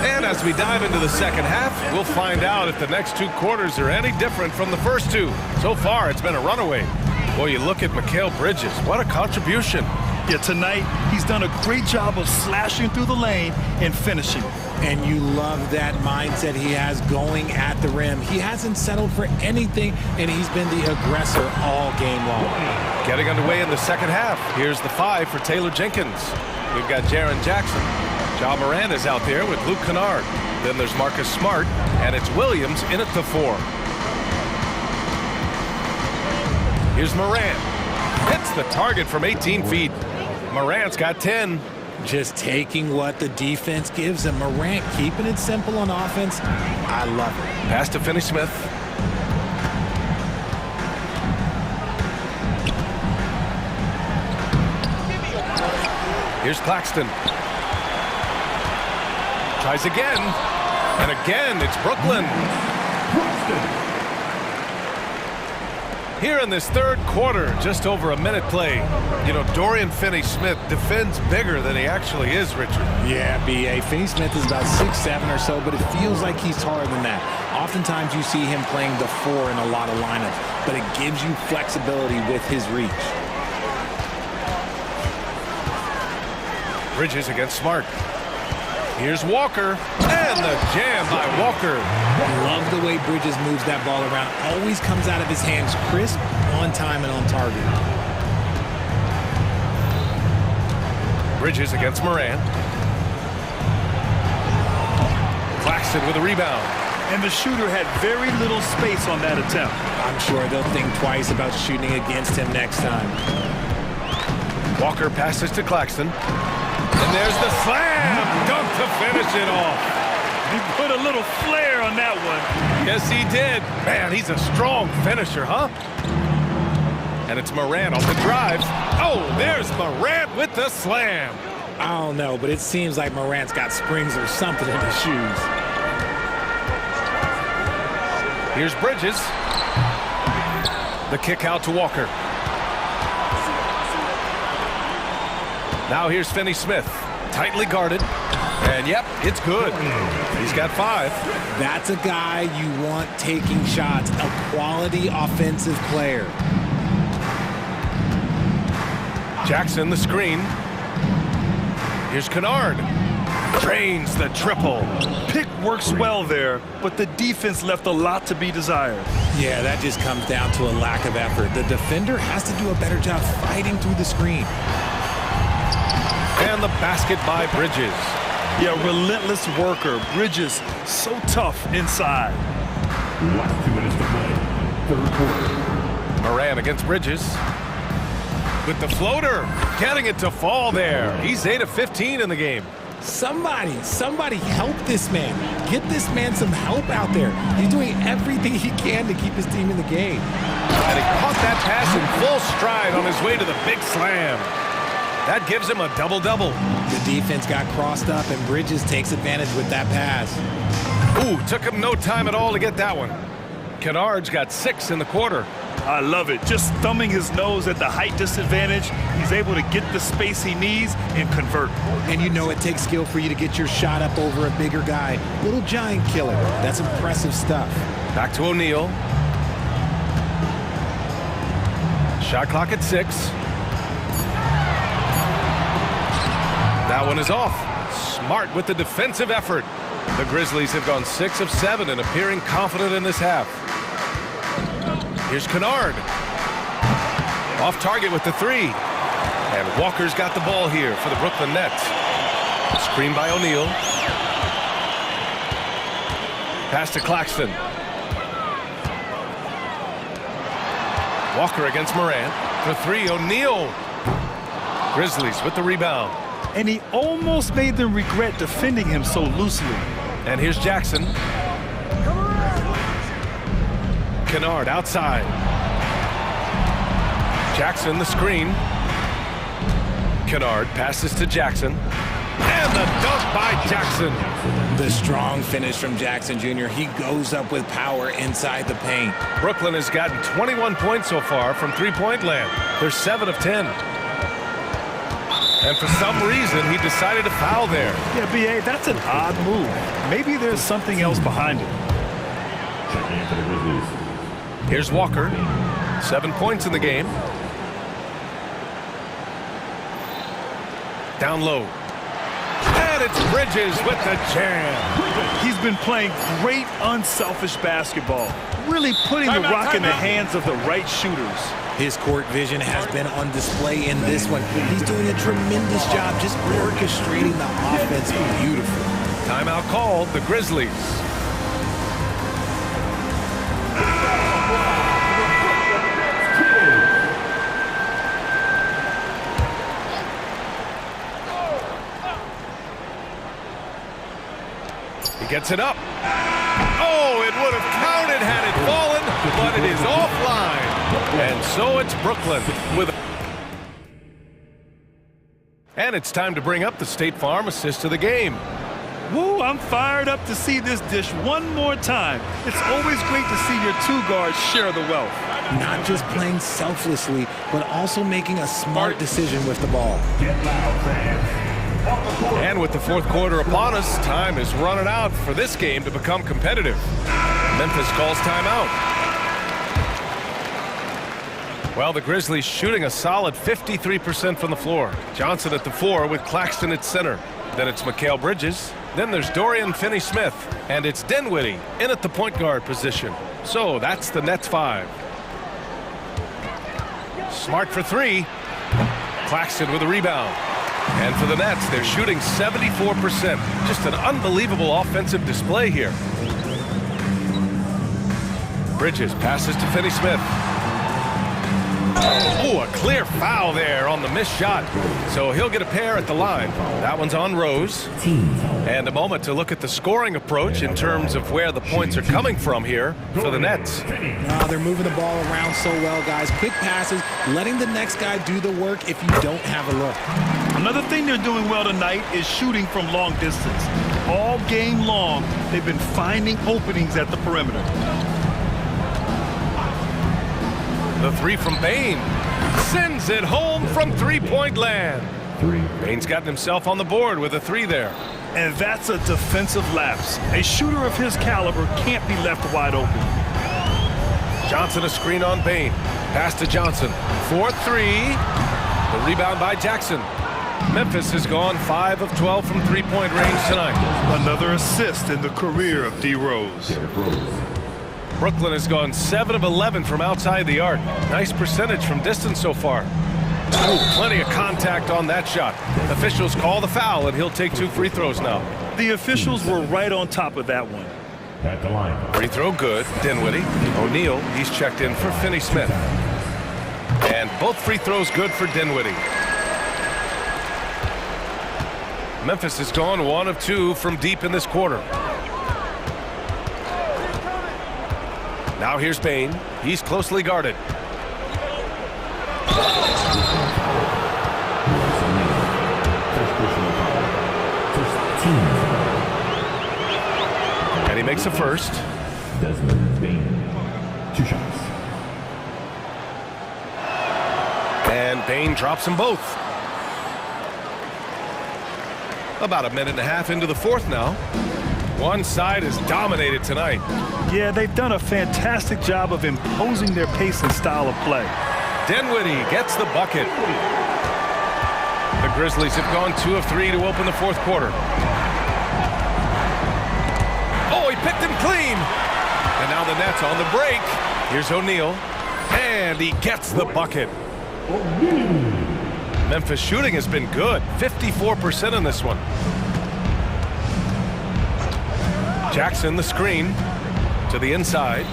And as we dive into the second half, we'll find out if the next 2 quarters are any different from the first 2. So far, it's been a runaway. Boy, you look at Mikal Bridges. What a contribution. Yeah, tonight, he's done a great job of slashing through the lane and finishing. And you love that mindset he has going at the rim. He hasn't settled for anything, and he's been the aggressor all game long. Getting underway in the second half. Here's the 5 for Taylor Jenkins. We've got Jaren Jackson. John Morant is out there with Luke Kennard. Then there's Marcus Smart, and it's Williams in at the 4. Here's Morant. Hits the target from 18 feet. Morant's got 10. Just taking what the defense gives him. Morant keeping it simple on offense. I love it. Pass to Finney-Smith. Here's Claxton. Tries again. And again, it's Brooklyn. Here in this third quarter, just over a minute play. You know, Dorian Finney-Smith defends bigger than he actually is, Richard. Yeah, B.A. Finney-Smith is about 6'7" or so, but it feels like he's taller than that. Oftentimes you see him playing the 4 in a lot of lineups, but it gives you flexibility with his reach. Bridges against Smart. Here's Walker, and the jam by Walker. Love the way Bridges moves that ball around. Always comes out of his hands crisp, on time, and on target. Bridges against Morant. Claxton with a rebound. And the shooter had very little space on that attempt. I'm sure they'll think twice about shooting against him next time. Walker passes to Claxton. And there's the slam dunk to finish it off. He put a little flair on that one. Yes, he did. Man, he's a strong finisher, huh? And it's Morant off the drive. Oh, there's Morant with the slam. I don't know, but it seems like Morant's got springs or something in his shoes. Here's Bridges. The kick out to Walker. Now here's Finney-Smith. Tightly guarded. And yep, it's good. He's got 5. That's a guy you want taking shots, a quality offensive player. Jackson, the screen. Here's Kennard. Drains the triple. Pick works well there, but the defense left a lot to be desired. Yeah, that just comes down to a lack of effort. The defender has to do a better job fighting through the screen. And the basket by Bridges. Yeah, relentless worker. Bridges, so tough inside. Last 2 minutes to play. Third quarter. Moran against Bridges. With the floater, getting it to fall there. He's 8 of 15 in the game. Somebody help this man. Get this man some help out there. He's doing everything he can to keep his team in the game. And he caught that pass in full stride on his way to the big slam. That gives him a double-double. The defense got crossed up, and Bridges takes advantage with that pass. Ooh, took him no time at all to get that one. Kennard's got 6 in the quarter. I love it. Just thumbing his nose at the height disadvantage, he's able to get the space he needs and convert. And you know it takes skill for you to get your shot up over a bigger guy. Little giant killer. That's impressive stuff. Back to O'Neal. Shot clock at 6. That one is off. Smart with the defensive effort. The Grizzlies have gone 6 of 7 and appearing confident in this half. Here's Kennard. Off target with the 3. And Walker's got the ball here for the Brooklyn Nets. Screen by O'Neal. Pass to Claxton. Walker against Morant. For 3, O'Neal. Grizzlies with the rebound. And he almost made them regret defending him so loosely. And here's Jackson. Kennard outside. Jackson the screen. Kennard passes to Jackson. And the dunk by Jackson. The strong finish from Jackson Jr. He goes up with power inside the paint. Brooklyn has gotten 21 points so far from three-point land. They're 7 of 10. And for some reason, he decided to foul there. Yeah, B.A., that's an odd move. Maybe there's something else behind it. Here's Walker. 7 points in the game. Down low. And it's Bridges with the jam. He's been playing great, unselfish basketball. Really putting the rock in the hands of the right shooters. His court vision has been on display in this one. He's doing a tremendous job just orchestrating the offense beautifully. Timeout called, the Grizzlies. He gets it up. Oh, it would have counted had it fallen, but it is offline. And so it's Brooklyn with. And it's time to bring up the State Farm assist of the game. Woo, I'm fired up to see this dish one more time. It's always great to see your 2 guards share the wealth. Not just playing selflessly, but also making a smart decision with the ball. And with the 4th quarter upon us, time is running out for this game to become competitive. Memphis calls timeout. Well, the Grizzlies shooting a solid 53% from the floor. Johnson at the 4 with Claxton at center. Then it's Mikal Bridges. Then there's Dorian Finney-Smith. And it's Dinwiddie in at the point guard position. So that's the Nets 5. Smart for 3. Claxton with a rebound. And for the Nets, they're shooting 74%. Just an unbelievable offensive display here. Bridges passes to Finney-Smith. Oh, a clear foul there on the missed shot. So he'll get a pair at the line. That one's on Rose. And a moment to look at the scoring approach in terms of where the points are coming from here for the Nets. They're moving the ball around so well, guys. Quick passes, letting the next guy do the work if you don't have a look. Another thing they're doing well tonight is shooting from long distance. All game long, they've been finding openings at the perimeter. The three from Bain. Sends it home from three-point land. Bain's gotten himself on the board with a three there. And that's a defensive lapse. A shooter of his caliber can't be left wide open. Johnson a screen on Bain. Pass to Johnson. 4-3. The rebound by Jackson. Memphis has gone 5 of 12 from three-point range tonight. Another assist in the career of D. Rose. Brooklyn has gone 7 of 11 from outside the arc. Nice percentage from distance so far. Ooh, plenty of contact on that shot. Officials call the foul, and he'll take 2 free throws now. The officials were right on top of that one. At the line. Free throw good. Dinwiddie. O'Neal, he's checked in for Finney-Smith. And both free throws good for Dinwiddie. Memphis has gone 1 of 2 from deep in this quarter. Now here's Bain. He's closely guarded. And he makes a first. Desmond Bain. 2 shots. And Bain drops them both. About a minute and a half into the fourth now. One side is dominated tonight. Yeah, they've done a fantastic job of imposing their pace and style of play. Dinwiddie gets the bucket. The Grizzlies have gone 2 of 3 to open the fourth quarter. Oh, he picked him clean. And now the Nets on the break. Here's O'Neal. And he gets the bucket. Memphis shooting has been good. 54% in this one. Jackson the screen to the inside.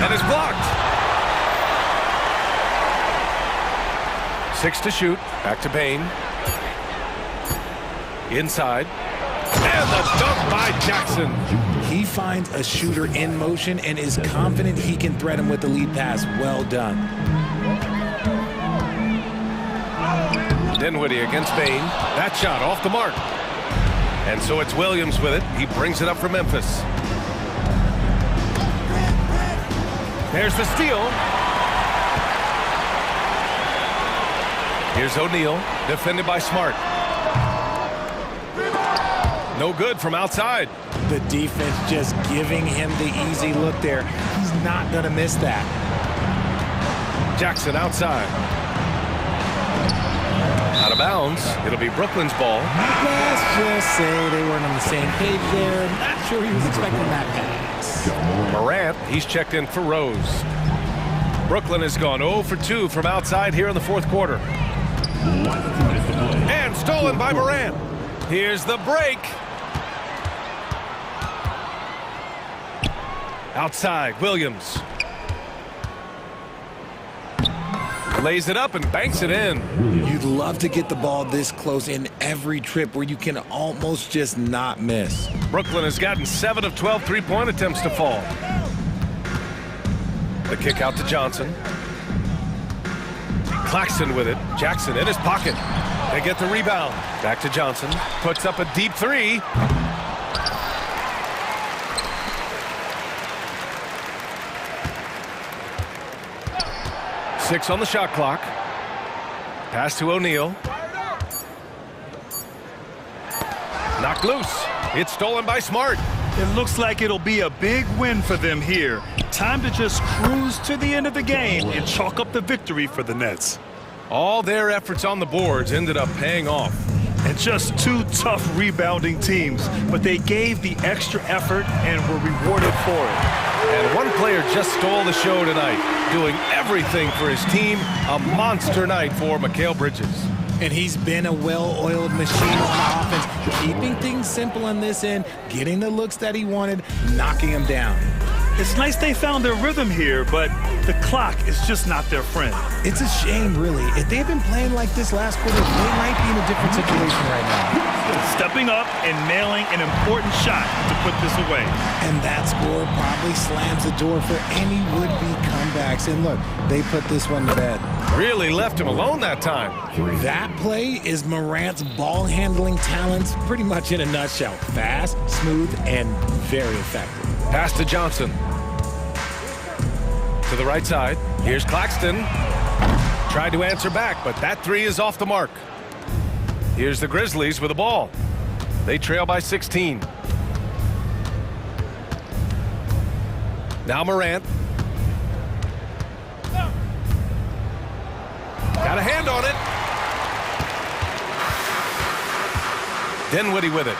And is blocked. 6 to shoot. Back to Bain. Inside. And the dunk by Jackson. He finds a shooter in motion and is confident he can thread him with the lead pass. Well done. Dinwiddie against Bain. That shot off the mark. And so it's Williams with it. He brings it up for Memphis. There's the steal. Here's O'Neal, defended by Smart. No good from outside. The defense just giving him the easy look there. He's not going to miss that. Jackson outside. Out of bounds. It'll be Brooklyn's ball. Let's just say they weren't on the same page there. Not sure he was expecting that pass. Morant, he's checked in for Rose. Brooklyn has gone 0 for 2 from outside here in the fourth quarter. And stolen by Morant. Here's the break. Outside, Williams. Lays it up and banks it in. You'd love to get the ball this close in every trip where you can almost just not miss. Brooklyn has gotten 7 of 12 three-point attempts to fall. The kick out to Johnson. Claxton with it. Jackson in his pocket. They get the rebound. Back to Johnson. Puts up a deep three. Six on the shot clock. Pass to O'Neal. Knocked loose. It's stolen by Smart. It looks like it'll be a big win for them here. Time to just cruise to the end of the game and chalk up the victory for the Nets. All their efforts on the boards ended up paying off. And just 2 tough rebounding teams, but they gave the extra effort and were rewarded for it. And one player just stole the show tonight, doing everything for his team. A monster night for Mikal Bridges. And he's been a well-oiled machine on offense, keeping things simple on this end, getting the looks that he wanted, knocking them down. It's nice they found their rhythm here, but the clock is just not their friend. It's a shame, really. If they had been playing like this last quarter, they might be in a different situation right now. Stepping up and nailing an important shot to put this away. And that score probably slams the door for any would-be comebacks. And look, they put this one to bed. Really left him alone that time. That play is Morant's ball-handling talents pretty much in a nutshell. Fast, smooth, and very effective. Pass to Johnson. To the right side. Here's Claxton. Tried to answer back, but that three is off the mark. Here's the Grizzlies with the ball. They trail by 16. Now Morant. Got a hand on it. Dinwiddie with it.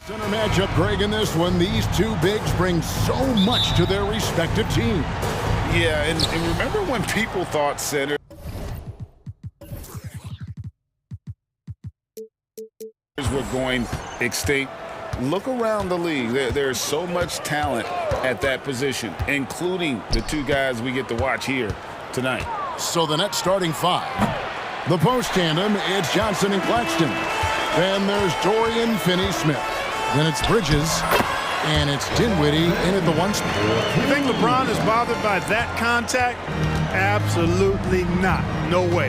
Center matchup, Greg, in this one. These two bigs bring so much to their respective teams. Yeah, and remember when people thought centers were going extinct? Look around the league. There's so much talent at that position, including the two guys we get to watch here tonight. So the net starting five. The post tandem, it's Johnson and Claxton. Then there's Dorian Finney-Smith. Then it's Bridges, and it's Dinwiddie in at the one spot. You think LeBron is bothered by that contact? Absolutely not. No way.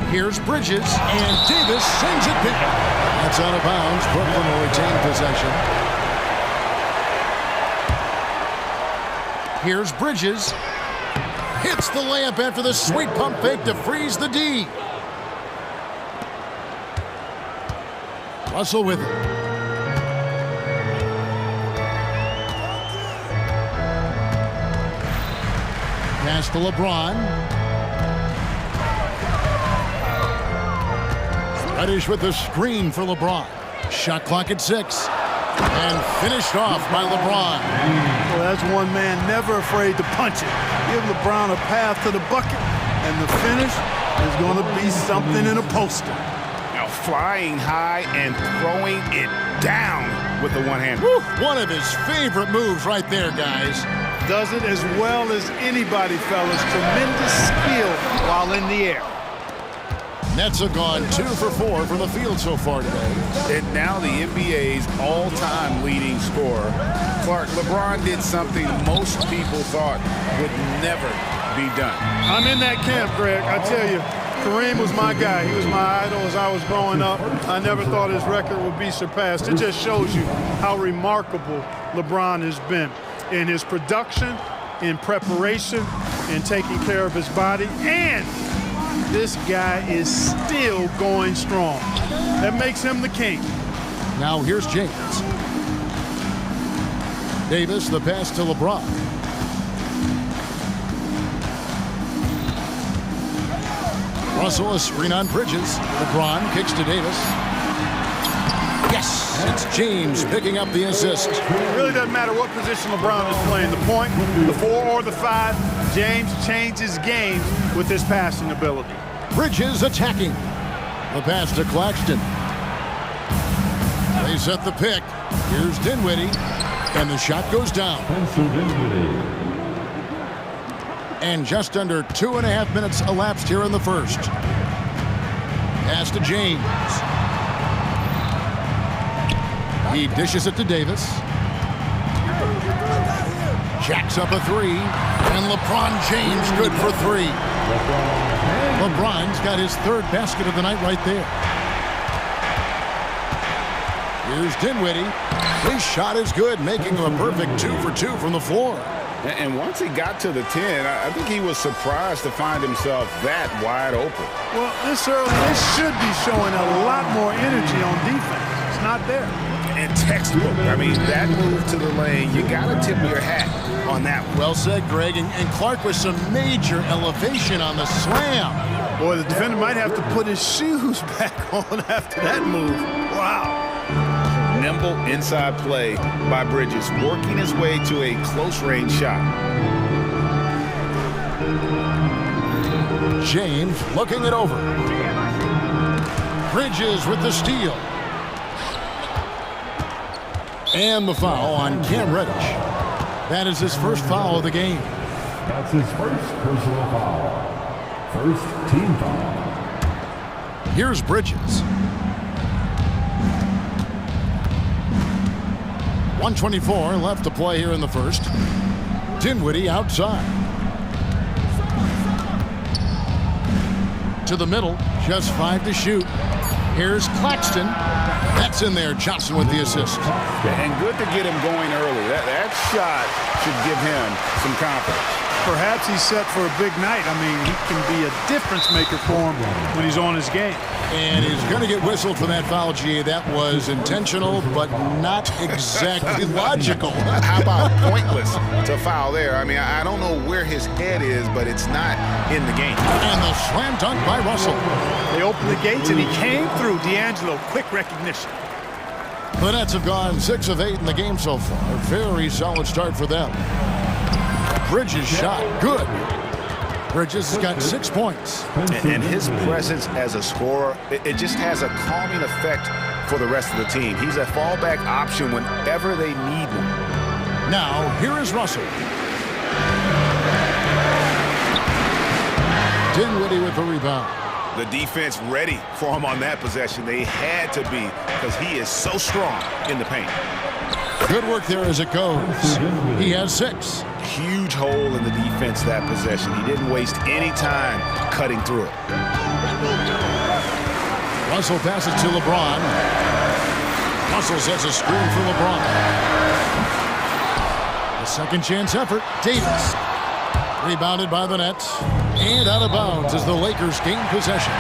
Here's Bridges, and Davis sends it back. That's out of bounds. Brooklyn will retain possession. Here's Bridges. Hits the layup after the sweet pump fake to freeze the D. Russell with it. Pass to LeBron. Reddish with the screen for LeBron. Shot clock at 6. And finished off by LeBron. Well, that's one man never afraid to punch it. Give LeBron a path to the bucket, and the finish is going to be something in a poster. Flying high and throwing it down with the one-hander. One of his favorite moves right there, guys. Does it as well as anybody, fellas. Tremendous skill while in the air. Nets have gone 2 for 4 from the field so far today. And now the NBA's all-time leading scorer. Clark, LeBron did something most people thought would never be done. I'm in that camp, Greg. I tell you, Kareem was my guy. He was my idol as I was growing up. I never thought his record would be surpassed. It just shows you how remarkable LeBron has been in his production, in preparation, in taking care of his body, and this guy is still going strong. That makes him the king. Now here's James. Davis, the pass to LeBron. Russell, a screen on Bridges. LeBron kicks to Davis. Yes, it's James picking up the assist. It really doesn't matter what position LeBron is playing, the point, the 4 or the 5, James changes games with his passing ability. Bridges attacking. The pass to Claxton. They set the pick. Here's Dinwiddie, and the shot goes down. And just under 2.5 minutes elapsed here in the first. Pass to James. He dishes it to Davis. Jacks up a 3. And LeBron James good for 3. LeBron's got his 3rd basket of the night right there. Here's Dinwiddie. His shot is good, making him a perfect 2 for 2 from the floor. And once he got to the 10, I think he was surprised to find himself that wide open. Well, this early, they should be showing a lot more energy on defense. It's not there. And textbook. I mean, that move to the lane, you got to tip your hat on that one. Well said, Greg. And Clark with some major elevation on the slam. Boy, the defender might have to put his shoes back on after that move. Wow. Nimble inside play by Bridges, working his way to a close-range shot. James looking it over. Bridges with the steal. And the foul on Cam Reddish. That is his first foul of the game. That's his first personal foul. First team foul. Here's Bridges. 1:24 left to play here in the first. Dinwiddie outside. To the middle, just 5 to shoot. Here's Claxton. That's in there. Johnson with the assist. And good to get him going early. That shot should give him some confidence. perhaps he's set for a big night. I mean, he can be a difference maker for him when he's on his game. And he's going to get whistled for that foul, G. That was intentional, but not exactly logical. How about pointless to foul there? I mean, I don't know where his head is, but it's not in the game. And the slam dunk by Russell. They opened the gates, and he came through. D'Angelo, quick recognition. The Nets have gone 6 of 8 in the game so far. Very solid start for them. Bridges shot, good. Bridges has got 6 points. And his presence as a scorer, it just has a calming effect for the rest of the team. He's a fallback option whenever they need one. Now, here is Russell. Dinwiddie with the rebound. The defense ready for him on that possession. They had to be, because he is so strong in the paint. Good work there as it goes. He has 6. Huge hole in the defense that possession. He didn't waste any time cutting through it. Russell passes to LeBron. Russell sets a screen for LeBron. A second chance effort. Davis. Rebounded by the Nets. And out of bounds as the Lakers gain possession.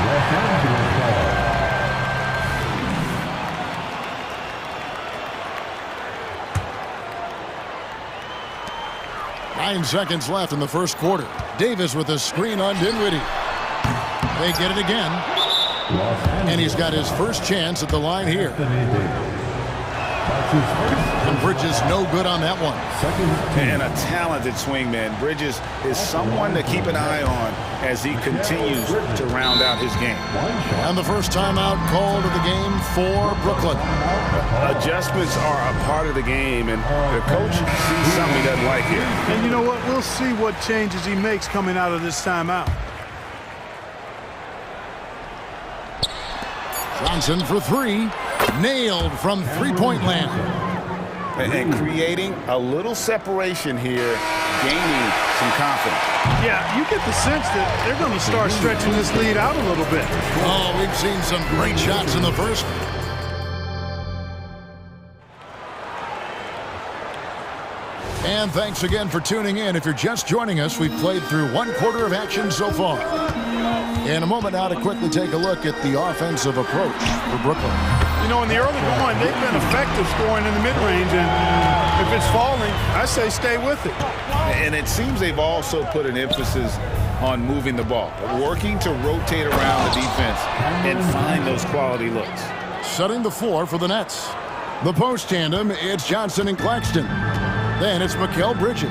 9 seconds left in the first quarter. Davis with a screen on Dinwiddie. They get it again. And he's got his first chance at the line here. And Bridges no good on that one. And a talented swingman. Bridges is someone to keep an eye on as he continues to round out his game. And the first timeout called of the game for Brooklyn. Adjustments are a part of the game, and the coach sees something he doesn't like here. And you know what? We'll see what changes he makes coming out of this timeout. Johnson for 3. Nailed from three-point land. And creating a little separation here, gaining some confidence. Yeah, you get the sense that they're going to start stretching this lead out a little bit. Oh, we've seen some great shots in the first. And thanks again for tuning in. If you're just joining us, we've played through 1 quarter of action so far. In a moment now to quickly take a look at the offensive approach for Brooklyn. You know, in the early going, they've been effective scoring in the mid-range, and if it's falling, I say stay with it. And it seems they've also put an emphasis on moving the ball, working to rotate around the defense and find those quality looks. Setting the floor for the Nets. The post tandem, it's Johnson and Claxton. Then it's Mikal Bridges.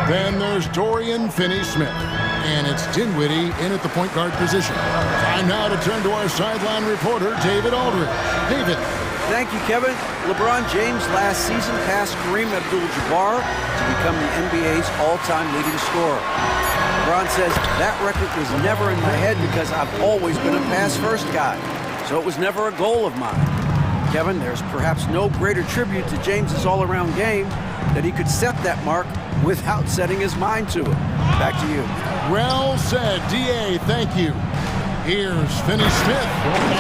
Then there's Dorian Finney-Smith. And it's Dinwiddie in at the point guard position. Time now to turn to our sideline reporter, David Aldridge. David. Thank you, Kevin. LeBron James last season passed Kareem Abdul-Jabbar to become the NBA's all-time leading scorer. LeBron says that record was never in my head because I've always been a pass-first guy. So it was never a goal of mine. Kevin, there's perhaps no greater tribute to James's all-around game that he could set that mark without setting his mind to it. Back to you. Well said, D.A. Thank you. Here's Finney-Smith,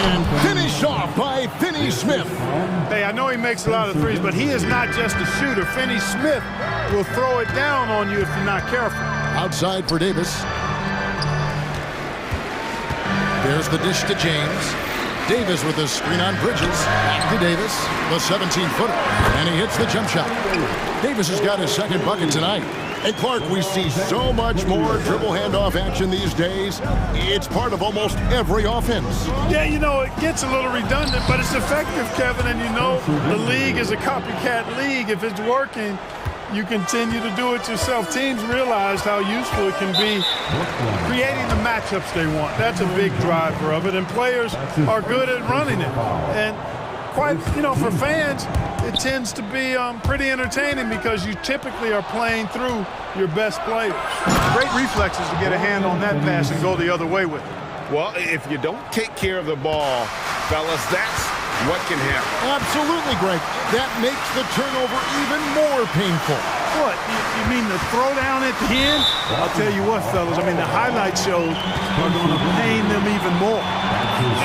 and finished off by Finney-Smith. Hey, I know he makes a lot of threes, but he is not just a shooter. Finney-Smith will throw it down on you if you're not careful. Outside for Davis. There's the dish to James. Davis with a screen on Bridges. Back to Davis, the 17-footer. And he hits the jump shot. Davis has got his second bucket tonight. And Clark, we see so much more dribble handoff action these days. It's part of almost every offense. Yeah, you know, it gets a little redundant, but it's effective, Kevin. And you know, the league is a copycat league. If it's working, you continue to do it yourself. Teams realize how useful it can be creating the matchups they want. That's a big driver of it, and players are good at running it. And quite, you know, for fans, it tends to be pretty entertaining because you typically are playing through your best players. Great reflexes to get a hand on that pass and go the other way with it. Well, if you don't take care of the ball, fellas, that's what can happen. Absolutely, Greg. That makes the turnover even more painful. What? You mean the throwdown at the end? I'll tell you what, fellas. I mean, the highlight shows are going to pain them even more.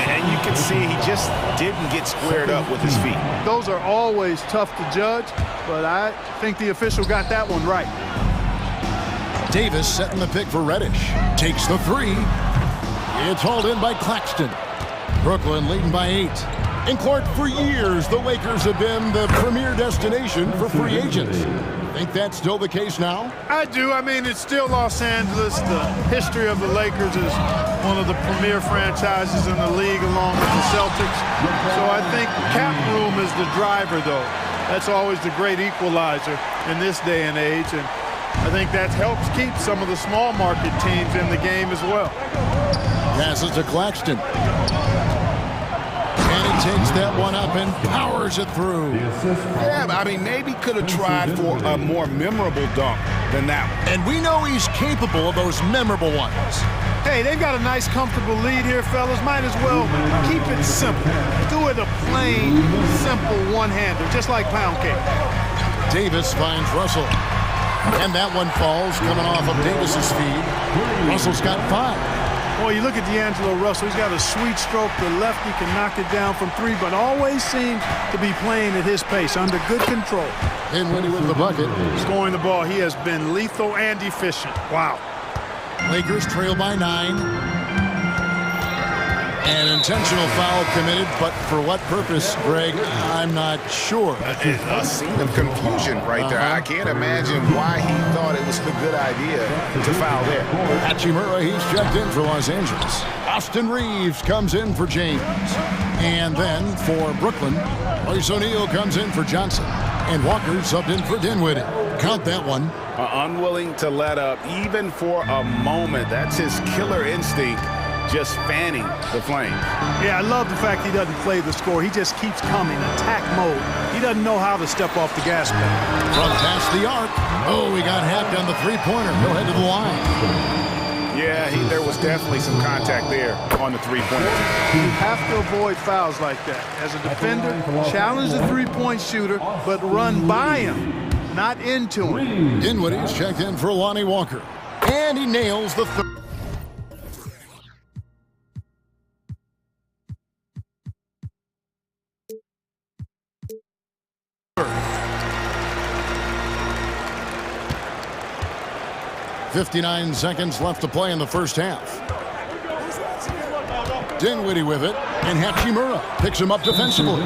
And you can see he just didn't get squared up with his feet. Those are always tough to judge, but I think the official got that one right. Davis setting the pick for Reddish. Takes the three. It's hauled in by Claxton. Brooklyn leading by 8. And Clark, for years, the Lakers have been the premier destination for free agents. Think that's still the case now? I do. I mean, it's still Los Angeles. The history of the Lakers is one of the premier franchises in the league along with the Celtics. So I think cap room is the driver, though. That's always the great equalizer in this day and age. And I think that helps keep some of the small market teams in the game as well. Passes to Claxton. And he takes that one up and powers it through. Yeah, I mean, maybe could have tried for a more memorable dunk than that one. And we know he's capable of those memorable ones. Hey, they've got a nice, comfortable lead here, fellas. Might as well keep it simple. Do it a plain, simple one-hander, just like pound cake. Davis finds Russell. And that one falls, coming off of Davis's feed. Russell's got 5. Boy, you look at D'Angelo Russell. He's got a sweet stroke. The lefty can knock it down from 3, but always seems to be playing at his pace, under good control. Dinwiddie with the bucket. Scoring the ball, he has been lethal and efficient. Wow. Lakers trail by 9. An intentional foul committed, but for what purpose, Greg, I'm not sure. A scene of confusion right there. I can't imagine why he thought it was a good idea to foul there. Hachimura, he's checked in for Los Angeles. Austin Reeves comes in for James. And then for Brooklyn, Royce O'Neal comes in for Johnson. And Walker subbed in for Dinwiddie. Count that one. Unwilling to let up even for a moment. That's his killer instinct. Just fanning the flame. Yeah, I love the fact he doesn't play the score. He just keeps coming, attack mode. He doesn't know how to step off the gas pedal. From past the arc. Oh, we got hacked on the three-pointer. He'll head to the line. Yeah, there was definitely some contact there on the three-pointer. You have to avoid fouls like that. As a defender, challenge the three-point shooter, but run by him, not into him. Dinwiddie's checked in for Lonnie Walker. And he nails the third. .59 seconds left to play in the first half. Dinwiddie with it, and Hachimura picks him up defensively.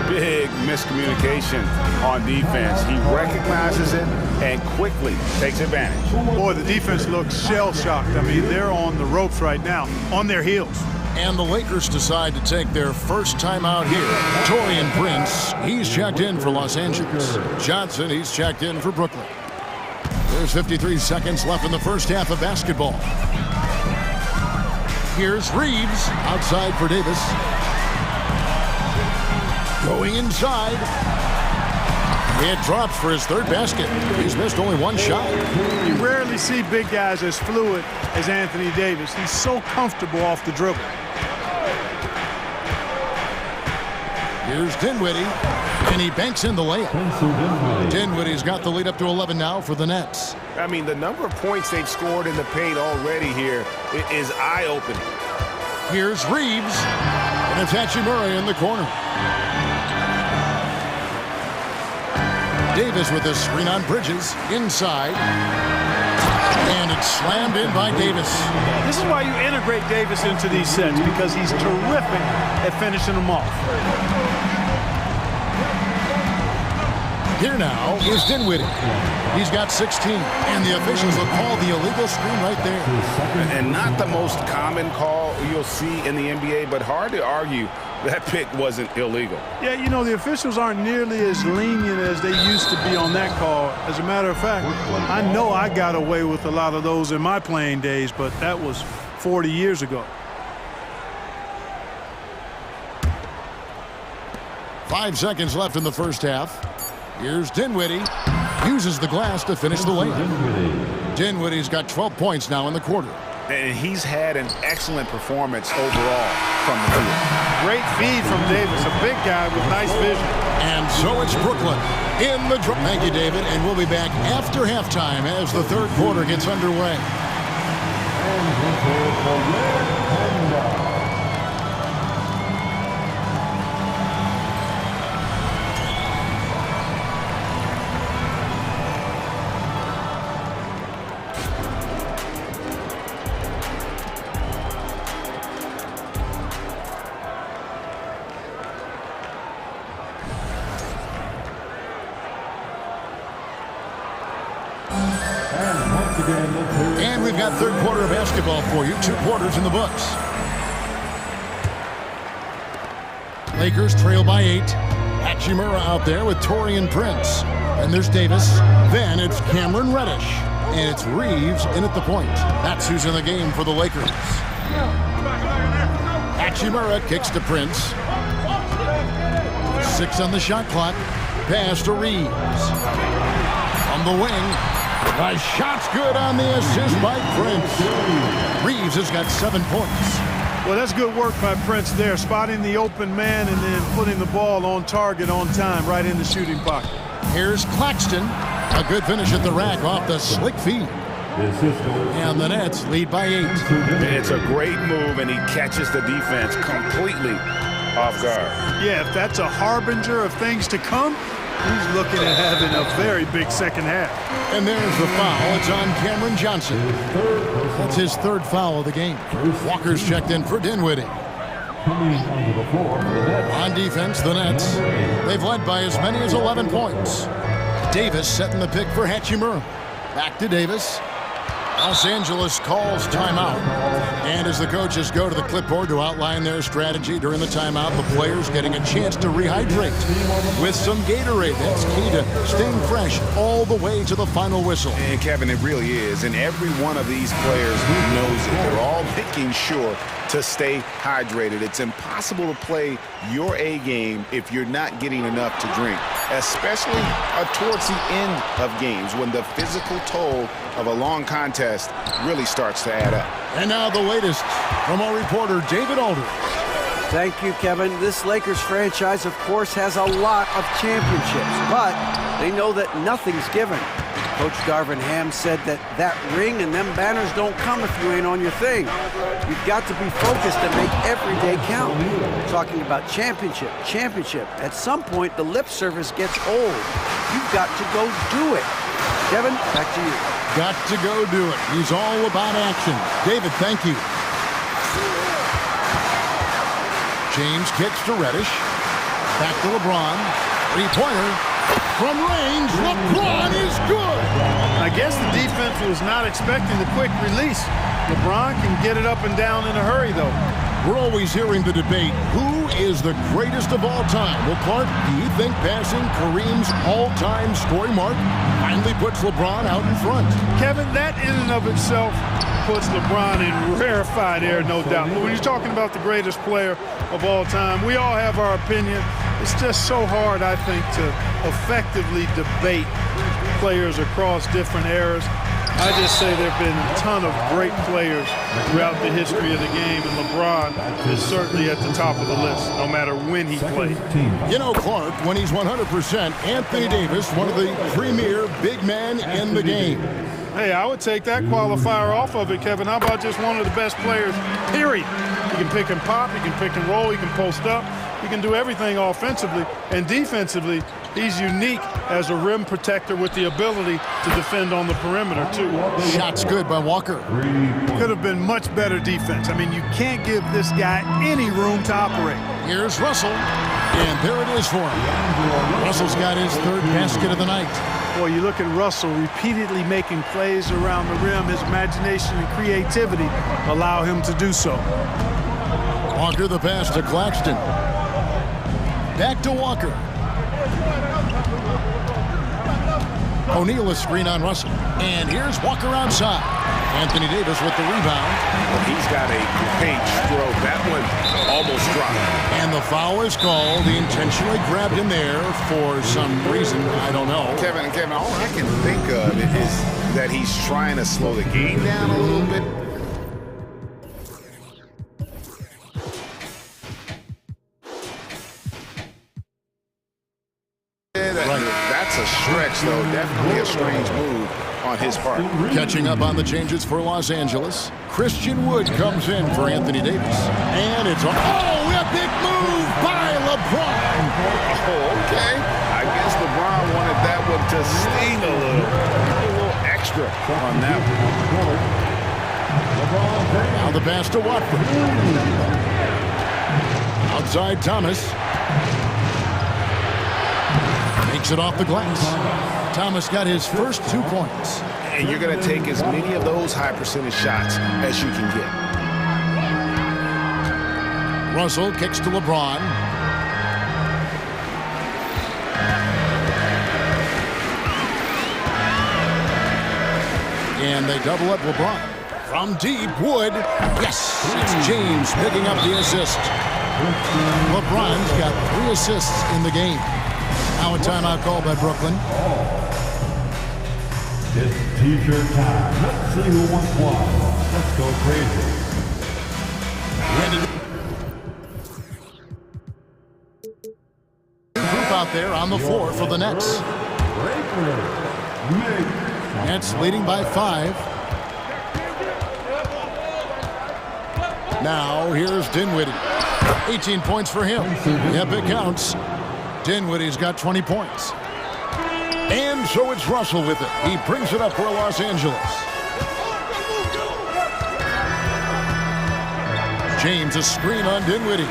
Big miscommunication on defense. He recognizes it and quickly takes advantage. Boy, the defense looks shell-shocked. I mean, they're on the ropes right now, on their heels. And the Lakers decide to take their first time out here. Torian Prince, he's checked in for Los Angeles. Johnson, he's checked in for Brooklyn. There's 53 seconds left in the first half of basketball. Here's Reeves, outside for Davis. Going inside. It drops for his third basket. He's missed only one shot. You rarely see big guys as fluid as Anthony Davis. He's so comfortable off the dribble. Here's Dinwiddie, and he banks in the layup. Dinwiddie's got the lead up to 11 now for the Nets. I mean, the number of points they've scored in the paint already here is eye-opening. Here's Reeves, and it's Hachimura in the corner. Davis with a screen on Bridges, inside. And it's slammed in by Davis. This is why you integrate Davis into these sets, because he's terrific at finishing them off. Here now is Dinwiddie. He's got 16, and the officials will call the illegal screen right there. And not the most common call you'll see in the NBA, but hard to argue that pick wasn't illegal. Yeah, you know, the officials aren't nearly as lenient as they used to be on that call. As a matter of fact, I know I got away with a lot of those in my playing days, but that was 40 years ago. 5 seconds left in the first half. Here's Dinwiddie. Uses the glass to finish the layup. Dinwiddie's got 12 points now in the quarter. And he's had an excellent performance overall from the field. Great feed from Davis, a big guy with nice vision. And so it's Brooklyn in the draw. Thank you, David, and we'll be back after halftime as the third quarter gets underway. And we've got third quarter of basketball for you. 2 quarters in the books. Lakers trail by 8. Hachimura out there with Taurean Prince. And there's Davis. Then it's Cameron Reddish. And it's Reeves in at the point. That's who's in the game for the Lakers. Hachimura kicks to Prince. 6 on the shot clock. Pass to Reeves. On the wing. The shot's good on the assist by Prince. Reeves has got 7 points. Well, that's good work by Prince there, spotting the open man and then putting the ball on target on time, right in the shooting pocket. Here's Claxton. A good finish at the rack off the slick feed. And the Nets lead by 8. It's a great move, and he catches the defense completely off guard. Yeah, if that's a harbinger of things to come, he's looking at having a very big second half. And there's the foul. It's on Cameron Johnson. That's his 3rd foul of the game. Walker's checked in for Dinwiddie. On defense, the Nets. They've led by as many as 11 points. Davis setting the pick for Hachimura. Back to Davis. Los Angeles calls timeout. And as the coaches go to the clipboard to outline their strategy during the timeout, the players getting a chance to rehydrate with some Gatorade. That's key to staying fresh all the way to the final whistle. And Kevin, it really is. And every one of these players knows it. They're all making sure to stay hydrated. It's impossible to play your A game if you're not getting enough to drink, especially towards the end of games when the physical toll of a long contest really starts to add up. And now the latest from our reporter, David Aldridge. Thank you, Kevin. This Lakers franchise, of course, has a lot of championships, but they know that nothing's given. Coach Darvin Ham said that ring and them banners don't come if you ain't on your thing. You've got to be focused and make every day count. Talking about championship. At some point, the lip service gets old. You've got to go do it. Kevin, back to you. Got to go do it. He's all about action. David, thank you. James kicks to Reddish. Back to LeBron. 3-pointer. From range, LeBron is good. I guess the defense was not expecting the quick release. LeBron can get it up and down in a hurry, though. We're always hearing the debate, who is the greatest of all time? Well, Clark, do you think passing Kareem's all-time scoring mark finally puts LeBron out in front? Kevin, that in and of itself puts LeBron in rarefied air, no doubt. But when you're talking about the greatest player of all time, we all have our opinion. It's just so hard, I think, to effectively debate players across different eras. I just say there have been a ton of great players throughout the history of the game, and LeBron is certainly at the top of the list, no matter when he played. You know, Clark, when he's 100%, Anthony Davis, one of the premier big men in the game. Hey, I would take that qualifier off of it, Kevin. How about just one of the best players, period? He can pick and pop, he can pick and roll, he can post up, he can do everything offensively, and defensively, he's unique as a rim protector with the ability to defend on the perimeter, too. Shot's good by Walker. Could have been much better defense. I mean, you can't give this guy any room to operate. Here's Russell, and there it is for him. Russell's got his 3rd basket of the night. Boy, you look at Russell repeatedly making plays around the rim. His imagination and creativity allow him to do so. Walker the pass to Claxton. Back to Walker. O'Neal a screen on Russell. And here's Walker outside. Anthony Davis with the rebound. He's got a paint stroke. That one almost dropped. And the foul is called. He intentionally grabbed him there for some reason. I don't know. Kevin, all I can think of is that he's trying to slow the game down a little bit. That's a stretch, though. Definitely a strange move on his part. Catching up on the changes for Los Angeles. Christian Wood comes in for Anthony Davis. And it's a big move by LeBron. Oh, okay. I guess LeBron wanted that one to sting a little extra on that one. Now the pass to Watford. Outside Thomas. Makes it off the glass. Thomas got his first 2 points. And you're going to take as many of those high percentage shots as you can get. Russell kicks to LeBron. And they double up LeBron. From deep, Wood. Yes, it's James picking up the assist. LeBron's got 3 assists in the game. Now a timeout called by Brooklyn. It's t-shirt time. Let's see who wants one. Let's go crazy. Group out there on the floor for the Nets. Nets leading by 5. Now here's Dinwiddie. 18 points for him. Yep, it counts. Dinwiddie's got 20 points. And so it's Russell with it. He brings it up for Los Angeles. James a screen on Dinwiddie.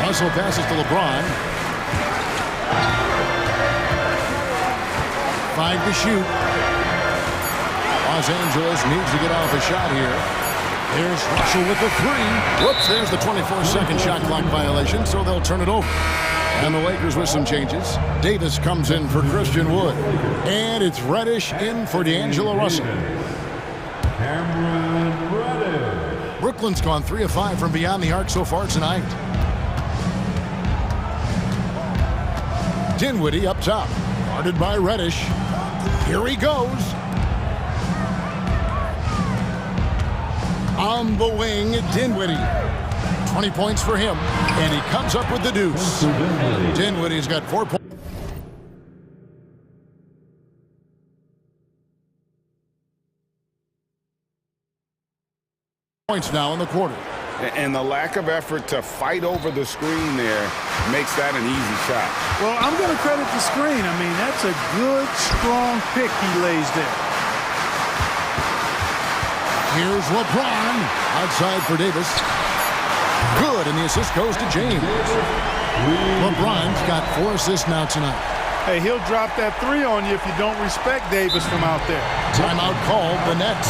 Russell passes to LeBron. 5 to shoot. Los Angeles needs to get off a shot here. Here's Russell with the 3. Whoops, there's the 24-second shot clock violation, so they'll turn it over. And the Lakers with some changes. Davis comes in for Christian Wood. And it's Reddish in for D'Angelo Russell. Cameron Reddish. Brooklyn's gone 3 of 5 from beyond the arc so far tonight. Dinwiddie up top. Guarded by Reddish. Here he goes. On the wing, Dinwiddie. 20 points for him, and he comes up with the deuce. Dinwiddie's got 4 points now in the quarter. And the lack of effort to fight over the screen there makes that an easy shot. Well, I'm going to credit the screen. I mean, that's a good, strong pick he lays there. Here's LeBron. Outside for Davis. Good, and the assist goes to James. LeBron's got 4 assists now tonight. Hey, he'll drop that 3 on you if you don't respect Davis from out there. Timeout called, the Nets.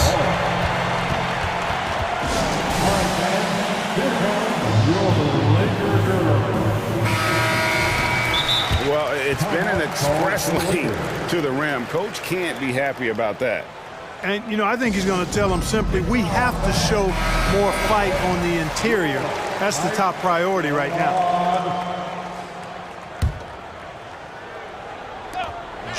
Well, it's been an express lane to the rim. Coach can't be happy about that. And, you know, I think he's going to tell them simply, we have to show more fight on the interior. That's the top priority right now.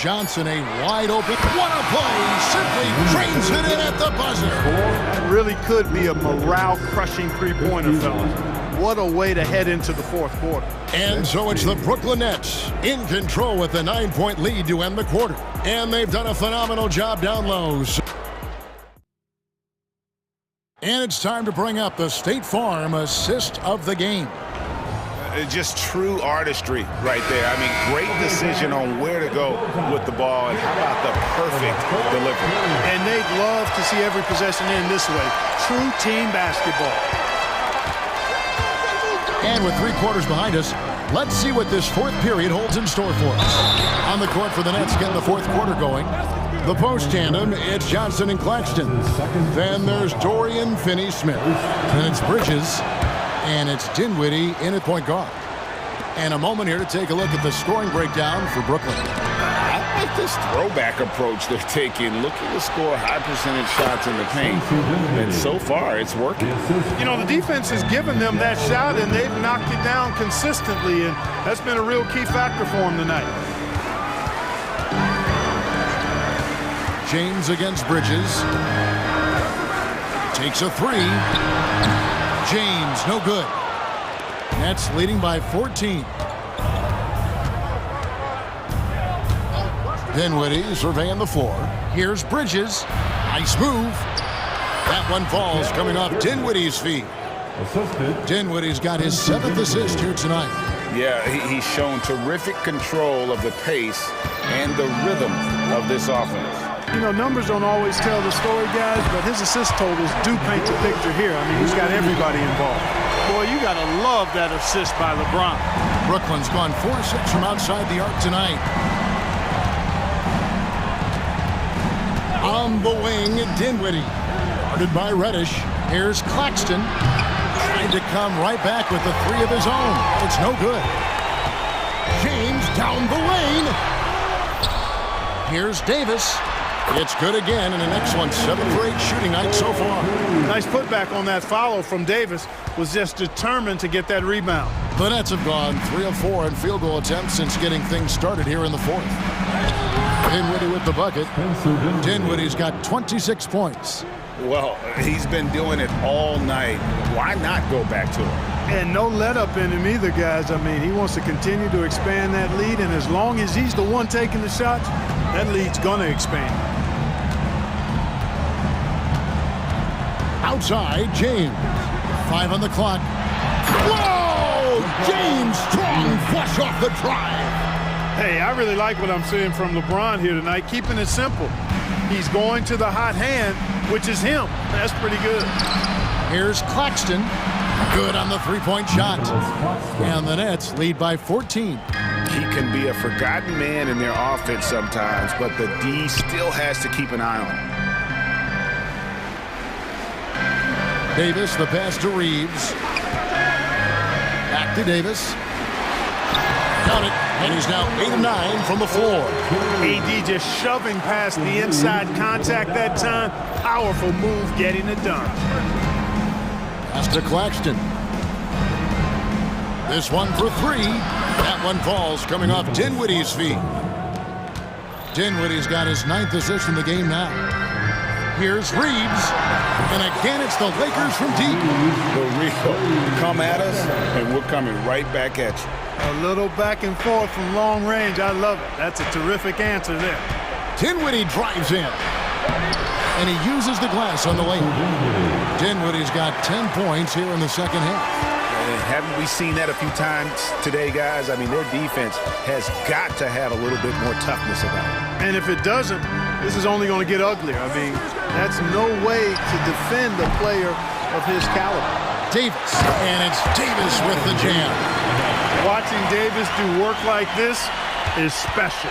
Johnson, a wide open. What a play! Simply drains it in at the buzzer. That really could be a morale-crushing three-pointer, fellas. What a way to head into the fourth quarter. And so it's the Brooklyn Nets in control with a 9-point lead to end the quarter. And they've done a phenomenal job down low. And it's time to bring up the State Farm assist of the game. Just true artistry right there. I mean, great decision on where to go with the ball, and how about the perfect delivery. And they'd love to see every possession end this way. True team basketball. And with 3 quarters behind us, let's see what this 4th period holds in store for us. On the court for the Nets, getting the 4th quarter going. The post tandem, it's Johnson and Claxton. Then there's Dorian Finney-Smith. Then it's Bridges. And it's Dinwiddie in at point guard. And a moment here to take a look at the scoring breakdown for Brooklyn. I like this throwback approach they're taking, looking to score high percentage shots in the paint. And so far, it's working. You know, the defense has given them that shot, and they've knocked it down consistently, and that's been a real key factor for them tonight. James against Bridges. Takes a 3. James, no good. Nets leading by 14. Dinwiddie surveying the floor. Here's Bridges. Nice move. That one falls coming off Dinwiddie's feet. Dinwiddie's got his 7th assist here tonight. Yeah, he's shown terrific control of the pace and the rhythm of this offense. You know, numbers don't always tell the story, guys, but his assist totals do paint the picture here. I mean, he's got everybody involved. Boy, you got to love that assist by LeBron. Brooklyn's gone 4-6 from outside the arc tonight. Down the wing, Dinwiddie. Guarded by Reddish. Here's Claxton. Trying to come right back with the three of his own. It's no good. James down the lane. Here's Davis. It's good again, and an excellent 7 for 8 shooting night so far. Nice putback on that follow from Davis. Was just determined to get that rebound. The Nets have gone 3 of 4 in field goal attempts since getting things started here in the fourth. Dinwiddie with the bucket. Dinwiddie's got 26 points. Well, he's been doing it all night. Why not go back to him? And no let up in him either, guys. I mean, he wants to continue to expand that lead, and as long as he's the one taking the shots, that lead's gonna expand. Outside, James. 5 on the clock. Whoa! James strong flush off the drive. Hey, I really like what I'm seeing from LeBron here tonight, keeping it simple. He's going to the hot hand, which is him. That's pretty good. Here's Claxton. Good on the three-point shot. And the Nets lead by 14. He can be a forgotten man in their offense sometimes, but the D still has to keep an eye on him. Davis, the pass to Reeves. Back to Davis. Got it. And he's now 8 of 9 from the floor. AD just shoving past the inside contact that time. Powerful move getting it done. Pass to Claxton. This one for 3. That one falls, coming off Dinwiddie's feet. Dinwiddie's got his 9th assist in the game now. Here's Reeves. And again, it's the Lakers from deep. The Rico, come at us, and we're coming right back at you. A little back and forth from long range. I love it. That's a terrific answer there. Dinwiddie drives in. And he uses the glass on the lane. Dinwiddie's got 10 points here in the second half. And haven't we seen that a few times today, guys? I mean, their defense has got to have a little bit more toughness about it. And if it doesn't, this is only going to get uglier. I mean, that's no way to defend a player of his caliber. Davis, and it's Davis with the jam. Watching Davis do work like this is special.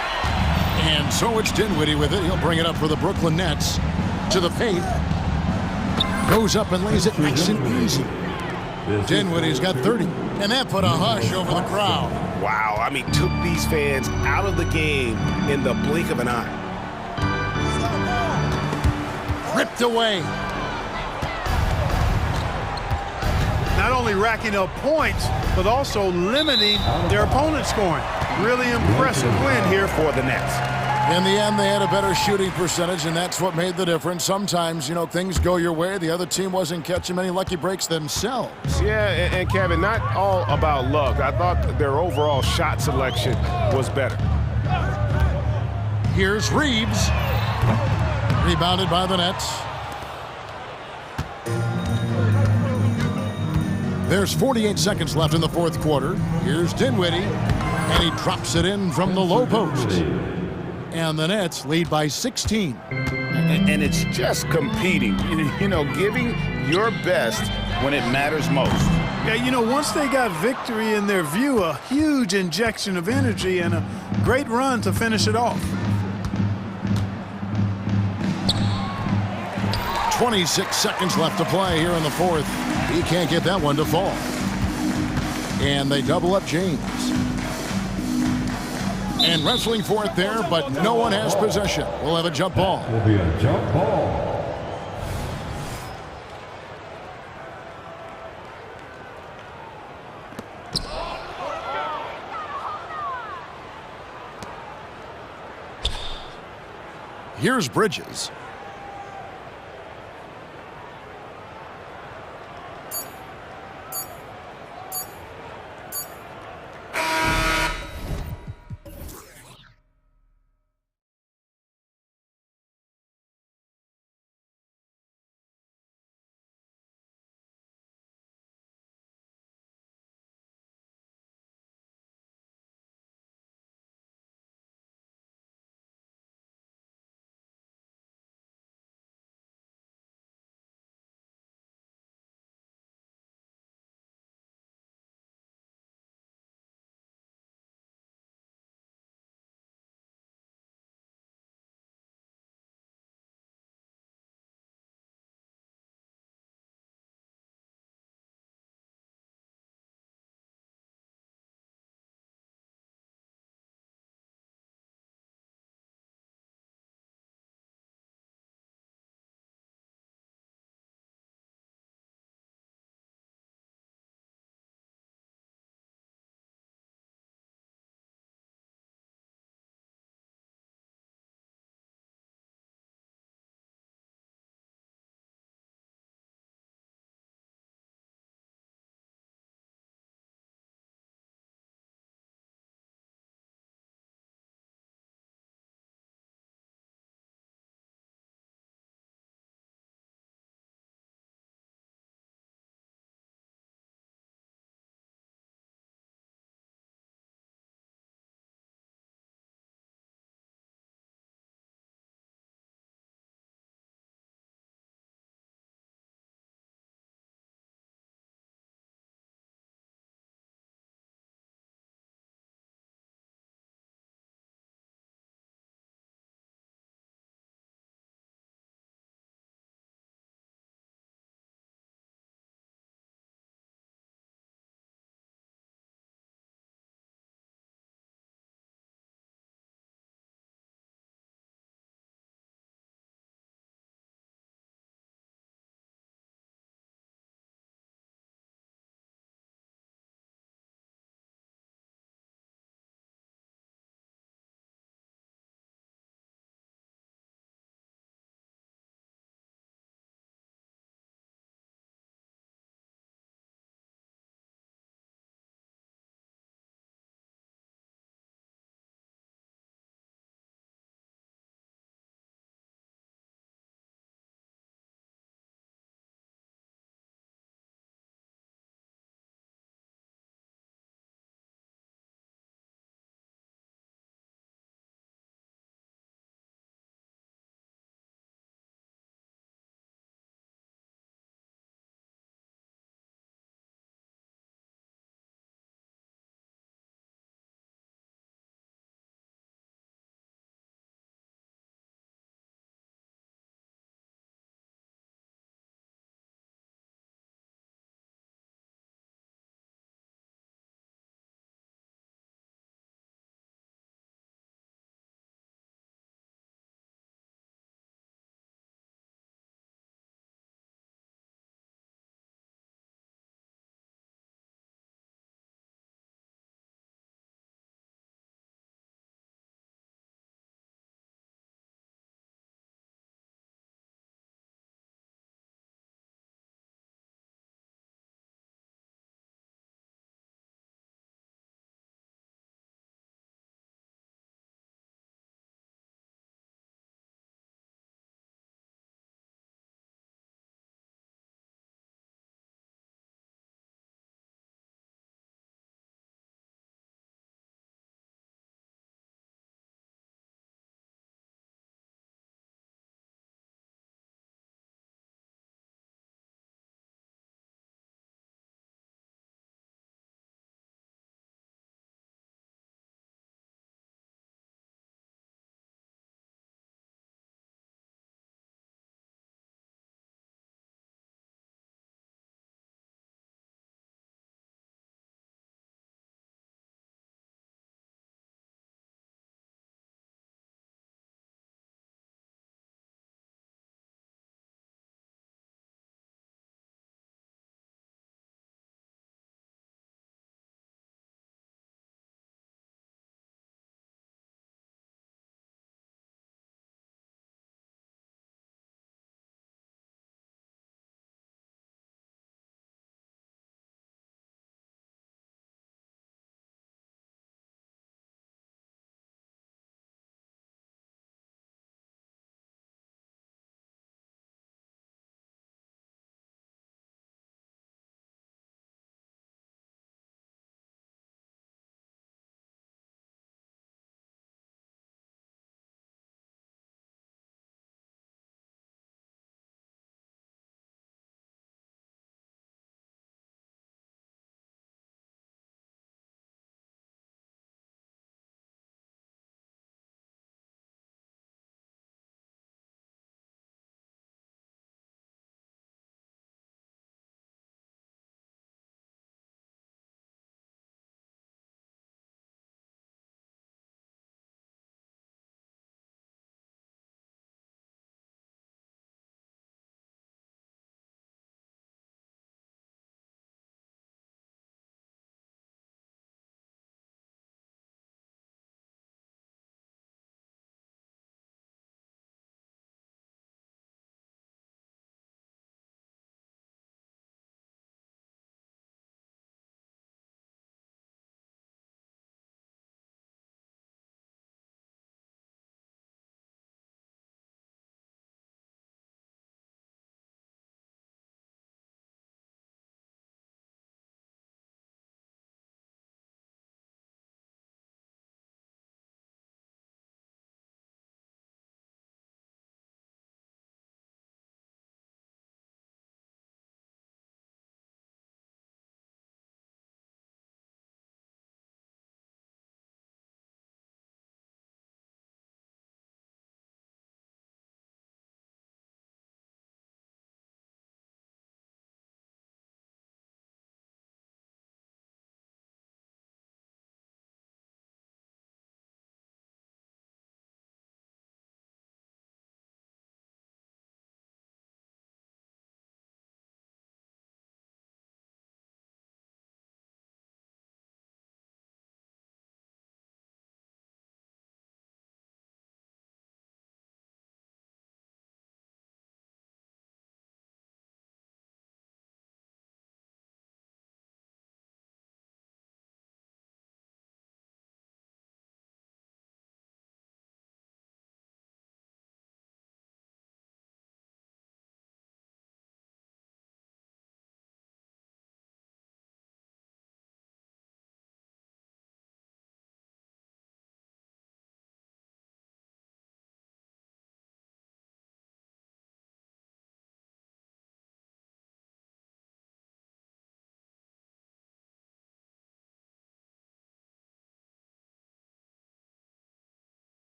And so it's Dinwiddie with it. He'll bring it up for the Brooklyn Nets. To the paint. Goes up and lays it nice and easy. Dinwiddie's got 30. And that put a hush over the crowd. Wow, I mean, took these fans out of the game in the blink of an eye. Ripped away. Not only racking up points, but also limiting their opponent's scoring. Really impressive win here for the Nets. In the end, they had a better shooting percentage, and that's what made the difference. Sometimes, you know, things go your way. The other team wasn't catching many lucky breaks themselves. Yeah, and Kevin, not all about luck. I thought their overall shot selection was better. Here's Reeves. Rebounded by the Nets. There's 48 seconds left in the fourth quarter. Here's Dinwiddie, and he drops it in from the low post. And the Nets lead by 16. And it's just competing, you know, giving your best when it matters most. Yeah, you know, once they got victory in their view, a huge injection of energy and a great run to finish it off. 26 seconds left to play here in the fourth. He can't get that one to fall. And they double up James. And wrestling for it there, but no one has possession. We'll have a jump ball. Will be a jump ball. Here's Bridges.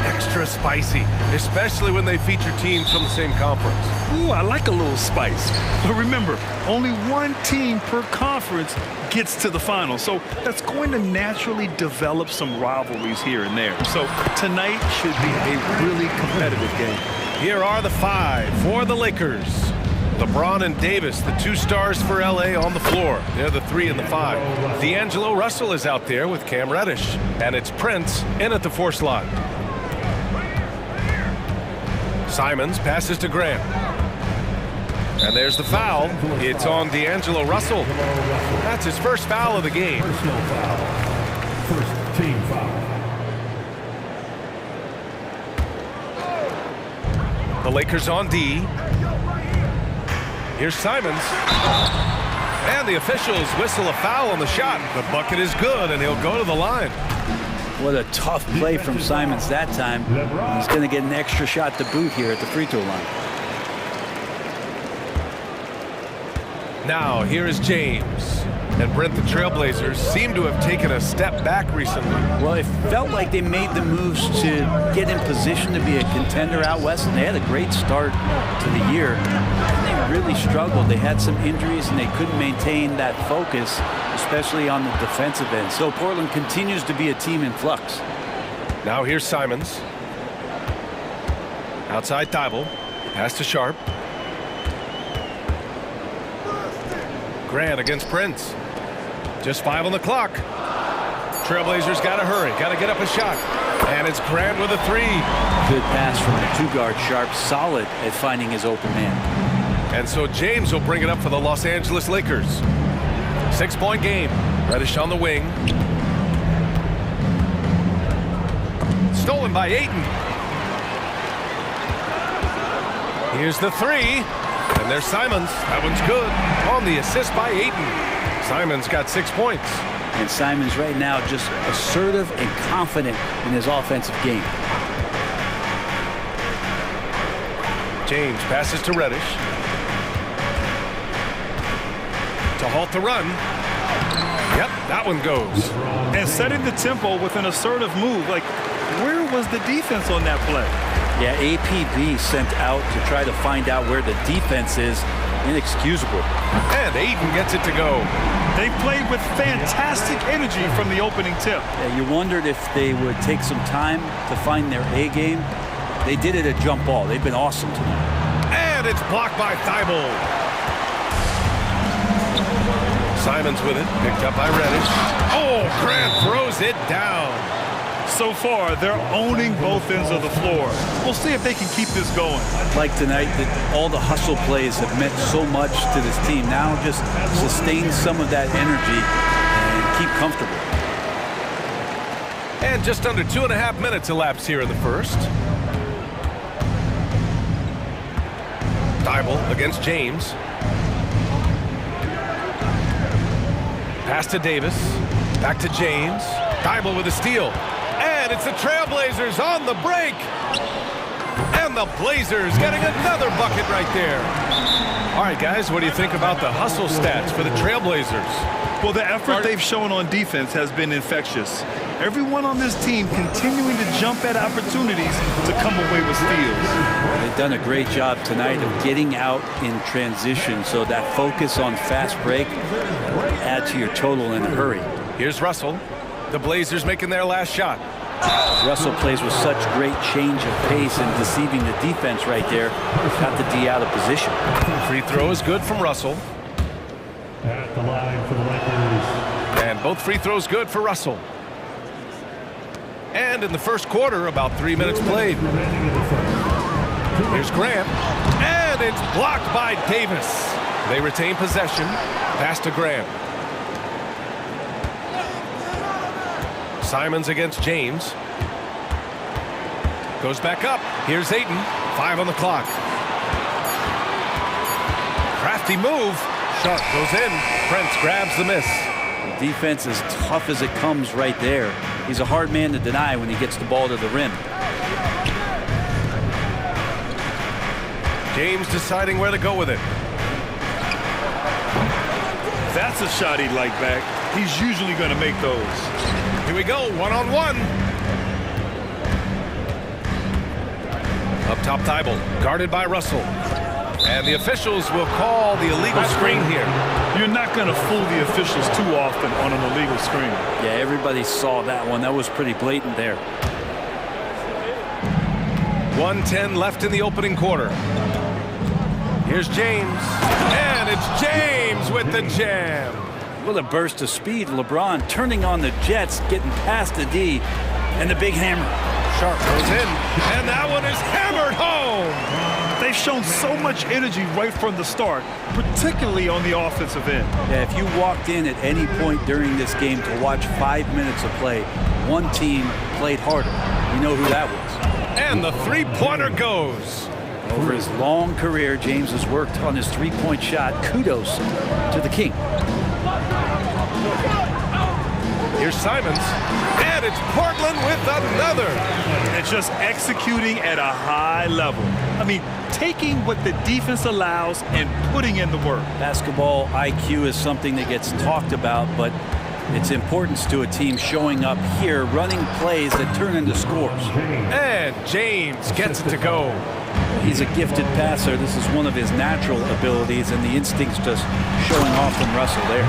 extra spicy, especially when they feature teams from the same conference. Ooh, I like a little spice. But remember, only one team per conference gets to the final. So that's going to naturally develop some rivalries here and there. So tonight should be a really competitive game. Here are the 5 for the Lakers. LeBron and Davis, the 2 stars for LA on the floor. They're the 3 and the 5. D'Angelo Russell is out there with Cam Reddish. And it's Prince in at the 4 slot. Simons passes to Grant. And there's the foul. It's on D'Angelo Russell. That's his first foul of the game. First team foul. The Lakers on D. Here's Simons. And the officials whistle a foul on the shot. The bucket is good, and he'll go to the line. What a tough play from Simons that time. He's going to get an extra shot to boot here at the free throw line. Now, here is James. And Brent, the Trailblazers seem to have taken a step back recently. Well, it felt like they made the moves to get in position to be a contender out west, and they had a great start to the year. And they really struggled. They had some injuries, and they couldn't maintain that focus, especially on the defensive end. So Portland continues to be a team in flux. Now here's Simons. Outside Thibault. Pass to Sharp. Grant against Prince. Just 5 on the clock. Trailblazers got to hurry. Got to get up a shot. And it's Grant with a 3. Good pass from the 2-guard Sharp. Solid at finding his open man. And so James will bring it up for the Los Angeles Lakers. 6-point game. Reddish on the wing. Stolen by Ayton. Here's the 3. And there's Simons. That one's good. On the assist by Ayton. Simons got 6 points. And Simons right now just assertive and confident in his offensive game. James passes to Reddish. To halt the run. Yep, that one goes. And setting the tempo with an assertive move. Like, where was the defense on that play? Yeah, APB sent out to try to find out where the defense is. Inexcusable. And Ayton gets it to go. They played with fantastic energy from the opening tip. Yeah, you wondered if they would take some time to find their A game. They did it at jump ball. They've been awesome tonight. And it's blocked by Thibault. Simons with it, picked up by Reddish. Oh, Grant throws it down. So far, they're owning both ends of the floor. We'll see if they can keep this going. Like tonight, that all the hustle plays have meant so much to this team. Now just sustain some of that energy and keep comfortable. And just under 2.5 minutes elapsed here in the first. Thibault against James. Pass to Davis. Back to James. Thibault with a steal. And it's the Trailblazers on the break. And the Blazers getting another bucket right there. All right, guys, what do you think about the hustle stats for the Trailblazers? Well, the effort they've shown on defense has been infectious. Everyone on this team continuing to jump at opportunities to come away with steals. They've done a great job tonight of getting out in transition, so that focus on fast break will add to your total in a hurry. Here's Russell. The Blazers making their last shot. Russell plays with such great change of pace and deceiving the defense right there. Got the D out of position. Free throw is good from Russell. At the line for the Lakers. And both free throws good for Russell. And in the first quarter, about 3 minutes played. Here's Grant. And it's blocked by Davis. They retain possession. Pass to Grant. Simons against James. Goes back up. Here's Ayton. 5 on the clock. Crafty move. Shot goes in. Prince grabs the miss. The defense is tough as it comes right there. He's a hard man to deny when he gets the ball to the rim. James deciding where to go with it. That's a shot he'd like back. He's usually going to make those. Here we go, one-on-one. Up top, Thibault, guarded by Russell. And the officials will call the illegal screen here. You're not going to fool the officials too often on an illegal screen. Yeah, everybody saw that one. That was pretty blatant there. 1:10 left in the opening quarter. Here's James. And it's James with the jam. What a burst of speed. LeBron turning on the Jets, getting past the D, and the big hammer. Sharp goes in, and that one is hammered home. They've shown so much energy right from the start, particularly on the offensive end. Yeah, if you walked in at any point during this game to watch 5 minutes of play, one team played harder. You know who that was. And the three-pointer goes. Over his long career, James has worked on his three-point shot. Kudos to the King. Here's Simons, and it's Portland with another. And just executing at a high level. I mean, taking what the defense allows and putting in the work. Basketball IQ is something that gets talked about, but its importance to a team showing up here, running plays that turn into scores. And James gets it to go. He's a gifted passer. This is one of his natural abilities, and the instincts just showing off from Russell there.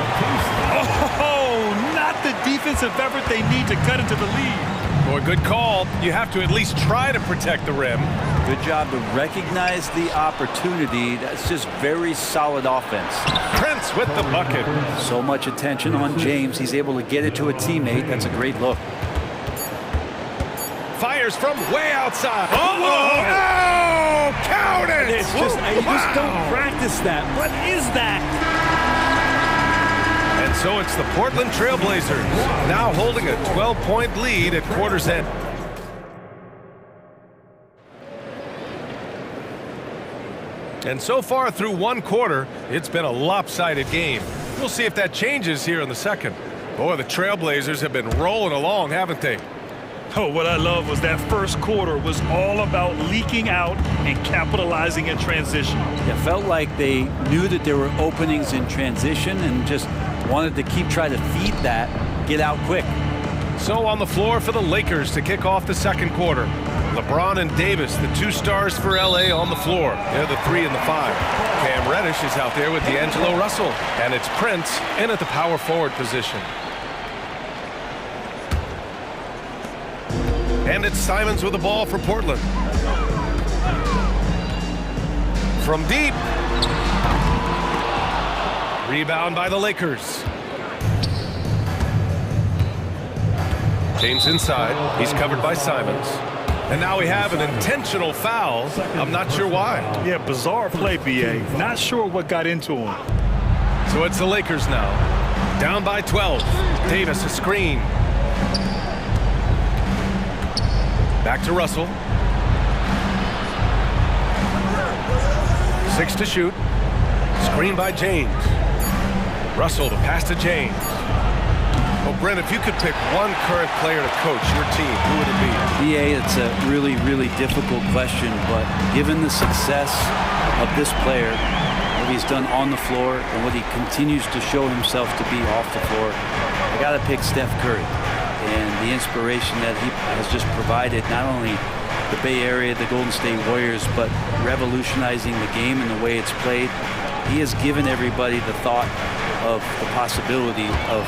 Oh, not the defensive effort they need to cut into the lead. Boy, good call. You have to at least try to protect the rim. Good job to recognize the opportunity. That's just very solid offense. Prince with the bucket. So much attention on James. He's able to get it to a teammate. That's a great look. Fires from way outside. Oh, count it! It's just, you just don't practice that. What is that? And so it's the Portland Trailblazers, now holding a 12-point lead at quarter's end. And so far through one quarter, it's been a lopsided game. We'll see if that changes here in the second. Boy, the Trailblazers have been rolling along, haven't they? Oh, what I love was that first quarter was all about leaking out and capitalizing in transition. It felt like they knew that there were openings in transition and just wanted to keep trying to feed that, get out quick. So on the floor for the Lakers to kick off the second quarter. LeBron and Davis, the two stars for LA, on the floor. They're the 3 and the 5. Cam Reddish is out there with D'Angelo Russell. And it's Prince in at the power forward position. And it's Simons with the ball for Portland. From deep. Rebound by the Lakers. James inside. He's covered by Simons. And now we have an intentional foul. I'm not sure why. Yeah, bizarre play, BA. Not sure what got into him. So it's the Lakers now. Down by 12. Davis a screen. Back to Russell. 6 to shoot. Screen by James. Russell, the pass to James. Well, Brent, if you could pick one current player to coach your team, who would it be? BA, it's a really, really difficult question, but given the success of this player, what he's done on the floor and what he continues to show himself to be off the floor, I got to pick Steph Curry. And the inspiration that he has just provided, not only the Bay Area, the Golden State Warriors, but revolutionizing the game and the way it's played. He has given everybody the thought of the possibility of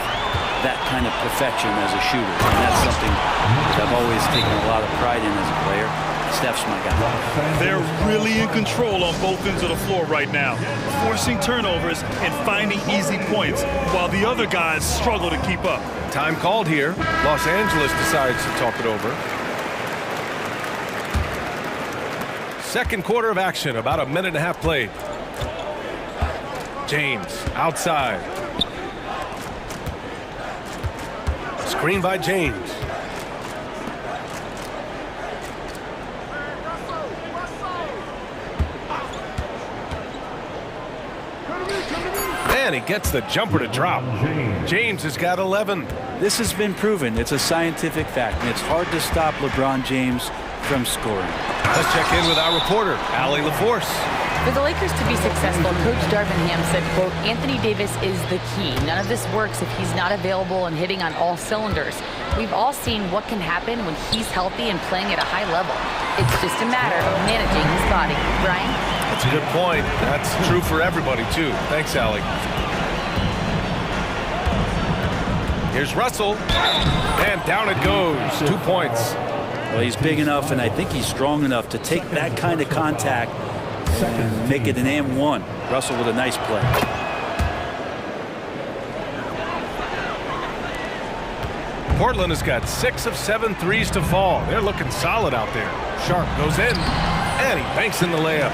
that kind of perfection as a shooter. And that's something that I've always taken a lot of pride in as a player. Steph's my guy. They're really in control on both ends of the floor right now, forcing turnovers and finding easy points, while the other guys struggle to keep up. Time called here. Los Angeles decides to talk it over. Second quarter of action, about a minute and a half played. James outside. Screen by James. And he gets the jumper to drop. James has got 11. This has been proven. It's a scientific fact, and it's hard to stop LeBron James from scoring. Let's check in with our reporter, Allie LaForce. For the Lakers to be successful, Coach Darvin Ham said, quote, Anthony Davis is the key. None of this works if he's not available and hitting on all cylinders. We've all seen what can happen when he's healthy and playing at a high level. It's just a matter of managing his body. Brian? That's a good point. That's true for everybody, too. Thanks, Allie. Here's Russell, and down it goes. 2 points. Well, he's big enough, and I think he's strong enough to take that kind of contact and make it an M1. Russell with a nice play. Portland has got 6 of 7 threes to fall. They're looking solid out there. Sharp goes in, and he banks in the layup.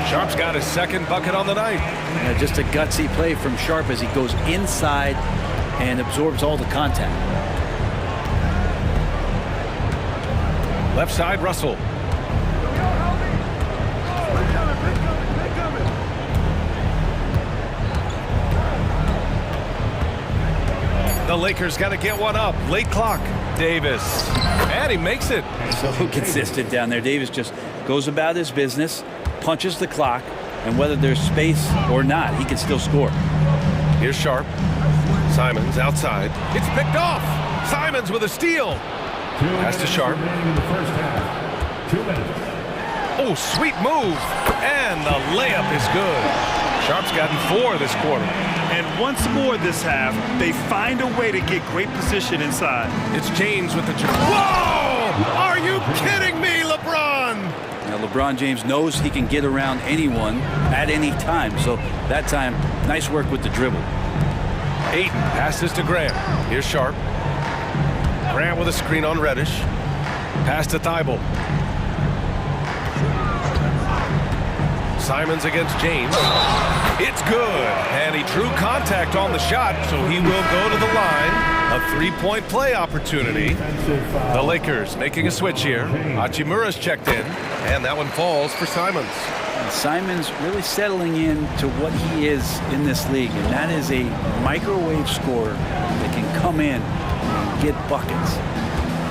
Sharp's got his second bucket on the night. Just a gutsy play from Sharp as he goes inside and absorbs all the contact. Left side, Russell. The Lakers got to get one up. Late clock. Davis. And he makes it. So consistent down there. Davis just goes about his business, punches the clock, and whether there's space or not, he can still score. Here's Sharp. Simons outside. It's picked off. Simons with a steal. Pass to Sharp. Oh, sweet move. And the layup is good. Sharp's gotten 4 this quarter. And once more this half, they find a way to get great position inside. It's James with the... Whoa! Are you kidding me, LeBron? Now, LeBron James knows he can get around anyone at any time. So that time, nice work with the dribble. Ayton passes to Graham. Here's Sharp. Graham with a screen on Reddish. Pass to Thibault. Simons against James. It's good. And he drew contact on the shot, so he will go to the line. A 3-point play opportunity. The Lakers making a switch here. Hachimura's checked in, and that one falls for Simons. And Simons really settling in to what he is in this league, and that is a microwave scorer that can come in and get buckets.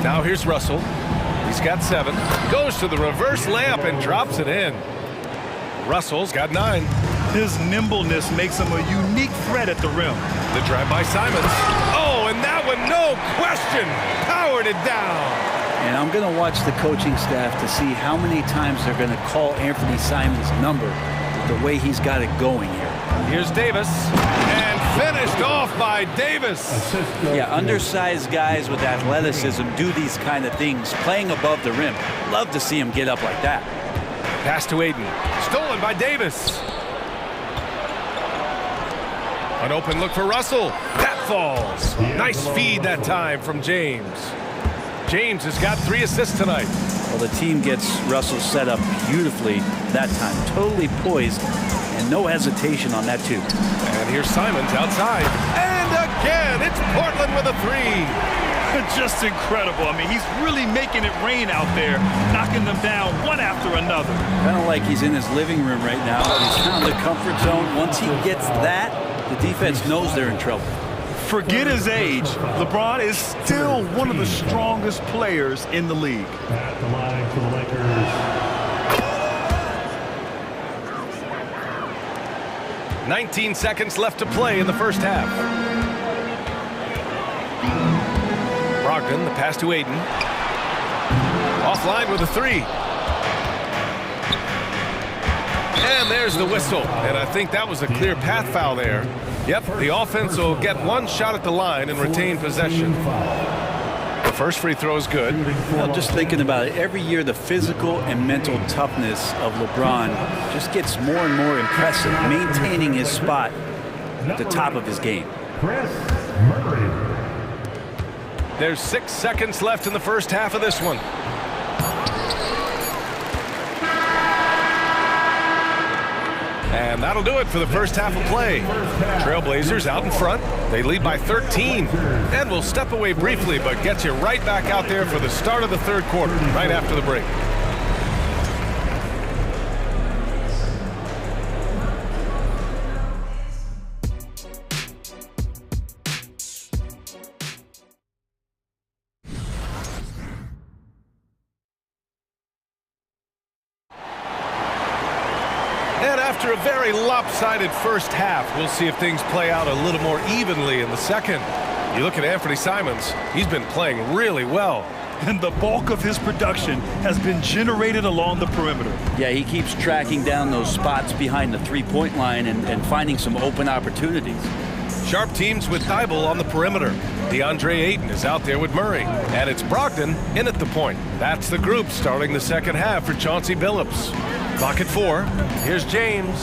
Now here's Russell. He's got 7. Goes to the reverse layup and drops it in. Russell's got 9. His nimbleness makes him a unique threat at the rim. The drive by Simons. Oh, and that one, no question, powered it down. And I'm going to watch the coaching staff to see how many times they're going to call Anthony Simons' number with the way he's got it going here. Here's Davis, and finished off by Davis. Yeah, undersized guys with athleticism do these kind of things, playing above the rim. Love to see him get up like that. Pass to Ayton. Stolen by Davis. An open look for Russell. That falls. Nice feed that time from James. James has got 3 assists tonight. Well, the team gets Russell set up beautifully that time. Totally poised and no hesitation on that too. And here's Simons outside. And again, it's Portland with a 3. Just incredible. I mean, he's really making it rain out there, knocking them down one after another. Kind of like he's in his living room right now. He's found the comfort zone. Once he gets that, the defense knows they're in trouble. Forget his age. LeBron is still one of the strongest players in the league. At the line for the Lakers. 19 seconds left to play in the first half. Brogdon, the pass to Ayton. Offline with a 3. And there's the whistle. And I think that was a clear path foul there. Yep, the offense will get 1 shot at the line and retain possession. The first free throw is good. Well, just thinking about it, every year the physical and mental toughness of LeBron just gets more and more impressive, maintaining his spot at the top of his game. There's 6 seconds left in the first half of this one. And that'll do it for the first half of play. Trailblazers out in front. They lead by 13. And we'll step away briefly, but get you right back out there for the start of the third quarter, right after the break. After a very lopsided first half, we'll see if things play out a little more evenly in the second. You look at Anthony Simons, he's been playing really well. And the bulk of his production has been generated along the perimeter. Yeah, he keeps tracking down those spots behind the three-point line and finding some open opportunities. Sharp teams with Thibault on the perimeter. DeAndre Ayton is out there with Murray. And it's Brogdon in at the point. That's the group starting the second half for Chauncey Billups. Clock at 4. Here's James.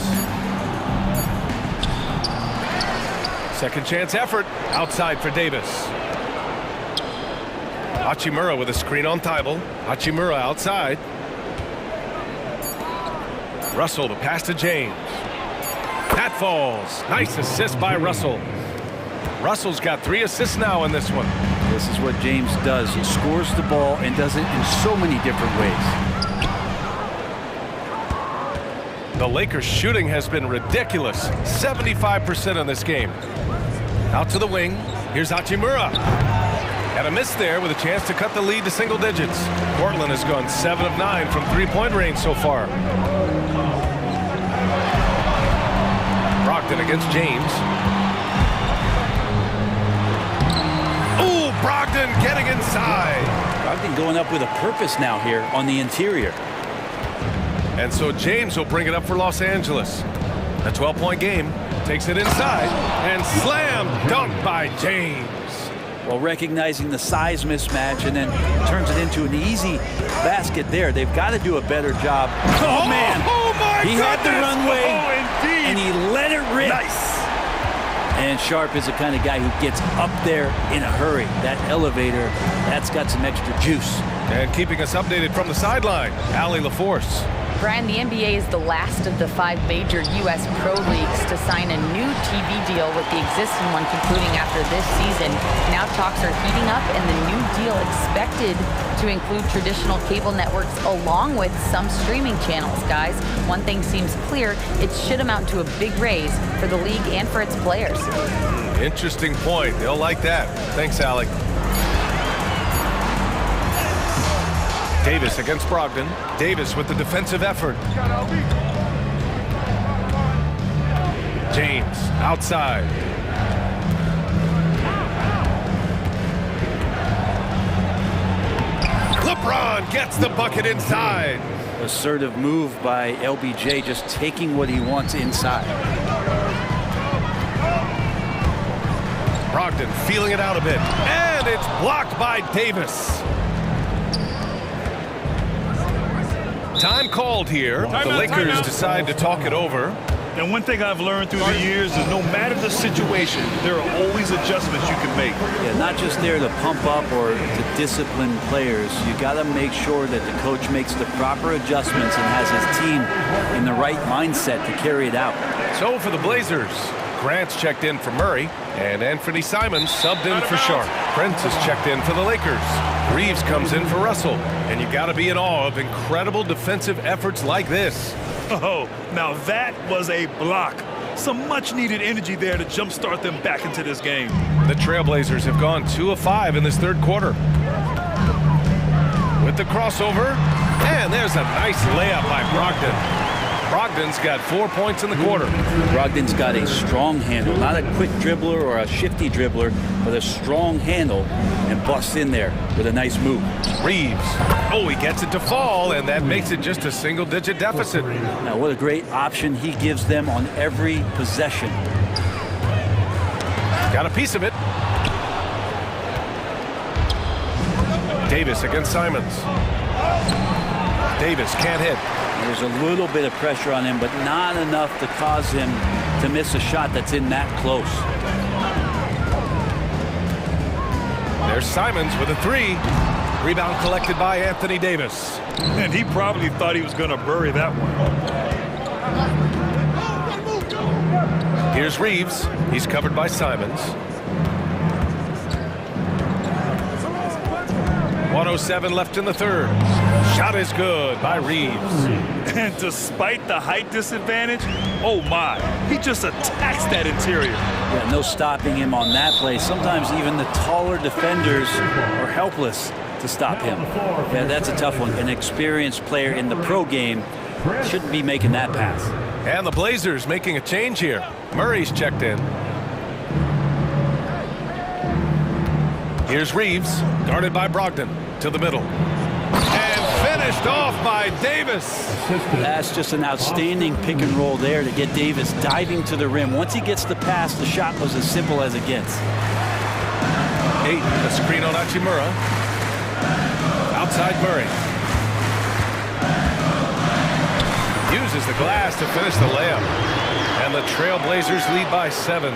Second chance effort. Outside for Davis. Hachimura with a screen on Thibault. Hachimura outside. Russell, the pass to James. That falls. Nice assist by Russell. Russell's got 3 assists now in this one. This is what James does. He scores the ball and does it in so many different ways. The Lakers' shooting has been ridiculous. 75% in this game. Out to the wing. Here's Hachimura. And a miss there with a chance to cut the lead to single digits. Portland has gone 7 of 9 from three-point range so far. Brogdon against James. Ooh, Brogdon getting inside. Brogdon going up with a purpose now here on the interior. And so James will bring it up for Los Angeles. A 12-point game. Takes it inside. And slam dunk by James. Well, recognizing the size mismatch and then turns it into an easy basket there. They've got to do a better job. Oh, man. Oh, my He goodness. had the runway, indeed. and he let it rip. Nice. And Sharp is the kind of guy who gets up there in a hurry. That elevator, that's got some extra juice. And keeping us updated from the sideline, Allie LaForce. Brian, the NBA is the last of the 5 major U.S. pro leagues to sign a new TV deal, with the existing one concluding after this season. Now talks are heating up, and the new deal expected to include traditional cable networks along with some streaming channels. Guys, one thing seems clear: it should amount to a big raise for the league and for its players. Interesting point. They'll like that. Thanks, Allie. Davis against Brogdon. Davis with the defensive effort. James outside. LeBron gets the bucket inside. Assertive move by LBJ, just taking what he wants inside. Brogdon feeling it out a bit. And it's blocked by Davis. Time called here. The Lakers decide to talk it over. And one thing I've learned through the years is no matter the situation, there are always adjustments you can make. Yeah, not just there to pump up or to discipline players. You got to make sure that the coach makes the proper adjustments and has his team in the right mindset to carry it out. So for the Blazers, Grant's checked in for Murray, and Anthony Simons subbed in for Sharp. Prince is checked in for the Lakers. Reeves comes in for Russell. And you got to be in awe of incredible defensive efforts like this. Oh, now that was a block. Some much-needed energy there to jumpstart them back into this game. The Trailblazers have gone 2 of 5 in this third quarter. With the crossover, and there's a nice layup by Brogdon. Brogdon's got 4 points in the quarter. Brogdon's got a strong handle, not a quick dribbler or a shifty dribbler, but a strong handle, and busts in there with a nice move. Reeves. Oh, he gets it to fall, and that makes it just a single-digit deficit. Now, what a great option he gives them on every possession. Got a piece of it. Davis against Simons. Davis can't hit. There's a little bit of pressure on him, but not enough to cause him to miss a shot that's in that close. There's Simons with a 3. Rebound collected by Anthony Davis. And he probably thought he was going to bury that one. Here's Reeves. He's covered by Simons. 1:07 left in the third. Shot is good by Reeves. And despite the height disadvantage, oh my, he just attacks that interior. Yeah, no stopping him on that play. Sometimes even the taller defenders are helpless to stop him. Yeah, that's a tough one. An experienced player in the pro game Shouldn't be making that pass. And the Blazers making a change here. Murray's checked in. Here's Reeves, guarded by Brogdon, to the middle. And finished off by Davis. That's just an outstanding pick and roll there to get Davis diving to the rim. Once he gets the pass, the shot was as simple as it gets. 8, a screen on Hachimura. Outside Murray. Uses the glass to finish the layup. And the Trailblazers lead by 7.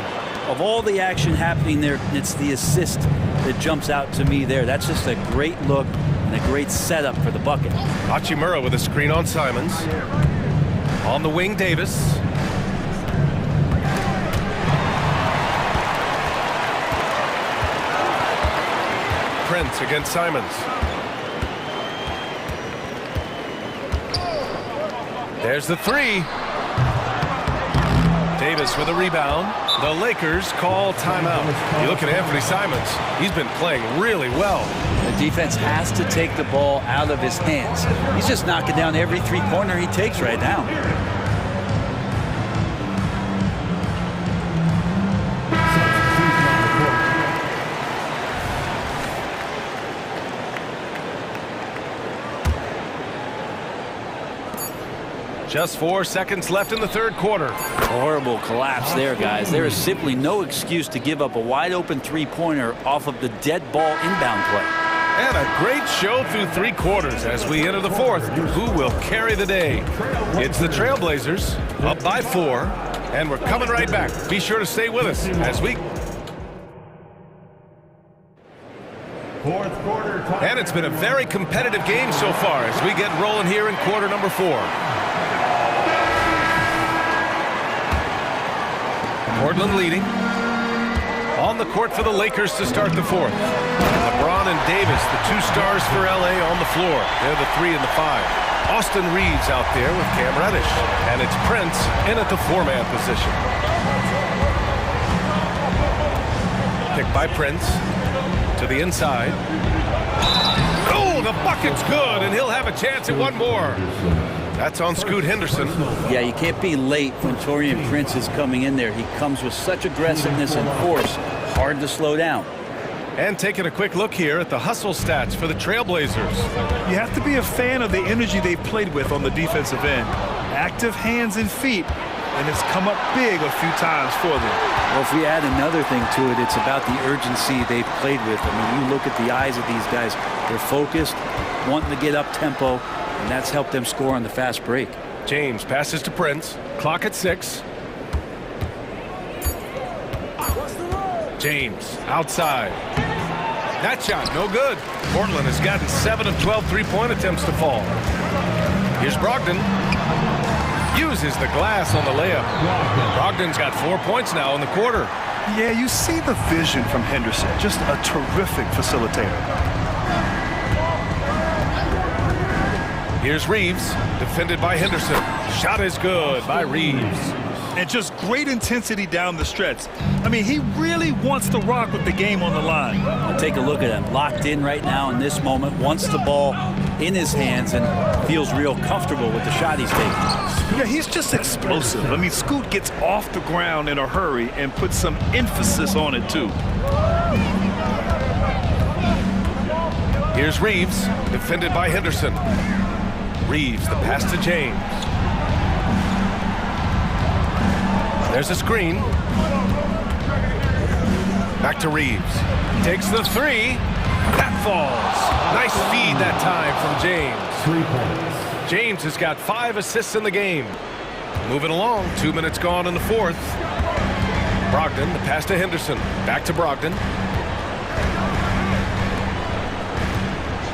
Of all the action happening there, it's the assist that jumps out to me there. That's just a great look and a great setup for the bucket. Hachimura with a screen on Simons. On the wing, Davis. Prince against Simons. There's the 3. Davis with a rebound. The Lakers call timeout. You look at Anthony Simons. He's been playing really well. The defense has to take the ball out of his hands. He's just knocking down every three-pointer he takes right now. Just 4 seconds left in the third quarter. Horrible collapse there, guys. There is simply no excuse to give up a wide-open three-pointer off of the dead ball inbound play. And a great show through 3 quarters as we enter the fourth. Who will carry the day? It's the Trailblazers, up by 4, and we're coming right back. Be sure to stay with us as we... Fourth quarter. And it's been a very competitive game so far as we get rolling here in quarter number 4. Portland leading. On the court for the Lakers to start the fourth. LeBron and Davis, the 2 stars for LA, on the floor. They're the 3 and the 5. Austin Reeves out there with Cam Reddish. And it's Prince in at the 4-man position. Picked by Prince. To the inside. Oh, the bucket's good, and he'll have a chance at one more. That's on Scoot Henderson. Yeah, you can't be late when Taurean Prince is coming in there. He comes with such aggressiveness and force. Hard to slow down. And taking a quick look here at the hustle stats for the Trailblazers. You have to be a fan of the energy they've played with on the defensive end. Active hands and feet, and it's come up big a few times for them. Well, if we add another thing to it, it's about the urgency they've played with. I mean, you look at the eyes of these guys. They're focused, wanting to get up tempo, and that's helped them score on the fast break. James passes to Prince. Clock at 6. James outside. That shot, no good. Portland has gotten 7 of 12 three-point attempts to fall. Here's Brogdon. Uses the glass on the layup. Brogdon's got 4 points now in the quarter. Yeah, you see the vision from Henderson. Just a terrific facilitator. Here's Reeves, defended by Henderson. Shot is good by Reeves. And just great intensity down the stretch. I mean, he really wants to rock with the game on the line. I'll take a look at him. Locked in right now in this moment. Wants the ball in his hands and feels real comfortable with the shot he's taking. Yeah, he's just explosive. I mean, Scoot gets off the ground in a hurry and puts some emphasis on it, too. Here's Reeves, defended by Henderson. Reeves, the pass to James. There's a screen. Back to Reeves. Takes the 3. That falls. Nice feed that time from James. 3 points. James has got 5 assists in the game. Moving along, 2 minutes gone in the fourth. Brogdon, the pass to Henderson. Back to Brogdon.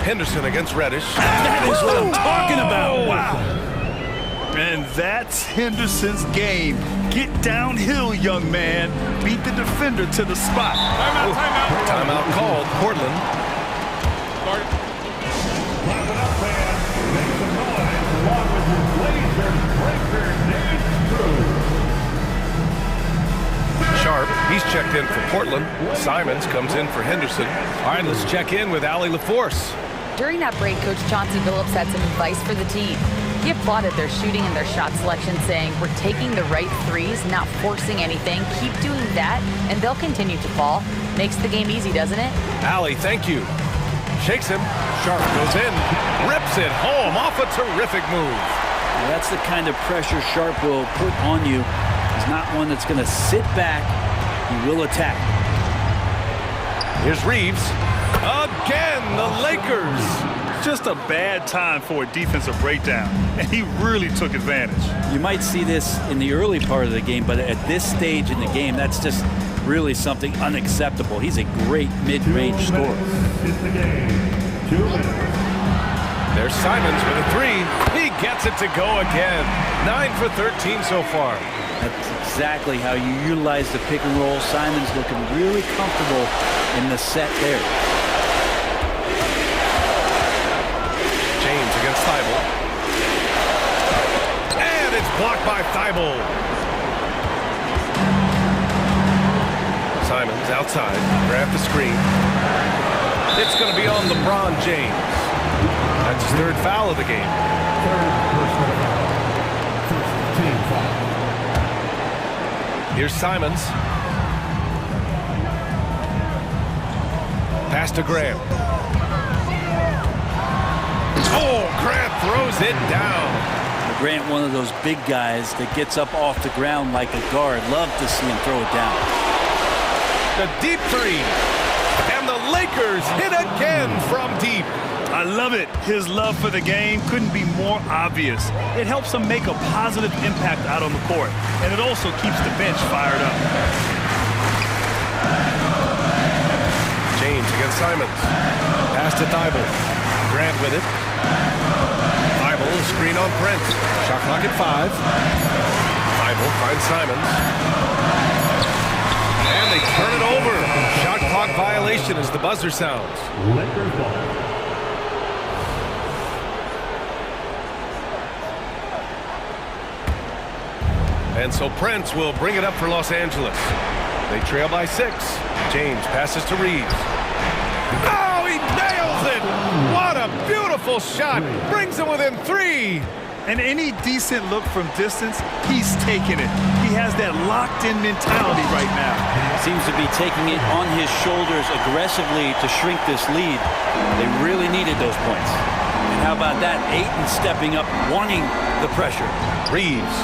Henderson against Reddish. That is what I'm talking about. Wow. And that's Henderson's game. Get downhill, young man. Beat the defender to the spot. Timeout. Timeout called. Portland. Sharp, he's checked in for Portland. Simons comes in for Henderson. All right, let's check in with Allie LaForce. During that break, Coach Chauncey Billups had some advice for the team. He applauded their shooting and their shot selection, saying, "We're taking the right threes, not forcing anything. Keep doing that, and they'll continue to fall." Makes the game easy, doesn't it? Allie, thank you. Shakes him. Sharp goes in. Rips it home off a terrific move. Now that's the kind of pressure Sharp will put on you. He's not one that's going to sit back. He will attack. Here's Reeves. Again, the Lakers. Just a bad time for a defensive breakdown, and he really took advantage. You might see this in the early part of the game, but at this stage in the game, that's just really something unacceptable. He's a great mid-range scorer. There's Simons with a three. He gets it to go again. 9 for 13 so far. That's exactly how you utilize the pick and roll. Simons looking really comfortable in the set there. James against Thibault. And it's blocked by Thibault. Simons outside. Grab the screen. It's going to be on LeBron James. That's his third foul of the game. Here's Simons. Pass to Graham. Oh, Grant throws it down. Grant, one of those big guys that gets up off the ground like a guard. Love to see him throw it down. The deep three. And the Lakers hit again from deep. I love it. His love for the game couldn't be more obvious. It helps him make a positive impact out on the court, and it also keeps the bench fired up. James against Simons. Pass to Thibault. Grant with it. Thibault, screen on Prince. Shot clock at 5. Thibault finds Simons. And they turn it over. Shot clock violation as the buzzer sounds. Lakers ball. And so Prince will bring it up for Los Angeles. They trail by 6. James passes to Reeves. Oh, he nails it! What a beautiful shot! Brings him within 3. And any decent look from distance, he's taking it. He has that locked-in mentality right now. Seems to be taking it on his shoulders aggressively to shrink this lead. They really needed those points. And how about that? Ayton stepping up, wanting the pressure. Reeves.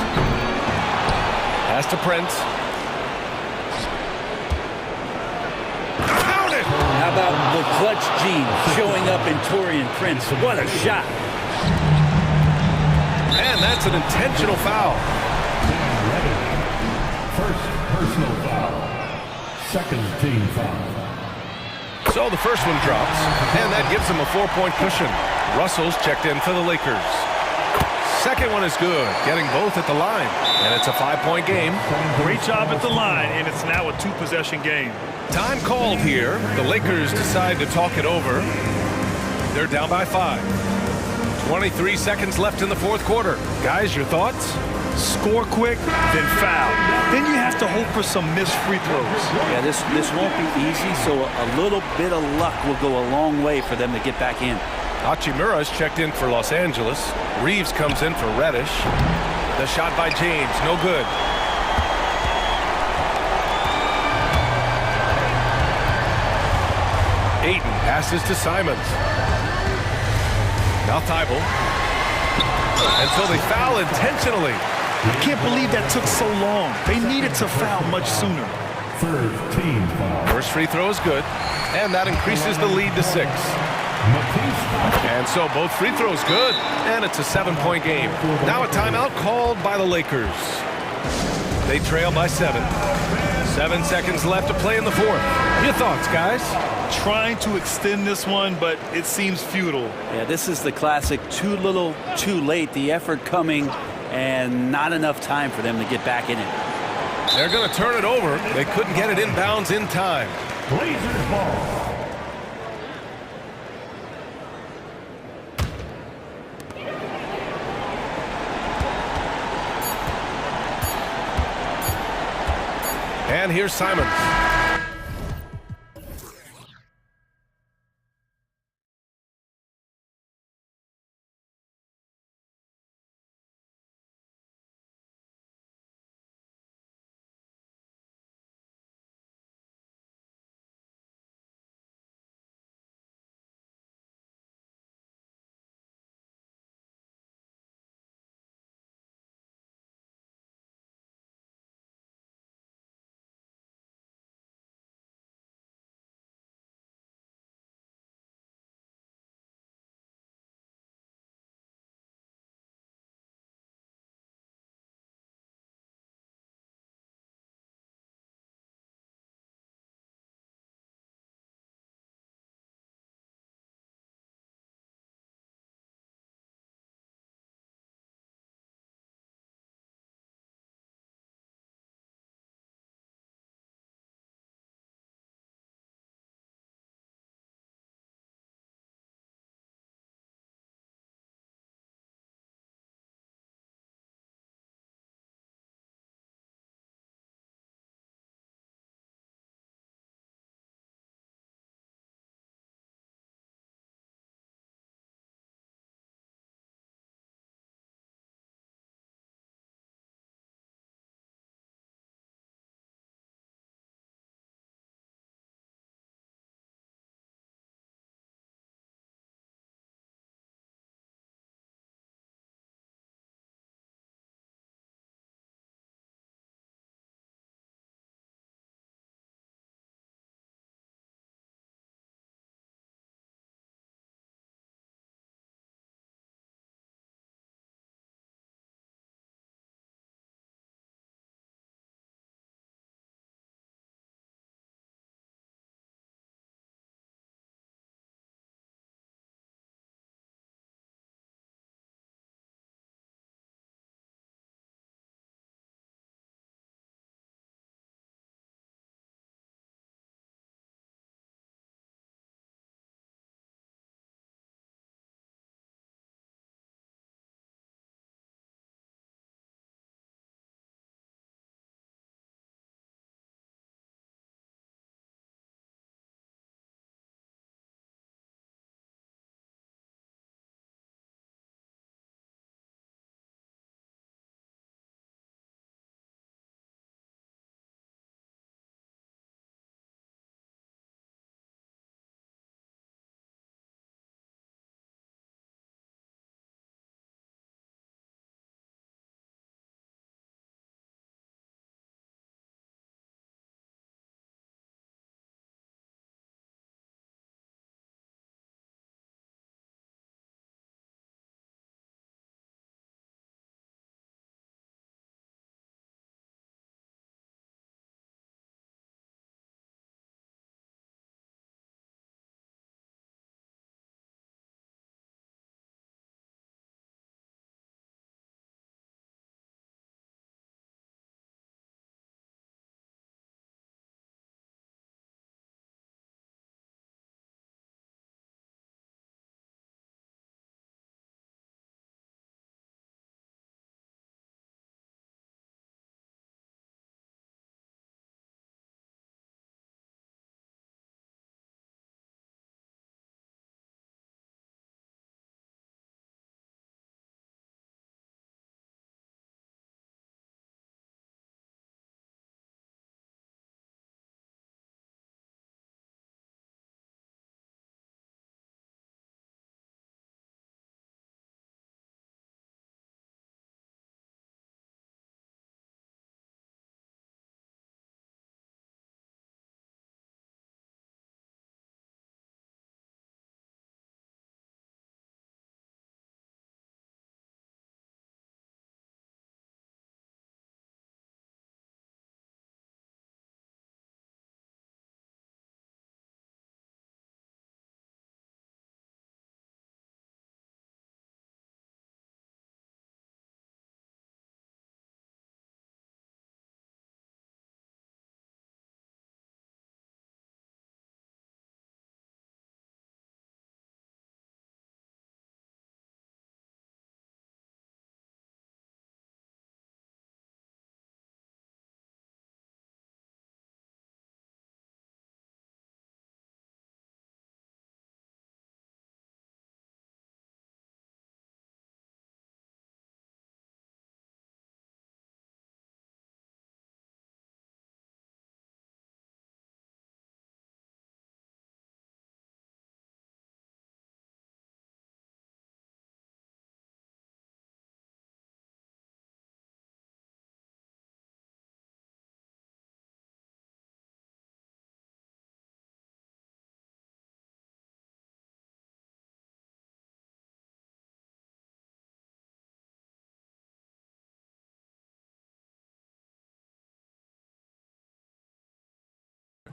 Pass to Prince. Count it! How about the clutch gene showing up in Taurean Prince? What a shot. And that's an intentional foul. First personal foul. Second team foul. So the first one drops, and that gives them a 4-point cushion. Russell's checked in for the Lakers. Second one is good, getting both at the line. And it's a 5-point game. Great job at the line, and it's now a 2-possession game. Time called here. The Lakers decide to talk it over. They're down by 5. 23 seconds left in the fourth quarter. Guys, your thoughts? Score quick, then foul. Then you have to hope for some missed free throws. Yeah, this won't be easy, so a little bit of luck will go a long way for them to get back in. Hachimura's checked in for Los Angeles. Reeves comes in for Reddish. The shot by James, no good. Ayton passes to Simons. Now Thibault. And so they foul intentionally. I can't believe that took so long. They needed to foul much sooner. Third team foul. First free throw is good, and that increases the lead to 6. And so both free throws good, and it's a 7-point game. Now a timeout called by the Lakers. They trail by 7. 7 seconds left to play in the fourth. Your thoughts, guys? Trying to extend this one, but it seems futile. Yeah, this is the classic too little, too late. The effort coming, and not enough time for them to get back in it. They're going to turn it over. They couldn't get it inbounds in time. Blazers ball. And here's Simons.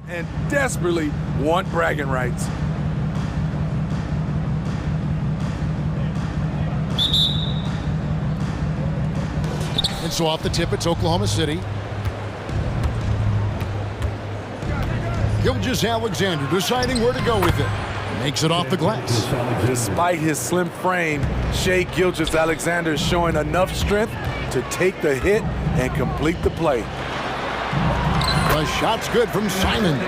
and desperately want bragging rights. And so off the tip, it's Oklahoma City. Gilgeous-Alexander deciding where to go with it. Makes it off the glass. Despite his slim frame, Shai Gilgeous-Alexander is showing enough strength to take the hit and complete the play. The shot's good from Simon.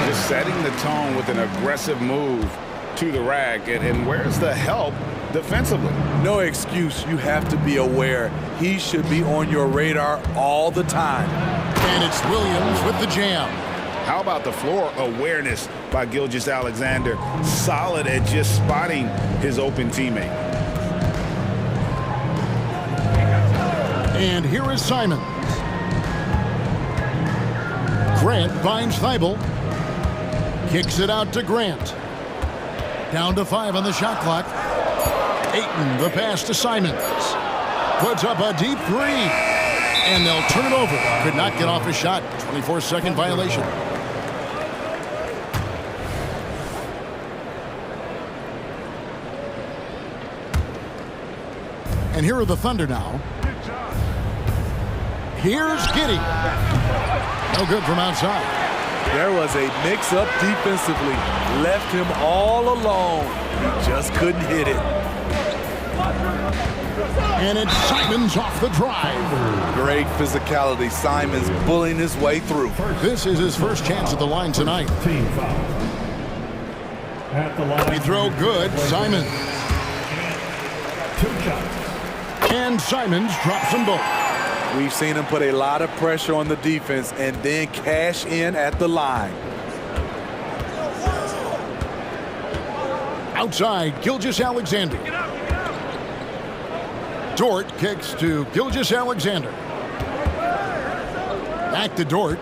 Just setting the tone with an aggressive move to the rack. And where's the help defensively? No excuse. You have to be aware. He should be on your radar all the time. And it's Williams with the jam. How about the floor awareness by Gilgeous-Alexander? Solid at just spotting his open teammate. And here is Simon. Grant finds Thibault. Kicks it out to Grant. Down to 5 on the shot clock. Ayton, the pass to Simons. Puts up a deep 3. And they'll turn it over. Could not get off a shot. 24-second violation. And here are the Thunder now. Here's Giddey. No good from outside. There was a mix-up defensively. Left him all alone. He just couldn't hit it. And it's Simons off the drive. Great physicality. Simons bullying his way through. This is his first chance at the line tonight. He throw good. Simons. 2 shots. And Simons drops them both. We've seen him put a lot of pressure on the defense and then cash in at the line. Outside, Gilgeous-Alexander. Dort kicks to Gilgeous-Alexander. Back to Dort.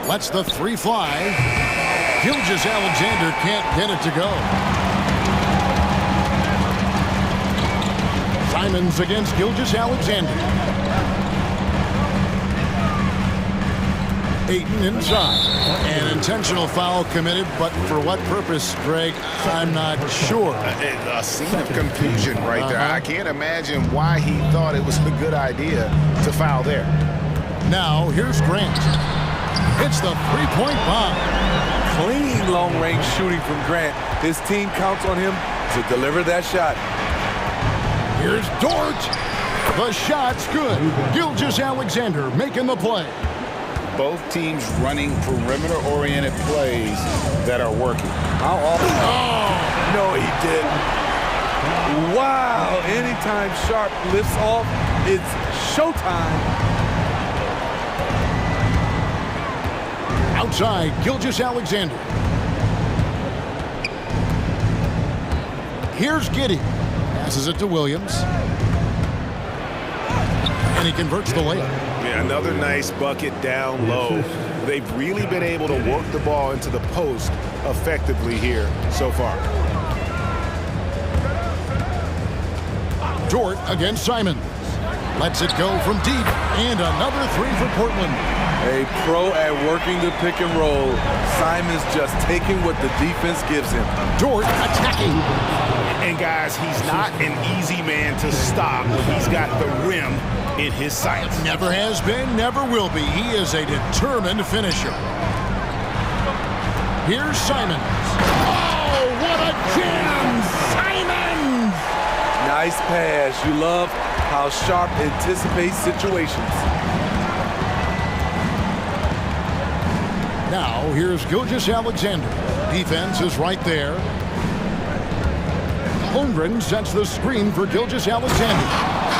Lets the 3 fly. Gilgeous-Alexander can't get it to go. Simons against Gilgeous-Alexander. Ayton inside. An intentional foul committed, but for what purpose, Greg? I'm not sure. A scene of confusion right there. I can't imagine why he thought it was a good idea to foul there. Now, here's Grant. It's the 3-point bomb. Clean long-range shooting from Grant. His team counts on him to deliver that shot. Here's Dort. The shot's good. Gilgeous-Alexander making the play. Both teams running perimeter-oriented plays that are working. How often? Oh, no, he didn't. Wow, anytime Sharp lifts off, it's showtime. Outside, Gilgeous-Alexander. Here's Giddey. Passes it to Williams. And he converts the layup. Yeah, another nice bucket down low. They've really been able to work the ball into the post effectively here so far. Dort against Simon. Lets it go from deep. And another 3 for Portland. A pro at working the pick and roll. Simon's just taking what the defense gives him. Dort attacking. And guys, he's not an easy man to stop. He's got the rim in his sights. Never has been, never will be. He is a determined finisher. Here's Simons. Oh, what a jam! Simons! Nice pass. You love how Sharp anticipates situations. Now, here's Gilgeous-Alexander. Defense is right there. Holmgren sets the screen for Gilgeous-Alexander.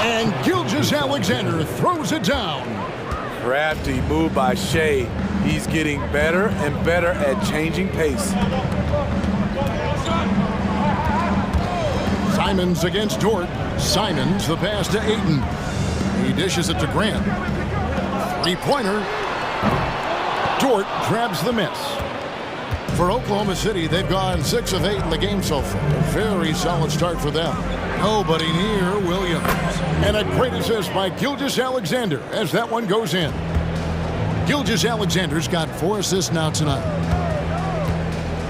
And Gilgeous-Alexander throws it down. Crafty move by Shai. He's getting better and better at changing pace. Simons against Dort. Simons, the pass to Ayton. He dishes it to Grant. 3-pointer. Dort grabs the miss. For Oklahoma City, they've gone 6 of 8 in the game so far. A very solid start for them. Nobody near Williams. And a great assist by Gilgeous-Alexander as that one goes in. Gilgeous-Alexander's got 4 assists now tonight.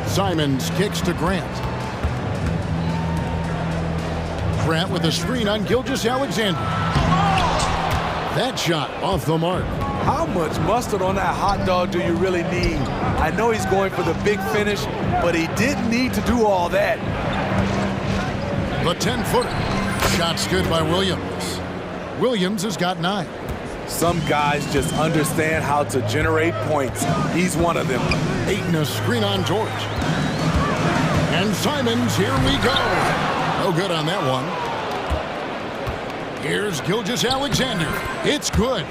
Simons kicks to Grant. Grant with a screen on Gilgeous-Alexander. That shot off the mark. How much mustard on that hot dog do you really need? I know he's going for the big finish, but he didn't need to do all that. The 10-footer. Shot's good by Williams. Williams has got 9. Some guys just understand how to generate points. He's one of them. Ayton a screen on George. And Simons, here we go. No good on that one. Here's Gilgeous-Alexander. It's good.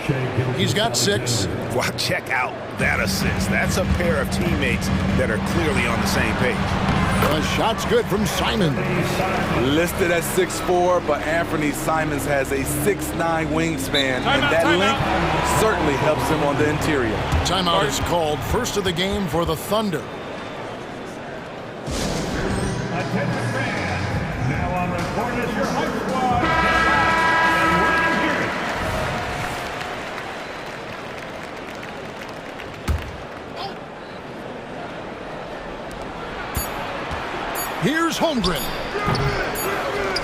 He's got 6. Well, check out that assist. That's a pair of teammates that are clearly on the same page. The shot's good from Simons. Listed at 6'4", but Anthony Simons has a 6'9" wingspan, and that length certainly helps him on the interior. Timeout is called. First of the game for the Thunder. Now on the court is your high squad. Here's Holmgren.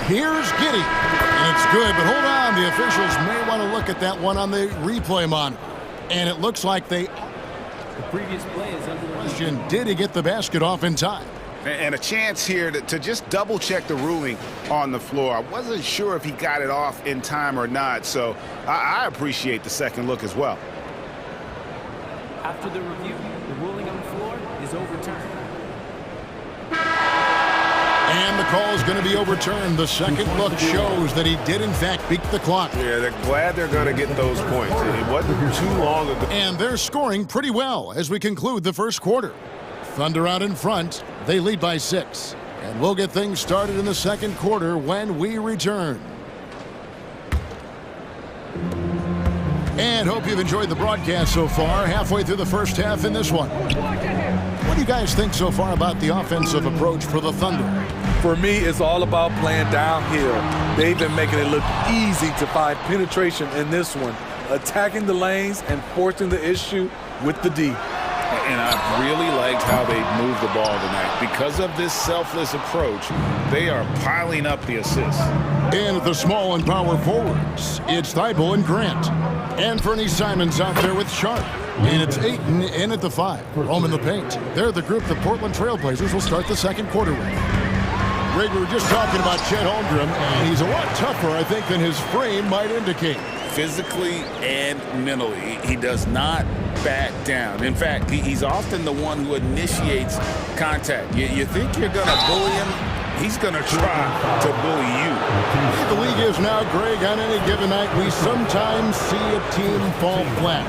Here's Giddey. And it's good, but hold on. The officials may want to look at that one on the replay monitor. And it looks like they... The previous play is under question, did he get the basket off in time? And a chance here to just double-check the ruling on the floor. I wasn't sure if he got it off in time or not, so I appreciate the second look as well. After the review, the ruling on the floor is overturned. And the call is going to be overturned. The second look shows that he did, in fact, beat the clock. Yeah, they're glad they're going to get those points. It wasn't too long ago. And they're scoring pretty well as we conclude the first quarter. Thunder out in front. They lead by 6. And we'll get things started in the second quarter when we return. And hope you've enjoyed the broadcast so far. Halfway through the first half in this one. What do you guys think so far about the offensive approach for the Thunder? For me, it's all about playing downhill. They've been making it look easy to find penetration in this one, attacking the lanes and forcing the issue with the D. And I've really liked how they moved the ball tonight. Because of this selfless approach, they are piling up the assists. And at the small and power forwards, it's Thibault and Grant. And Fernie Simons out there with Sharp. And it's Ayton in at the 5. Home in the paint. They're the group the Portland Trailblazers will start the second quarter with. Greg, we were just talking about Chet Holmgren, and he's a lot tougher, I think, than his frame might indicate. Physically and mentally, he does not back down. In fact, he's often the one who initiates contact. You think you're going to bully him, he's going to try to bully you. The league is now, Greg, on any given night, we sometimes see a team fall flat.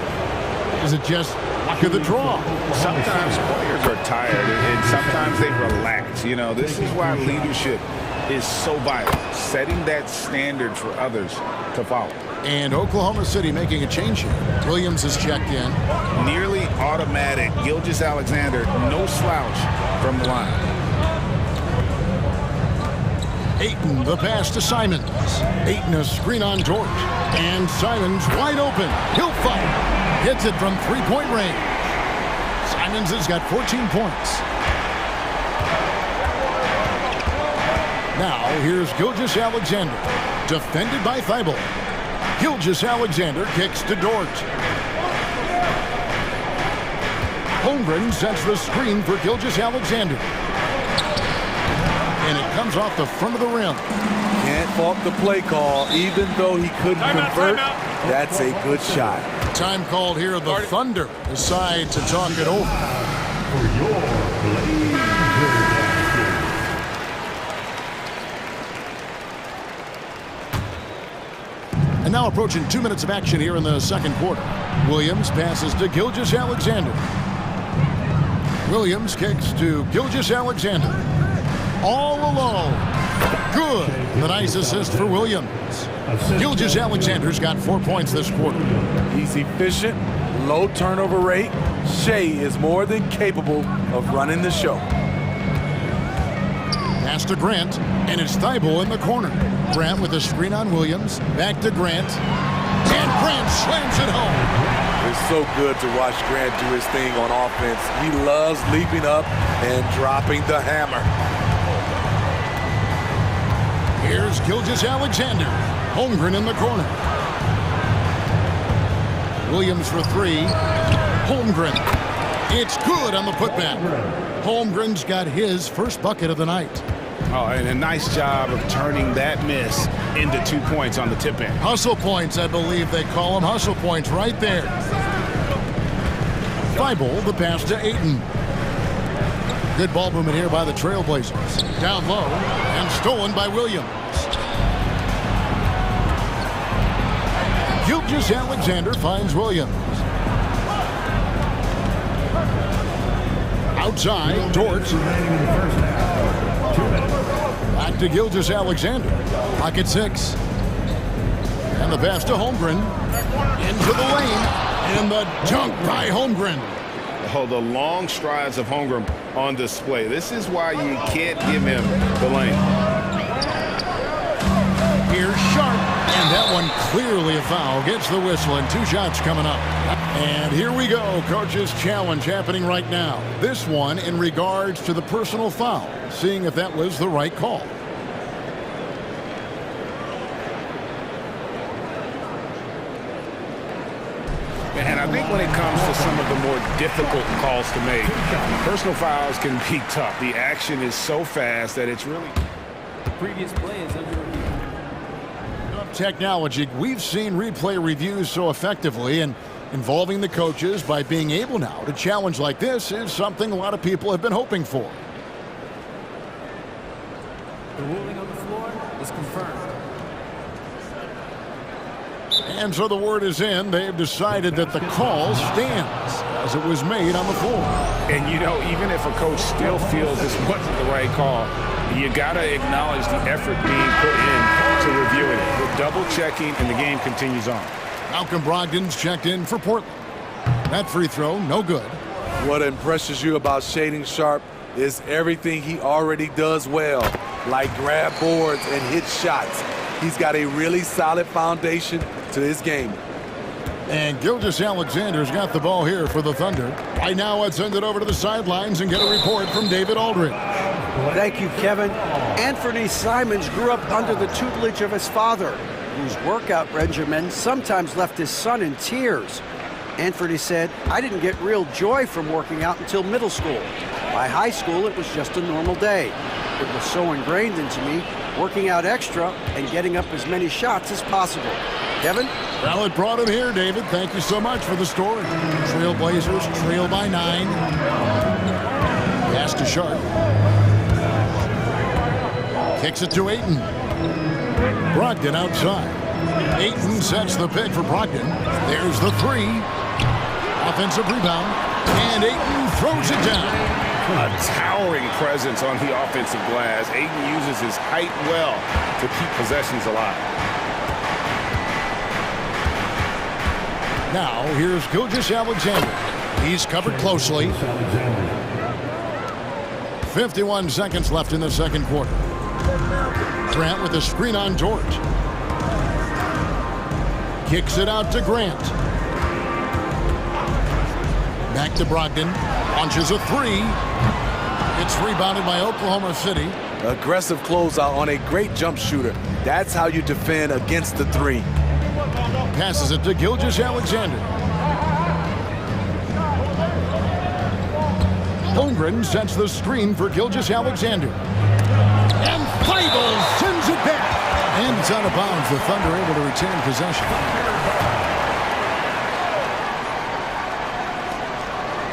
Is it just luck of the draw? Sometimes players are tired, and sometimes they relax. You know, this is why leadership is so vital, setting that standard for others to follow. And Oklahoma City making a change here. Williams is checked in. Nearly automatic. Gilgeous-Alexander, no slouch from the line. Ayton, the pass to Simons. Ayton, a screen on George. And Simons wide open. He'll fight. Hits it from three-point range. Simons has got 14 points. Now, here's Gilgeous-Alexander. Defended by Thibault. Gilgeous-Alexander kicks to Dort. Holmgren sets the screen for Gilgeous-Alexander. And it comes off the front of the rim. Can't fault the play call, even though he couldn't convert. That's a good shot. Time called here. The Thunder decide to talk it over. For your Blazers. And now approaching 2 minutes of action here in the second quarter. Williams passes to Gilgeous-Alexander. Williams kicks to Gilgeous-Alexander. All alone. Good. The nice assist for Williams. Gilgeous-Alexander's got 4 points this quarter. He's efficient, low turnover rate. Shea is more than capable of running the show. Pass to Grant, and it's Thibault in the corner. Grant with a screen on Williams. Back to Grant. And Grant slams it home. It's so good to watch Grant do his thing on offense. He loves leaping up and dropping the hammer. Here's Gilgeous-Alexander. Holmgren in the corner. Williams for three. Holmgren. It's good on the putback. Holmgren's got his first bucket of the night. Oh, and a nice job of turning that miss into 2 points on the tip in. Hustle points, I believe they call them. Hustle points right there. Thibault, the pass to Ayton. Good ball movement here by the Trailblazers. Down low and stolen by Williams. Gilgeous-Alexander finds Williams. Outside, Dort. Back to Gilgeous-Alexander. Pocket six. And the pass to Holmgren. Into the lane. And the dunk by Holmgren. Oh, the long strides of Holmgren on display. This is why you can't give him the lane. Here's Sharp. And that one clearly a foul. Gets the whistle and 2 shots coming up. And here we go. Coach's challenge happening right now. This one in regards to the personal foul. Seeing if that was the right call. And I think when it comes to some of the more difficult calls to make, personal fouls can be tough. The action is so fast that it's really... The previous play is under review. Technology, we've seen replay reviews so effectively, and involving the coaches by being able now to challenge like this is something a lot of people have been hoping for. The ruling on the floor is confirmed. And so the word is in. They've decided that the call stands as it was made on the floor. And, you know, even if a coach still feels this wasn't the right call, you got to acknowledge the effort being put in to reviewing it. We're double-checking, and the game continues on. Malcolm Brogdon's checked in for Portland. That free throw, no good. What impresses you about Shaedon Sharpe is everything he already does well, like grab boards and hit shots. He's got a really solid foundation to his game. And Gilgeous-Alexander's got the ball here for the Thunder. Right now, let's send it over to the sidelines and get a report from David Aldridge. Thank you, Kevin. Anthony Simons grew up under the tutelage of his father, whose workout regimen sometimes left his son in tears. Anthony said, "I didn't get real joy from working out until middle school. By high school, it was just a normal day. It was so ingrained into me, working out extra and getting up as many shots as possible." Kevin? Well, it brought him here, David. Thank you so much for the story. Trailblazers trail by 9. Pass to Sharpe. Kicks it to Ayton. Brogdon outside. Ayton sets the pick for Brogdon. There's the three. Offensive rebound. And Ayton throws it down. A towering presence on the offensive glass. Ayton uses his height well to keep possessions alive. Now, here's Gilgeous-Alexander. He's covered closely. 51 seconds left in the second quarter. Grant with a screen on George. Kicks it out to Grant. Back to Brogdon. Launches a three. It's rebounded by Oklahoma City. Aggressive closeout on a great jump shooter. That's how you defend against the three. Passes it to Gilgeous-Alexander. Holmgren sets the screen for Gilgeous-Alexander. And Thibault sends it back. And it's out of bounds. The Thunder able to retain possession.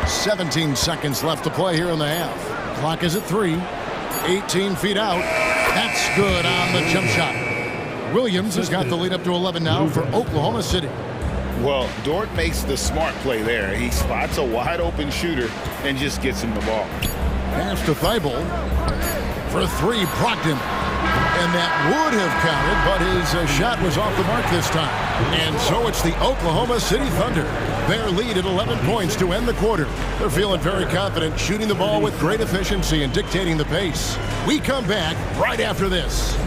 17 seconds left to play here in the half. Clock is at 3. 18 feet out. That's good on the jump shot. Williams has got the lead up to 11 now for Oklahoma City. Well, Dort makes the smart play there. He spots a wide open shooter and just gets him the ball. Pass to Thibault for three. Brogdon And that would have counted, but his shot was off the mark this time. And so it's the Oklahoma City Thunder. Their lead at 11 points to end the quarter. They're feeling very confident, shooting the ball with great efficiency and dictating the pace. We come back right after this.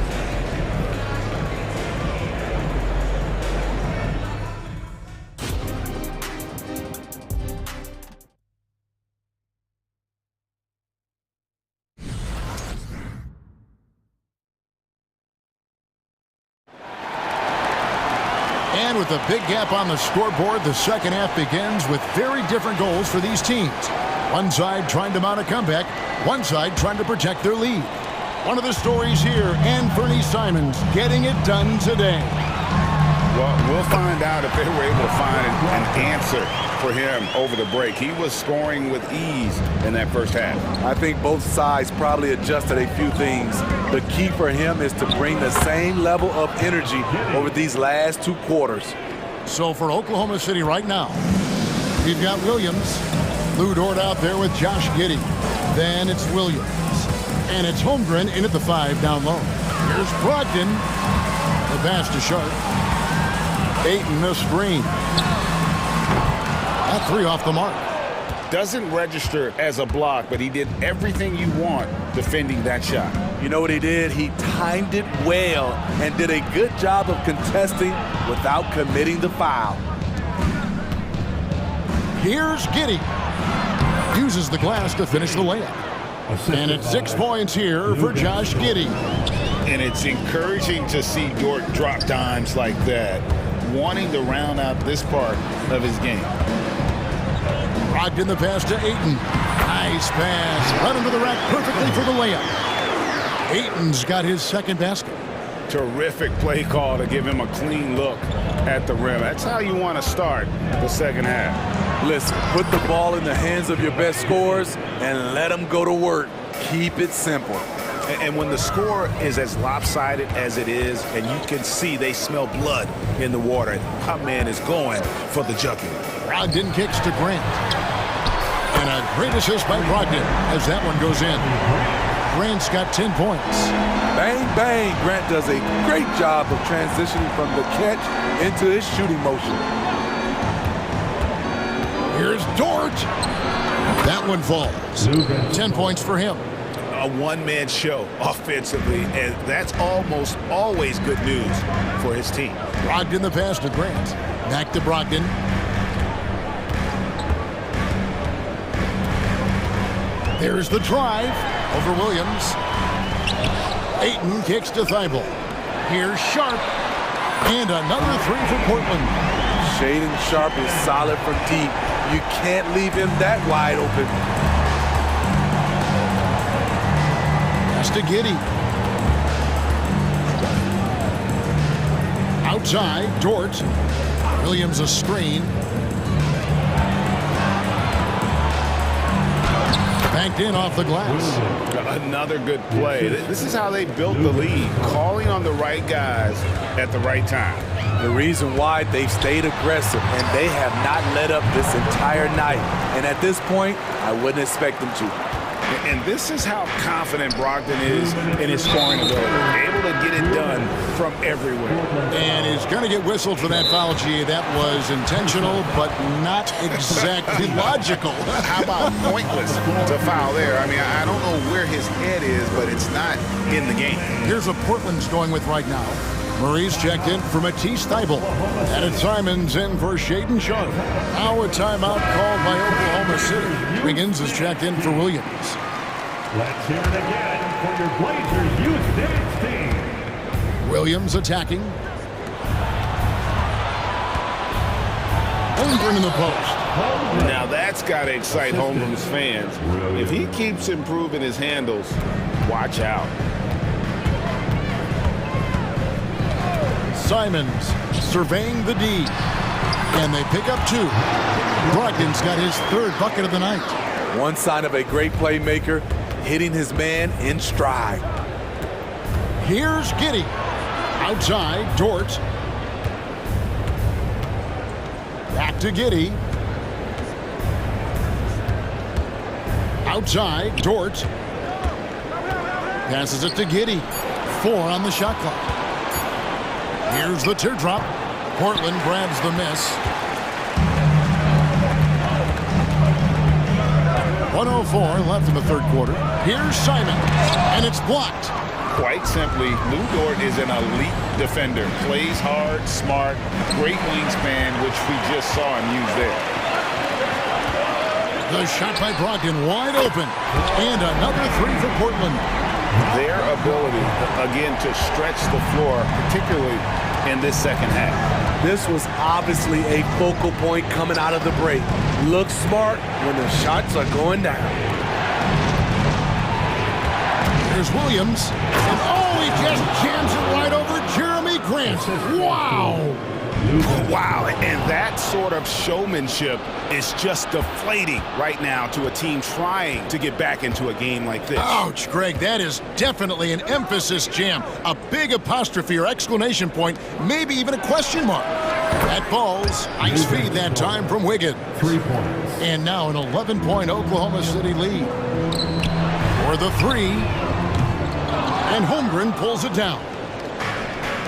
And with a big gap on the scoreboard, the second half begins with very different goals for these teams. One side trying to mount a comeback, one side trying to protect their lead. One of the stories here, Anthony Simons getting it done today. Well, we'll find out if they were able to find an answer for him over the break. He was scoring with ease in that first half. I think both sides probably adjusted a few things. The key for him is to bring the same level of energy over these last 2 quarters. So for Oklahoma City right now, we've got Williams. Lou Dort out there with Josh Giddey. Then it's Williams. And it's Holmgren in at the 5 down low. Here's Brogdon. The pass to Sharp. Ayton the screen. That 3 off the mark. Doesn't register as a block, but he did everything you want defending that shot. You know what he did? He timed it well and did a good job of contesting without committing the foul. Here's Giddey. Uses the glass to finish the layup. And it's 6 points here for Josh Giddey. And it's encouraging to see Dort drop dimes like that, wanting to round out this part of his game. Brogdon the pass to Ayton. Nice pass. Run into the rack perfectly for the layup. Ayton's got his second basket. Terrific play call to give him a clean look at the rim. That's how you want to start the second half. Listen, put the ball in the hands of your best scorers and let them go to work. Keep it simple. And when the score is as lopsided as it is, and you can see they smell blood in the water, my man is going for the jugular. Brogdon kicks to Grant. And a great assist by Brogdon as that one goes in. Grant's got 10 points. Bang, bang. Grant does a great job of transitioning from the catch into his shooting motion. Here's Dort. That one falls. 10 points for him. A one-man show offensively, and that's almost always good news for his team. Brogdon the pass to Grant. Back to Brogdon. There's the drive over Williams. Ayton kicks to Thibault. Here's Sharp. And another 3 for Portland. Shaedon Sharp is solid from deep. You can't leave him that wide open. Pass to Giddey. Outside, Dort. Williams a screen. Banked in off the glass. Another good play. This is how they built the lead, calling on the right guys at the right time. The reason why they've stayed aggressive, and they have not let up this entire night. And at this point, I wouldn't expect them to. And this is how confident Brogdon is in his scoring ability. Able to get it done from everywhere. And he's going to get whistled for that foul, G. That was intentional, but not exactly logical. How about pointless to foul there? I mean, I don't know where his head is, but it's not in the game. Here's what Portland's going with right now. Murray's checked in for Matisse Thybulle. And Simons in for Shaedon Sharp. Now a timeout called by Oklahoma City. Wiggins is checked in for Williams. Let's hear it again for your Blazers Youth Dance team. Williams attacking. Holmgren in the post. Now that's got to excite Holmgren's fans. If he keeps improving his handles, watch out. Simons surveying the D. And they pick up 2. Brogdon's got his 3rd bucket of the night. One sign of a great playmaker, hitting his man in stride. Here's Giddey. Outside, Dort. Back to Giddey. Outside, Dort. Passes it to Giddey. 4 on the shot clock. Here's the teardrop. Portland grabs the miss. 1:04 left in the third quarter. Here's Simon, and it's blocked. Quite simply, Lou Dort is an elite defender. Plays hard, smart, great wingspan, which we just saw him use there. The shot by Brogdon wide open. And another 3 for Portland. Their ability, again, to stretch the floor, particularly in this second half. This was obviously a focal point coming out of the break. Look smart when the shots are going down. There's Williams. And oh, he just jams it right over Jeremy Grant. Wow. Wow, and that sort of showmanship is just deflating right now to a team trying to get back into a game like this. Ouch, Greg, that is definitely an emphasis jam. A big apostrophe or exclamation point, maybe even a question mark. That ball's ice feed that time from Wiggins. 3 points. And now an 11-point Oklahoma City lead. For the 3. And Holmgren pulls it down.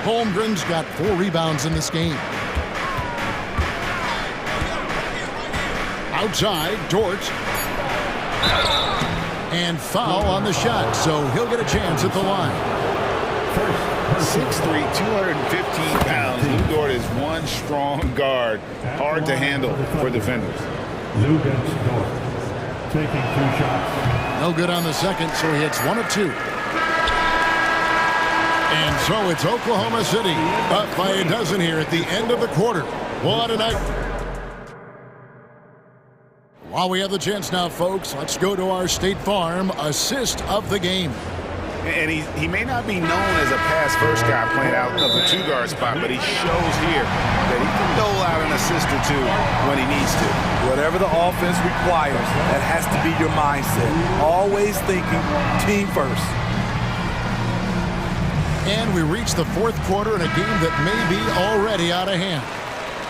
Holmgren's got 4 rebounds in this game. Outside, Dort. And foul on the shot, so he'll get a chance at the line. 6'3", 215 pounds. Lou Dort is one strong guard. Hard to handle for defenders. Lou gets Dort. Taking 2 shots. No good on the second, so he hits 1 of 2. And so it's Oklahoma City up by a dozen here at the end of the quarter. What a night. While we have the chance now, folks, let's go to our State Farm assist of the game. And he may not be known as a pass-first guy playing out of the 2-guard spot, but he shows here that he can dole out an assist or 2 when he needs to. Whatever the offense requires, that has to be your mindset. Always thinking team first. And we reach the fourth quarter in a game that may be already out of hand.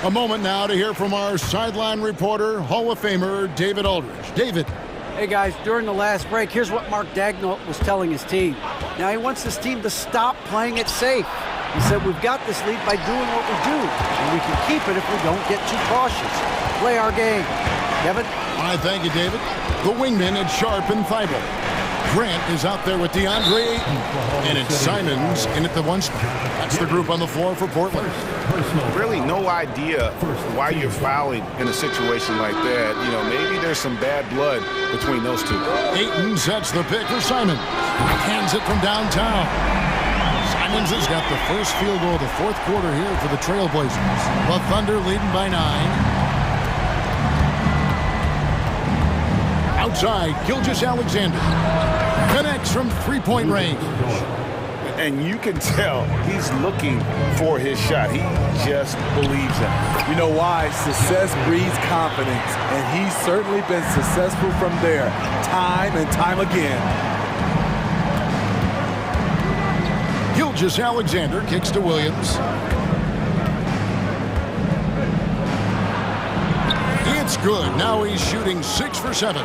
A moment now to hear from our sideline reporter, Hall of Famer David Aldridge. David. Hey guys, during the last break, here's what Mark Daigneault was telling his team. Now he wants this team to stop playing it safe. He said, we've got this lead by doing what we do, and we can keep it if we don't get too cautious. Play our game. Kevin? All right, thank you, David. The wingman is Sharp and Thibault. Grant is out there with DeAndre Ayton. And it's Simons in at the 1 spot. That's the group on the floor for Portland. Really no idea why you're fouling in a situation like that. You know, maybe there's some bad blood between those 2. Ayton sets the pick for Simons. Hands it from downtown. Simons has got the first field goal of the fourth quarter here for the Trailblazers. The Thunder leading by 9. Outside, Gilgeous-Alexander connects from 3-point range. And you can tell he's looking for his shot. He just believes in it. You know why? Success breeds confidence, and he's certainly been successful from there, time and time again. Gilgeous-Alexander kicks to Williams. It's good. Now he's shooting 6 for 7.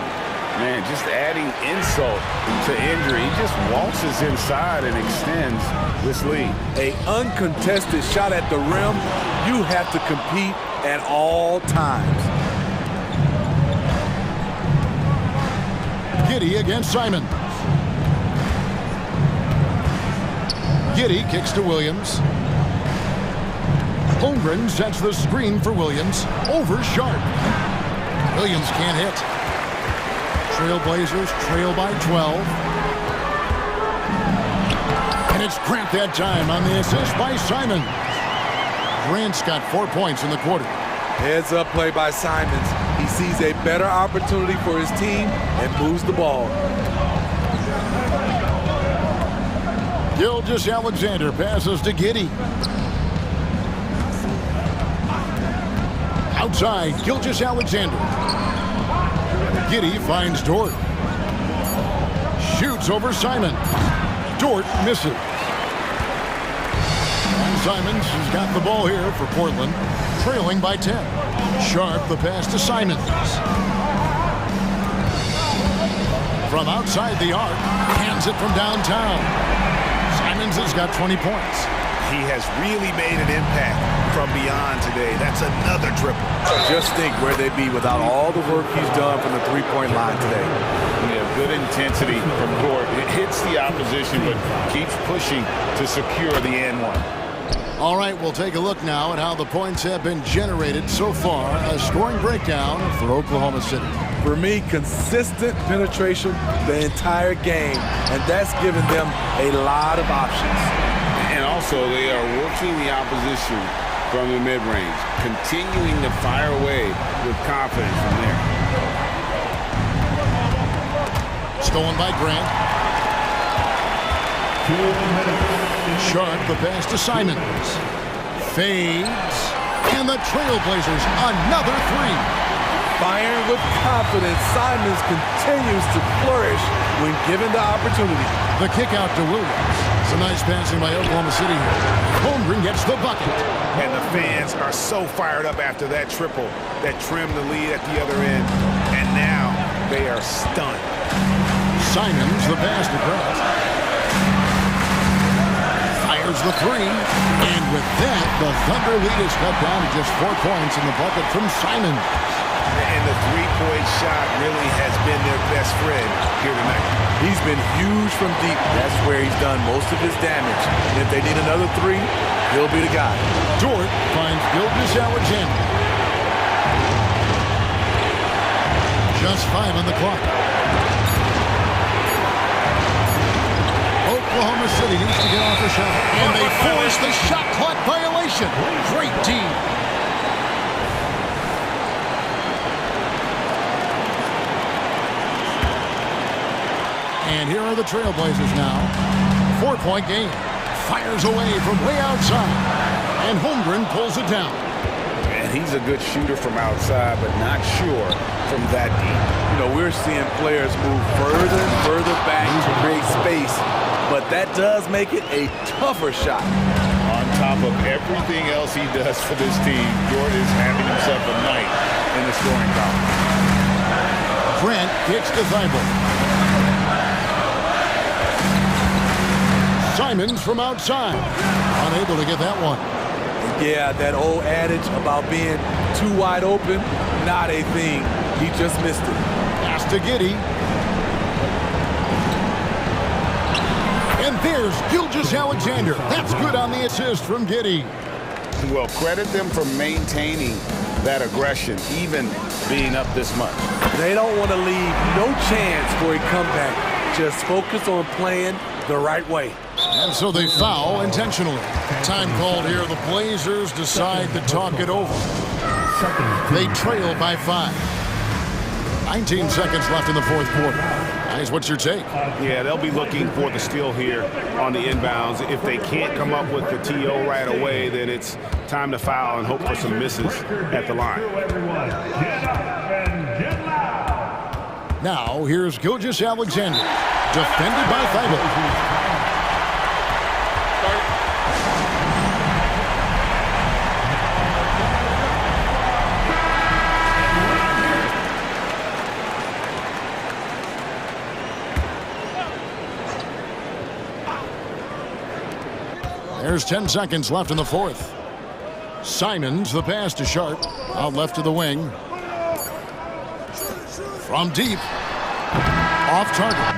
Man, just adding insult to injury. He just waltzes inside and extends this lead. An uncontested shot at the rim, you have to compete at all times. Giddey against Simon. Giddey kicks to Williams. Holmgren sets the screen for Williams. Over Sharp. Williams can't hit. Trailblazers trail by 12. And it's Grant that time on the assist by Simons. Grant's got 4 points in the quarter. Heads up play by Simons. He sees a better opportunity for his team and moves the ball. Gilgeous-Alexander passes to Giddey. Outside, Gilgeous-Alexander. Giddey finds Dort. Shoots over Simon. Dort misses. And Simons has got the ball here for Portland, trailing by 10. Sharp the pass to Simons. From outside the arc, hands it from downtown. Simons has got 20 points. He has really made an impact from beyond today. That's another triple. Just think where they'd be without all the work he's done from the three-point line today. Yeah, good intensity from court. It hits the opposition, but keeps pushing to secure the and one. All right, we'll take a look now at how the points have been generated so far. A scoring breakdown for Oklahoma City. For me, consistent penetration the entire game, and that's given them a lot of options. And also, they are working the opposition from the mid-range, continuing to fire away with confidence from there. Stolen by Grant. Sharp, the pass to Simons. Fades. And the Trailblazers, another three. Firing with confidence, Simons continues to flourish when given the opportunity. The kick out to Williams. Some nice passing by Oklahoma City here. Holmgren gets the bucket. And the fans are so fired up after that triple that trimmed the lead at the other end. And now they are stunned. Simons, the pass to Grant. Fires the three. And with that, the Thunder lead is cut down to just 4 points in the bucket from Simons. And the three-point shot really has been their best friend here tonight. He's been huge from deep. That's where he's done most of his damage. And if they need another three, he'll be the guy. Dort finds Gilgeous-Alexander. Just 5 on the clock. Oklahoma City needs to get off a shot. And they force the shot clock violation. Great team. And here are the Trailblazers now. 4-point game. Fires away from way outside. And Holmgren pulls it down. And he's a good shooter from outside, but not sure from that deep. You know, we're seeing players move further and further back to create space, but that does make it a tougher shot. On top of everything else he does for this team, Jordan is having himself a night in the scoring column. Grant gets to Thibault. Simons from outside. Unable to get that one. Yeah, that old adage about being too wide open, not a thing. He just missed it. Pass to Giddey. And there's Gilgeous-Alexander. That's good on the assist from Giddey. Well, credit them for maintaining that aggression, even being up this much. They don't want to leave no chance for a comeback. Just focus on playing the right way. And so they foul intentionally. Time called here. The Blazers decide to talk it over. They trail by 5. 19 seconds left in the fourth quarter. Guys, what's your take? Yeah, they'll be looking for the steal here on the inbounds. If they can't come up with the TO right away, then it's time to foul and hope for some misses at the line. Now, here's Gilgeous-Alexander, defended by Thibault. There's 10 seconds left in the fourth. Simons, the pass to Sharp, out left to the wing. From deep, off target.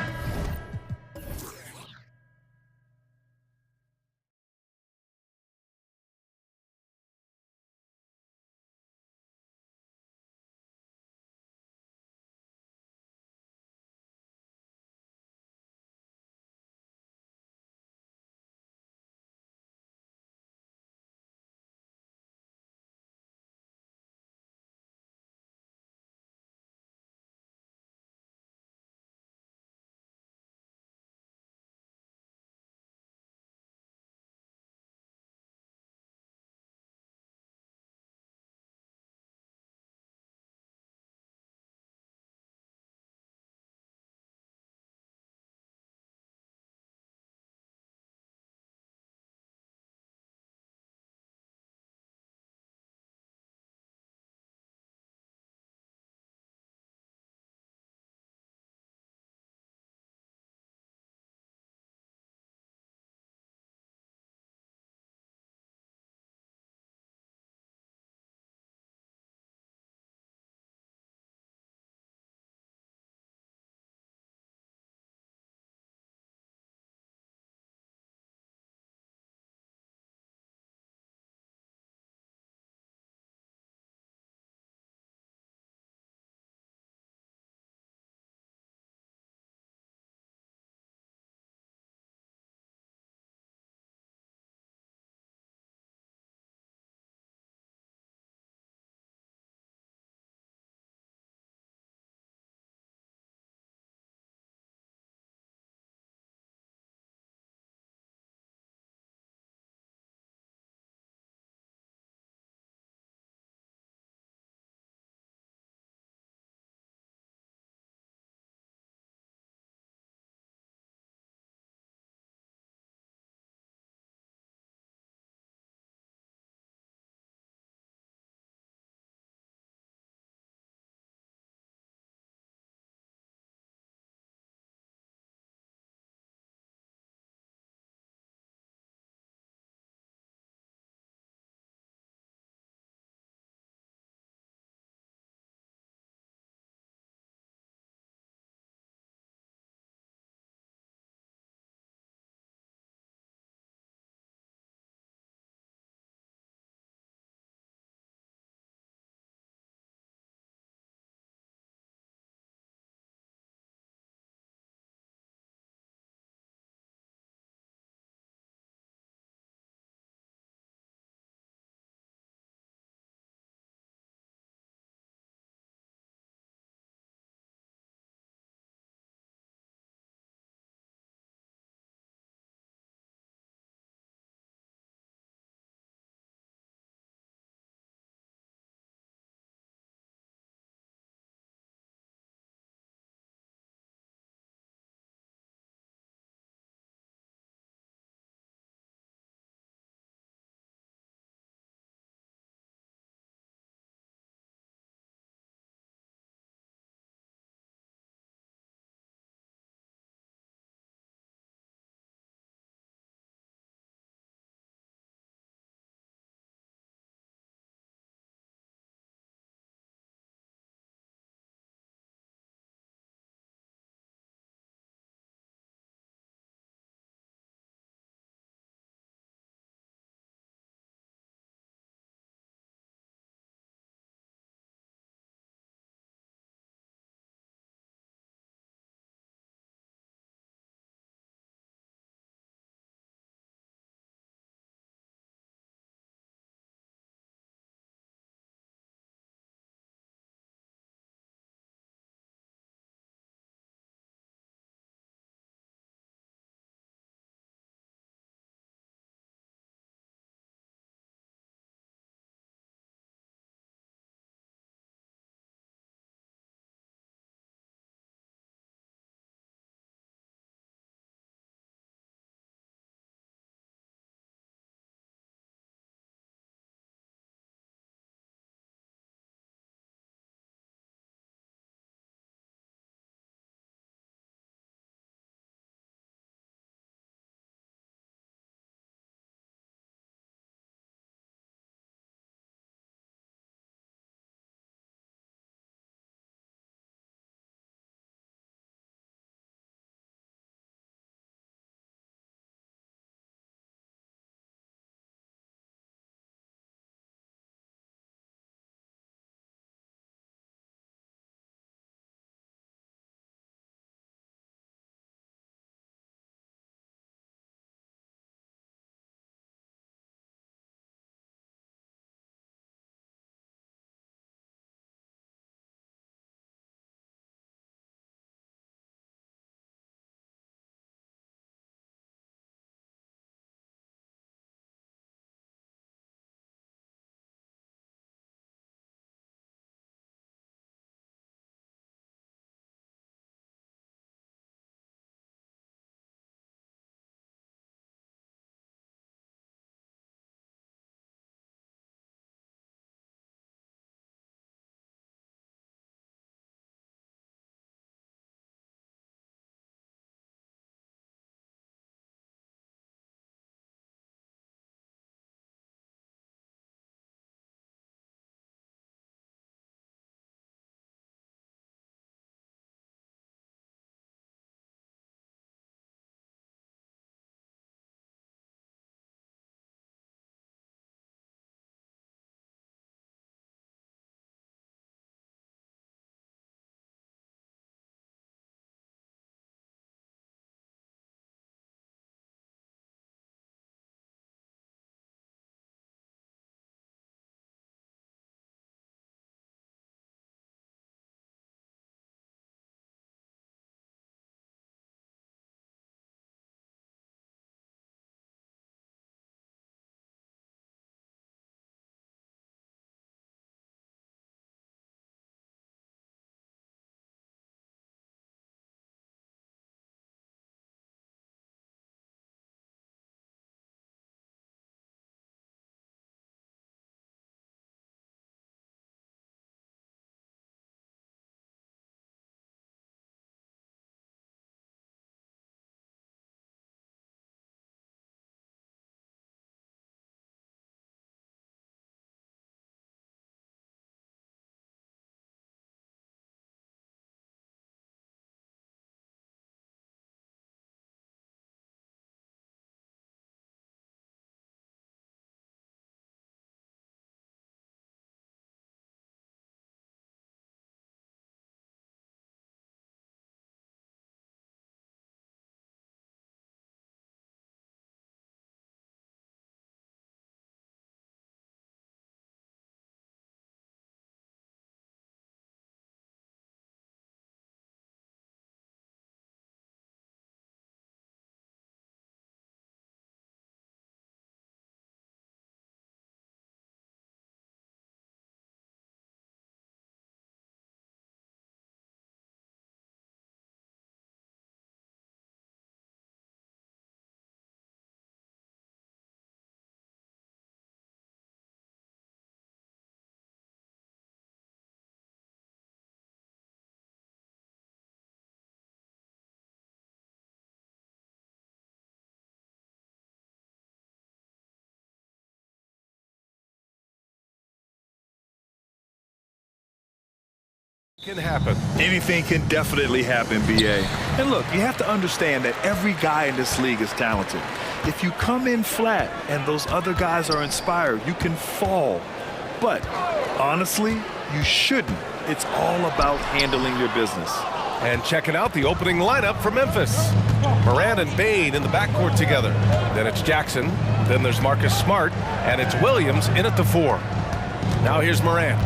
Can happen. Anything can definitely happen, BA. And look, you have to understand that every guy in this league is talented. If you come in flat and those other guys are inspired, you can fall. But honestly, you shouldn't. It's all about handling your business. And checking out the opening lineup for Memphis. Morant and Bane in the backcourt together. Then it's Jackson. Then there's Marcus Smart. And it's Williams in at the 4. Now here's Morant.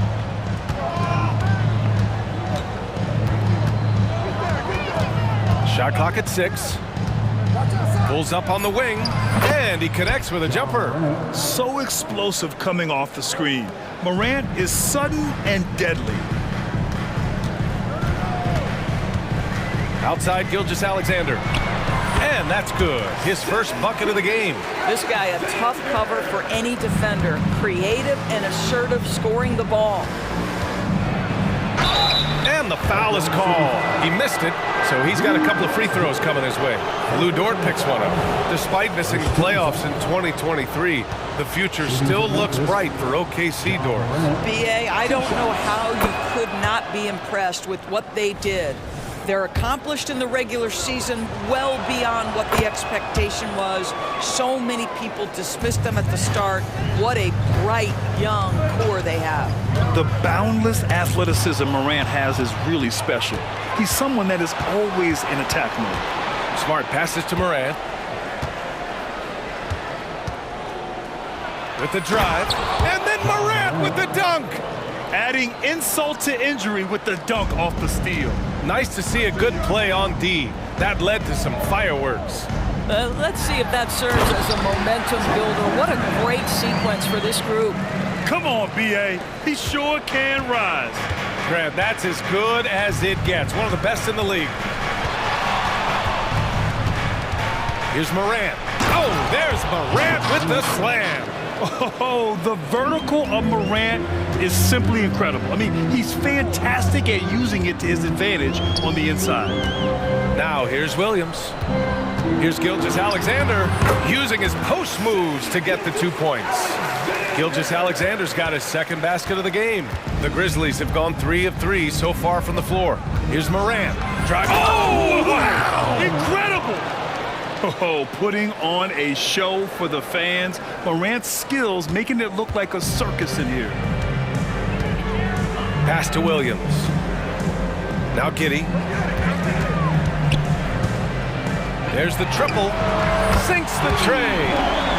Shot clock at 6. Pulls up on the wing, and he connects with a jumper. So explosive coming off the screen. Morant is sudden and deadly. Outside Gilgeous-Alexander. And that's good. His first bucket of the game. This guy, a tough cover for any defender. Creative and assertive scoring the ball. And the foul is called. He missed it, so he's got a couple of free throws coming his way. Lou Dort picks one up. Despite missing the playoffs in 2023, the future still looks bright for OKC, Dort. BA, I don't know how you could not be impressed with what they did. They're accomplished in the regular season well beyond what the expectation was. So many people dismissed them at the start. What a bright, young core they have. The boundless athleticism Morant has is really special. He's someone that is always in attack mode. Smart passes to Morant. With the drive. And then Morant with the dunk. Adding insult to injury with the dunk off the steal. Nice to see a good play on D. That led to some fireworks. Let's see if that serves as a momentum builder. What a great sequence for this group. Come on, BA. He sure can rise. Grant, that's as good as it gets. One of the best in the league. Here's Morant. Oh, there's Morant with the slam. Oh, the vertical of Morant is simply incredible. I mean, he's fantastic at using it to his advantage on the inside. Now here's Williams. Here's Gilgeous-Alexander using his post moves to get the 2 points. Gilgeous-Alexander's got his second basket of the game. The Grizzlies have gone 3 of 3 so far from the floor. Here's Morant. Driving. Oh, wow! Incredible! Oh, putting on a show for the fans. Morant's skills making it look like a circus in here. Pass to Williams. Now Giddey. There's the triple. Sinks the tray.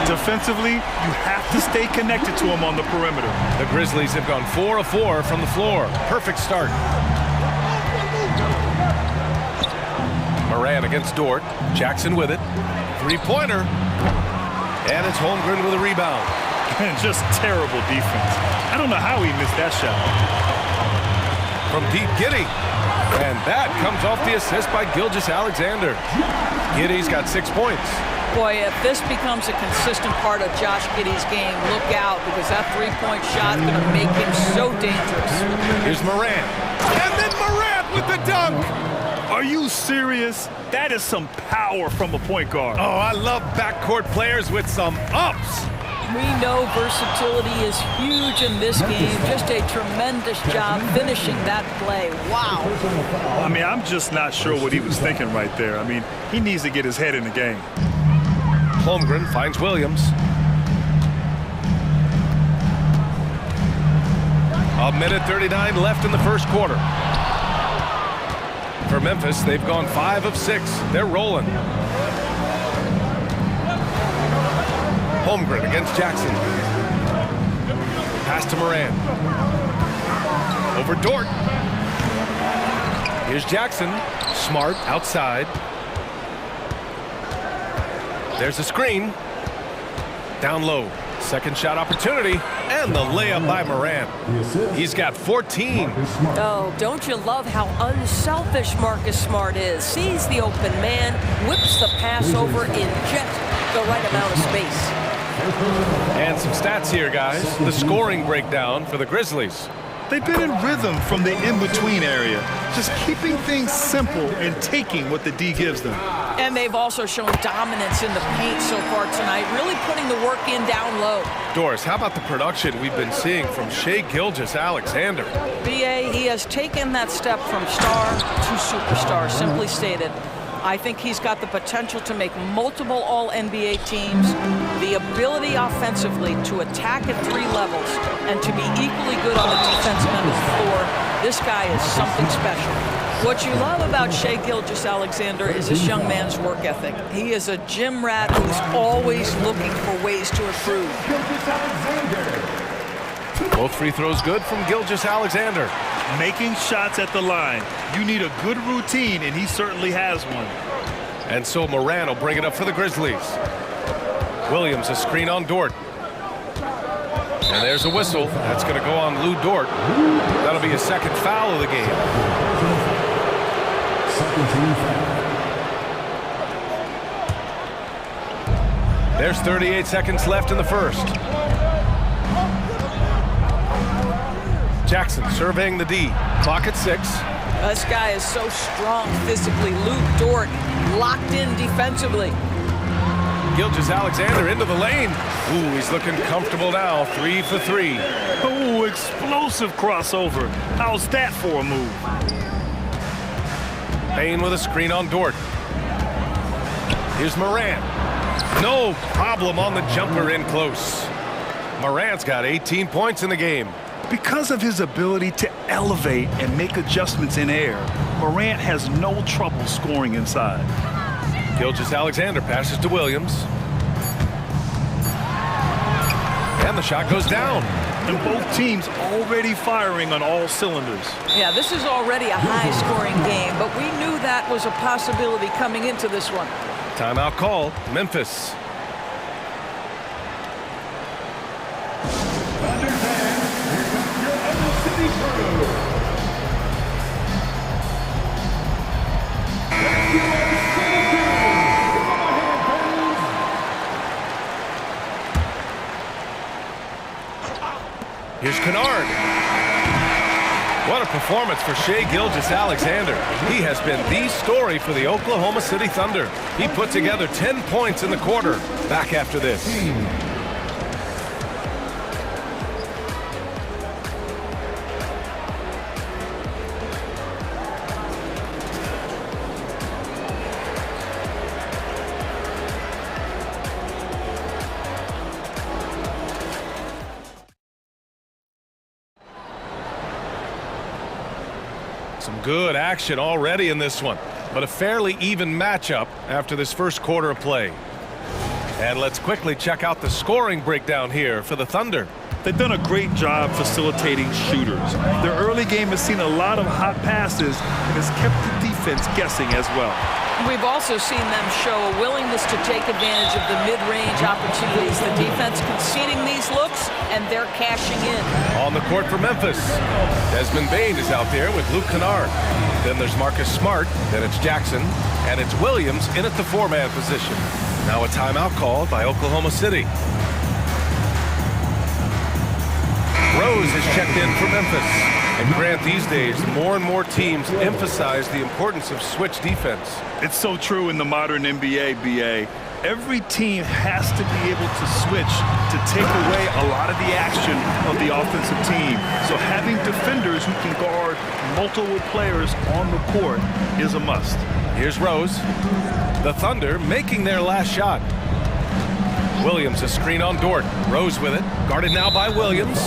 Defensively, you have to stay connected to him on the perimeter. The Grizzlies have gone 4 of 4 from the floor. Perfect start. Morant against Dort. Jackson with it. Three-pointer. And it's Holmgren with a rebound. Just terrible defense. I don't know how he missed that shot. From deep, Giddey. And that comes off the assist by Gilgeous-Alexander. Giddey's got 6 points. Boy, if this becomes a consistent part of Josh Giddey's game, look out, because that three-point shot is going to make him so dangerous. Here's Morant. And then Morant with the dunk. Are you serious? That is some power from a point guard. Oh, I love backcourt players with some ups. We know versatility is huge in this game. Just a tremendous job finishing that play. Wow. I mean, I'm just not sure what he was thinking right there. I mean, he needs to get his head in the game. Holmgren finds Williams. A minute 39 left in the first quarter. For Memphis, they've gone 5 of 6. They're rolling. Holmgren against Jackson. Pass to Morant. Over Dort. Here's Jackson. Smart outside. There's a screen. Down low. Second shot opportunity. And the layup by Morant. He's got 14. Oh, don't you love how unselfish Marcus Smart is? Sees the open man, whips the pass over in just the right amount of space. And some stats here, guys. The scoring breakdown for the Grizzlies. They've been in rhythm from the in-between area, just keeping things simple and taking what the D gives them. And they've also shown dominance in the paint so far tonight, really putting the work in down low. Doris, how about the production we've been seeing from Shai Gilgeous-Alexander? BA, he has taken that step from star to superstar, simply stated. I think he's got the potential to make multiple All-NBA teams, the ability offensively to attack at 3 levels, and to be equally good on the defensive end of the floor. This guy is something special. What you love about Shai Gilgeous-Alexander is this young man's work ethic. He is a gym rat who's always looking for ways to improve. Both free throws good from Gilgeous-Alexander. Making shots at the line. You need a good routine, and he certainly has one. And so Moran will bring it up for the Grizzlies. Williams, a screen on Dort. And there's a whistle. That's going to go on Lou Dort. That'll be his second foul of the game. There's 38 seconds left in the first. Jackson surveying the D. Clock at 6. This guy is so strong physically. Lou Dort locked in defensively. Gilgeous-Alexander into the lane. Ooh, he's looking comfortable now. 3 for 3. Ooh, explosive crossover. How's that for a move? Payne with a screen on Dort. Here's Moran. No problem on the jumper in close. Moran's got 18 points in the game. Because of his ability to elevate and make adjustments in air, Morant has no trouble scoring inside. Gilgeous-Alexander passes to Williams. And the shot goes down. And both teams already firing on all cylinders. Yeah, this is already a high-scoring game, but we knew that was a possibility coming into this one. Timeout call, Memphis. Here's Kennard. What a performance for Shai Gilgeous-Alexander. He has been the story for the Oklahoma City Thunder. He put together 10 points in the quarter. Back after this. Some good action already in this one, but a fairly even matchup after this first quarter of play. And let's quickly check out the scoring breakdown here for the Thunder. They've done a great job facilitating shooters. Their early game has seen a lot of hot passes and has kept the defense guessing as well. We've also seen them show a willingness to take advantage of the mid-range opportunities. The defense conceding these looks, and they're cashing in. On the court for Memphis, Desmond Bane is out there with Luke Kennard. Then there's Marcus Smart, then it's Jackson, and it's Williams in at the 4-man position. Now a timeout called by Oklahoma City. Rose is checked in for Memphis. And Grant, these days, more and more teams emphasize the importance of switch defense. It's so true in the modern NBA, BA. Every team has to be able to switch to take away a lot of the action of the offensive team. So having defenders who can guard multiple players on the court is a must. Here's Rose. The Thunder making their last shot. Williams, a screen on Dort. Rose with it. Guarded now by Williams.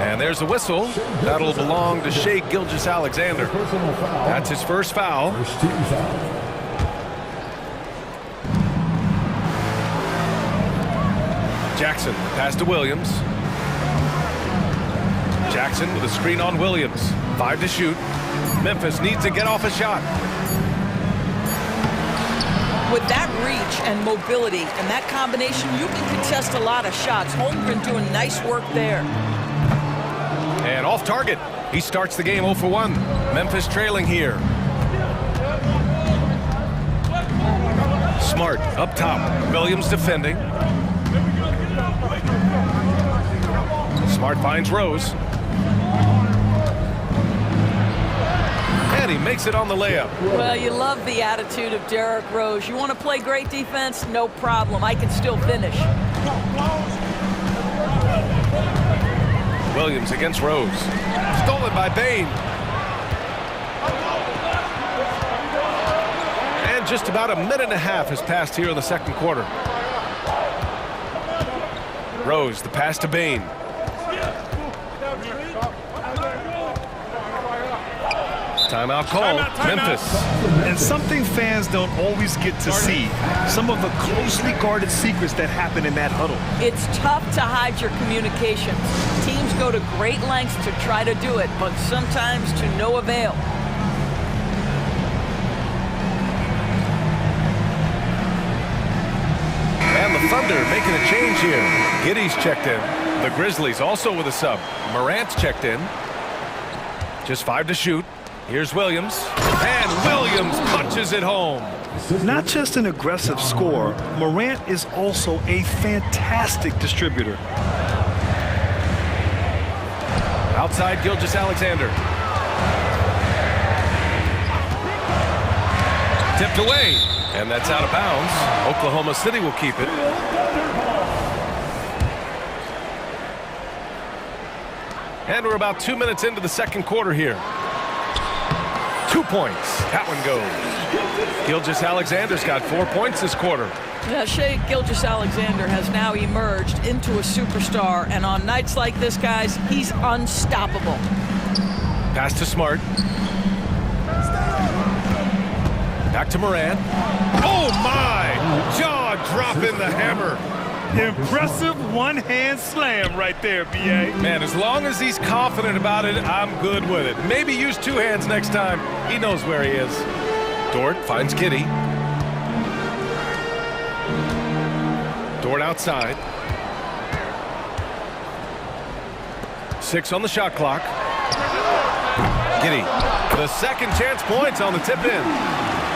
And there's a whistle. That'll belong to Shai Gilgeous-Alexander. That's his first foul. Jackson, pass to Williams. Jackson with a screen on Williams. 5 to shoot. Memphis needs to get off a shot. With that reach and mobility and that combination, you can contest a lot of shots. Holmgren doing nice work there. And off target. He starts the game 0 for 1. Memphis trailing here. Smart up top. Williams defending. Smart finds Rose. he makes it on the layup. Well, you love the attitude of Derrick Rose. You want to play great defense? No problem. I can still finish. Williams against Rose. Stolen by Bain. And just about a minute and a half has passed here in the second quarter. Rose, the pass to Bain. Timeout called. Memphis. And something fans don't always get to see. Some of the closely guarded secrets that happen in that huddle. It's tough to hide your communications. Teams go to great lengths to try to do it, but sometimes to no avail. And the Thunder making a change here. Giddey's checked in. The Grizzlies also with a sub. Morant's checked in. Just 5 to shoot. Here's Williams. And Williams punches it home. Not just an aggressive scorer, Morant is also a fantastic distributor. Outside Gilgeous-Alexander. Tipped away. And that's out of bounds. Oklahoma City will keep it. And we're about 2 minutes into the second quarter here. 2 points. That one goes. Gilgeous-Alexander's got 4 points this quarter. Yeah, Shai Gilgeous-Alexander has now emerged into a superstar, and on nights like this, guys, he's unstoppable. Pass to Smart. Back to Morant. Oh my! Jaw dropping the hammer. Impressive one-hand slam right there, B.A. Man, as long as he's confident about it, I'm good with it. Maybe use 2 hands next time. He knows where he is. Dort finds Giddey. Dort outside. 6 on the shot clock. Giddey. The second chance points on the tip in.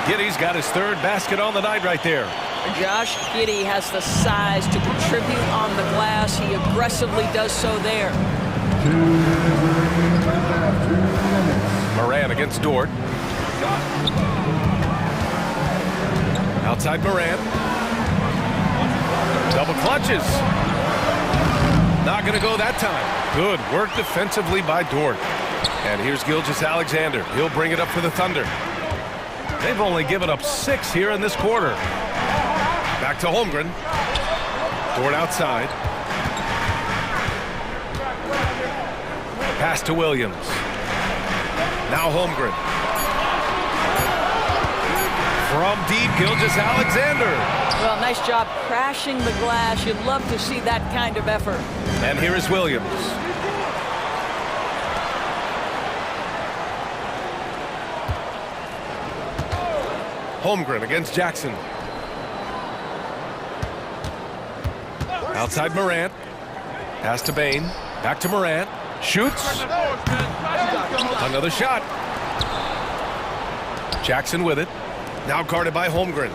Giddey's got his 3rd basket on the night right there. Josh Giddey has the size to contribute on the glass. He aggressively does so there. Morant against Dort. Outside Morant. Double clutches. Not going to go that time. Good work defensively by Dort. And here's Gilgeous-Alexander. He'll bring it up for the Thunder. They've only given up 6 here in this quarter. Back to Holmgren. Dort outside. Pass to Williams. Now Holmgren. From deep, Gilgeous-Alexander. Well, nice job crashing the glass. You'd love to see that kind of effort. And here is Williams. Holmgren against Jackson. Outside Morant. Pass to Bain. Back to Morant. Shoots. Another shot. Jackson with it. Now guarded by Holmgren.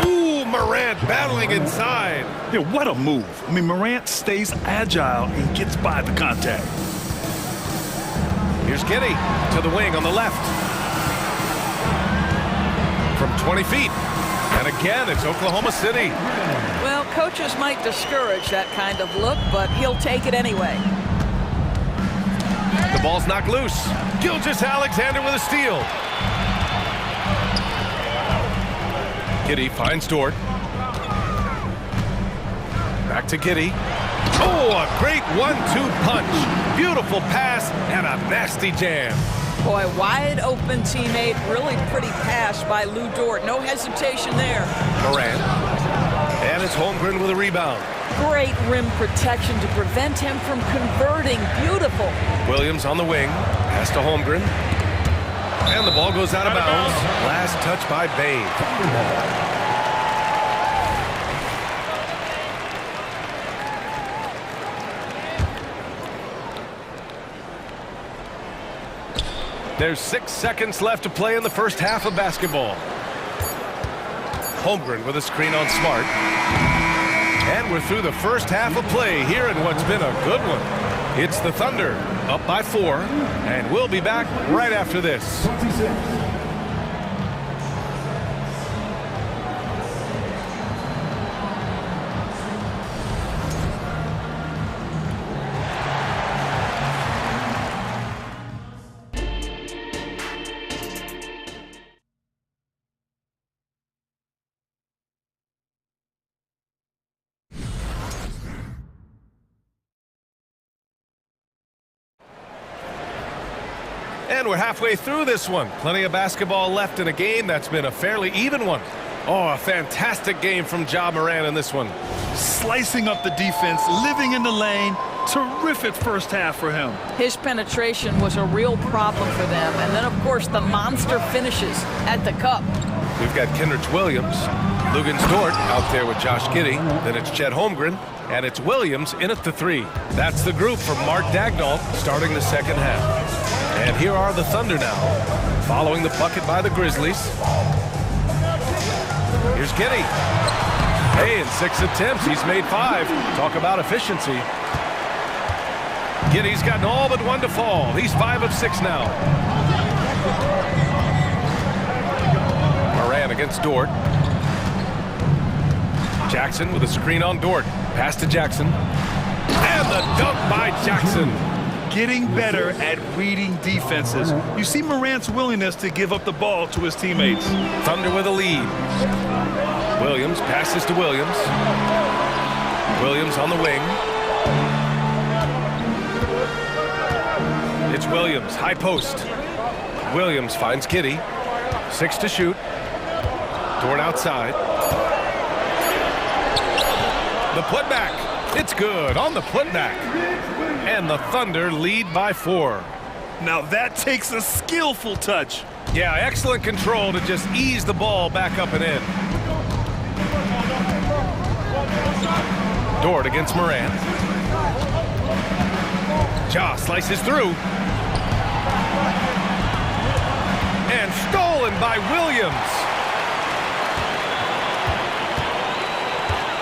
Ooh, Morant battling inside. Yeah, what a move. I mean, Morant stays agile and gets by the contact. Here's Giddey to the wing on the left. From 20 feet. And again, it's Oklahoma City. Well, coaches might discourage that kind of look, but he'll take it anyway. The ball's knocked loose. Gilgeous-Alexander with a steal. Giddey finds Dort. Back to Giddey. Oh, a great 1-2 punch. Beautiful pass and a nasty jam. Boy, wide open teammate, really pretty pass by Lou Dort. No hesitation there. Morant. And it's Holmgren with a rebound. Great rim protection to prevent him from converting. Beautiful. Williams on the wing. Pass to Holmgren. And the ball goes out of bounds. Last touch by Bain. There's 6 seconds left to play in the first half of basketball. Holmgren with a screen on Smart. And we're through the first half of play here in what's been a good one. It's the Thunder up by 4, and we'll be back right after this. 26. And we're halfway through this one. Plenty of basketball left in a game that's been a fairly even one. Oh, a fantastic game from Ja Morant in this one. Slicing up the defense, living in the lane. Terrific first half for him. His penetration was a real problem for them. And then, of course, the monster finishes at the cup. We've got Kenrich Williams, Lugens Dort out there with Josh Giddey. Then it's Chet Holmgren, and it's Williams in at the 3. That's the group from Mark Dagnall starting the second half. And here are the Thunder now, following the bucket by the Grizzlies. Here's Giddey. Hey, in 6 attempts, he's made 5. Talk about efficiency. Giddey's gotten all but 1 to fall. He's 5 of 6 now. Morant against Dort. Jackson with a screen on Dort. Pass to Jackson. And the dunk by Jackson. Getting better at reading defenses. You see Morant's willingness to give up the ball to his teammates. Thunder with a lead. Williams passes to Williams. Williams on the wing. It's Williams, high post. Williams finds Giddey. 6 to shoot. Dort outside. The putback. It's good on the putback. And the Thunder lead by 4. Now that takes a skillful touch. Yeah, excellent control to just ease the ball back up and in. Dort against Morant. Ja slices through. And stolen by Williams.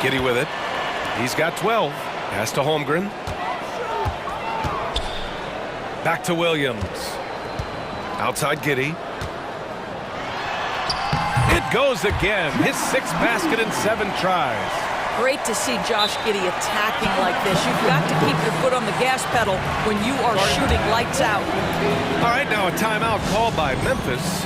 Giddey with it. He's got 12. Pass to Holmgren. Back to Williams. Outside Giddey. It goes again. His 6th basket in 7 tries. Great to see Josh Giddey attacking like this. You've got to keep your foot on the gas pedal when you are shooting lights out. All right, now a timeout called by Memphis.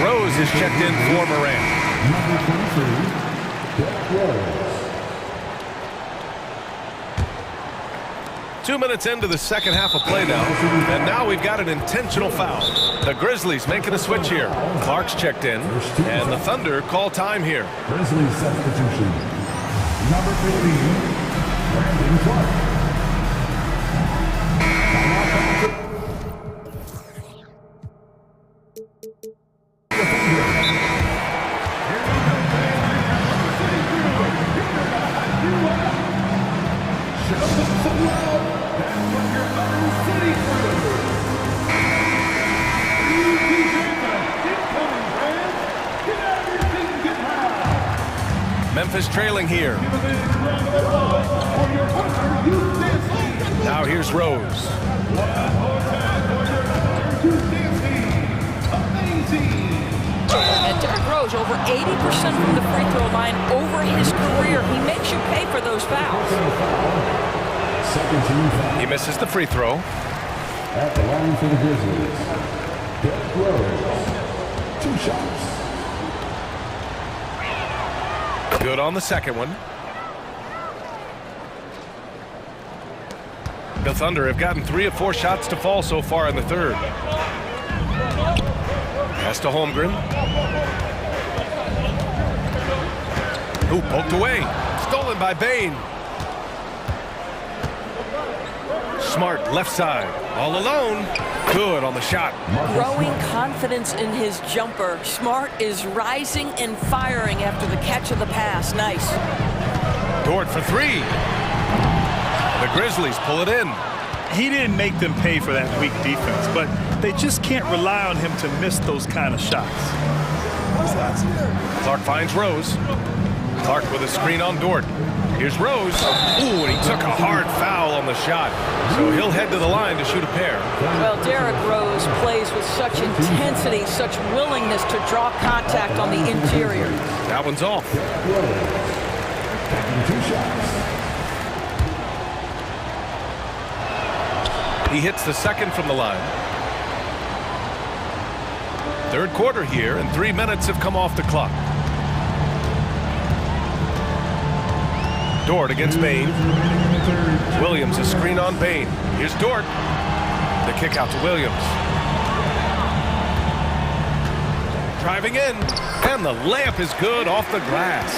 Rose is checked in for Morant. Number 23, Rose. 2 minutes into the second half of play now, and now we've got an intentional foul. The Grizzlies making a switch here. Clark's checked in, and the Thunder call time here. Grizzlies substitution. Number 15, Brandon Clark. Memphis trailing here. Now here's Rose. And Derrick Rose, over 80% from the free throw line over his career. He makes you pay for those fouls. He misses the free throw. At the line for the Grizzlies, Derrick Rose. 2 shots. Good on the second one. The Thunder have gotten 3 of 4 shots to fall so far in the third. Pass to Holmgren. Ooh, poked away. Stolen by Bane. Smart left side. All alone. Good on the shot. Growing confidence in his jumper. Smart is rising and firing after the catch of the pass. Nice. Dort for three. The Grizzlies pull it in. He didn't make them pay for that weak defense, but they just can't rely on him to miss those kind of shots. Clark finds Rose. Clark with a screen on Dort. Here's Rose. Ooh, and he took a hard foul on the shot. So he'll head to the line to shoot a pair. Well, Derrick Rose plays with such intensity, such willingness to draw contact on the interior. That one's off. He hits the second from the line. Third quarter here, and 3 minutes have come off the clock. Dort against Bain. Williams a screen on Bain. Here's Dort. The kick out to Williams. Driving in, and the layup is good off the glass.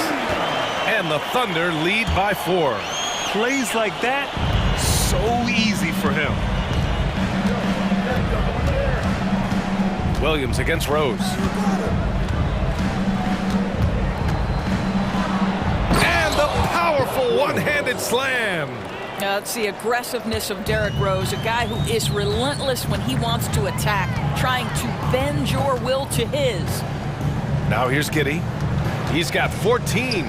And the Thunder lead by 4. Plays like that, so easy for him. Williams against Rose. And the powerful one-handed slam. It's the aggressiveness of Derrick Rose, a guy who is relentless when he wants to attack, trying to bend your will to his. Now here's Giddey. He's got 14.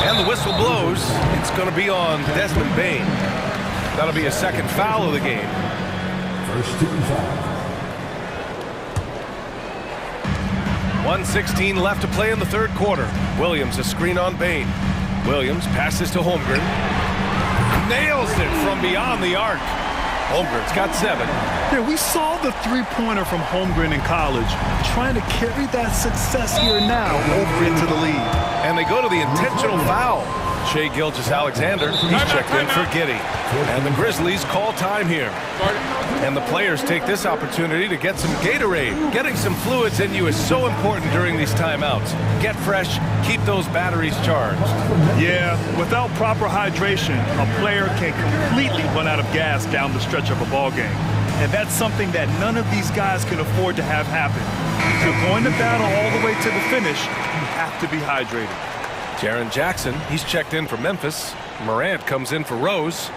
And the whistle blows. It's going to be on Desmond Bain. That'll be a second foul of the game. First team foul. 1:16 left to play in the third quarter. Williams a screen on Bain. Williams passes to Holmgren. Nails it from beyond the arc. Holmgren's got 7. Yeah, we saw the three-pointer from Holmgren in college, trying to carry that success here now over into the league. And they go to the intentional foul. Shai Gilgeous-Alexander, he's checked in for Giddey. And the Grizzlies call time here. And the players take this opportunity to get some Gatorade. Getting some fluids in you is so important during these timeouts. Get fresh, keep those batteries charged. Yeah, without proper hydration, a player can completely run out of gas down the stretch of a ball game. And that's something that none of these guys can afford to have happen. If you're going to battle all the way to the finish, you have to be hydrated. Jaren Jackson, he's checked in for Memphis. Morant comes in for Rose.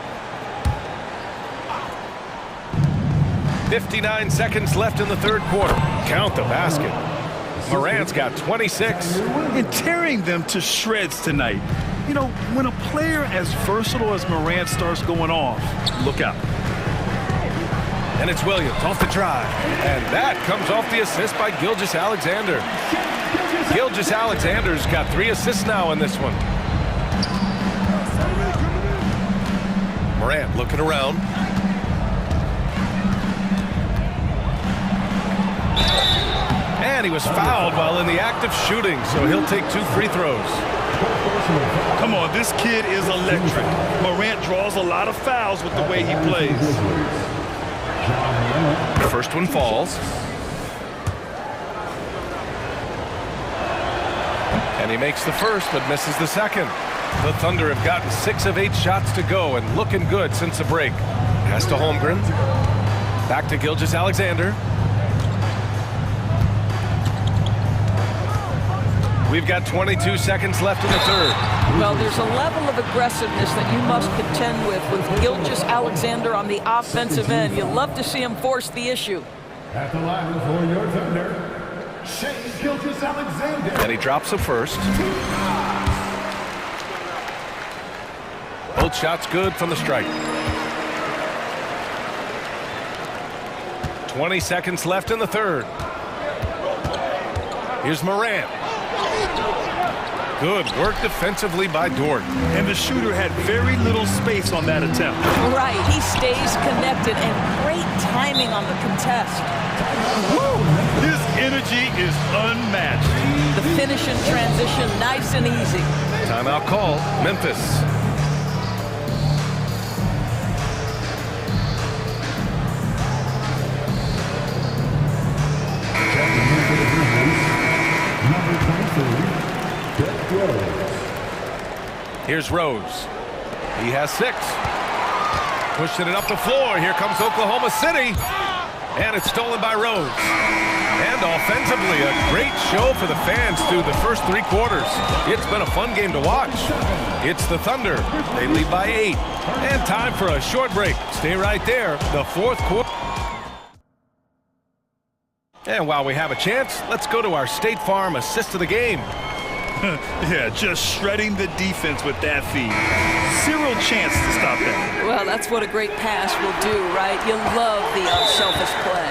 59 seconds left in the third quarter. Count the basket. Morant's got 26. And tearing them to shreds tonight. You know, when a player as versatile as Morant starts going off, look out. And it's Williams off the drive. And that comes off the assist by Gilgeous-Alexander. Gilgeous-Alexander's got 3 assists now in this one. Morant looking around. And he was fouled while in the act of shooting, so he'll take 2 free throws. Come on, this kid is electric. Morant draws a lot of fouls with the way he plays. The first one falls. And he makes the first, but misses the second. The Thunder have gotten 6 of 8 shots to go and looking good since the break. Pass to Holmgren. Back to Gilgeous-Alexander. We've got 22 seconds left in the third. Well, there's a level of aggressiveness that you must contend with Gilgeous-Alexander on the offensive end. You love to see him force the issue. At the line for your Thunder, Shai Gilgeous-Alexander. And he drops the first. Both shots good from the stripe. 20 seconds left in the third. Here's Morant. Good work defensively by Dort. And the shooter had very little space on that attempt. Right, he stays connected and great timing on the contest. Woo! His energy is unmatched. The finish in transition, nice and easy. Timeout call, Memphis. Here's Rose. He has 6. Pushing it up the floor. Here comes Oklahoma City. And it's stolen by Rose. And offensively, a great show for the fans through the first 3 quarters. It's been a fun game to watch. It's the Thunder. They lead by 8. And time for a short break. Stay right there. The 4th quarter. And while we have a chance, let's go to our State Farm assist of the game. Yeah, just shredding the defense with that feed. Zero chance to stop that. Well, that's what a great pass will do, right? You love the unselfish play.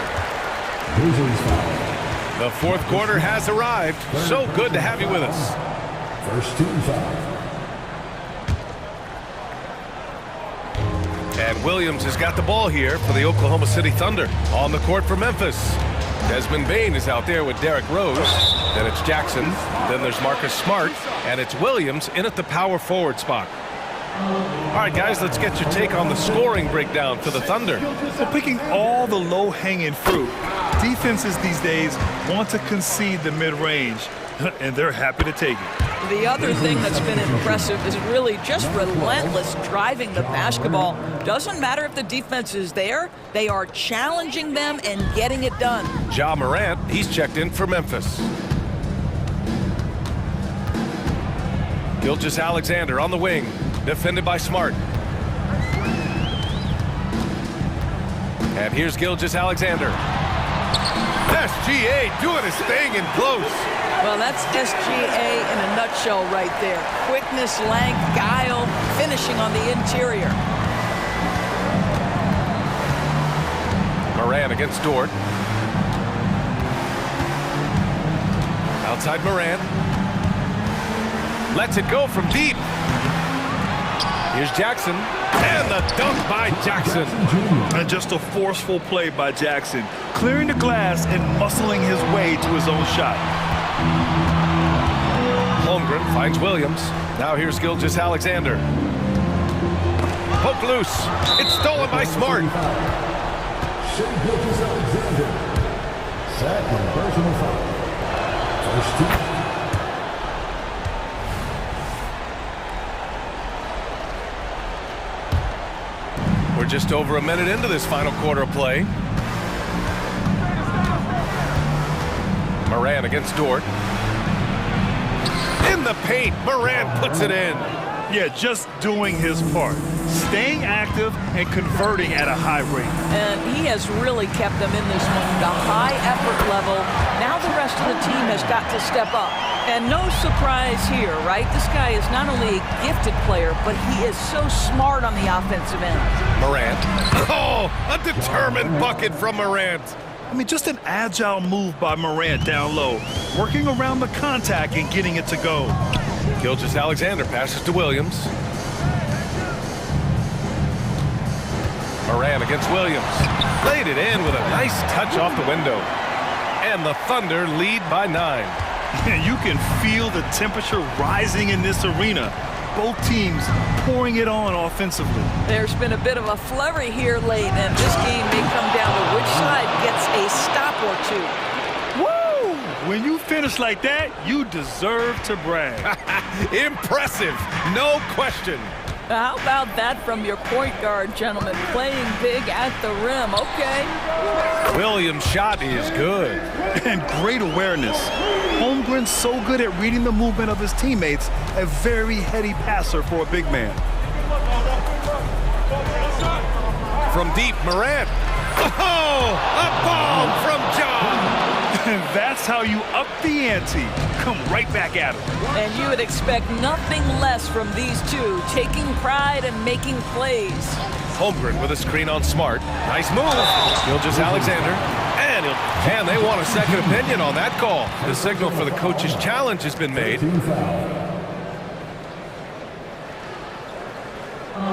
The 4th quarter has arrived. So good to have you with us. First team foul. And Williams has got the ball here for the Oklahoma City Thunder. On the court for Memphis. Desmond Bain is out there with Derrick Rose. Then it's Jackson. Then there's Marcus Smart. And it's Williams in at the power forward spot. All right, guys, let's get your take on the scoring breakdown for the Thunder. So picking all the low-hanging fruit, defenses these days want to concede the mid-range, and they're happy to take it. The other thing that's been impressive is really just relentless driving the basketball. Doesn't matter if the defense is there, they are challenging them and getting it done. Ja Morant, he's checked in for Memphis. Gilgeous-Alexander on the wing, defended by Smart. And here's Gilgeous-Alexander. SGA doing his thing in close. Well, that's SGA in a nutshell right there. Quickness, length, guile, finishing on the interior. Morant against Dort. Outside Morant. Lets it go from deep. Here's Jackson. And the dunk by Jackson. And just a forceful play by Jackson. Clearing the glass and muscling his way to his own shot. Holmgren finds Williams. Now here's Gilgeous-Alexander. Poke loose. It's stolen by Smart. Gilgeous-Alexander. Second personal foul. First team. We're just over a minute into this final quarter of play. Morant against Dort. In the paint, Morant puts it in. Yeah, just doing his part. Staying active and converting at a high rate. And he has really kept them in this one. The high effort level. Now the rest of the team has got to step up. And no surprise here, right? This guy is not only a gifted player, but he is so smart on the offensive end. Morant. Oh, a determined bucket from Morant. I mean, just an agile move by Morant down low. Working around the contact and getting it to go. Gilgeous-Alexander passes to Williams. Morant against Williams. Laid it in with a nice touch off the window. And the Thunder lead by 9. You can feel the temperature rising in this arena. Both teams pouring it on offensively. There's been a bit of a flurry here late, and this game may come down to which side gets a stop or two. Woo! When you finish like that, you deserve to brag. Impressive, no question. How about that from your point guard, gentlemen? Playing big at the rim, okay. Williams' shot is good. And great awareness. Holmgren's so good at reading the movement of his teammates, a very heady passer for a big man. From deep, Morant. Oh, a bomb from John. And that's how you up the ante. Come right back at him. And you would expect nothing less from these two, taking pride and making plays. Holmgren with a screen on Smart. Nice move. Gilgeous-Alexander. And they want a second opinion on that call. The signal for the coach's challenge has been made.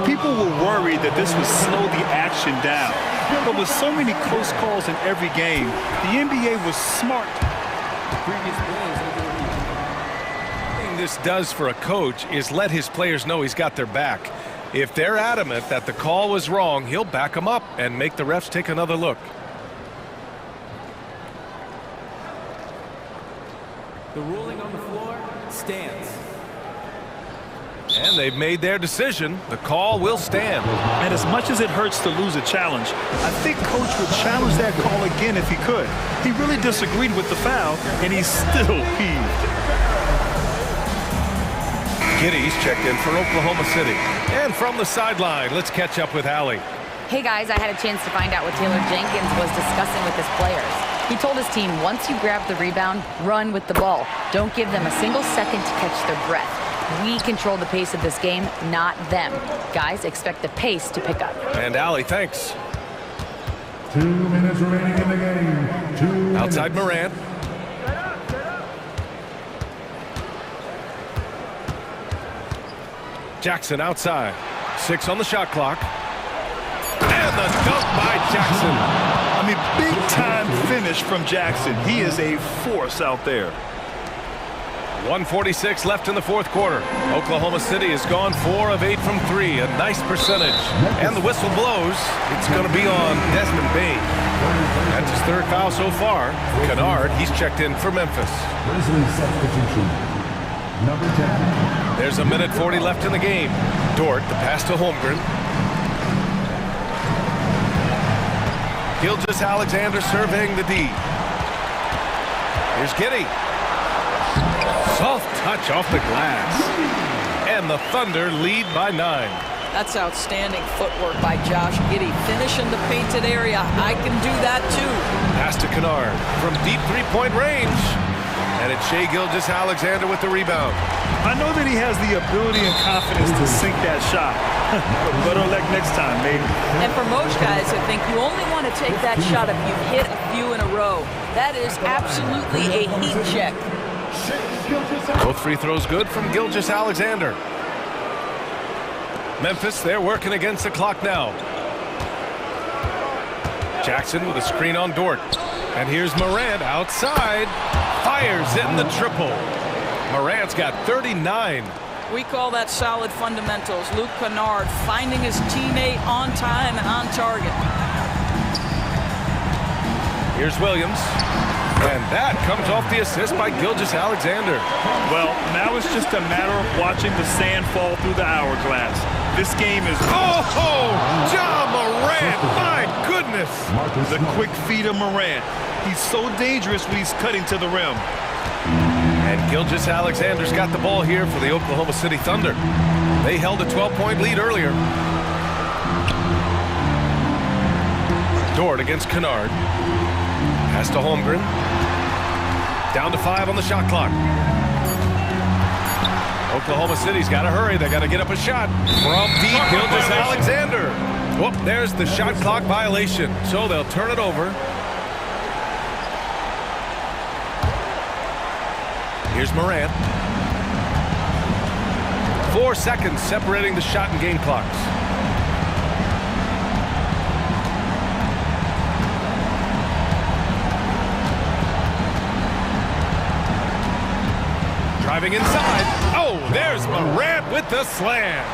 People were worried that this would slow the action down. But with so many close calls in every game, the NBA was smart. The thing this does for a coach is let his players know he's got their back. If they're adamant that the call was wrong, he'll back them up and make the refs take another look. The ruling on the floor stands. And they've made their decision. The call will stand. And as much as it hurts to lose a challenge, I think Coach would challenge that call again if he could. He really disagreed with the foul, and he's still peeved. Giddy's checked in for Oklahoma City. And from the sideline, let's catch up with Allie. Hey guys, I had a chance to find out what Taylor Jenkins was discussing with his players. He told his team, once you grab the rebound, run with the ball. Don't give them a single second to catch their breath. We control the pace of this game, not them. Guys, expect the pace to pick up. And Allie, thanks. 2 minutes remaining in the game. 2 minutes. Outside Morant. Jackson outside. 6 on the shot clock. And the dunk by Jackson. I mean, big-time finish from Jackson. He is a force out there. 1:46 left in the fourth quarter. Oklahoma City has gone 4 of 8 from 3, a nice percentage. And the whistle blows. It's going to be on Desmond Bain. That's his 3rd foul so far. Kennard, he's checked in for Memphis. Substitution. Number 10. There's a minute 40 left in the game. Dort, the pass to Holmgren. Gilgeous-Alexander surveying the D. Here's Giddey. Soft touch off the glass. And the Thunder lead by 9. That's outstanding footwork by Josh Giddey. Finish in the painted area. I can do that too. Pass to Kennard from deep three-point range. And it's Shai Gilgeous-Alexander with the rebound. I know that he has the ability and confidence to sink that shot. Better luck next time, maybe. And for most guys, I think you only want to take that shot if you've hit a few in a row. That is absolutely a heat check. Both free throws good from Gilgeous-Alexander. Memphis, they're working against the clock now. Jackson with a screen on Dort. And here's Morant outside. Fires in the triple. Morant's got 39. We call that solid fundamentals. Luke Kennard finding his teammate on time and on target. Here's Williams. And that comes off the assist by Gilgeous-Alexander. Well, now it's just a matter of watching the sand fall through the hourglass. This game is... Oh, John Morant, my goodness. The quick feet of Morant. He's so dangerous when he's cutting to the rim. And Gilgeous-Alexander's got the ball here for the Oklahoma City Thunder. They held a 12-point lead earlier. Dort against Kennard. Pass to Holmgren. Down to 5 on the shot clock. Oklahoma City's got to hurry. They got to get up a shot. From deep, Gilgeous-Alexander. Whoop, there's the shot clock violation. So they'll turn it over. Here's Morant. 4 seconds separating the shot and game clocks. Driving inside. Oh, there's Morant with the slam.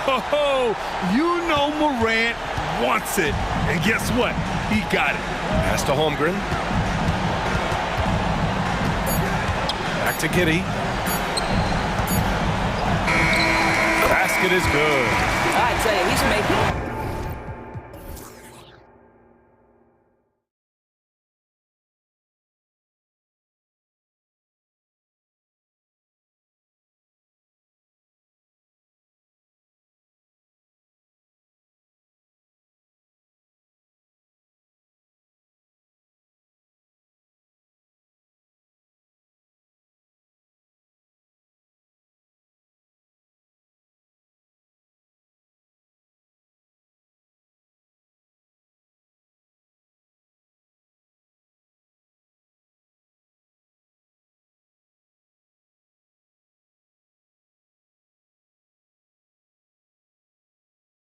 Oh, you know Morant wants it. And guess what? He got it. Pass to Holmgren. Back to Giddey. Basket is good. I tell you, he's making